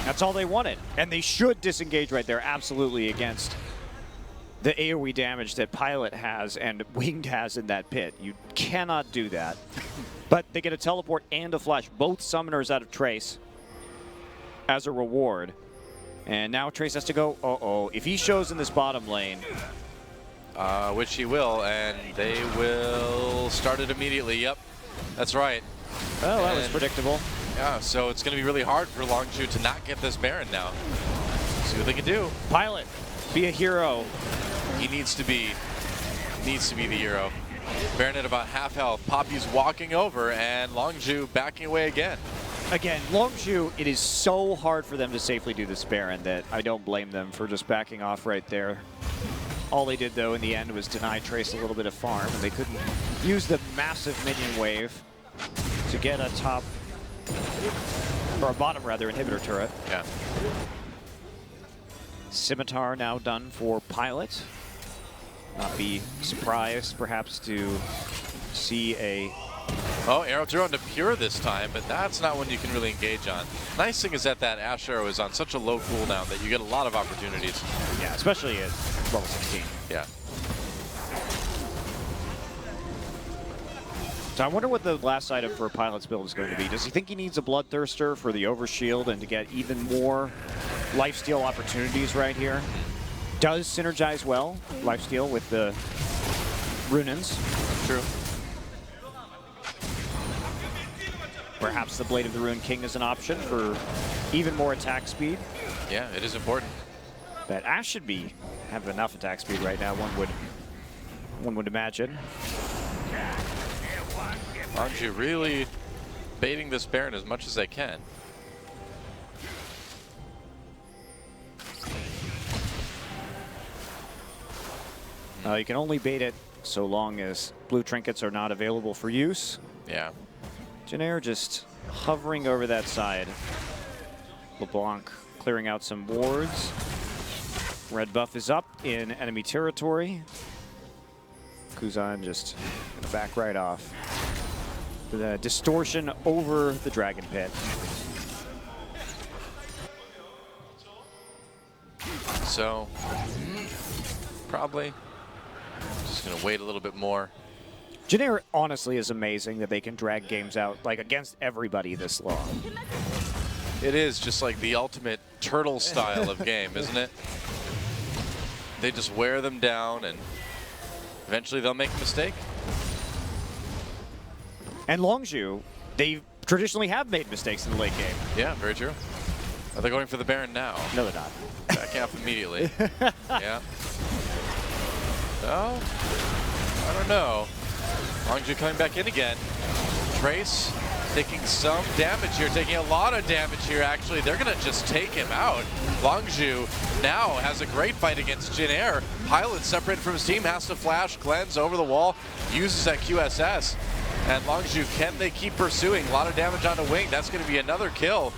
That's all they wanted. And they should disengage right there, absolutely, against the AoE damage that Pilot has and Winged has in that pit. You cannot do that. But they get a teleport and a flash, both summoners out of Trace as a reward. And now Trace has to go, if he shows in this bottom lane. Which he will, and they will start it immediately. Yep, that's right. Well, that was predictable. Yeah, so it's going to be really hard for Longzhu to not get this Baron now. See what they can do. Pilot, be a hero. He needs to be the hero. Baron at about half health. Poppy's walking over, and Longzhu backing away again. Again, Longzhu, it is so hard for them to safely do this Baron that I don't blame them for just backing off right there. All they did, though, in the end was deny Trace a little bit of farm, and they couldn't use the massive minion wave to get a top, or a bottom, rather, inhibitor turret. Yeah. Scimitar now done for Pilot. Not be surprised, perhaps, to see a... Oh, arrow throw onto Pure this time, but that's not one you can really engage on. Nice thing is that Ash arrow is on such a low cooldown that you get a lot of opportunities. Yeah, especially at level 16. Yeah. So I wonder what the last item for Pilot's build is going to be. Does he think he needs a Bloodthirster for the Overshield and to get even more lifesteal opportunities right here? Does synergize well, lifesteal, with the Runins. True. Perhaps the Blade of the Rune King is an option for even more attack speed. Yeah, it is important. But Ashe should have enough attack speed right now, one would imagine. Longju really baiting this Baron as much as they can. You can only bait it so long as blue trinkets are not available for use. Yeah. Janair just hovering over that side. LeBlanc clearing out some wards. Red buff is up in enemy territory. Kuzan just gonna back right off. The distortion over the Dragon Pit. So, probably just gonna wait a little bit more. Janair honestly is amazing that they can drag games out like against everybody this long. It is just like the ultimate turtle style of game, isn't it? They just wear them down and eventually they'll make a mistake. And Longzhu, they traditionally have made mistakes in the late game. Yeah, very true. Are they going for the Baron now? No, they're not. Back half immediately. Yeah. Oh, I don't know. Longzhu coming back in again. Trace taking some damage here, taking a lot of damage here actually. They're gonna just take him out. Longzhu now has a great fight against Janair. Pilot separated from his team, has to flash, cleanse over the wall, uses that QSS. And Longzhu, can they keep pursuing? A lot of damage onto Wing, that's gonna be another kill.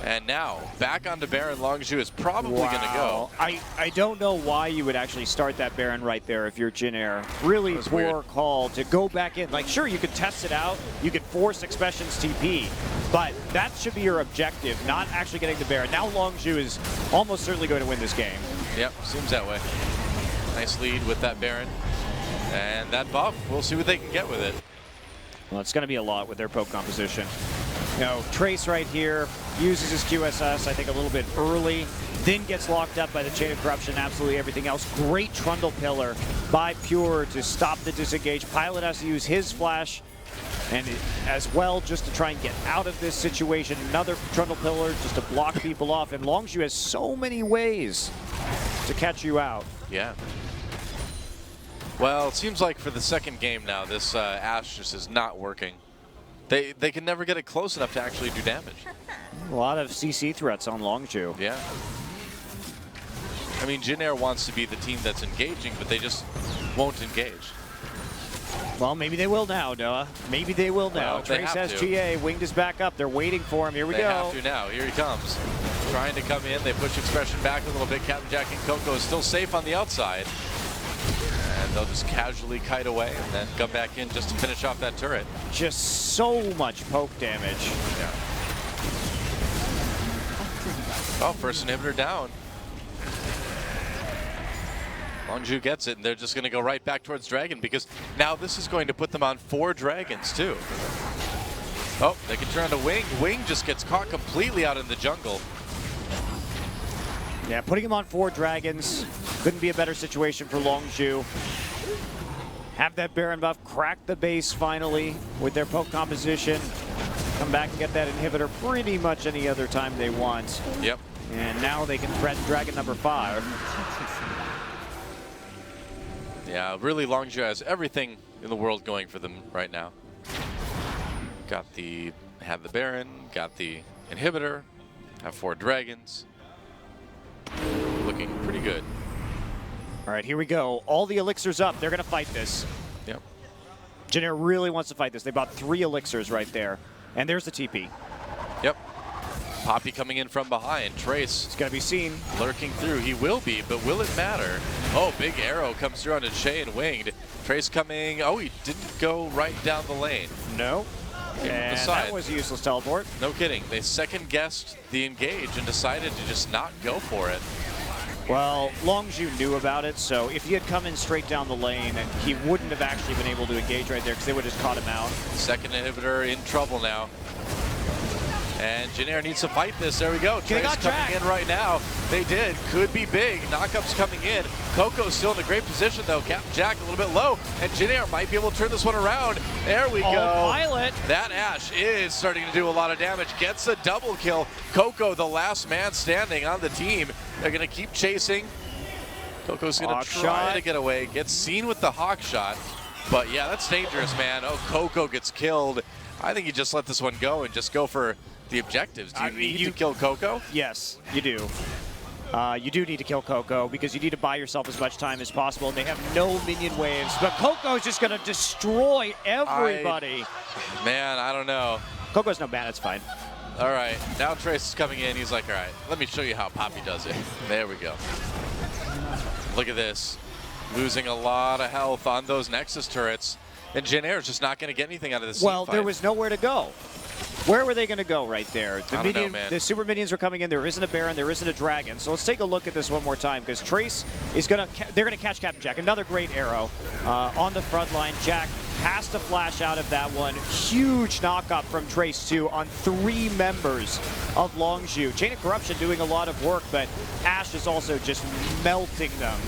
And now, back onto Baron. Longzhu is probably going to go. I don't know why you would actually start that Baron right there if you're Janair. Really poor weird. call to go back in. Like, sure, you could test it out. You could force Expression's TP. But that should be your objective, not actually getting the Baron. Now Longzhu is almost certainly going to win this game. Yep, seems that way. Nice lead with that Baron. And that buff, we'll see what they can get with it. Well, it's going to be a lot with their poke composition. You know, Trace right here uses his QSS, I think, a little bit early, then gets locked up by the Chain of Corruption, absolutely everything else. Great Trundle Pillar by Pure to stop the disengage. Pilot has to use his flash, and as well, just to try and get out of this situation. Another Trundle Pillar just to block people off, and Longzhu has so many ways to catch you out. Yeah. Well, it seems like for the second game now, this Ashe just is not working. They can never get it close enough to actually do damage. A lot of CC threats on Longzhu. Yeah. I mean, Janair wants to be the team that's engaging, but they just won't engage. Well, maybe they will now, Noah. Maybe they will now. Well, they Trace have has to. GA, Winged is back up. They're waiting for him. Here we They go. have to now. Here he comes. Trying to come in. They push Expression back a little bit. Captain Jack and Coco is still safe on the outside. And they'll just casually kite away and then come back in just to finish off that turret. Just so much poke damage. Yeah. Oh, first inhibitor down. Longzhu gets it, and they're just going to go right back towards Dragon because now this is going to put them on 4 dragons, too. Oh, they can turn to Wing. Wing just gets caught completely out in the jungle. Yeah, putting him on 4 dragons. Couldn't be a better situation for Longzhu. Have that Baron buff, crack the base finally with their poke composition. Come back and get that inhibitor pretty much any other time they want. Yep. And now they can threaten Dragon number 5. Yeah, really Longzhu has everything in the world going for them right now. Had the Baron, got the inhibitor, have 4 dragons. Looking pretty good. All right, here we go. All the elixirs up. They're going to fight this. Yep. Janair really wants to fight this. They bought 3 elixirs right there. And there's the TP. Yep. Poppy coming in from behind. Trace. It's going to be seen. Lurking through. He will be, but will it matter? Oh, big arrow comes through onto Shay and Winged. Trace coming. Oh, he didn't go right down the lane. No. And that was a useless teleport. No kidding. They second-guessed the engage and decided to just not go for it. Well, Longzhu knew about it, so if he had come in straight down the lane, he wouldn't have actually been able to engage right there because they would have just caught him out. Second inhibitor in trouble now. And Janair needs to fight this. There we go. They got Trace coming Jack. in right now. They did. Could be big. Knockup's coming in. Coco's still in a great position, though. Captain Jack a little bit low. And Janair might be able to turn this one around. There we go. Pilot. That Ashe is starting to do a lot of damage. Gets a double kill. Coco, the last man standing on the team. They're going to keep chasing. Coco's going to try to get away. Gets seen with the hawk shot. But yeah, that's dangerous, man. Oh, Coco gets killed. I think you just let this one go and just go for the objectives. Do you need to kill Coco? Yes, you do. You do need to kill Coco because you need to buy yourself as much time as possible. And they have no minion waves, but Coco's just going to destroy everybody. Man, I don't know. Coco's no bad, it's fine. All right, now Trace is coming in. He's like, all right, let me show you how Poppy does it. There we go. Look at this. Losing a lot of health on those Nexus turrets. And Janair's just not going to get anything out of this Well, team there fight. was nowhere to go. Where were they going to go right there? I don't know, man. The super minions are coming in. There isn't a Baron. There isn't a Dragon. So let's take a look at this one more time because Trace is going to, they're going to catch Captain Jack. Another great arrow on the front line. Jack has to flash out of that one. Huge knock-up from Trace, too, on 3 members of Longzhu. Chain of Corruption doing a lot of work, but Ashe is also just melting them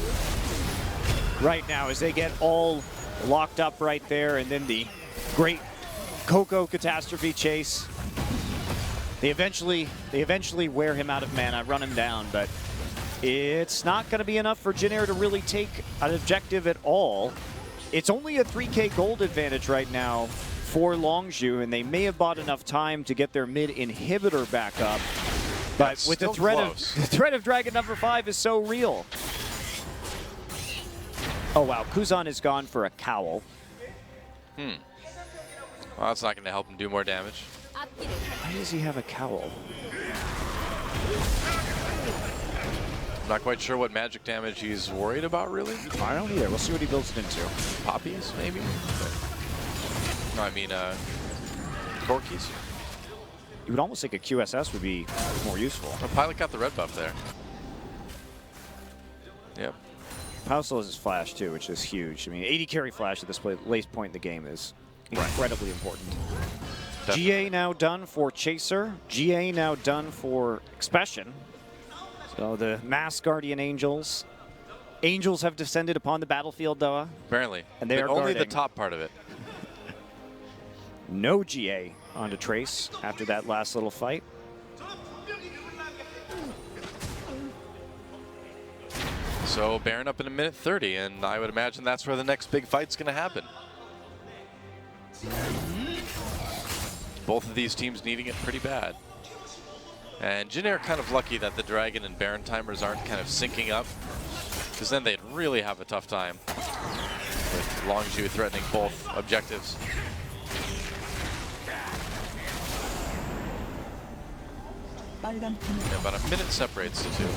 right now as they get all locked up right there. And then the great Coco catastrophe chase. They eventually wear him out of mana, run him down, but it's not going to be enough for Janair to really take an objective at all. It's only a 3K gold advantage right now for Longzhu, and they may have bought enough time to get their mid inhibitor back up. But That's with the still threat of Dragon number 5 is so real. Oh wow, Kuzan is gone for a cowl. Well, that's not going to help him do more damage. Why does he have a cowl? I'm not quite sure what magic damage he's worried about, really. I don't either. We'll see what he builds it into. Poppies, maybe? No, I mean, Corkies. You would almost think a QSS would be more useful. Oh, Pilot got the red buff there. Yep. Power slows his flash too, which is huge. I mean, 80 carry flash at this late point in the game is incredibly important. Definitely. GA now done for Chaser. GA now done for Expression. So the Mass Guardian Angels. Angels have descended upon the battlefield, though. Apparently. And they But are only the guarding. top part of it. No GA onto Trace after that last little fight. So Baron up in a minute 30, and I would imagine that's where the next big fight's going to happen. Both of these teams needing it pretty bad. And Janair kind of lucky that the Dragon and Baron timers aren't kind of syncing up, because then they'd really have a tough time with Longzhu threatening both objectives. Yeah, about a minute separates the two.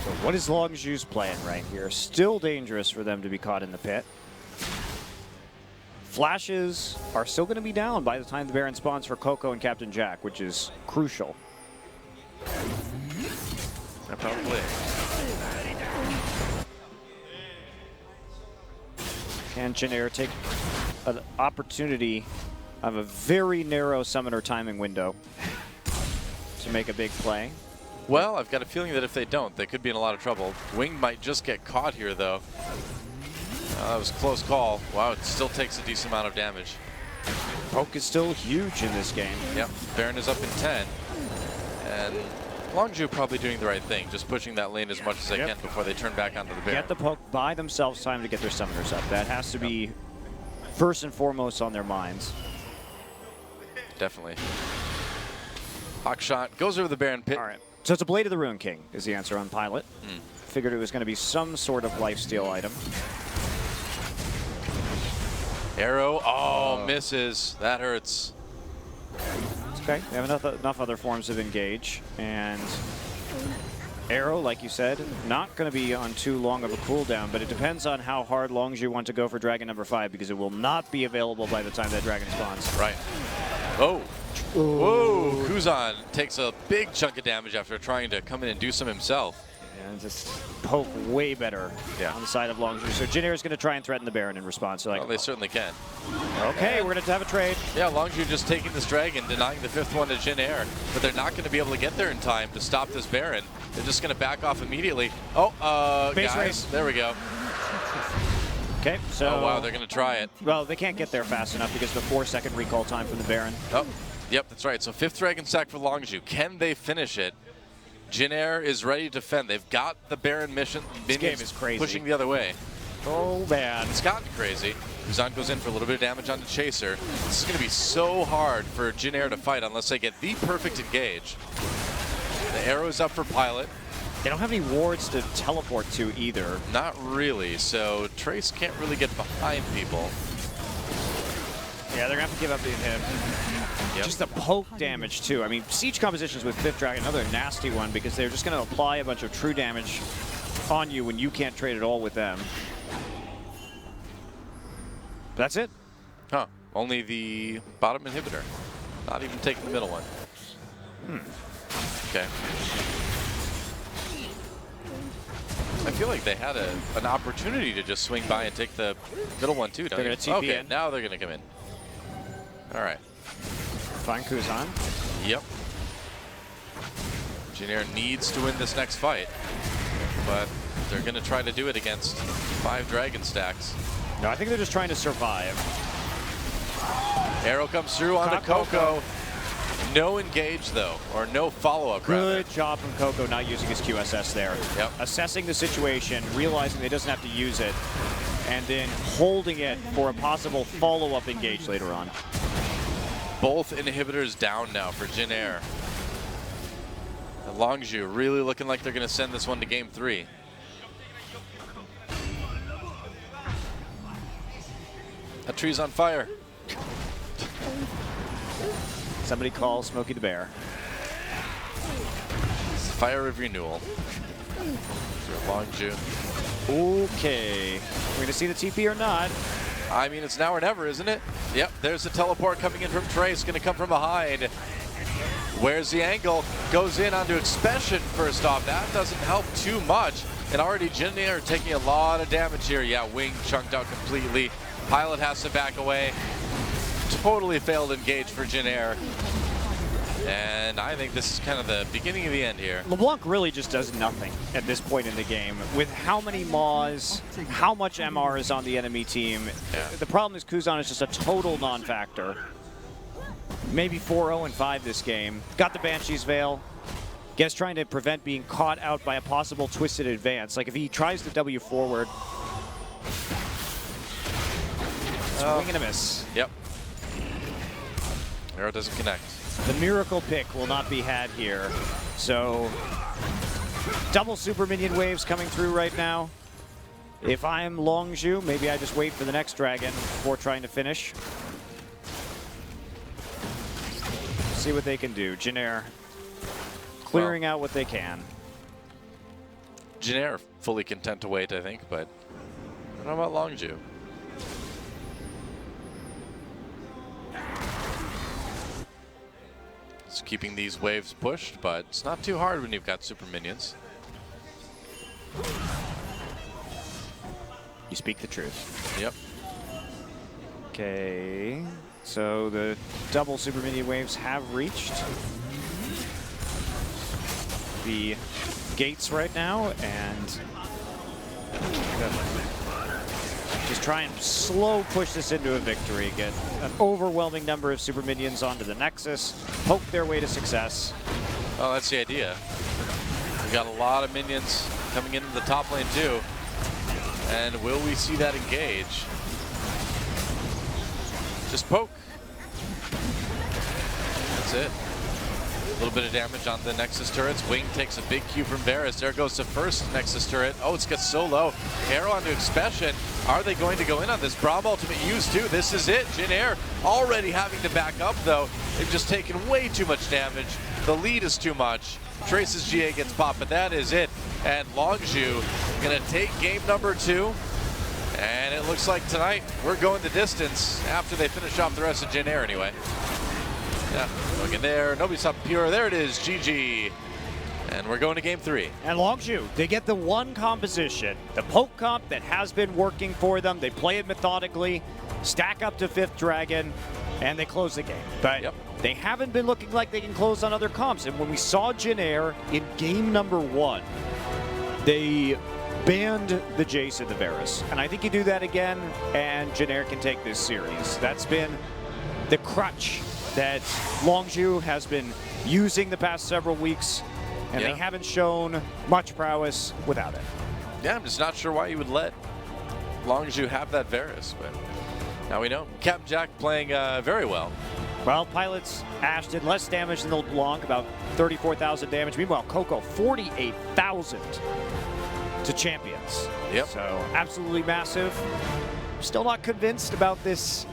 So what is Longzhu's plan right here? Still dangerous for them to be caught in the pit. Flashes are still going to be down by the time the Baron spawns for Coco and Captain Jack, which is crucial. Yeah, probably. Can Janair take an opportunity of a very narrow summoner timing window to make a big play? Well, I've got a feeling that if they don't, they could be in a lot of trouble. Wing might just get caught here, though. That was a close call. Wow, it still takes a decent amount of damage. Poke is still huge in this game. Yep, Baron is up in 10. And Longzhu probably doing the right thing, just pushing that lane as much as they can before they turn back onto the Baron. Get the poke, buy themselves time to get their summoners up. That has to be first and foremost on their minds. Definitely. Hawk shot goes over the Baron pit. All right. So it's a Blade of the Ruin King is the answer on Pilot. Figured it was going to be some sort of lifesteal item. Arrow, oh, misses. That hurts. It's okay. They have enough other forms of engage. And Arrow, like you said, not going to be on too long of a cooldown, but it depends on how hard Longzhu want to go for Dragon number 5, because it will not be available by the time that Dragon spawns. Right. Oh. Whoa. Kuzan takes a big chunk of damage after trying to come in and do some himself. And just poke way better on the side of Longzhu. So Jin Air is going to try and threaten the Baron in response. So like, well, they certainly can. Okay, we're going to have a trade. Yeah, Longzhu just taking this Dragon, denying the 5th one to Jin Air, but they're not going to be able to get there in time to stop this Baron. They're just going to back off immediately. Oh, Base guys, race. There we go. Okay, so... Oh, wow, they're going to try it. Well, they can't get there fast enough because of the 4-second recall time from the Baron. Oh, yep, that's right. So 5th Dragon stack for Longzhu. Can they finish it? Jin Air is ready to defend. They've got the Baron mission. This game is crazy. Pushing the other way. Oh, man. It's gotten crazy. Kuzan goes in for a little bit of damage on the Chaser. This is going to be so hard for Jin Air to fight unless they get the perfect engage. The arrow is up for Pilot. They don't have any wards to teleport to either. Not really, so Trace can't really get behind people. Yeah, they're going to have to give up the him. Yep. Just the poke damage, too. I mean, siege compositions with 5th Dragon, another nasty one, because they're just going to apply a bunch of true damage on you when you can't trade at all with them. That's it. Huh. Only the bottom inhibitor. Not even taking the middle one. Okay. I feel like they had an opportunity to just swing by and take the middle one, too. They're going to TP okay, in. now they're going to come in. All right. Find Kuzan. Yep. Jin Air needs to win this next fight, but they're going to try to do it against 5 Dragon stacks. No, I think they're just trying to survive. Arrow comes through on the Coco. No engage, though, or no follow-up. Good job from Coco not using his QSS there. Yep. Assessing the situation, realizing they doesn't have to use it, and then holding it for a possible follow-up engage later on. Both inhibitors down now for Jin Air. And Longzhu really looking like they're going to send this one to game 3. That tree's on fire. Somebody call Smokey the Bear. Fire of renewal. For Longzhu. Okay. We're going to see the TP or not. I mean, it's now or never, isn't it? Yep, there's the teleport coming in from Trace. Going to come from behind. Where's the angle? Goes in onto Expansion first off. That doesn't help too much. And already Jin Air taking a lot of damage here. Yeah, Wing chunked out completely. Pilot has to back away. Totally failed engage for Jin Air. And I think this is kind of the beginning of the end here. LeBlanc really just does nothing at this point in the game. With how many Maws, how much MR is on the enemy team. Yeah. The problem is Kuzan is just a total non-factor. Maybe 4-0-5 this game. Got the Banshee's Veil. Guess trying to prevent being caught out by a possible twisted advance. Like if he tries to W forward. Swing and a miss. Yep. Arrow doesn't connect. The miracle pick will not be had here. So, double super minion waves coming through right now. If I'm Longzhu, maybe I just wait for the next dragon before trying to finish. See what they can do. Jin Air clearing out what they can. Jin Air fully content to wait, I think, but I don't know about Longzhu. It's keeping these waves pushed, but it's not too hard when you've got super minions. You speak the truth. Yep. Okay, so the double super minion waves have reached the gates right now, and just try and slow push this into a victory. Get an overwhelming number of super minions onto the Nexus, poke their way to success. Oh, that's the idea. We've got a lot of minions coming into the top lane too. And will we see that engage? Just poke. That's it. A little bit of damage on the Nexus turrets. Wing takes a big Q from Varus. There goes the first Nexus turret. Oh, it's got so low. Arrow onto Expression. Are they going to go in on this? Braum ultimate used too. This is it. Jin Air already having to back up though. They've just taken way too much damage. The lead is too much. Trace's GA gets popped, but that is it. And Longzhu gonna take game number 2. And it looks like tonight we're going the distance after they finish off the rest of Jin Air anyway. Yeah, looking there. Nobody's up pure. There it is. GG. And we're going to game 3. And Longzhu, they get the one composition, the poke comp that has been working for them. They play it methodically, stack up to 5th Dragon, and they close the game. But they haven't been looking like they can close on other comps. And when we saw Jin Air in game number 1, they banned the Jace and the Varus. And I think you do that again, and Jin Air can take this series. That's been the crutch that Longzhu has been using the past several weeks, and they haven't shown much prowess without it. Yeah, I'm just not sure why you would let Longzhu have that Varus, but now we know. Captain Jack playing very well. Well, Pilots Ash did less damage than the LeBlanc, about 34,000 damage. Meanwhile, Coco, 48,000 to champions. Yep. So absolutely massive. Still not convinced about this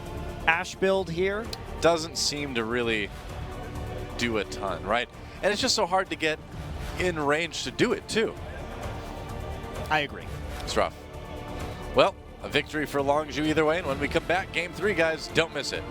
Ash build here. Doesn't seem to really do a ton, right? And it's just so hard to get in range to do it too. I agree. It's rough. Well, a victory for Longzhu either way, and when we come back, game 3, guys, don't miss it.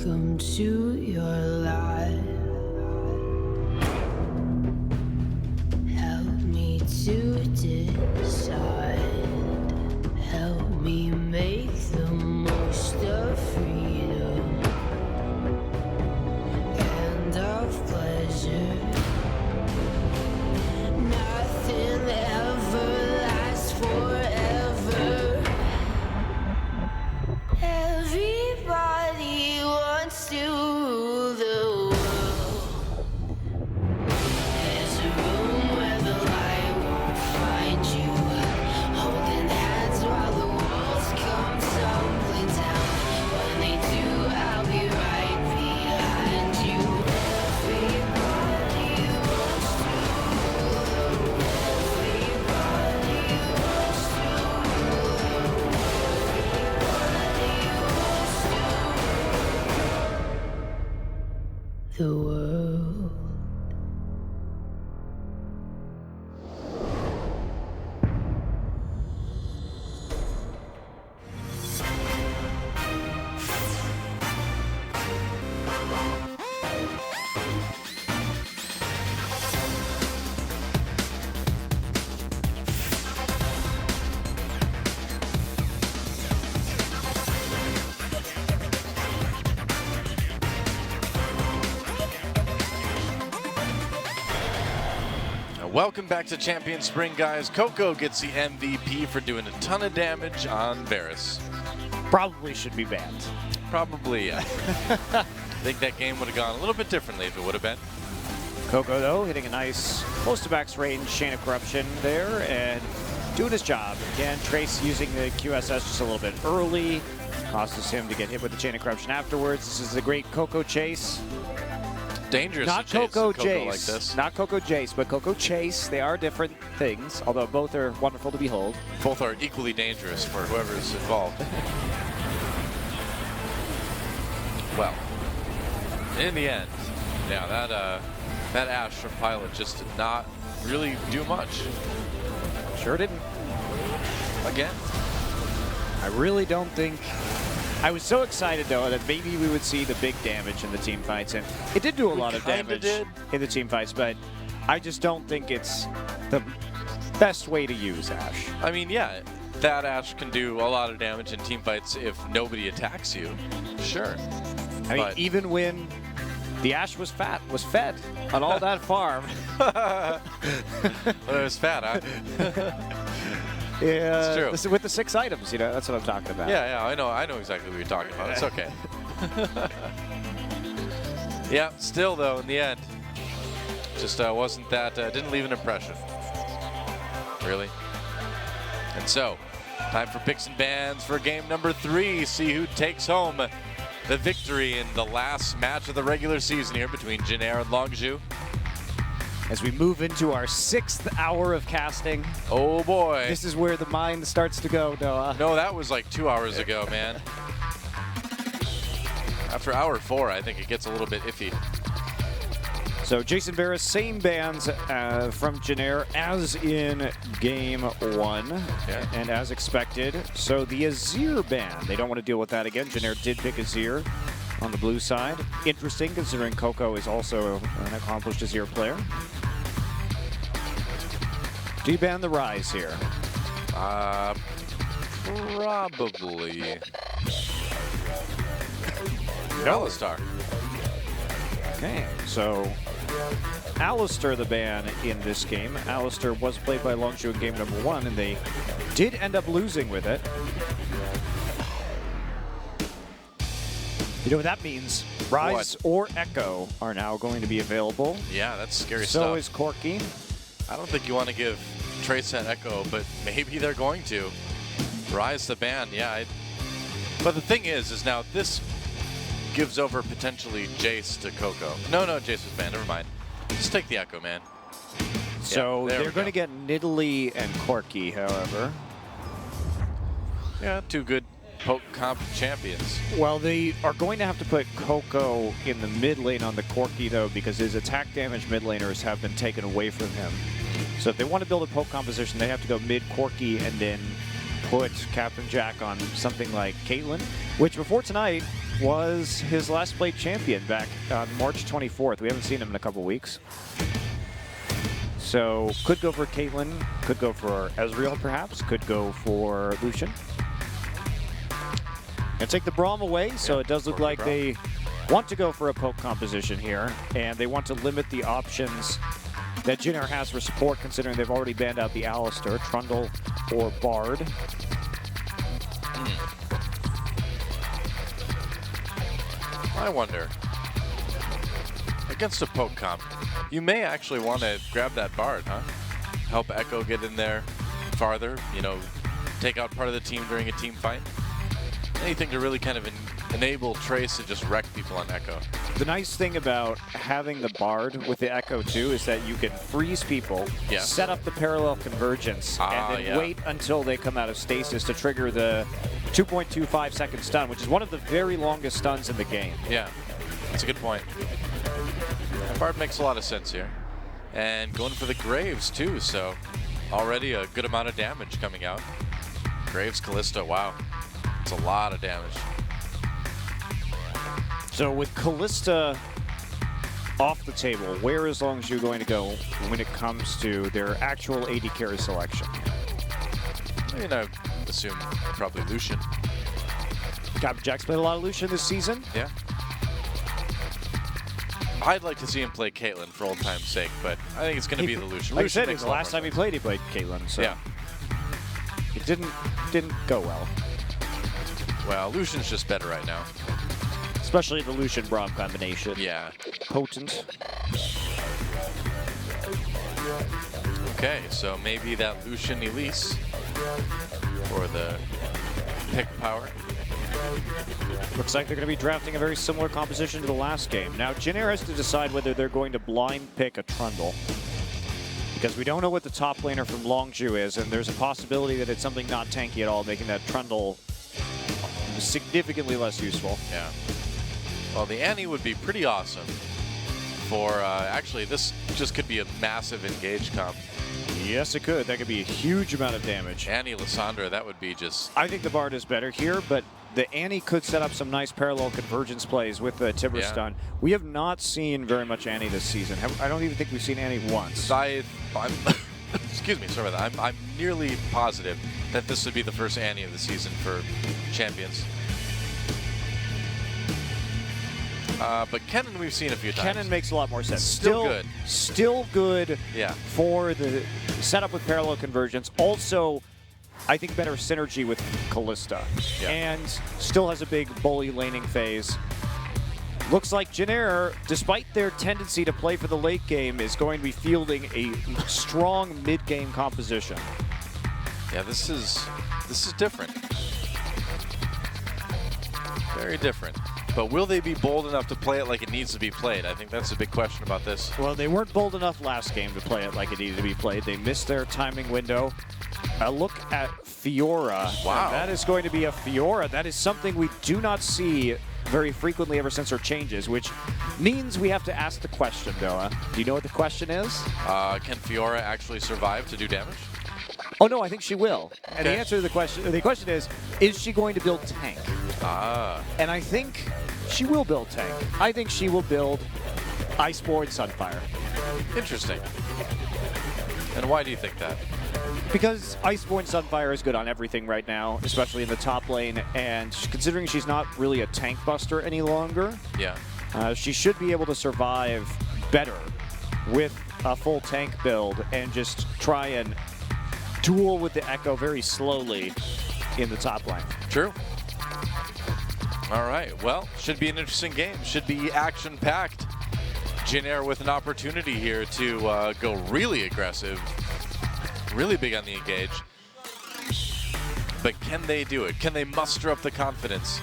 Welcome to your life. Help me to decide. Help me make the most of freedom and of pleasure. Nothing ever lasts forever. Everybody wants to rule the world. There's a room where the light won't find you. Holding hands while the walls come tumbling down. When they do, I'll be right behind you. Everybody wants to rule the world. Everybody wants to rule the world. The world. Welcome back to Champion Spring, guys. Coco gets the MVP for doing a ton of damage on Varus. Probably should be banned. Probably, yeah. I think that game would have gone a little bit differently if it would have been. Coco, though, hitting a nice close to max range Chain of Corruption there and doing his job. Again, Trace using the QSS just a little bit early. Causes him to get hit with the Chain of Corruption afterwards. This is the great Coco chase. Dangerous Not to chase Coco Coco Jace. like this. Not Coco Jace, but Coco Chase. They are different things, although both are wonderful to behold. Both are equally dangerous for whoever's involved. Well, in the end, yeah, that Ashe from Pilot just did not really do much. Sure didn't. Again. I really don't think... I was so excited, though, that maybe we would see the big damage in the team fights, and it did do a lot of damage in the team fights, but I just don't think it's the best way to use Ashe. I mean, yeah, that Ashe can do a lot of damage in team fights if nobody attacks you. Sure. I mean, even when the Ashe was fed on all that farm. Well, it was fat, huh? Yeah, it's true. This is with the 6 items, you know, that's what I'm talking about. Yeah, I know exactly what you're talking about. It's okay. Yeah, still though, in the end, just wasn't that, didn't leave an impression. Really. And so, time for picks and bans for game number 3. See who takes home the victory in the last match of the regular season here between Jinair and Longzhu. As we move into our 6th hour of casting. Oh boy. This is where the mind starts to go, Noah. No, that was like 2 hours ago, man. After hour 4, I think it gets a little bit iffy. So Jason Varus, same bans from Jinair as in game 1, yeah. And as expected. So the Azir ban, they don't want to deal with that again. Jinair did pick Azir on the blue side. Interesting, considering Coco is also an accomplished Azir player. Do you ban the Rise here? Probably. No. Alistar. Okay, so Alistar the ban in this game. Alistar was played by Longzhu in game number 1, and they did end up losing with it. You know what that means? Rise or Echo are now going to be available. Yeah, that's scary so stuff. So is Corki. I don't think you want to give Trace that Echo, but maybe they're going to. Rise the ban, yeah. But the thing is now this gives over potentially Jace to Coco. No, Jace was banned, never mind. Just take the Echo, man. So yeah, they're going to get Nidalee and Corki, however. Yeah, 2 good poke comp champions. Well, they are going to have to put Coco in the mid lane on the Corki, though, because his attack damage mid laners have been taken away from him. So if they want to build a poke composition, they have to go mid Corki and then put Captain Jack on something like Caitlyn, which before tonight was his last played champion back on March 24th. We haven't seen him in a couple weeks. So could go for Caitlyn, could go for Ezreal perhaps, could go for Lucian. And take the Braum away, so it does look like they want to go for a poke composition here, and they want to limit the options that Jin Air has for support, considering they've already banned out the Alistar, Trundle, or Bard. I wonder, against a poke comp, you may actually want to grab that Bard, huh? Help Echo get in there farther, you know, take out part of the team during a team fight. Anything to really kind of enable Trace to just wreck people on Echo. The nice thing about having the Bard with the Echo too is that you can freeze people, set up the parallel convergence, and then wait until they come out of stasis to trigger the 2.25 second stun, which is one of the very longest stuns in the game. Yeah, that's a good point. Bard makes a lot of sense here. And going for the Graves too, so already a good amount of damage coming out. Graves, Kalista, wow. It's a lot of damage. So with Kalista off the table, where is Longzhu going to go when it comes to their actual AD carry selection? I mean, I assume probably Lucian. Jack's played a lot of Lucian this season. Yeah. I'd like to see him play Caitlyn for old time's sake, but I think it's going to be the Lucian. Like Lucian I said, makes the a lot last more time he played Caitlyn. So yeah. It didn't go well. Well, Lucian's just better right now. Especially the Lucian Braum combination. Yeah. Potent. Okay, so maybe that Lucian Elise for the pick power. Looks like they're going to be drafting a very similar composition to the last game. Now, Jin Air has to decide whether they're going to blind pick a Trundle, because we don't know what the top laner from Longzhu is, and there's a possibility that it's something not tanky at all, making that Trundle significantly less useful. Yeah. Well, the Annie would be pretty awesome for, actually, this just could be a massive engage comp. Yes, it could. That could be a huge amount of damage. Annie, Lissandra, that would be just... I think the Bard is better here, but the Annie could set up some nice parallel convergence plays with the Timber Stun. We have not seen very much Annie this season. I don't even think we've seen Annie once. I'm excuse me, sorry about that. I'm nearly positive that this would be the first Annie of the season for Champions. But Kennen we've seen a few times. Kennen makes a lot more sense. Still good. Still good for the setup with parallel convergence. Also, I think better synergy with Kalista. And still has a big bully laning phase. Looks like Jin Air, despite their tendency to play for the late game, is going to be fielding a strong mid-game composition. Yeah, this is different. Very different. But will they be bold enough to play it like it needs to be played? I think that's a big question about this. Well, they weren't bold enough last game to play it like it needed to be played. They missed their timing window. A look at Fiora. Wow. And that is going to be a Fiora. That is something we do not see very frequently ever since her changes, which means we have to ask the question, Doa. Do you know what the question is? Can Fiora actually survive to do damage? Oh, no, I think she will. And the answer to the question is she going to build tank? And I think she will build tank. I think she will build Iceborne Sunfire. Interesting. And why do you think that? Because Iceborne Sunfire is good on everything right now, especially in the top lane, and considering she's not really a tank buster any longer, she should be able to survive better with a full tank build and just try and duel with the Echo very slowly in the top lane. True. All right, well, should be an interesting game. Should be action-packed. Jin Air with an opportunity here to go really aggressive, really big on the engage. But can they do it? Can they muster up the confidence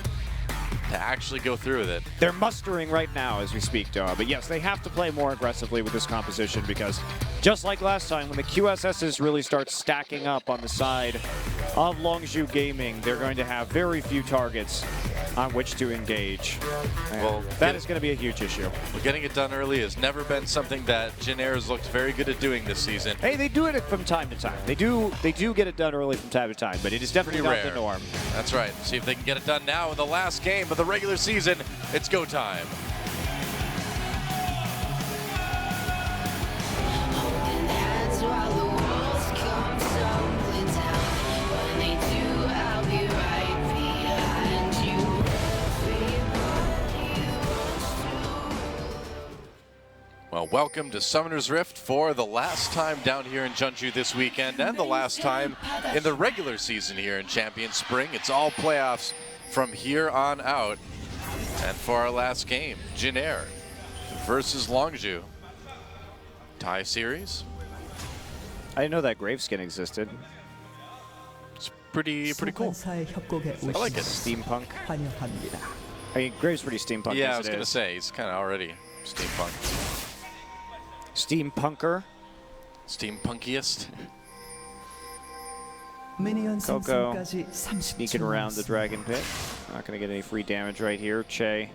to actually go through with it? They're mustering right now as we speak, Doa. But yes, they have to play more aggressively with this composition because just like last time, when the QSSs really start stacking up on the side of Longzhu Gaming, they're going to have very few targets on which to engage. Well, that is going to be a huge issue. Well, getting it done early has never been something that Jin Air has looked very good at doing this season. Hey, they do it from time to time. They do get it done early from time to time, but it is definitely not the norm. That's right. See if they can get it done now in the last game of the regular season. It's go time. Holding hands while the walls come tumbling down. When they do, I'll be right behind you. Well, welcome to Summoner's Rift for the last time down here in Jeonju this weekend and the last time in the regular season here in Champions Spring. It's all playoffs from here on out. And for our last game, Jin Air versus Longzhu. Tie series. I didn't know that Graveskin existed. It's pretty cool. I like it. Steampunk. I mean, Graves pretty steampunk. Yeah, I was gonna say he's kind of already steampunk. Steampunker. Steampunkiest. Coco sneaking around the Dragon Pit. Not going to get any free damage right here. Che.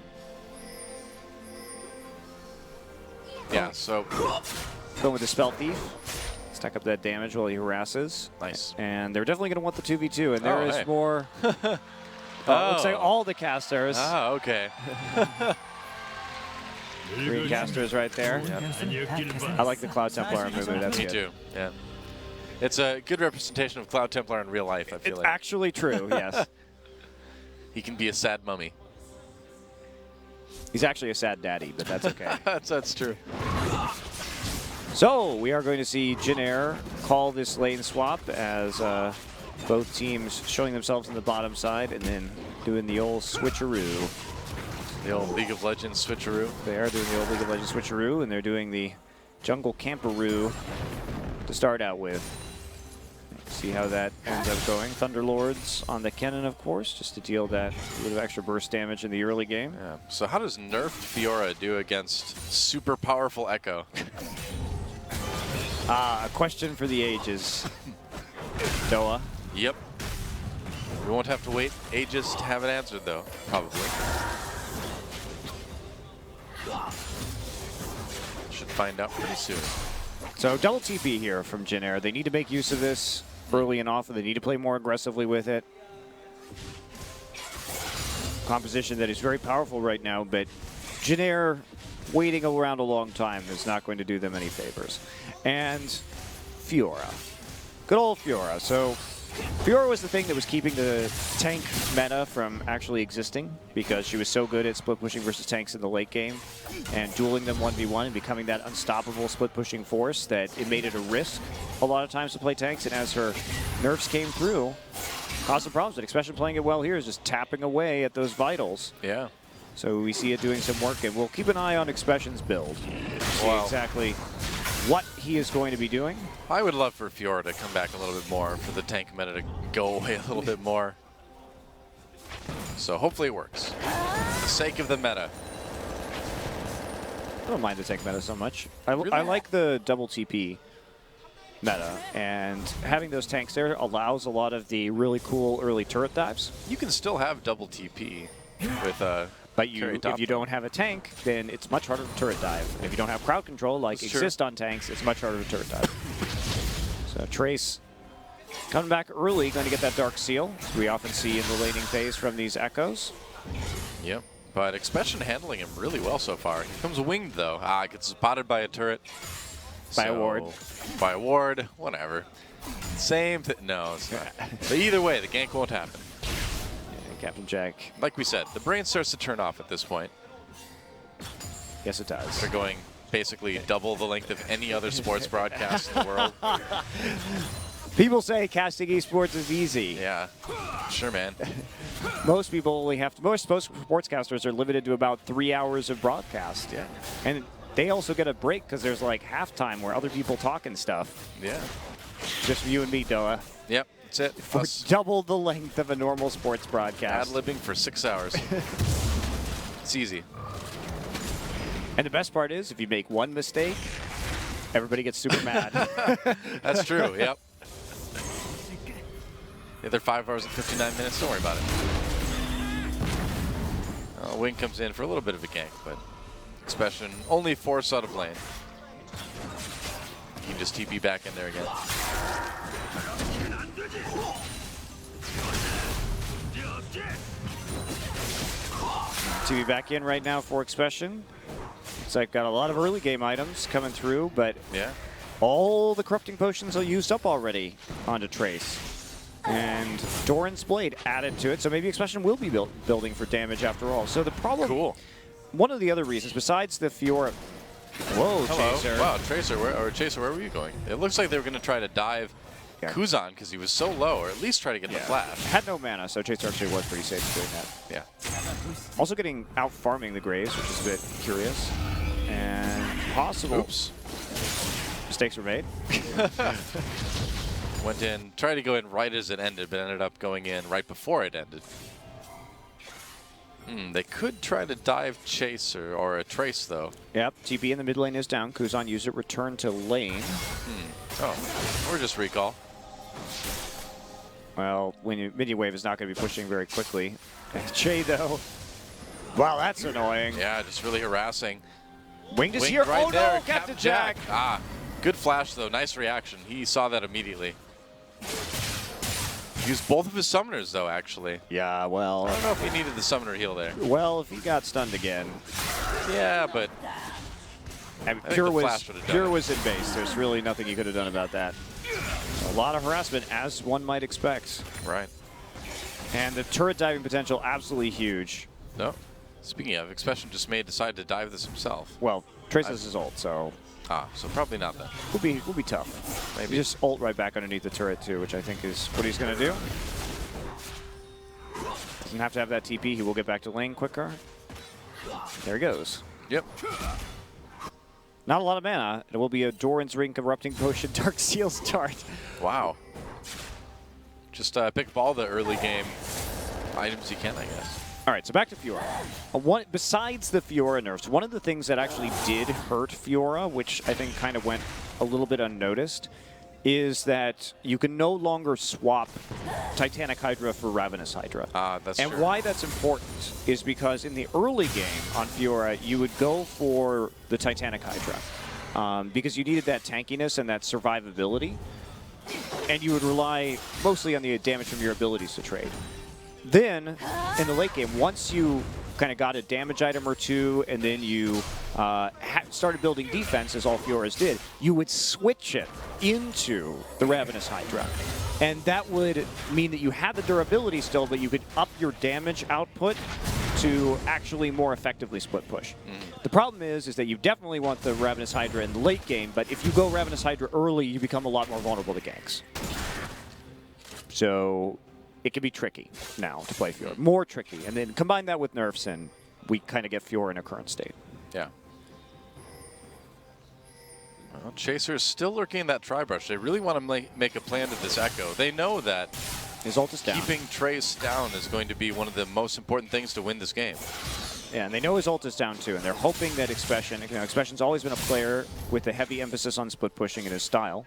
Yeah, so going with the Spell Thief. Stack up that damage while he harasses. Nice. And they're definitely going to want the 2v2, and there is hey. more. Looks like all the casters. Ah, okay. Green casters right there. I like the Cloud Templar movement. That's Me good. too. Yeah. It's a good representation of Cloud Templar in real life, I feel It's like. actually true, yes. He can be a sad mummy. He's actually a sad daddy, but that's okay. that's true. So we are going to see Jin Air call this lane swap as both teams showing themselves on the bottom side and then doing the old switcheroo. The old League of Legends switcheroo. They are doing the old League of Legends switcheroo, and they're doing the jungle camperoo to start out with. See how that ends up going. Thunderlords on the cannon, of course, just to deal that bit of extra burst damage in the early game. Yeah. So how does nerfed Fiora do against super powerful Echo? A question for the ages. Doa. Yep. We won't have to wait ages to have it answered, though, probably. Should find out pretty soon. So double TP here from Jin Air. They need to make use of this early and often. They need to play more aggressively with it. Composition that is very powerful right now, but Jin Air waiting around a long time is not going to do them any favors. And Fiora. Good old Fiora. So Fiora was the thing that was keeping the tank meta from actually existing because she was so good at split pushing versus tanks in the late game and dueling them 1v1 and becoming that unstoppable split pushing force that it made it a risk a lot of times to play tanks. And as her nerfs came through, caused some problems. And especially playing it well here is just tapping away at those vitals. Yeah. So we see it doing some work, and we'll keep an eye on Expression's build. See exactly what he is going to be doing. I would love for Fiora to come back a little bit more, for the tank meta to go away a little bit more. So hopefully it works. For the sake of the meta. I don't mind the tank meta so much. I like the double TP meta, and having those tanks there allows a lot of the really cool early turret dives. You can still have double TP with but if you don't have a tank, then it's much harder to turret dive. And if you don't have crowd control like exists on tanks, it's much harder to turret dive. So Trace coming back early, going to get that Dark Seal, as we often see in the laning phase from these Echoes. Yep, but Expression handling him really well so far. He comes winged though. Gets spotted by a turret. By a ward. By a ward, whatever. Same thing. No, it's not. But either way, the gank won't happen. Captain Jack. Like we said, the brain starts to turn off at this point. Yes, it does. They're going basically double the length of any other sports broadcast in the world. People say casting esports is easy. Yeah, sure, man. Most people only have to, most sportscasters are limited to about 3 hours of broadcast. Yeah. And they also get a break because there's like halftime where other people talk and stuff. Yeah. Just for you and me, Doa. Yep, that's it. For double the length of a normal sports broadcast. Ad-libbing for 6 hours. It's easy. And the best part is, if you make one mistake, everybody gets super mad. That's true, yep. The other 5 hours and 59 minutes. Don't worry about it. Wing comes in for a little bit of a gank, but Expression only forced out of lane. You can just TP back in there again. TP back in right now for Expression. Looks like got a lot of early game items coming through, but yeah, all the corrupting potions are used up already onto Trace. And Doran's Blade added to it, so maybe Expression will be building for damage after all. So the problem, one of the other reasons, besides the Fiora, whoa, Hello. Chaser. Wow, Tracer, where were you going? It looks like they were going to try to dive Kuzan because he was so low, or at least try to get the flash. Had no mana, so Chaser actually was pretty safe doing that. Yeah. Also getting out farming the Graves, which is a bit curious. And possible. Oops. Mistakes were made. Went in, tried to go in right as it ended, but ended up going in right before it ended. They could try to dive Chaser or a Trace, though. Yep, TP in the mid lane is down. Kuzan used it, return to lane. Oh, or just recall. Well, minion wave is not going to be pushing very quickly. Che, though. Wow, that's annoying. Yeah, just really harassing. Winged is here. Right oh there, no, Captain Jack. Ah, good flash, though. Nice reaction. He saw that immediately. Used both of his summoners, though, actually. Yeah, well. I don't know if he needed the summoner heal there. Well, if he got stunned again. Yeah, but I mean, Pure was in base. There's really nothing he could have done about that. A lot of harassment, as one might expect. Right. And the turret diving potential, absolutely huge. No. Speaking of, Expression just decided to dive this himself. Well, Trace has his ult, so. Ah, so probably not that. Will be tough. Maybe. He just ult right back underneath the turret too, which I think is what he's going to do. Doesn't have to have that TP. He will get back to lane quicker. There he goes. Yep. Not a lot of mana. It will be a Doran's Ring, Corrupting Potion, Dark Seal start. Wow. Just pick up all the early game items you can, I guess. All right, so back to Fiora. Besides the Fiora nerfs, one of the things that actually did hurt Fiora, which I think kind of went a little bit unnoticed, is that you can no longer swap Titanic Hydra for Ravenous Hydra. That's and true. why that's important is because in the early game on Fiora, you would go for the Titanic Hydra because you needed that tankiness and that survivability, and you would rely mostly on the damage from your abilities to trade. Then, in the late game, once you kind of got a damage item or two, and then you started building defense, as all Fioras did, you would switch it into the Ravenous Hydra. And that would mean that you had the durability still, but you could up your damage output to actually more effectively split push. The problem is that you definitely want the Ravenous Hydra in the late game, but if you go Ravenous Hydra early, you become a lot more vulnerable to ganks. So it can be tricky now to play Fiora. More tricky. And then combine that with nerfs, and we kind of get Fiora in a current state. Yeah. Well, Chaser's still lurking in that Tri-Brush. They really want to make a plan to this Echo. They know that his ult is down. Keeping Trace down is going to be one of the most important things to win this game. Yeah, and they know his ult is down too, and they're hoping that Expression, Expression's always been a player with a heavy emphasis on split pushing in his style.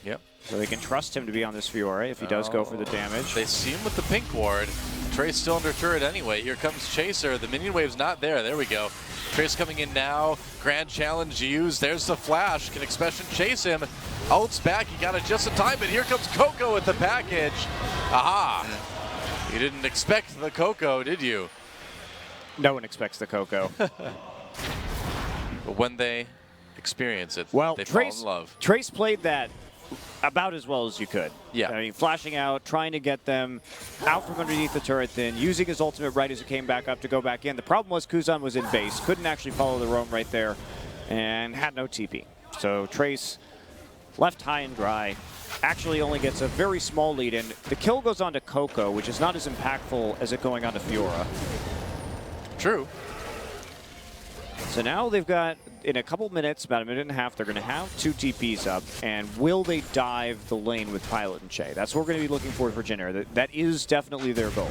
Yep. So they can trust him to be on this Fiora if he does go for the damage. They see him with the pink ward. Trace still under turret anyway. Here comes Chaser. The minion wave's not there. There we go. Trace coming in now. Grand challenge used. There's the flash. Can Expression chase him? Ult's back. He got it just in time, but here comes Coco with the package. Aha! You didn't expect the Coco, did you? No one expects the Coco. But when they experience it, they fall in love. Trace played that about as well as you could. Yeah. I mean, flashing out, trying to get them out from underneath the turret, then using his ultimate right as it came back up to go back in. The problem was Kuzan was in base, couldn't actually follow the roam right there, and had no TP. So Trace left high and dry, actually only gets a very small lead in. The kill goes on to Coco, which is not as impactful as it going on to Fiora. True. So now they've got, in a couple minutes, about a minute and a half, they're going to have 2 TPs up. And will they dive the lane with Pilot and Che? That's what we're going to be looking for Jenner. That is definitely their goal.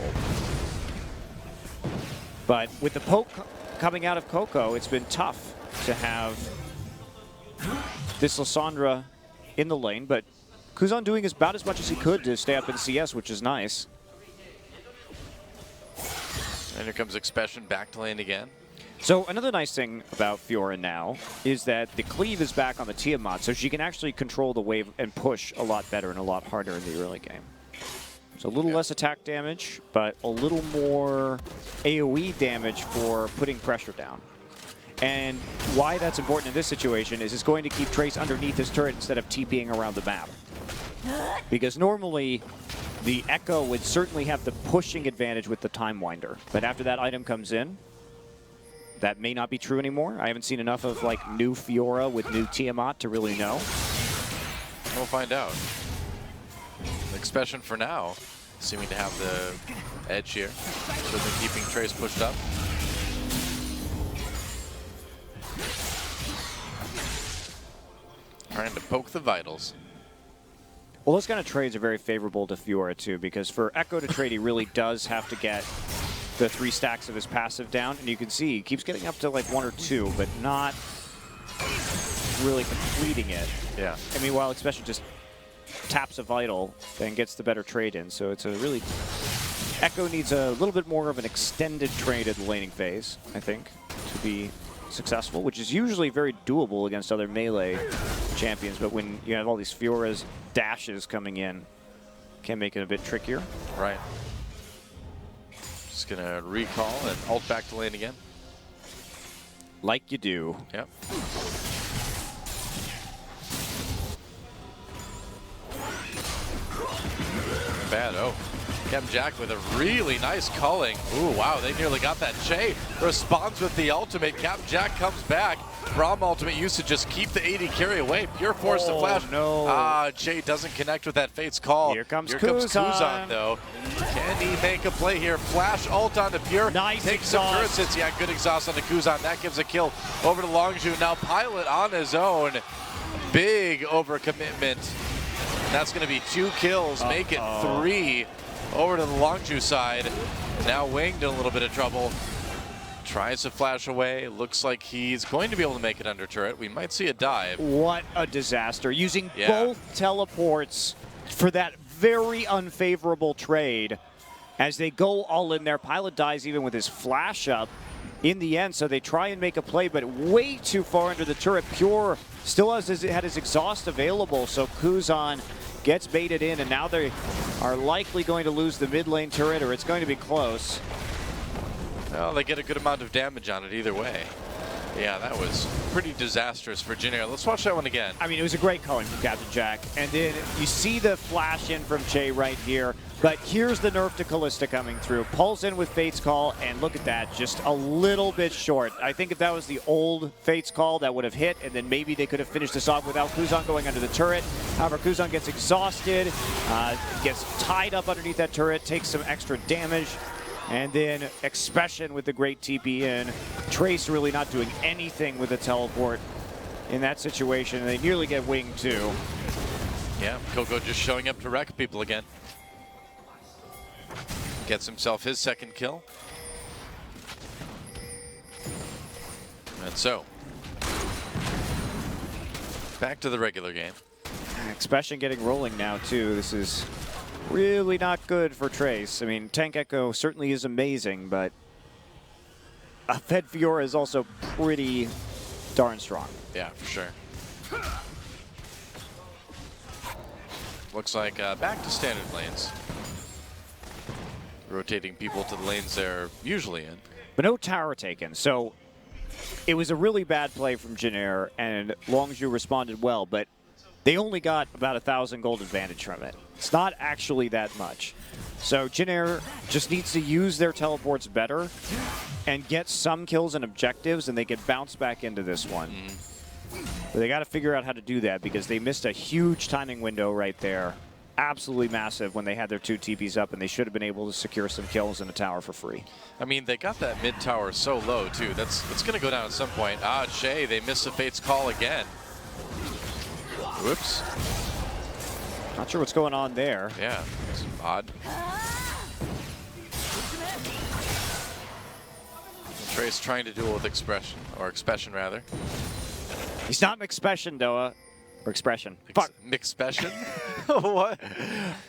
But with the poke coming out of Coco, it's been tough to have this Lysandra in the lane. But Kuzan doing about as much as he could to stay up in CS, which is nice. And here comes Expression back to lane again. So another nice thing about Fiora now is that the cleave is back on the Tiamat, so she can actually control the wave and push a lot better and a lot harder in the early game. So a little less attack damage, but a little more AoE damage for putting pressure down. And why that's important in this situation is it's going to keep Trace underneath his turret instead of TPing around the map. Because normally, the Echo would certainly have the pushing advantage with the Time Winder. But after that item comes in, that may not be true anymore. I haven't seen enough of like new Fiora with new Tiamat to really know. We'll find out. Expression for now, seeming to have the edge here. Certainly keeping Trace pushed up. Trying to poke the vitals. Well, those kind of trades are very favorable to Fiora too, because for Echo to trade, he really does have to get the 3 stacks of his passive down, and you can see he keeps getting up to like 1 or 2, but not really completing it. Yeah. And meanwhile, especially just taps a vital and gets the better trade in. So it's a really... Echo needs a little bit more of an extended trade at the laning phase, I think, to be successful, which is usually very doable against other melee champions, but when you have all these Fiora's dashes coming in, can make it a bit trickier. Right. Just gonna recall and ult back to lane again. Like you do. Yep. Bad. Oh. Captain Jack with a really nice culling. Ooh, wow, they nearly got that. Che responds with the ultimate. Captain Jack comes back. Braum ultimate used to just keep the 80 carry away. Pure force to flash. No. Ah, Che doesn't connect with that Fate's call. Here comes Kuzan, though. Can he make a play here? Flash ult onto Pure. Nice Takes some turret hits. Yeah, good exhaust onto Kuzan. That gives a kill over to Longzhu. Now Pilot on his own. Big overcommitment. That's going to be 2 kills. Make it 3. Over to the Longzhu side. Now Winged in a little bit of trouble. Tries to flash away. Looks like he's going to be able to make it under turret. We might see a dive. What a disaster. Using both teleports for that very unfavorable trade. As they go all in there, Pilot dies even with his flash up in the end. So they try and make a play, but way too far under the turret. Pure still had his exhaust available. So Kuzan gets baited in, and now they are likely going to lose the mid lane turret, or it's going to be close. Well, they get a good amount of damage on it either way. Yeah, that was pretty disastrous for Jin Air. Let's watch that one again. I mean, it was a great calling from Captain Jack. And then you see the flash in from Che right here. But here's the nerf to Kalista coming through. Pulls in with Fate's Call, and look at that, just a little bit short. I think if that was the old Fate's Call, that would have hit, and then maybe they could have finished this off without Kuzan going under the turret. However, Kuzan gets exhausted, gets tied up underneath that turret, takes some extra damage. And then Expression with the great TP in. Trace really not doing anything with the teleport in that situation. And they nearly get winged too. Yeah, Coco just showing up to wreck people again. Gets himself his 2nd kill. And so, back to the regular game. Expression getting rolling now too. This is really not good for Trace. I mean, Tank Echo certainly is amazing, but a Fed Fiora is also pretty darn strong. Yeah, for sure. Looks like back to standard lanes. Rotating people to the lanes they're usually in. But no tower taken, so it was a really bad play from Jin Air, and Longzhu responded well, but they only got about 1,000 gold advantage from it. It's not actually that much. So Jin Air just needs to use their teleports better and get some kills and objectives, and they can bounce back into this one. But they got to figure out how to do that, because they missed a huge timing window right there. Absolutely massive when they had their 2 TPs up, and they should have been able to secure some kills in a tower for free. I mean, they got that mid tower so low too. That's going to go down at some point. Ah, Che, they missed the Fate's Call again. Whoops. Not sure what's going on there. Yeah, it's odd. Trace trying to duel with Expression, or Expression rather. He's not McSpecian, Doa. Or Expression. Fuck. McSpecian? What?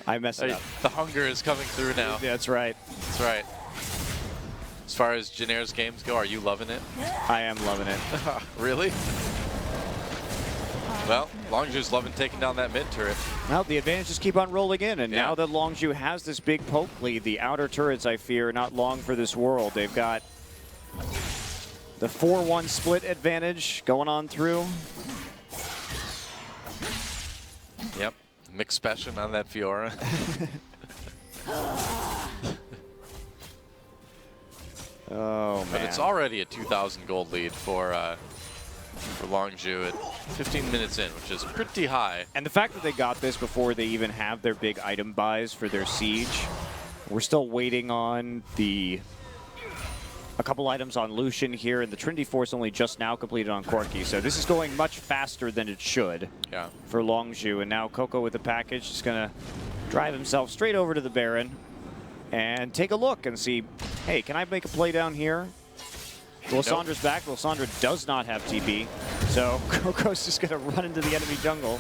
I messed it up. The hunger is coming through now. Yeah, that's right. That's right. As far as Janair's games go, are you loving it? I am loving it. Really? Well, Longju's loving taking down that mid turret. Well, the advantages keep on rolling in, and now that Longju has this big poke lead, the outer turrets, I fear, are not long for this world. They've got the 4-1 split advantage going on through. Yep, mixed special on that Fiora. Oh, man. But it's already a 2,000 gold lead for Longju at 15 minutes in, which is pretty high. And the fact that they got this before they even have their big item buys for their siege, we're still waiting on a couple items on Lucian here, and the Trinity Force only just now completed on Corki, so this is going much faster than it should for Longju. And now Coco with the package is going to drive himself straight over to the Baron and take a look and see, hey, can I make a play down here? Lissandra's back. Lissandra does not have TP, so Coco's just going to run into the enemy jungle.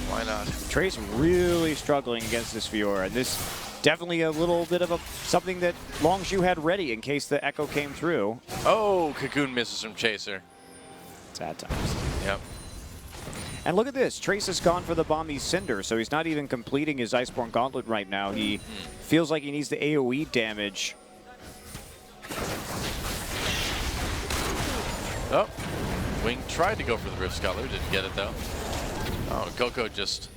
Why not? Trace really struggling against this Fiora, and this definitely a little bit of something that Longju had ready in case the Echo came through. Oh, Cocoon misses from Chaser. Sad times. Yep. And look at this. Trace has gone for the Bomby Cinder, so he's not even completing his Iceborne Gauntlet right now. He feels like he needs the AoE damage. Oh, Wing tried to go for the Rift Scholar, didn't get it though. Oh, Coco just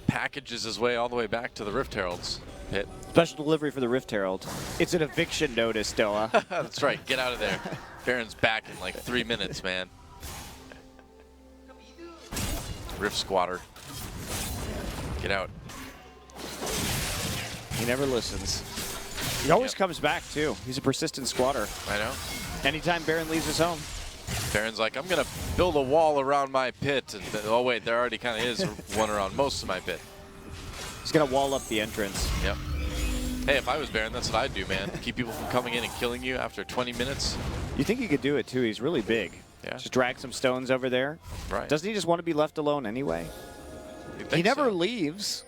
packages his way all the way back to the Rift Herald's pit. Special delivery for the Rift Herald. It's an eviction notice, Doa. That's right, get out of there. Baron's back in like 3 minutes, man. Rift Squatter. Get out. He never listens. He always comes back, too. He's a persistent squatter. I know. Anytime Baron leaves his home. Baron's like, I'm going to build a wall around my pit. And oh, wait, there already kind of is one around most of my pit. He's going to wall up the entrance. Yep. Hey, if I was Baron, that's what I'd do, man. Keep people from coming in and killing you after 20 minutes. You think he could do it, too. He's really big. Yeah. Just drag some stones over there. Right. Doesn't he just want to be left alone anyway? He never leaves.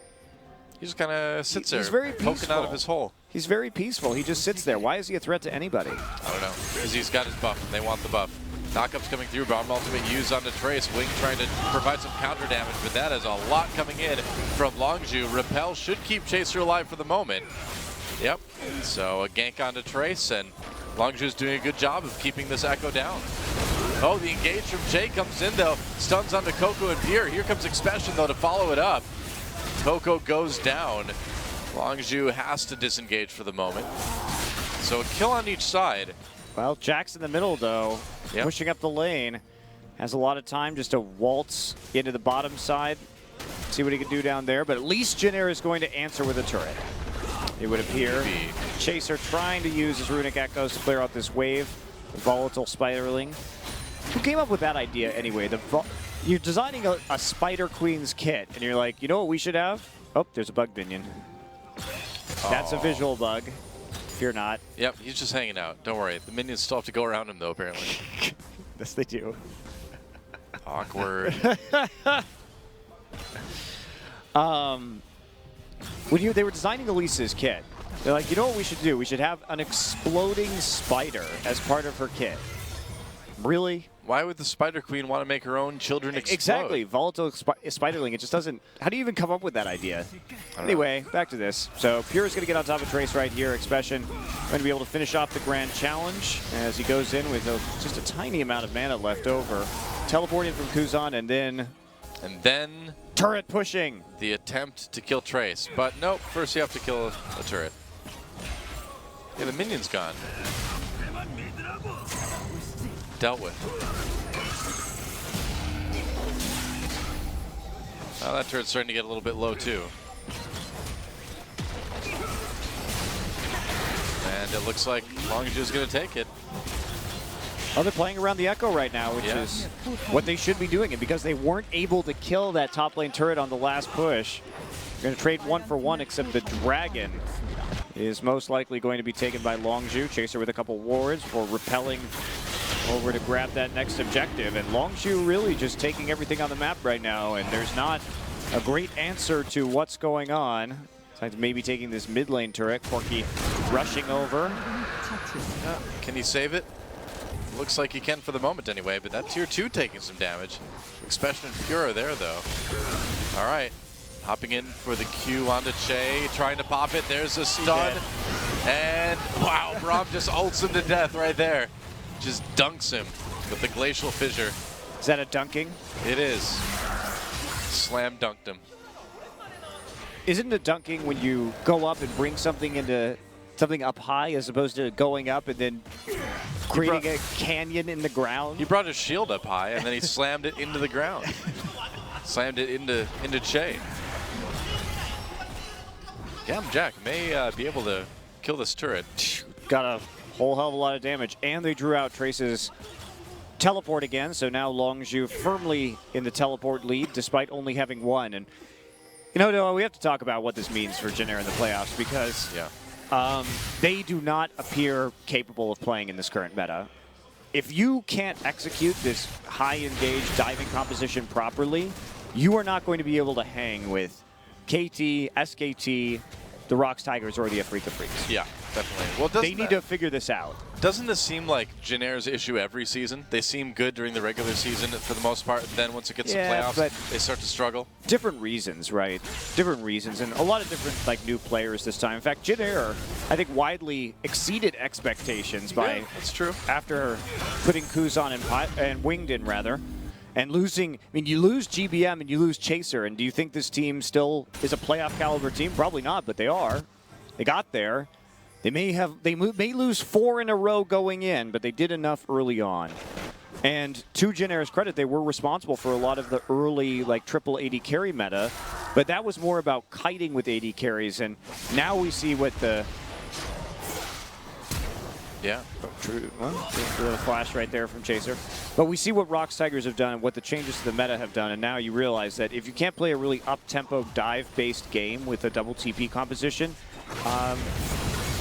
He just kind of sits there, He's very peaceful. poking out of his hole. He's very peaceful. He just sits there. Why is he a threat to anybody? I don't know. Because he's got his buff, and they want the buff. Knockup's coming through. Bomb ultimate used onto Trace. Wing trying to provide some counter damage, but that is a lot coming in from Longju. Repel should keep Chaser alive for the moment. Yep. So a gank onto Trace, and Longju's doing a good job of keeping this Echo down. Oh, the engage from Jay comes in, though. Stuns onto Coco and Pierre. Here comes Expression, though, to follow it up. Coco goes down. Longju has to disengage for the moment. So a kill on each side. Well, Jack's in the middle, though, pushing up the lane. Has a lot of time just to waltz into the bottom side, see what he can do down there. But at least Janair is going to answer with a turret. It would appear. Chaser trying to use his Runic Echoes to clear out this wave. The volatile Spiderling. Who came up with that idea anyway? You're designing a Spider Queen's kit, and you're like, you know what we should have? Oh, there's a bug minion. That's a visual bug. Fear not. Yep, he's just hanging out. Don't worry. The minions still have to go around him, though, apparently. Yes, they do. Awkward. When they were designing Elisa's kit, they're like, you know what we should do? We should have an exploding spider as part of her kit. Really? Why would the Spider Queen want to make her own children explode? Exactly. Volatile Spiderling. It just doesn't... How do you even come up with that idea? Anyway, back to this. So Pure is going to get on top of Trace right here. Expression going to be able to finish off the Grand Challenge as he goes in with just a tiny amount of mana left over. Teleporting from Kuzan and then... Turret pushing. The attempt to kill Trace. But nope, first you have to kill a turret. Yeah, the minion's gone. Dealt with. Well, that turret's starting to get a little bit low too. And it looks like Longju's going to take it. Oh, they're playing around the Echo right now, which is what they should be doing. And because they weren't able to kill that top lane turret on the last push, they're going to trade 1-for-1, except the Dragon is most likely going to be taken by Longju. Chaser with a couple wards for repelling over to grab that next objective. And Longju really just taking everything on the map right now, and there's not A great answer to what's going on. Besides maybe taking this mid lane turret. Corki rushing over. Yeah. Can he save it? Looks like he can for the moment anyway, but that tier 2 taking some damage. Expression and Fura there though. All right. Hopping in for the Q onto Che, trying to pop it. There's a stun. And wow, Braum just ults him to death right there. Just dunks him with the Glacial Fissure. Is that a dunking? It is. Slam dunked him. Isn't it dunking when you go up and bring something into something up high as opposed to going up and then creating a canyon in the ground? He brought his shield up high and then he slammed it into the ground. Slammed it into Che. Gam Jack may be able to kill this turret. Got a whole hell of a lot of damage, and they drew out Trace's teleport again, so now Longzhu firmly in the teleport lead despite only having one. And you know, Noah, we have to talk about what this means for Jin Air in the playoffs because they do not appear capable of playing in this current meta. If you can't execute this high engaged diving composition properly, you are not going to be able to hang with KT, SKT, the Rocks Tigers, or the Afrika Freaks. Yeah, definitely. Well, they need to figure this out. Doesn't this seem like Jin Air's issue every season? They seem good during the regular season for the most part, and then once it gets to playoffs, but they start to struggle. Different reasons, right? Different reasons, and a lot of different like new players this time. In fact, Jin Air, I think, widely exceeded expectations by that's true. After putting Kuzan and Winged in rather. And losing, I mean, you lose GBM and you lose Chaser, and do you think this team still is a playoff caliber team? Probably not, but they are. They got there. They may lose 4 in a row going in, but they did enough early on. And to Jin Air's credit, they were responsible for a lot of the early like triple AD carry meta, but that was more about kiting with AD carries, and now we see what the true. Well, a little flash right there from Chaser. But we see what Rocks Tigers have done and what the changes to the meta have done, and now you realize that if you can't play a really up-tempo dive-based game with a double TP composition,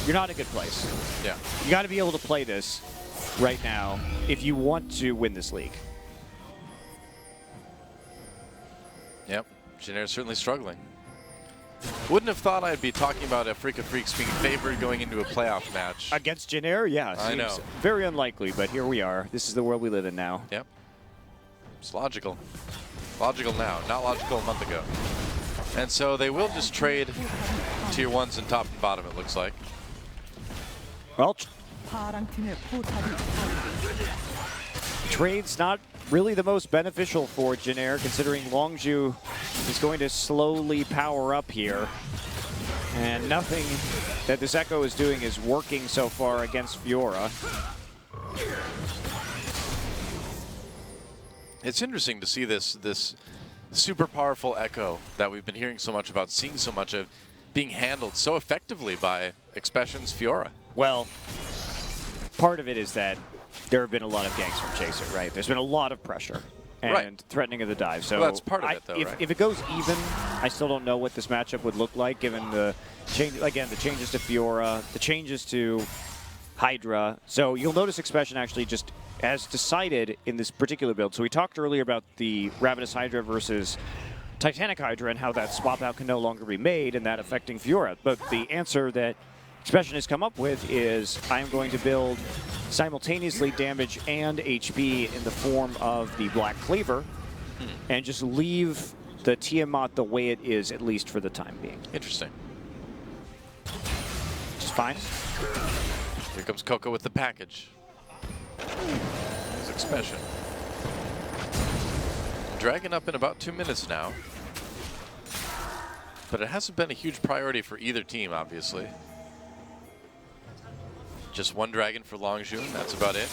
you're not in a good place. Yeah. You got to be able to play this right now if you want to win this league. Yep, Jin Air's certainly struggling. Wouldn't have thought I'd be talking about Afrika Freaks being favored going into a playoff match. Against Jin Air? Yeah. I know. Very unlikely, but here we are. This is the world we live in now. Yep. It's logical. Logical now, not logical a month ago. And so they will just trade tier 1s and top and bottom, it looks like. Well, trade's not really the most beneficial for Jin Air, considering Longzhu is going to slowly power up here. And nothing that this Echo is doing is working so far against Fiora. It's interesting to see this super powerful Echo that we've been hearing so much about, seeing so much of, being handled so effectively by Expression's Fiora. Well, part of it is that there have been a lot of ganks from Chaser, right? There's been a lot of pressure and threatening of the dive. So well, that's part of it, though, if it goes even, I still don't know what this matchup would look like, given the change. Again, the changes to Fiora, the changes to Hydra. So you'll notice Expression actually just has decided in this particular build. So we talked earlier about the Ravenous Hydra versus Titanic Hydra and how that swap out can no longer be made and that affecting Fiora. But the answer that Expression has come up with is I'm going to build simultaneously damage and HP in the form of the Black Cleaver and just leave the Tiamat the way it is, at least for the time being. Interesting. Which is fine. Here comes Coco with the package. There's Expression. Dragging up in about 2 minutes now. But it hasn't been a huge priority for either team, obviously. Just one dragon for Longzhu, and that's about it.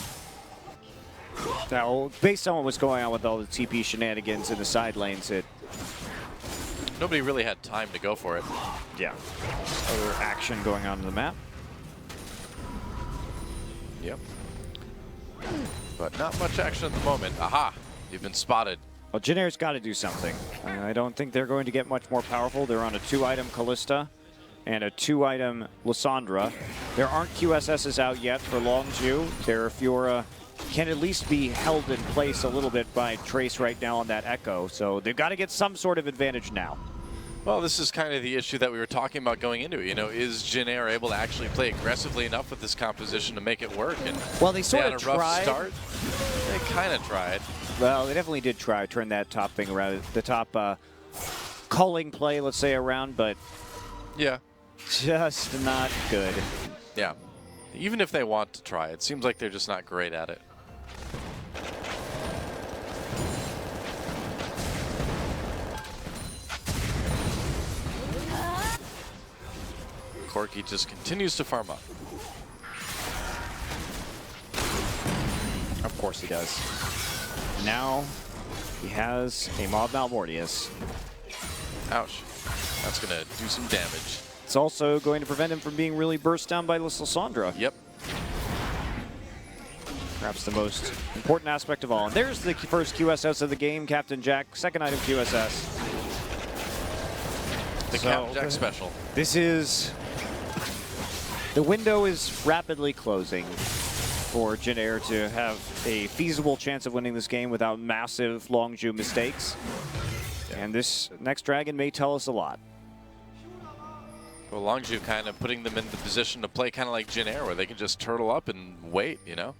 Now, based on what's going on with all the TP shenanigans in the side lanes, nobody really had time to go for it. Yeah. Other action going on in the map. Yep. But not much action at the moment. Aha! You've been spotted. Well, Jin Air's got to do something. I don't think they're going to get much more powerful. They're on a 2-item Callista and a 2-item Lysandra. There aren't QSSs out yet for Longzhu. Their Fiora can at least be held in place a little bit by Trace right now on that Echo. So they've got to get some sort of advantage now. Well, this is kind of the issue that we were talking about going into it. You know, is Jin Air able to actually play aggressively enough with this composition to make it work? And well, they sort had of a rough tried. start. They kind of tried. Well, they definitely did try turn that top thing around, the top culling play, let's say, around, but yeah, just not good. Yeah, even if they want to try, it seems like they're just not great at it. Corki just continues to farm up. Of course he does. Now he has a Mob Malmortius. Ouch. That's going to do some damage. It's also going to prevent him from being really burst down by Lysandra. Yep. Perhaps the most important aspect of all. And there's the first QSS of the game, Captain Jack. Second item QSS. The Captain Jack special. This is... The window is rapidly closing for Jin Air to have a feasible chance of winning this game without massive Longzhu mistakes. And this next dragon may tell us a lot. Well, Longzhu kind of putting them in the position to play kind of like Jin Air, where they can just turtle up and wait, you know?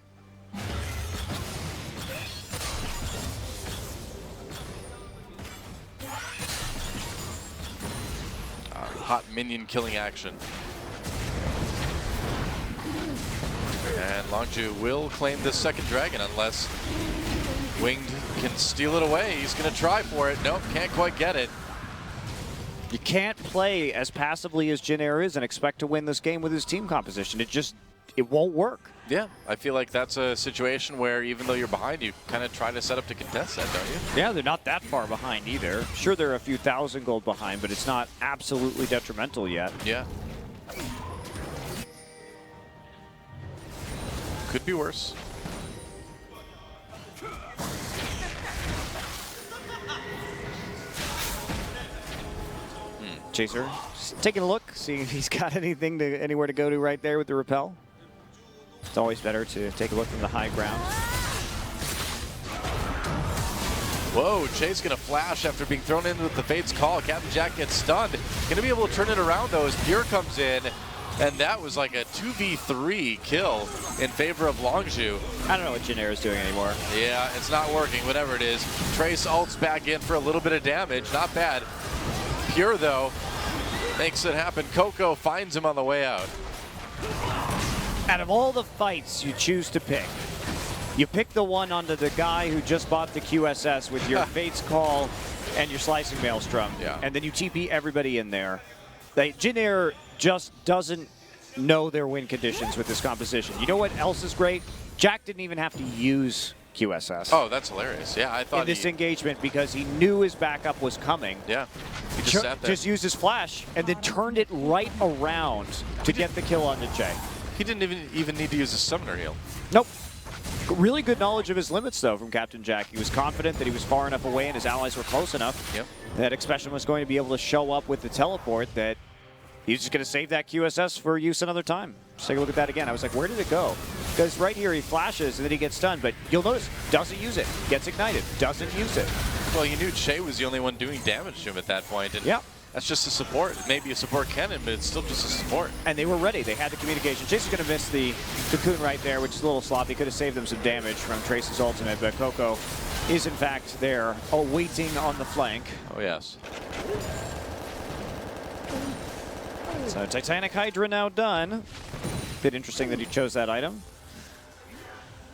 Hot minion killing action. And Longzhu will claim this second dragon unless Winged can steal it away. He's going to try for it. Nope, can't quite get it. You can't play as passively as Jin Air is and expect to win this game with his team composition. It won't work. Yeah, I feel like that's a situation where even though you're behind, you kind of try to set up to contest that, don't you? Yeah, they're not that far behind either. Sure, they're a few thousand gold behind, but it's not absolutely detrimental yet. Yeah. Could be worse. Chaser, just taking a look, seeing if he's got anywhere to go to right there with the rappel. It's always better to take a look from the high ground. Whoa, Chase gonna flash after being thrown in with the Fate's Call. Captain Jack gets stunned. Gonna be able to turn it around though as Pure comes in. And that was like a 2v3 kill in favor of Longzhu. I don't know what Jin Air is doing anymore. Yeah, it's not working, whatever it is. Trace ults back in for a little bit of damage. Not bad. Pure, though, makes it happen. Coco finds him on the way out. Out of all the fights you choose to pick, you pick the one onto the guy who just bought the QSS with your Fate's Call and your Slicing Maelstrom. Yeah. And then you TP everybody in there. Jin Air just doesn't know their win conditions with this composition. You know what else is great? Jack didn't even have to use QSS. Oh, that's hilarious. Yeah, I thought in this engagement because he knew his backup was coming. Yeah, he just sat there. Just used his flash and then turned it right around to get the kill onto Jay. He didn't even need to use a summoner heal. Nope. Really good knowledge of his limits, though, from Captain Jack. He was confident that he was far enough away and his allies were close enough that Expression was going to be able to show up with the teleport that he's just going to save that QSS for use another time. Just take a look at that again. I was like, where did it go? Because right here he flashes and then he gets stunned, but you'll notice, doesn't use it. Gets ignited, doesn't use it. Well, you knew Che was the only one doing damage to him at that point. And that's just a support. Maybe a support cannon, but it's still just a support. And they were ready. They had the communication. Chase is going to miss the cocoon right there, which is a little sloppy. Could have saved them some damage from Trace's ultimate, but Coco is in fact there, waiting on the flank. Oh, yes. So Titanic Hydra now done. Bit interesting that he chose that item.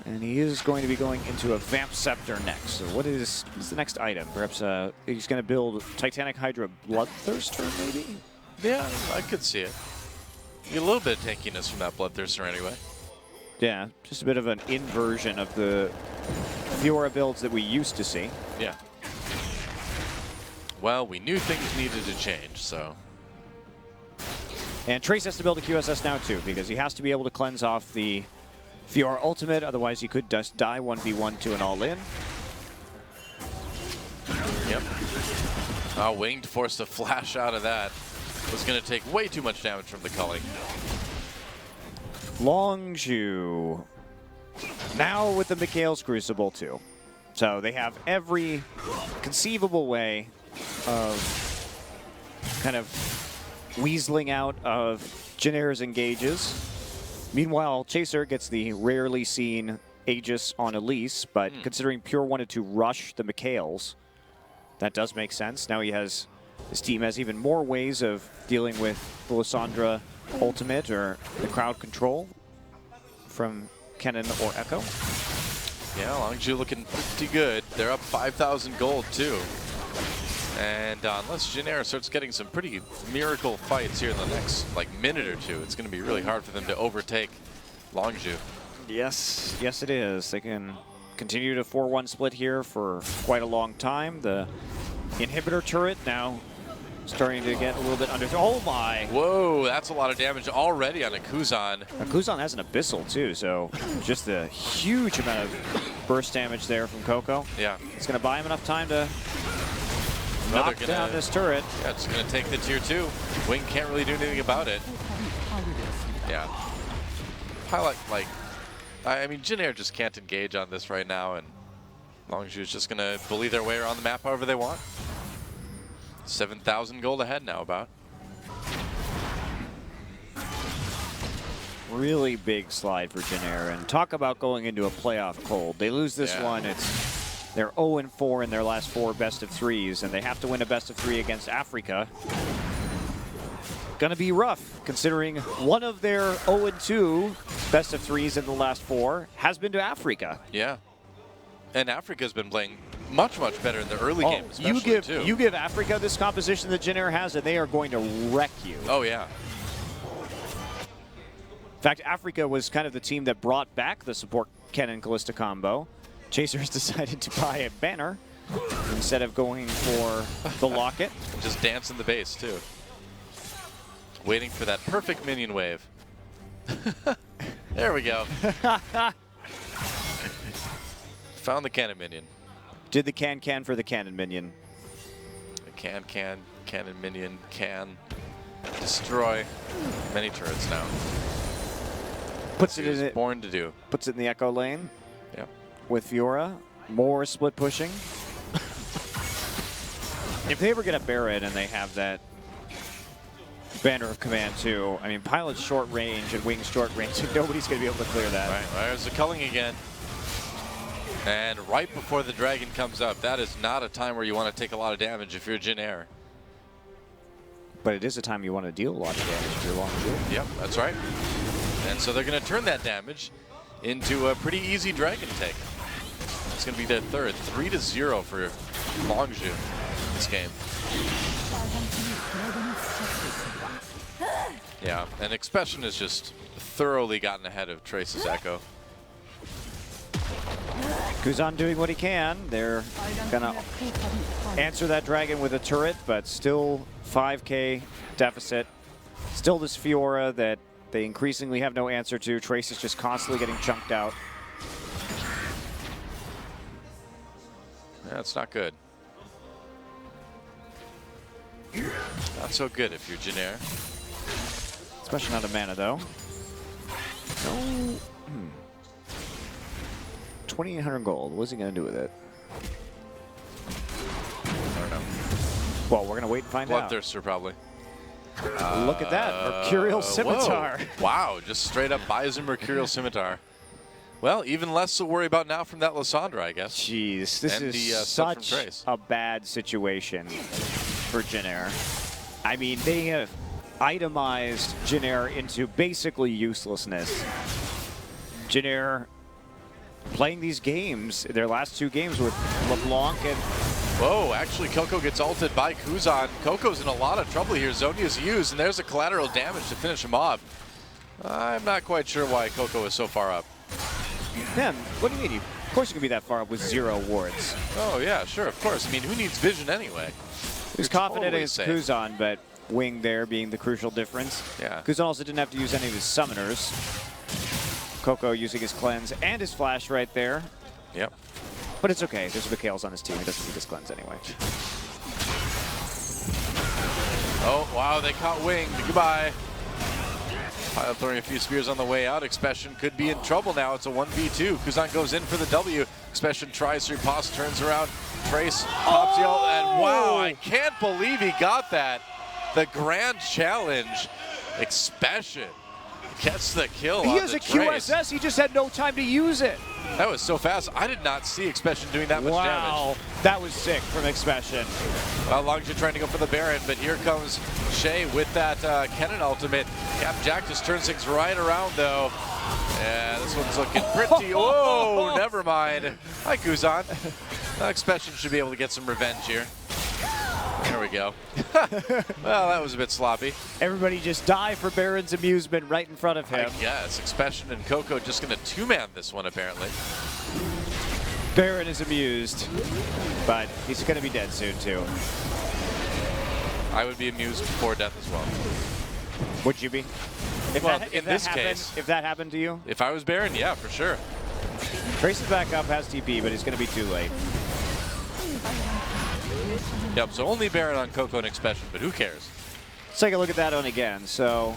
And he is going to be going into a Vamp Scepter next. So what's the next item? Perhaps he's going to build Titanic Hydra Bloodthirster, maybe? Yeah, I could see it. Get a little bit of tankiness from that Bloodthirster anyway. Yeah, just a bit of an inversion of the Fiora builds that we used to see. Yeah. Well, we knew things needed to change, so... And Trace has to build a QSS now, too, because he has to be able to cleanse off the Fiora ultimate, otherwise he could just die 1v1 to an all-in. Yep. Oh, Winged forced a flash out of that. Was going to take way too much damage from the culling. Longzhu Now with the Mikhail's Crucible too. So they have every conceivable way of kind of weaseling out of Janair's engages. Meanwhile, Chaser gets the rarely seen Aegis on Elise, but considering Pure wanted to rush the Mikhails, that does make sense. Now his team has even more ways of dealing with the Lissandra ultimate or the crowd control from Kennen or Echo. Yeah, Longju looking pretty good. They're up 5,000 gold too. And unless Janair starts getting some pretty miracle fights here in the next minute or two, it's going to be really hard for them to overtake Longju. Yes, yes it is. They can continue to 4-1 split here for quite a long time. The inhibitor turret now starting to get a little bit under. Oh my! Whoa, that's a lot of damage already on a Kuzan. Kuzan has an Abyssal too, so just a huge amount of burst damage there from Coco. Yeah. It's going to buy him enough time to knock down this turret. Yeah, it's going to take the tier 2. Wing can't really do anything about it. Yeah. Highlight, I mean, Janair just can't engage on this right now, and Longju is just going to bully their way around the map however they want. 7,000 gold ahead now about. Really big slide for Janair, and talk about going into a playoff cold. They lose this one, they're 0-4 in their last 4 best-of-3s, and they have to win a best-of-3 against Africa. Gonna be rough, considering one of their 0-2 best-of-3s in the last 4 has been to Africa. Yeah. And Africa's been playing much, much better in the early game, especially, you give Africa this composition that Janair has, and they are going to wreck you. Oh, yeah. In fact, Africa was kind of the team that brought back the support Kennen Callista combo. Chasers decided to buy a banner instead of going for the locket. Just dance in the base, too. Waiting for that perfect minion wave. There we go. Found the cannon minion. Did the can for the cannon minion. The cannon minion can destroy many turrets now. Puts it in it. Born to do. Puts it in the Echo lane. Yep. With Fiora. More split pushing. If they ever get a Baron and they have that banner of command too, I mean, Pilot's short range and Wing's short range, nobody's going to be able to clear that. Right, there's the culling again. And right before the dragon comes up, that is not a time where you want to take a lot of damage if you're Janair. But it is a time you want to deal a lot of damage if you're Longju. Yep, that's right. And so they're going to turn that damage into a pretty easy dragon take. It's going to be their third, 3-0 for Longju this game. Yeah, and Expression has just thoroughly gotten ahead of Trace's Echo. Kuzan doing what he can. They're gonna answer that dragon with a turret, but still 5k deficit. Still this Fiora that they increasingly have no answer to. Trace is just constantly getting chunked out. That's not good. Not so good if you're Janair. Especially not a mana though. No. 2,800 gold. What's he going to do with it? I don't know. Well, we're going to wait and find out. Bloodthirster, probably. Look at that. Mercurial Scimitar. Whoa. Wow, just straight up buys a Mercurial Scimitar. Well, even less to worry about now from that Lissandra, I guess. Jeez, this and is such a bad situation for Janair. I mean, they have itemized Janair into basically uselessness. Janair playing these games, their last 2 games with LeBlanc and... Whoa, actually Coco gets ulted by Kuzan. Coco's in a lot of trouble here. Zonia's used, and there's a collateral damage to finish him off. I'm not quite sure why Coco is so far up. Man, what do you mean? Of course you can be that far up with 0 wards. Oh yeah, sure, of course. I mean, who needs vision anyway? He's confident totally against safe. Kuzan, but Wing there being the crucial difference. Yeah. Kuzan also didn't have to use any of his summoners. Coco using his cleanse and his flash right there. Yep. But it's okay. There's Mikhail's on his team. He doesn't need his cleanse anyway. Oh, wow, they caught Wing. Goodbye. Throwing a few spears on the way out. Expression could be in trouble now. It's a 1v2. Kuzan goes in for the W. Expression tries through pass, turns around. Trace pops the ult, and wow, I can't believe he got that. The grand challenge. Expression gets the kill. He on has the a Trace. QSS. He just had no time to use it. That was so fast. I did not see Expression doing that much damage. Wow, that was sick from Expression. Well, Longju trying to go for the Baron, but here comes Shay with that Kennen ultimate. Cap Jack just turns things right around, though. Yeah, this one's looking pretty. Whoa, never mind. Hi, Kuzan. Expression should be able to get some revenge here. There we go. Well, that was a bit sloppy. Everybody just die for Baron's amusement right in front of him. I guess. Expression and Coco just going to two-man this one, apparently. Baron is amused, but he's going to be dead soon, too. I would be amused before death as well. Would you be? In this case. If that happened to you? If I was Baron, yeah, for sure. Trace is back up, has TP, but he's going to be too late. Yep, so only Baron on Coco and Expression, but who cares? Let's take a look at that one again. So,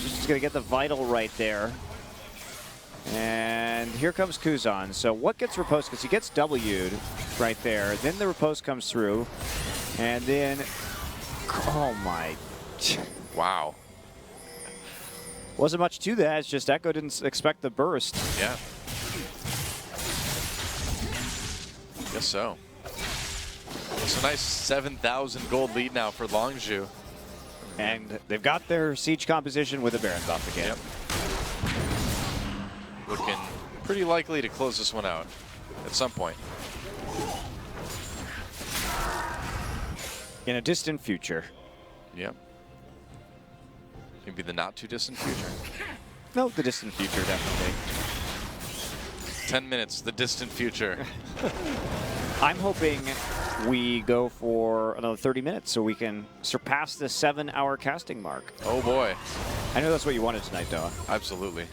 just going to get the Vital right there. And here comes Kuzan. So what gets riposte? Because he gets W'd right there. Then the riposte comes through. And then, oh my. Wow. Wasn't much to that. It's just Echo didn't expect the burst. Yeah. Guess so. It's a nice 7,000 gold lead now for Longju. And they've got their siege composition with the Baron buff again. Yep. Looking pretty likely to close this one out at some point. In a distant future. Yep. Maybe the not too distant future. No, the distant future, definitely. 10 minutes, the distant future. I'm hoping we go for another 30 minutes so we can surpass the 7-hour casting mark. Oh boy. I know that's what you wanted tonight, Doa. Absolutely.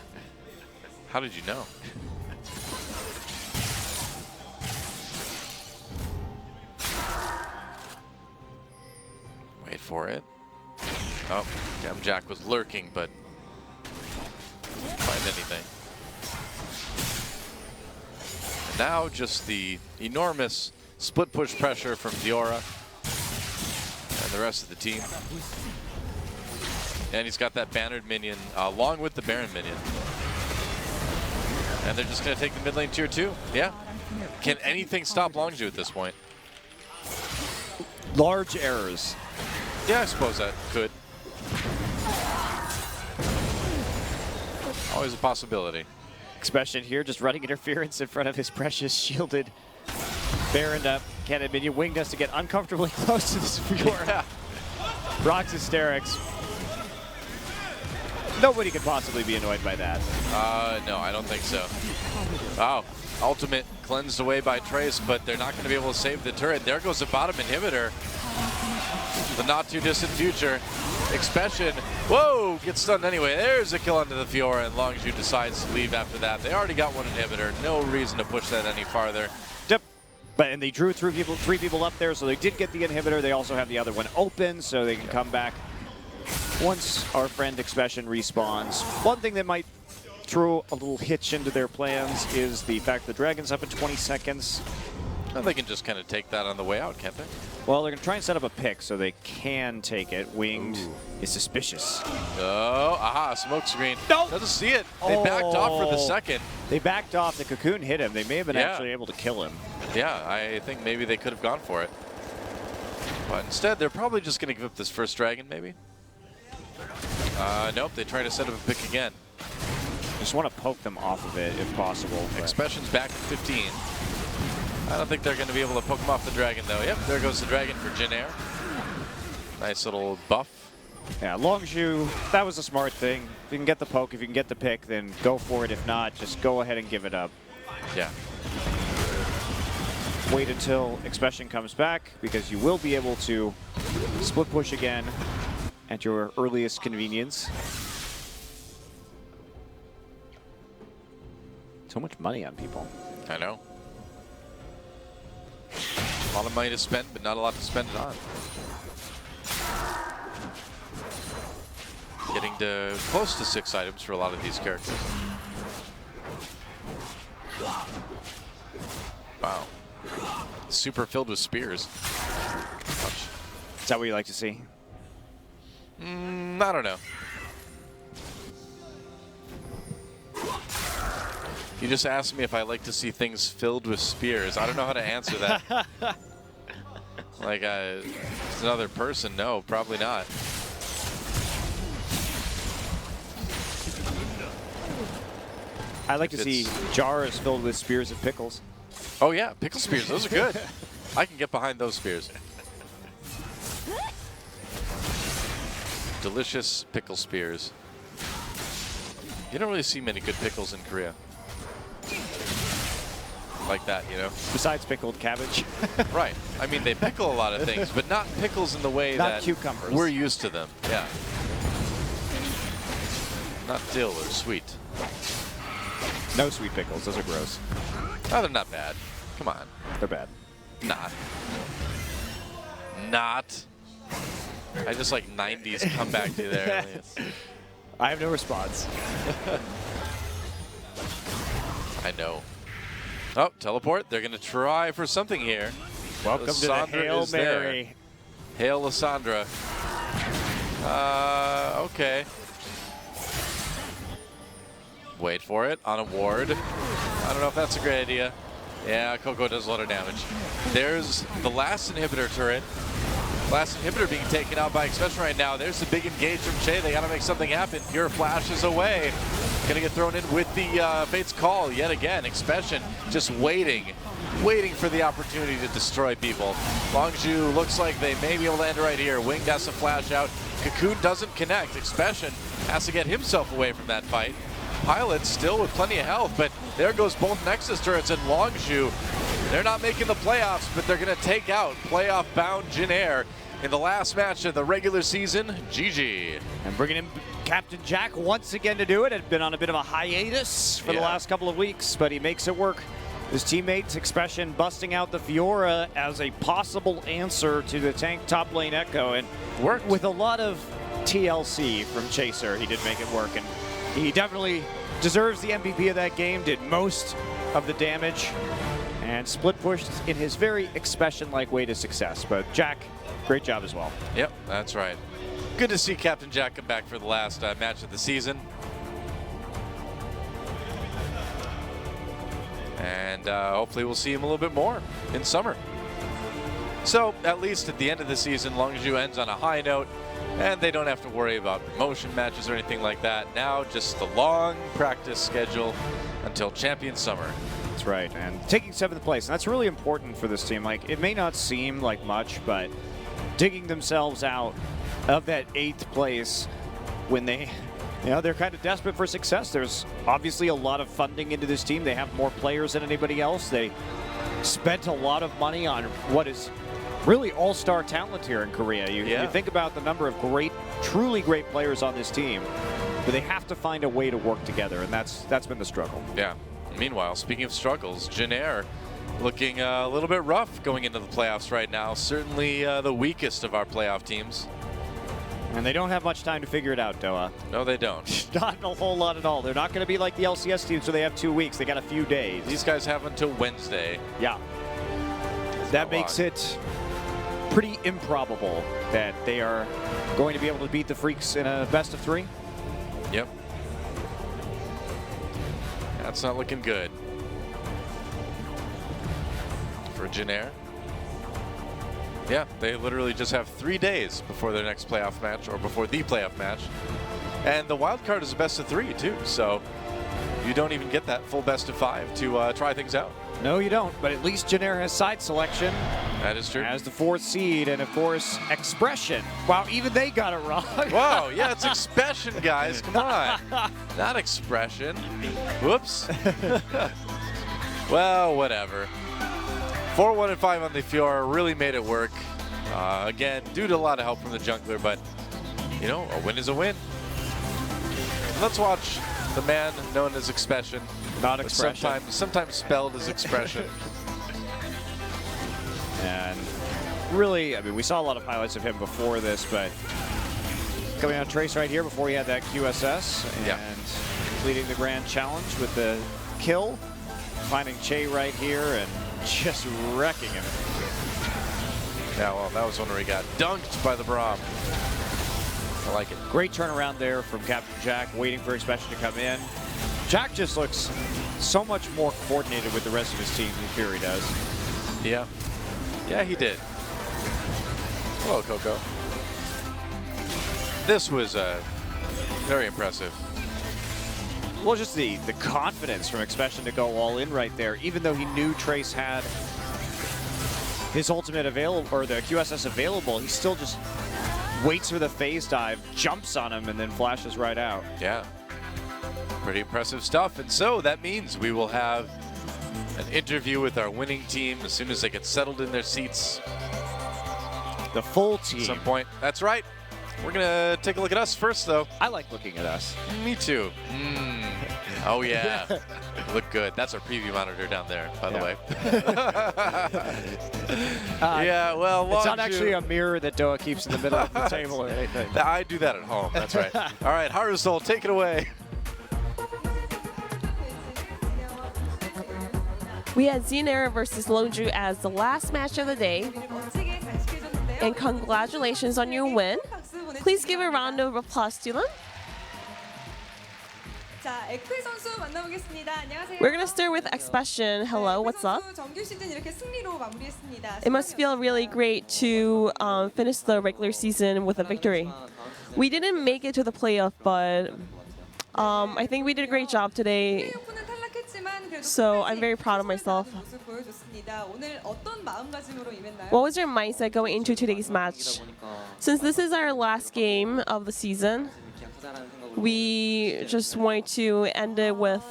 How did you know? Wait for it. Oh, Jack was lurking, but didn't find anything. Now just the enormous split push pressure from Diora and the rest of the team. And he's got that bannered minion along with the Baron minion. And they're just going to take the mid lane tier 2. Yeah. Can anything stop Longju at this point? Large errors. Yeah, I suppose that could. Always a possibility. Expression here, just running interference in front of his precious shielded Baron up. Cannon minion winged us to get uncomfortably close to this Fiora. Yeah. Rock's hysterics. Nobody could possibly be annoyed by that. No, I don't think so. Wow. Ultimate cleansed away by Trace, but they're not going to be able to save the turret. There goes the bottom inhibitor. The not too distant future. Expression. Whoa! Gets stunned anyway. There's a kill onto the Fiora, and Longju decides to leave after that. They already got one inhibitor. No reason to push that any farther. Yep. And they drew three people up there, so they did get the inhibitor. They also have the other one open, so they can come back once our friend Expression respawns. One thing that might throw a little hitch into their plans is the fact the Dragon's up in 20 seconds. Well, they can just kind of take that on the way out, can't they? Well, they're going to try and set up a pick so they can take it. Winged is suspicious. Oh, aha, smoke screen. No! Doesn't see it. They backed off for the second. They backed off. The cocoon hit him. They may have been actually able to kill him. Yeah, I think maybe they could have gone for it. But instead, they're probably just going to give up this first dragon, maybe. Nope, they try to set up a pick again. Just want to poke them off of it if possible. Expression's back to 15. I don't think they're going to be able to poke him off the dragon, though. Yep, there goes the dragon for Jin Air. Nice little buff. Yeah, Longju, that was a smart thing. If you can get the poke, if you can get the pick, then go for it. If not, just go ahead and give it up. Yeah. Wait until Expression comes back, because you will be able to split push again at your earliest convenience. So much money on people. I know. A lot of money to spend, but not a lot to spend it on. Getting to close to 6 items for a lot of these characters. Wow. Super filled with spears. Ouch. Is that what you like to see? I don't know. You just asked me if I like to see things filled with spears. I don't know how to answer that. Like, it's another person. No, probably not. I like to see jars filled with spears of pickles. Oh yeah, pickle spears. Those are good. I can get behind those spears. Delicious pickle spears. You don't really see many good pickles in Korea. Like that, you know? Besides pickled cabbage. Right. I mean, they pickle a lot of things, but not pickles in the way Not that cucumbers. we're used to them. Yeah. Not dill or sweet. No sweet pickles. Those are gross. Oh, they're not bad. Come on. They're bad. Not. Not. I just like 90s come back to there. I have no response. I know. Oh, teleport. They're going to try for something here. Welcome to the Hail Mary. Hail Lysandra. Okay. Wait for it on a ward. I don't know if that's a great idea. Yeah, Coco does a lot of damage. There's the last inhibitor turret. Last inhibitor being taken out by Expression right now. There's the big engage from Che. They got to make something happen. Pure Flash is away. Gonna get thrown in with the Fate's Call yet again. Expression just waiting for the opportunity to destroy people. Longzhu looks like they may be able to end right here. Winged has to flash out. Cocoon doesn't connect. Expression has to get himself away from that fight. Pilot still with plenty of health, but there goes both Nexus turrets and Longzhu. They're not making the playoffs, but they're going to take out playoff-bound Jin Air in the last match of the regular season. GG. And bringing in Captain Jack once again to do it. Had been on a bit of a hiatus for the last couple of weeks, but he makes it work. His teammates, Expression, busting out the Fiora as a possible answer to the tank top lane Echo, and worked with a lot of TLC from Chaser. He did make it work, and he definitely deserves the MVP of that game. Did most of the damage and split pushed in his very Expression-like way to success. But Jack, great job as well. Yep, that's right. Good to see Captain Jack come back for the last match of the season. And hopefully we'll see him a little bit more in summer. So at least at the end of the season, Longzhu ends on a high note, and they don't have to worry about promotion matches or anything like that. Now just the long practice schedule until Champion Summer. That's right, and taking 7th place, and that's really important for this team. Like, it may not seem like much, but digging themselves out of that 8th place when they, you know, they're kind of desperate for success. There's obviously a lot of funding into this team. They have more players than anybody else. They spent a lot of money on what is really all-star talent here in Korea. You think about the number of great, truly great players on this team, but they have to find a way to work together, and that's been the struggle. Yeah. Meanwhile, speaking of struggles, Jin Air looking a little bit rough going into the playoffs right now. Certainly the weakest of our playoff teams. And they don't have much time to figure it out, Doa. No, they don't. Not a whole lot at all. They're not going to be like the LCS team, so they have 2 weeks. They got a few days. These guys have until Wednesday. Yeah. That makes it pretty improbable that they are going to be able to beat the Freaks in a best of 3. Yep. That's not looking good for Jin Air. Yeah, they literally just have 3 days before their next playoff match, or before the playoff match. And the wild card is a best of 3 too, so you don't even get that full best of 5 to try things out. No, you don't, but at least Jin Air has side selection. That is true. As the 4th seed, and of course, Expression. Wow, even they got it wrong. Wow, yeah, it's Expression, guys. Come on. Not Expression. Whoops. Well, whatever. 4-1-5 on the Fiora really made it work. Again, due to a lot of help from the jungler, but, you know, a win is a win. Let's watch the man known as Expression. Not Expression. Sometimes spelled as Expression. And really, I mean, we saw a lot of highlights of him before this, but Coming on Trace right here before he had that QSS and completing the grand challenge with the kill. Finding Che right here and just wrecking him. Yeah, well, that was one where he got dunked by the Braum. I like it. Great turnaround there from Captain Jack, waiting for Expression to come in. Jack just looks so much more coordinated with the rest of his team than Fury does. Yeah. Yeah, he did. Hello, Coco. This was very impressive. Well, just the confidence from Expression to go all in right there, even though he knew Trace had his ultimate available, or the QSS available, he still just waits for the phase dive, jumps on him, and then flashes right out. Yeah. Pretty impressive stuff. And so that means we will have an interview with our winning team as soon as they get settled in their seats. The full team. At some point. That's right. We're going to take a look at us first, though. I like looking at us. Me too. Oh, yeah. Look good. That's our preview monitor down there, by the way. Yeah, well, it's not actually a mirror that Doa keeps in the middle of the table or anything. I do that at home. That's right. All right, Harusol, take it away. We had Xenera versus Longju as the last match of the day. And congratulations on your win. Please give a round of applause to them. We're going to start with Expression. Hello, what's up? It must feel really great to finish the regular season with a victory. We didn't make it to the playoff, but I think we did a great job today. So I'm very proud of myself. What was your mindset going into today's match? Since this is our last game of the season, we just wanted to end it with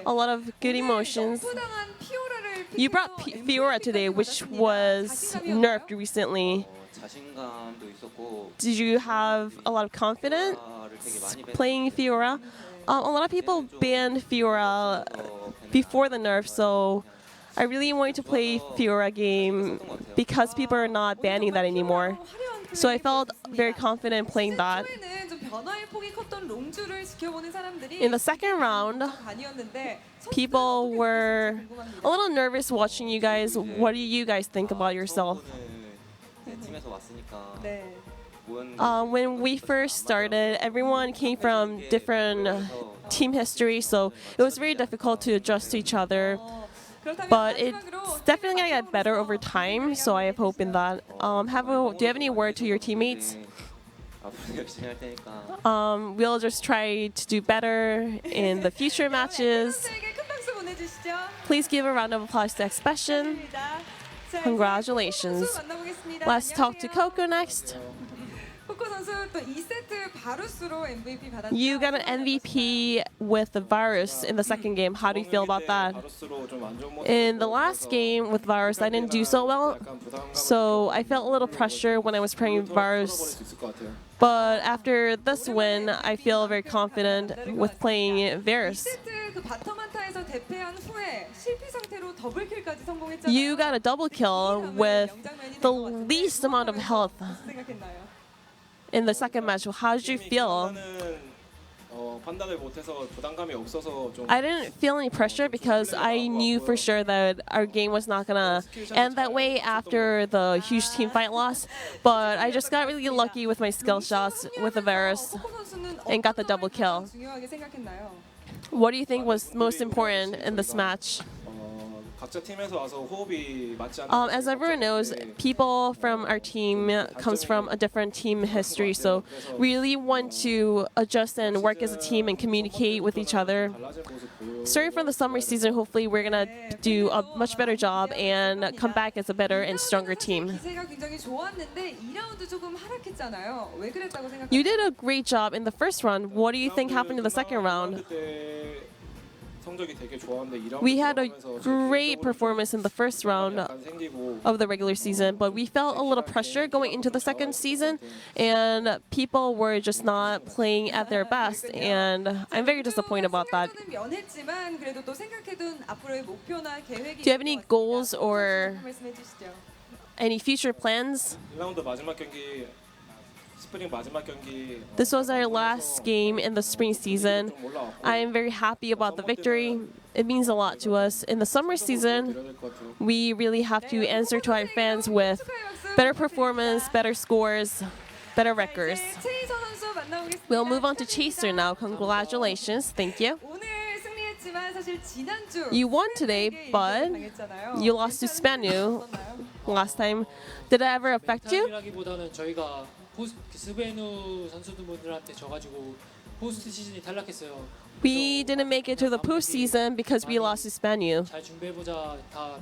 a lot of good emotions. You brought Fiora today, which was nerfed recently. Did you have a lot of confidence playing Fiora? A lot of people banned Fiora before the nerf, so I really wanted to play Fiora game because people are not banning that anymore. So I felt very confident playing that. In the second round, people were a little nervous watching you guys. What do you guys think about yourself? When we first started, everyone came from different team history, so it was very difficult to adjust to each other. But it's definitely going to get better over time, so I have hope in that. Do you have any word to your teammates? We'll just try to do better in the future matches. Please give a round of applause to Expression. Congratulations. Let's talk to Coco next. You got an MVP with the Virus in the second game. How do you feel about that? In the last game with Virus, I didn't do so well, so I felt a little pressure when I was playing Virus. But after this win, I feel very confident with playing Virus. You got a double kill with the least amount of health in the second match. How did you feel? I didn't feel any pressure because I knew for sure that our game was not gonna end that way after the huge team fight loss. But I just got really lucky with my skill shots with the Varus and got the double kill. What do you think was most important in this match? As everyone knows, people from our team comes from a different team history, so we really want to adjust and work as a team and communicate with each other. Starting from the summer season, hopefully we're going to do a much better job and come back as a better and stronger team. You did a great job in the first round. What do you think happened in the second round? We had a great performance in the first round of the regular season, but we felt a little pressure going into the second season, and people were just not playing at their best, and I'm very disappointed about that. Do you have any goals or any future plans? 스프링 마지막 경기 This was our last game in the spring season. I am very happy about the victory. It means a lot to us. In the summer season, we really have to answer to our fans with better performance, better scores, better records. 최희서 선수 만나보겠습니다. We'll move on to Chaser now. Congratulations. Thank you. 오늘 승리했지만 사실 지난주 You won today, but you lost to Spanu last time. Did that ever affect you? 멘탈이라기보다는 저희가 스베누 선수들한테 져가지고 포스트 시즌이 탈락했어요. We didn't make it to the postseason because we lost to Spanu. 잘 준비해보자 다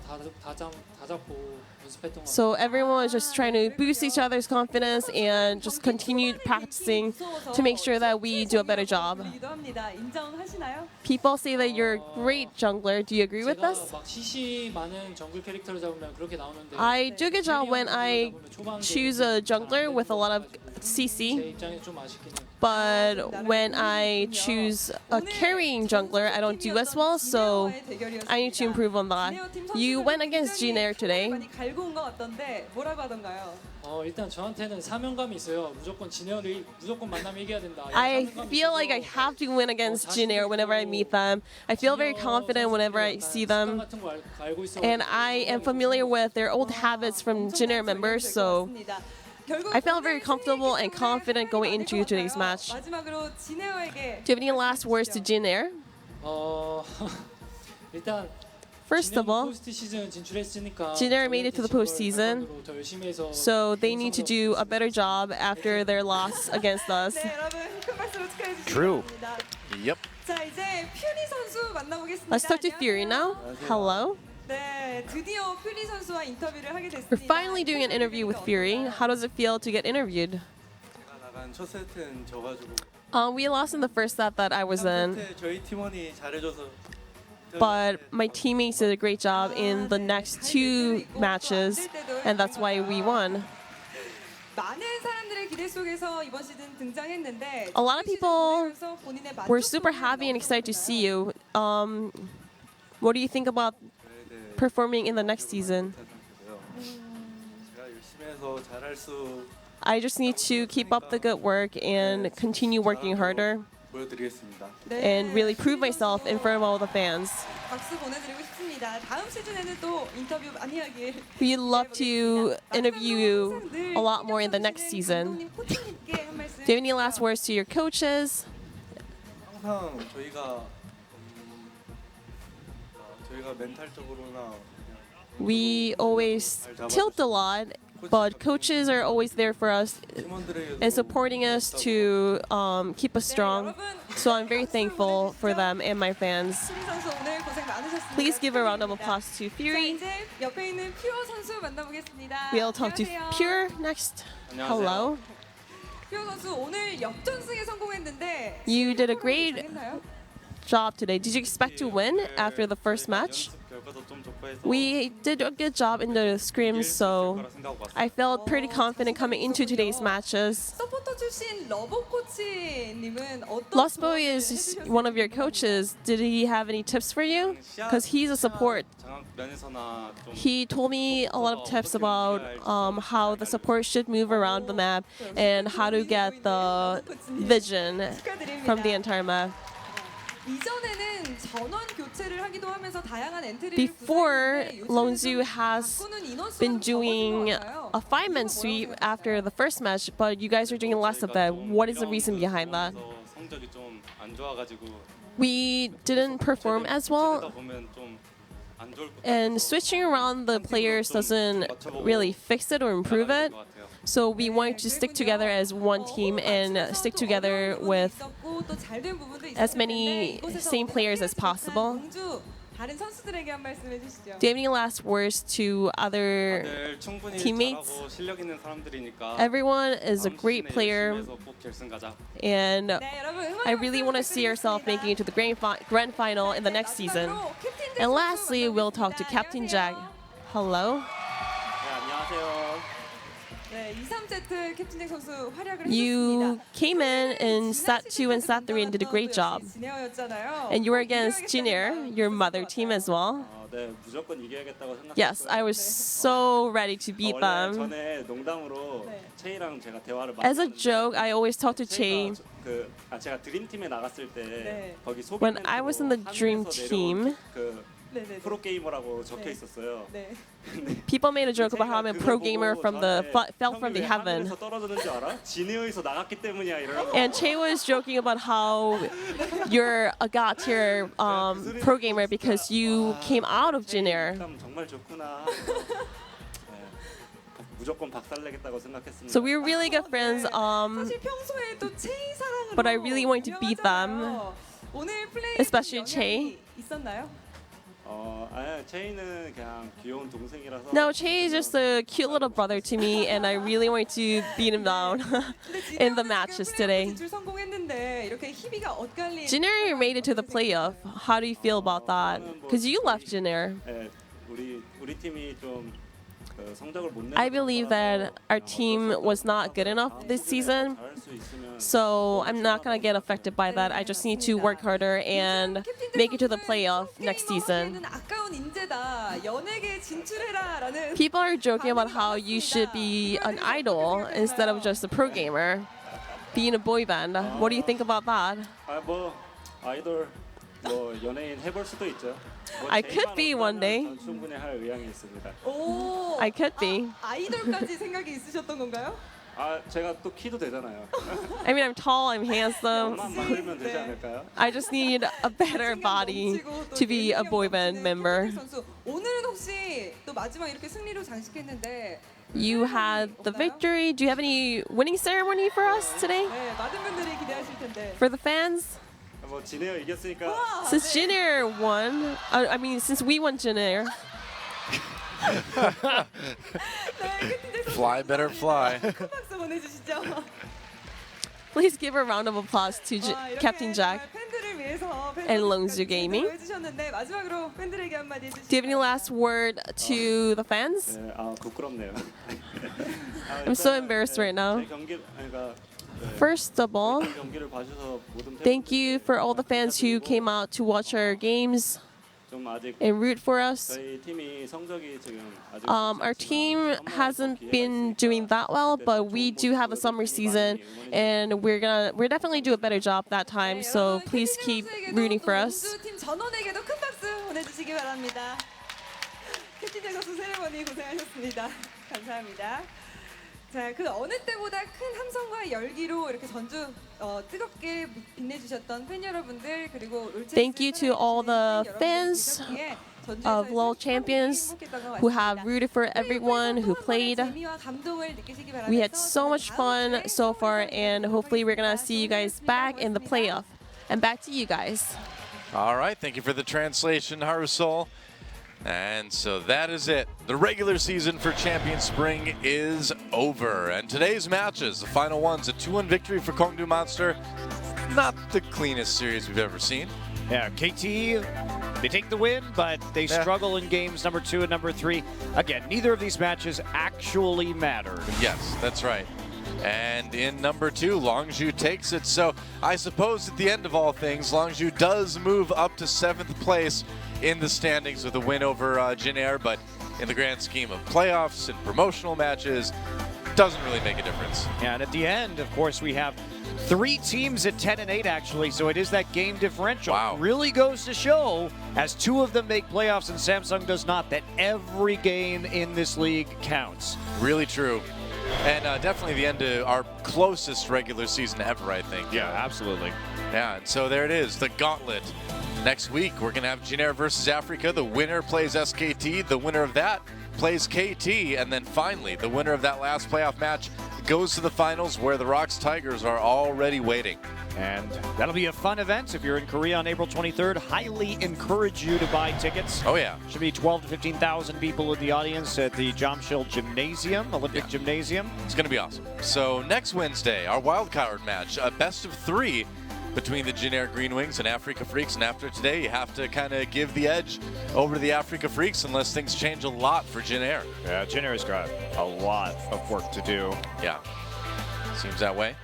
잡고 연습했던 것 같아요. So everyone was just trying to boost each other's confidence and just continued practicing to make sure that we do a better job. 인정하시나요? People say that you're a great jungler. Do you agree with 제가 us? 막 CC 많은 정글 캐릭터를 잡으면 그렇게 나오는데 I do a good job when I choose a jungler with a lot of 제 CC, 입장에 좀 아쉽긴 해요. but when I choose a carrying jungler, I don't do as well, so I need to improve on that. You went against Jin today. 많이 갈고 온 것 같던데 뭐라고 하던가요? 일단 저한테는 사명감이 있어요. 무조건 진에어를 무조건 만나면 이겨야 된다. I feel like I have to win against Jin whenever I meet them. I feel very confident whenever I see them. 같은 거 알고 있어. And I am familiar with their old habits from Jin members, so I felt very comfortable and confident going into today's match. Do 마지막으로 진에어에게 you have any last words to Jin Air? 일단 First of all, 포스트 시즌 진출했으니까 Jin Air made it to the postseason, 더 열심히 해서 so they need to do a better job after their loss against us. 네, 여러분 큰 박수로 축하해 주시기 True. 바랍니다. Yep. 자, 이제 퓨리 선수 만나보겠습니다. Let's talk to Fury now. Hello. 네, 드디어 퓨리 선수와 인터뷰를 하게 됐습니다. We're finally doing an interview with Fury. How does it feel to get interviewed? 나간 첫 세트는 져가지고 We lost in the first set that I was in, 저희 팀원이 잘해줘서 but my teammates did a great job in the next two matches, and that's why we won. 많은 사람들의 기대 속에서 이번 시즌 등장했는데 A lot of people 시즌 본인의 were super happy and excited to see you. What do you think about performing in the next season? 제가 열심히 해서 잘할 수 I just need to keep up the good work and continue working harder 보여드리겠습니다. and really prove myself in front of all the fans. 박수 보내드리고 싶습니다. 다음 시즌에는 또 인터뷰 많이 하길. We'd love to interview you a lot more in the next season. 감독님, 코치님께 한 말씀. Do you have any last words to your coaches? 항상 저희가 멘탈적으로나 We always tilt a lot, but coaches are always there for us and supporting us to keep us strong. So I'm very thankful for them and my fans. 퓨리 선수 오늘 고생 많으셨습니다. Please give a round of applause to 자, Fury. 이제 옆에 있는 퓨어 선수 만나보겠습니다. We'll talk to 안녕하세요. Pure next. Hello. 퓨어 선수 오늘 역전승에 성공했는데 You did a great 했나요? job today. Did you expect to win after the first match? We did a good job in the scrims, so I felt pretty confident coming into today's matches. 서포터 출신 러버 코치님은 어떤 Lost Boy is one of your coaches. Did he have any tips for you? Because he's a support. He told me a lot of tips about how the support should move around the map and how to get the vision from the entire map. 이전에는 전원 교체를 하기도 하면서 다양한 엔트리를 Before, Lonzu has been doing a five-man sweep after the first match, but you guys are doing less of that. What is the reason behind that? 성적이 좀 안 좋아가지고 We didn't perform as well, 보면 좀 안 좋을 것 and switching around the players doesn't really fix it or improve it. So we want to stick together as one team and stick together with as many same players as possible. 다른 선수들에게 한 말씀 해주시죠. Do you have any last words to other 다들 충분히 teammates? 잘하고 실력 있는 사람들이니까 Everyone is a great player, 열심히 해서 꼭 결승 가자. and 네, 여러분 응원 I really want to see ourselves making it to the grand final in the next season. And lastly, we'll talk to Captain Jack. Hello. 네, 안녕하세요. 네, 네, 2, 3세트 캡틴잭 선수 활약을 You 했습니다. came in set 2 and set 3 and did a great job. 진에어였잖아요. And you were against Junior, your mother team as well. 네, 무조건 이겨야겠다고 생각했어요. Yes, I was so ready to beat 원래 them. 전에 농담으로 체이랑 제가 대화를 많이 As a joke, I always talk to Che. 제가 드림팀에 나갔을 때 거기 When I was in the dream team, 프로 게이머라고 적혀 있었어요. people made a joke about how I'm a pro gamer from fell from the heaven. 떨어졌는 줄 알아? 진에어에서 나갔기 때문이야 이러고. And Che was joking about how you're a god tier pro gamer because you came out of Junior. 정말 좋구나. 무조건 박살내겠다고 생각했습니다. So we were really good friends. 사실 평소에 또 체이 사랑으로 But I really wanted to beat them, 오늘 플레이 especially Che. 있었나요? 체이는 그냥 귀여운 동생이라서. No, Che is just a cute little brother to me, and I really want to beat him down in the matches today. 진출 성공했는데 이렇게 희비가 엇갈린. Junior made it to the playoff. How do you feel about that? Because you left Junior. 우리 팀이 좀 성적을 못 내. I believe that our team was not good enough this season, so I'm not gonna get affected by that. I just need to work harder and make it to the playoff next season. 아까운 인재다. 연예계에 진출해라라는. People are joking about how you should be an idol instead of just a pro gamer, being a boy band. What do you think about that? 뭐 아이돌 뭐 연예인 해볼 수도 있죠. I could be one day. 충분히 할 의향이 있습니다. 오. I could be. 아이돌까지 생각이 있으셨던 건가요? 제가 또 키도 되잖아요. I mean, I'm tall, I'm handsome. 만들면 되지 않을까요? I just need a better body to be a boy band member. 선수 오늘은 혹시 또 마지막 이렇게 승리로 장식했는데. You had the victory. Do you have any winning ceremony for us today? 네, 많은 분들이 기대하실 텐데. For the fans? 뭐 진에어 이겼으니까. Since Junior won, I mean, since we won Junior. Fly better fly. 큰 박수 보내주시죠. Please give a round of applause to Captain Jack 팬들을 위해서 and Longju Gaming. 해주셨는데 마지막으로 팬들에게 한마디 해주시죠. Do you have any last word to the fans? 부끄럽네요. I'm so embarrassed right now. 경기 First of all, 경기를 봐주셔서 모든 thank you for all the fans who came out to watch our games 좀 아직 and root for us. 저희 팀이 성적이 지금 아직 Our team hasn't been doing that well, but we do have a summer season, and we're definitely do a better job that time. So please keep rooting for us. 팀 전원에게도 큰 박수 보내주시기 바랍니다. 캡틴 선수 세레머니 고생하셨습니다. 감사합니다. 자, 그 어느 때보다 큰 함성과 열기로 이렇게 전주 뜨겁게 빛내주셨던 팬 여러분들 그리고 Thank you to all the fans of World Champions who have rooted for everyone who played. We had so much fun so far, and hopefully we're gonna see you guys back in the playoff. And back to you guys. All right, thank you for the translation, Harusol. And so that is it. The regular season for Champion Spring is over. And today's matches, the final ones, a 2-1 victory for Kongdu Monster. Not the cleanest series we've ever seen. Yeah, KT, they take the win, but they struggle in games number 2 and number 3. Again, neither of these matches actually mattered. Yes, that's right. And in number 2, Longju takes it. So I suppose at the end of all things, Longju does move up to 7th place in the standings with a win over Jin-Air, but in the grand scheme of playoffs and promotional matches, doesn't really make a difference. Yeah, and at the end, of course, we have 3 teams at 10 and 8 actually, so it is that game differential. Wow. Really goes to show, as 2 of them make playoffs and Samsung does not, that every game in this league counts. Really true. And definitely the end of our closest regular season ever, I think. Yeah, absolutely. Yeah, and so there it is, the gauntlet. Next week, we're going to have Jin-Air versus Africa. The winner plays SKT. The winner of that plays KT. And then finally, the winner of that last playoff match goes to the finals where the Rocks Tigers are already waiting. And that'll be a fun event. If you're in Korea on April 23rd, highly encourage you to buy tickets. Oh, yeah. Should be 12 to 15,000 people in the audience at the Jamshil Gymnasium, Olympic Gymnasium. It's going to be awesome. So next Wednesday, our wildcard match, a best of 3 between the Generic Green Wings and Africa Freaks, and after today, you have to kind of give the edge over to the Africa Freaks unless things change a lot for Generic. Yeah, Generic's got a lot of work to do. Yeah, seems that way.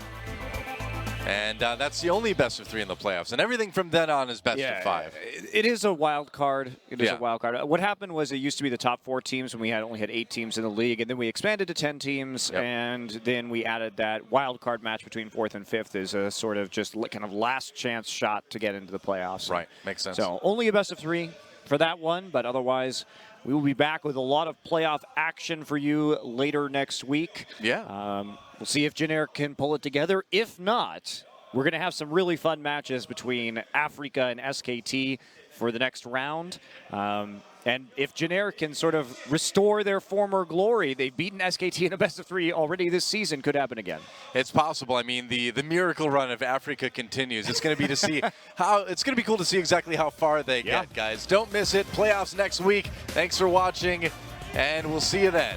And that's the only best of 3 in the playoffs. And everything from then on is best of 5. It is a wild card. It is a wild card. What happened was it used to be the top 4 teams when we only had 8 teams in the league, and then we expanded to 10 teams, and then we added that wild card match between 4th and 5th as a sort of just kind of last chance shot to get into the playoffs. Right, makes sense. So only a best of 3 for that one, but otherwise we will be back with a lot of playoff action for you later next week. Yeah. We'll see if Generic can pull it together. If not, we're going to have some really fun matches between Africa and SKT for the next round. And if Generic can sort of restore their former glory, they've beaten SKT in a best of 3 already this season, could happen again. It's possible. I mean, the miracle run of Africa continues. It's going to be to see how. It's going to be cool to see exactly how far they get, guys. Don't miss it. Playoffs next week. Thanks for watching, and we'll see you then.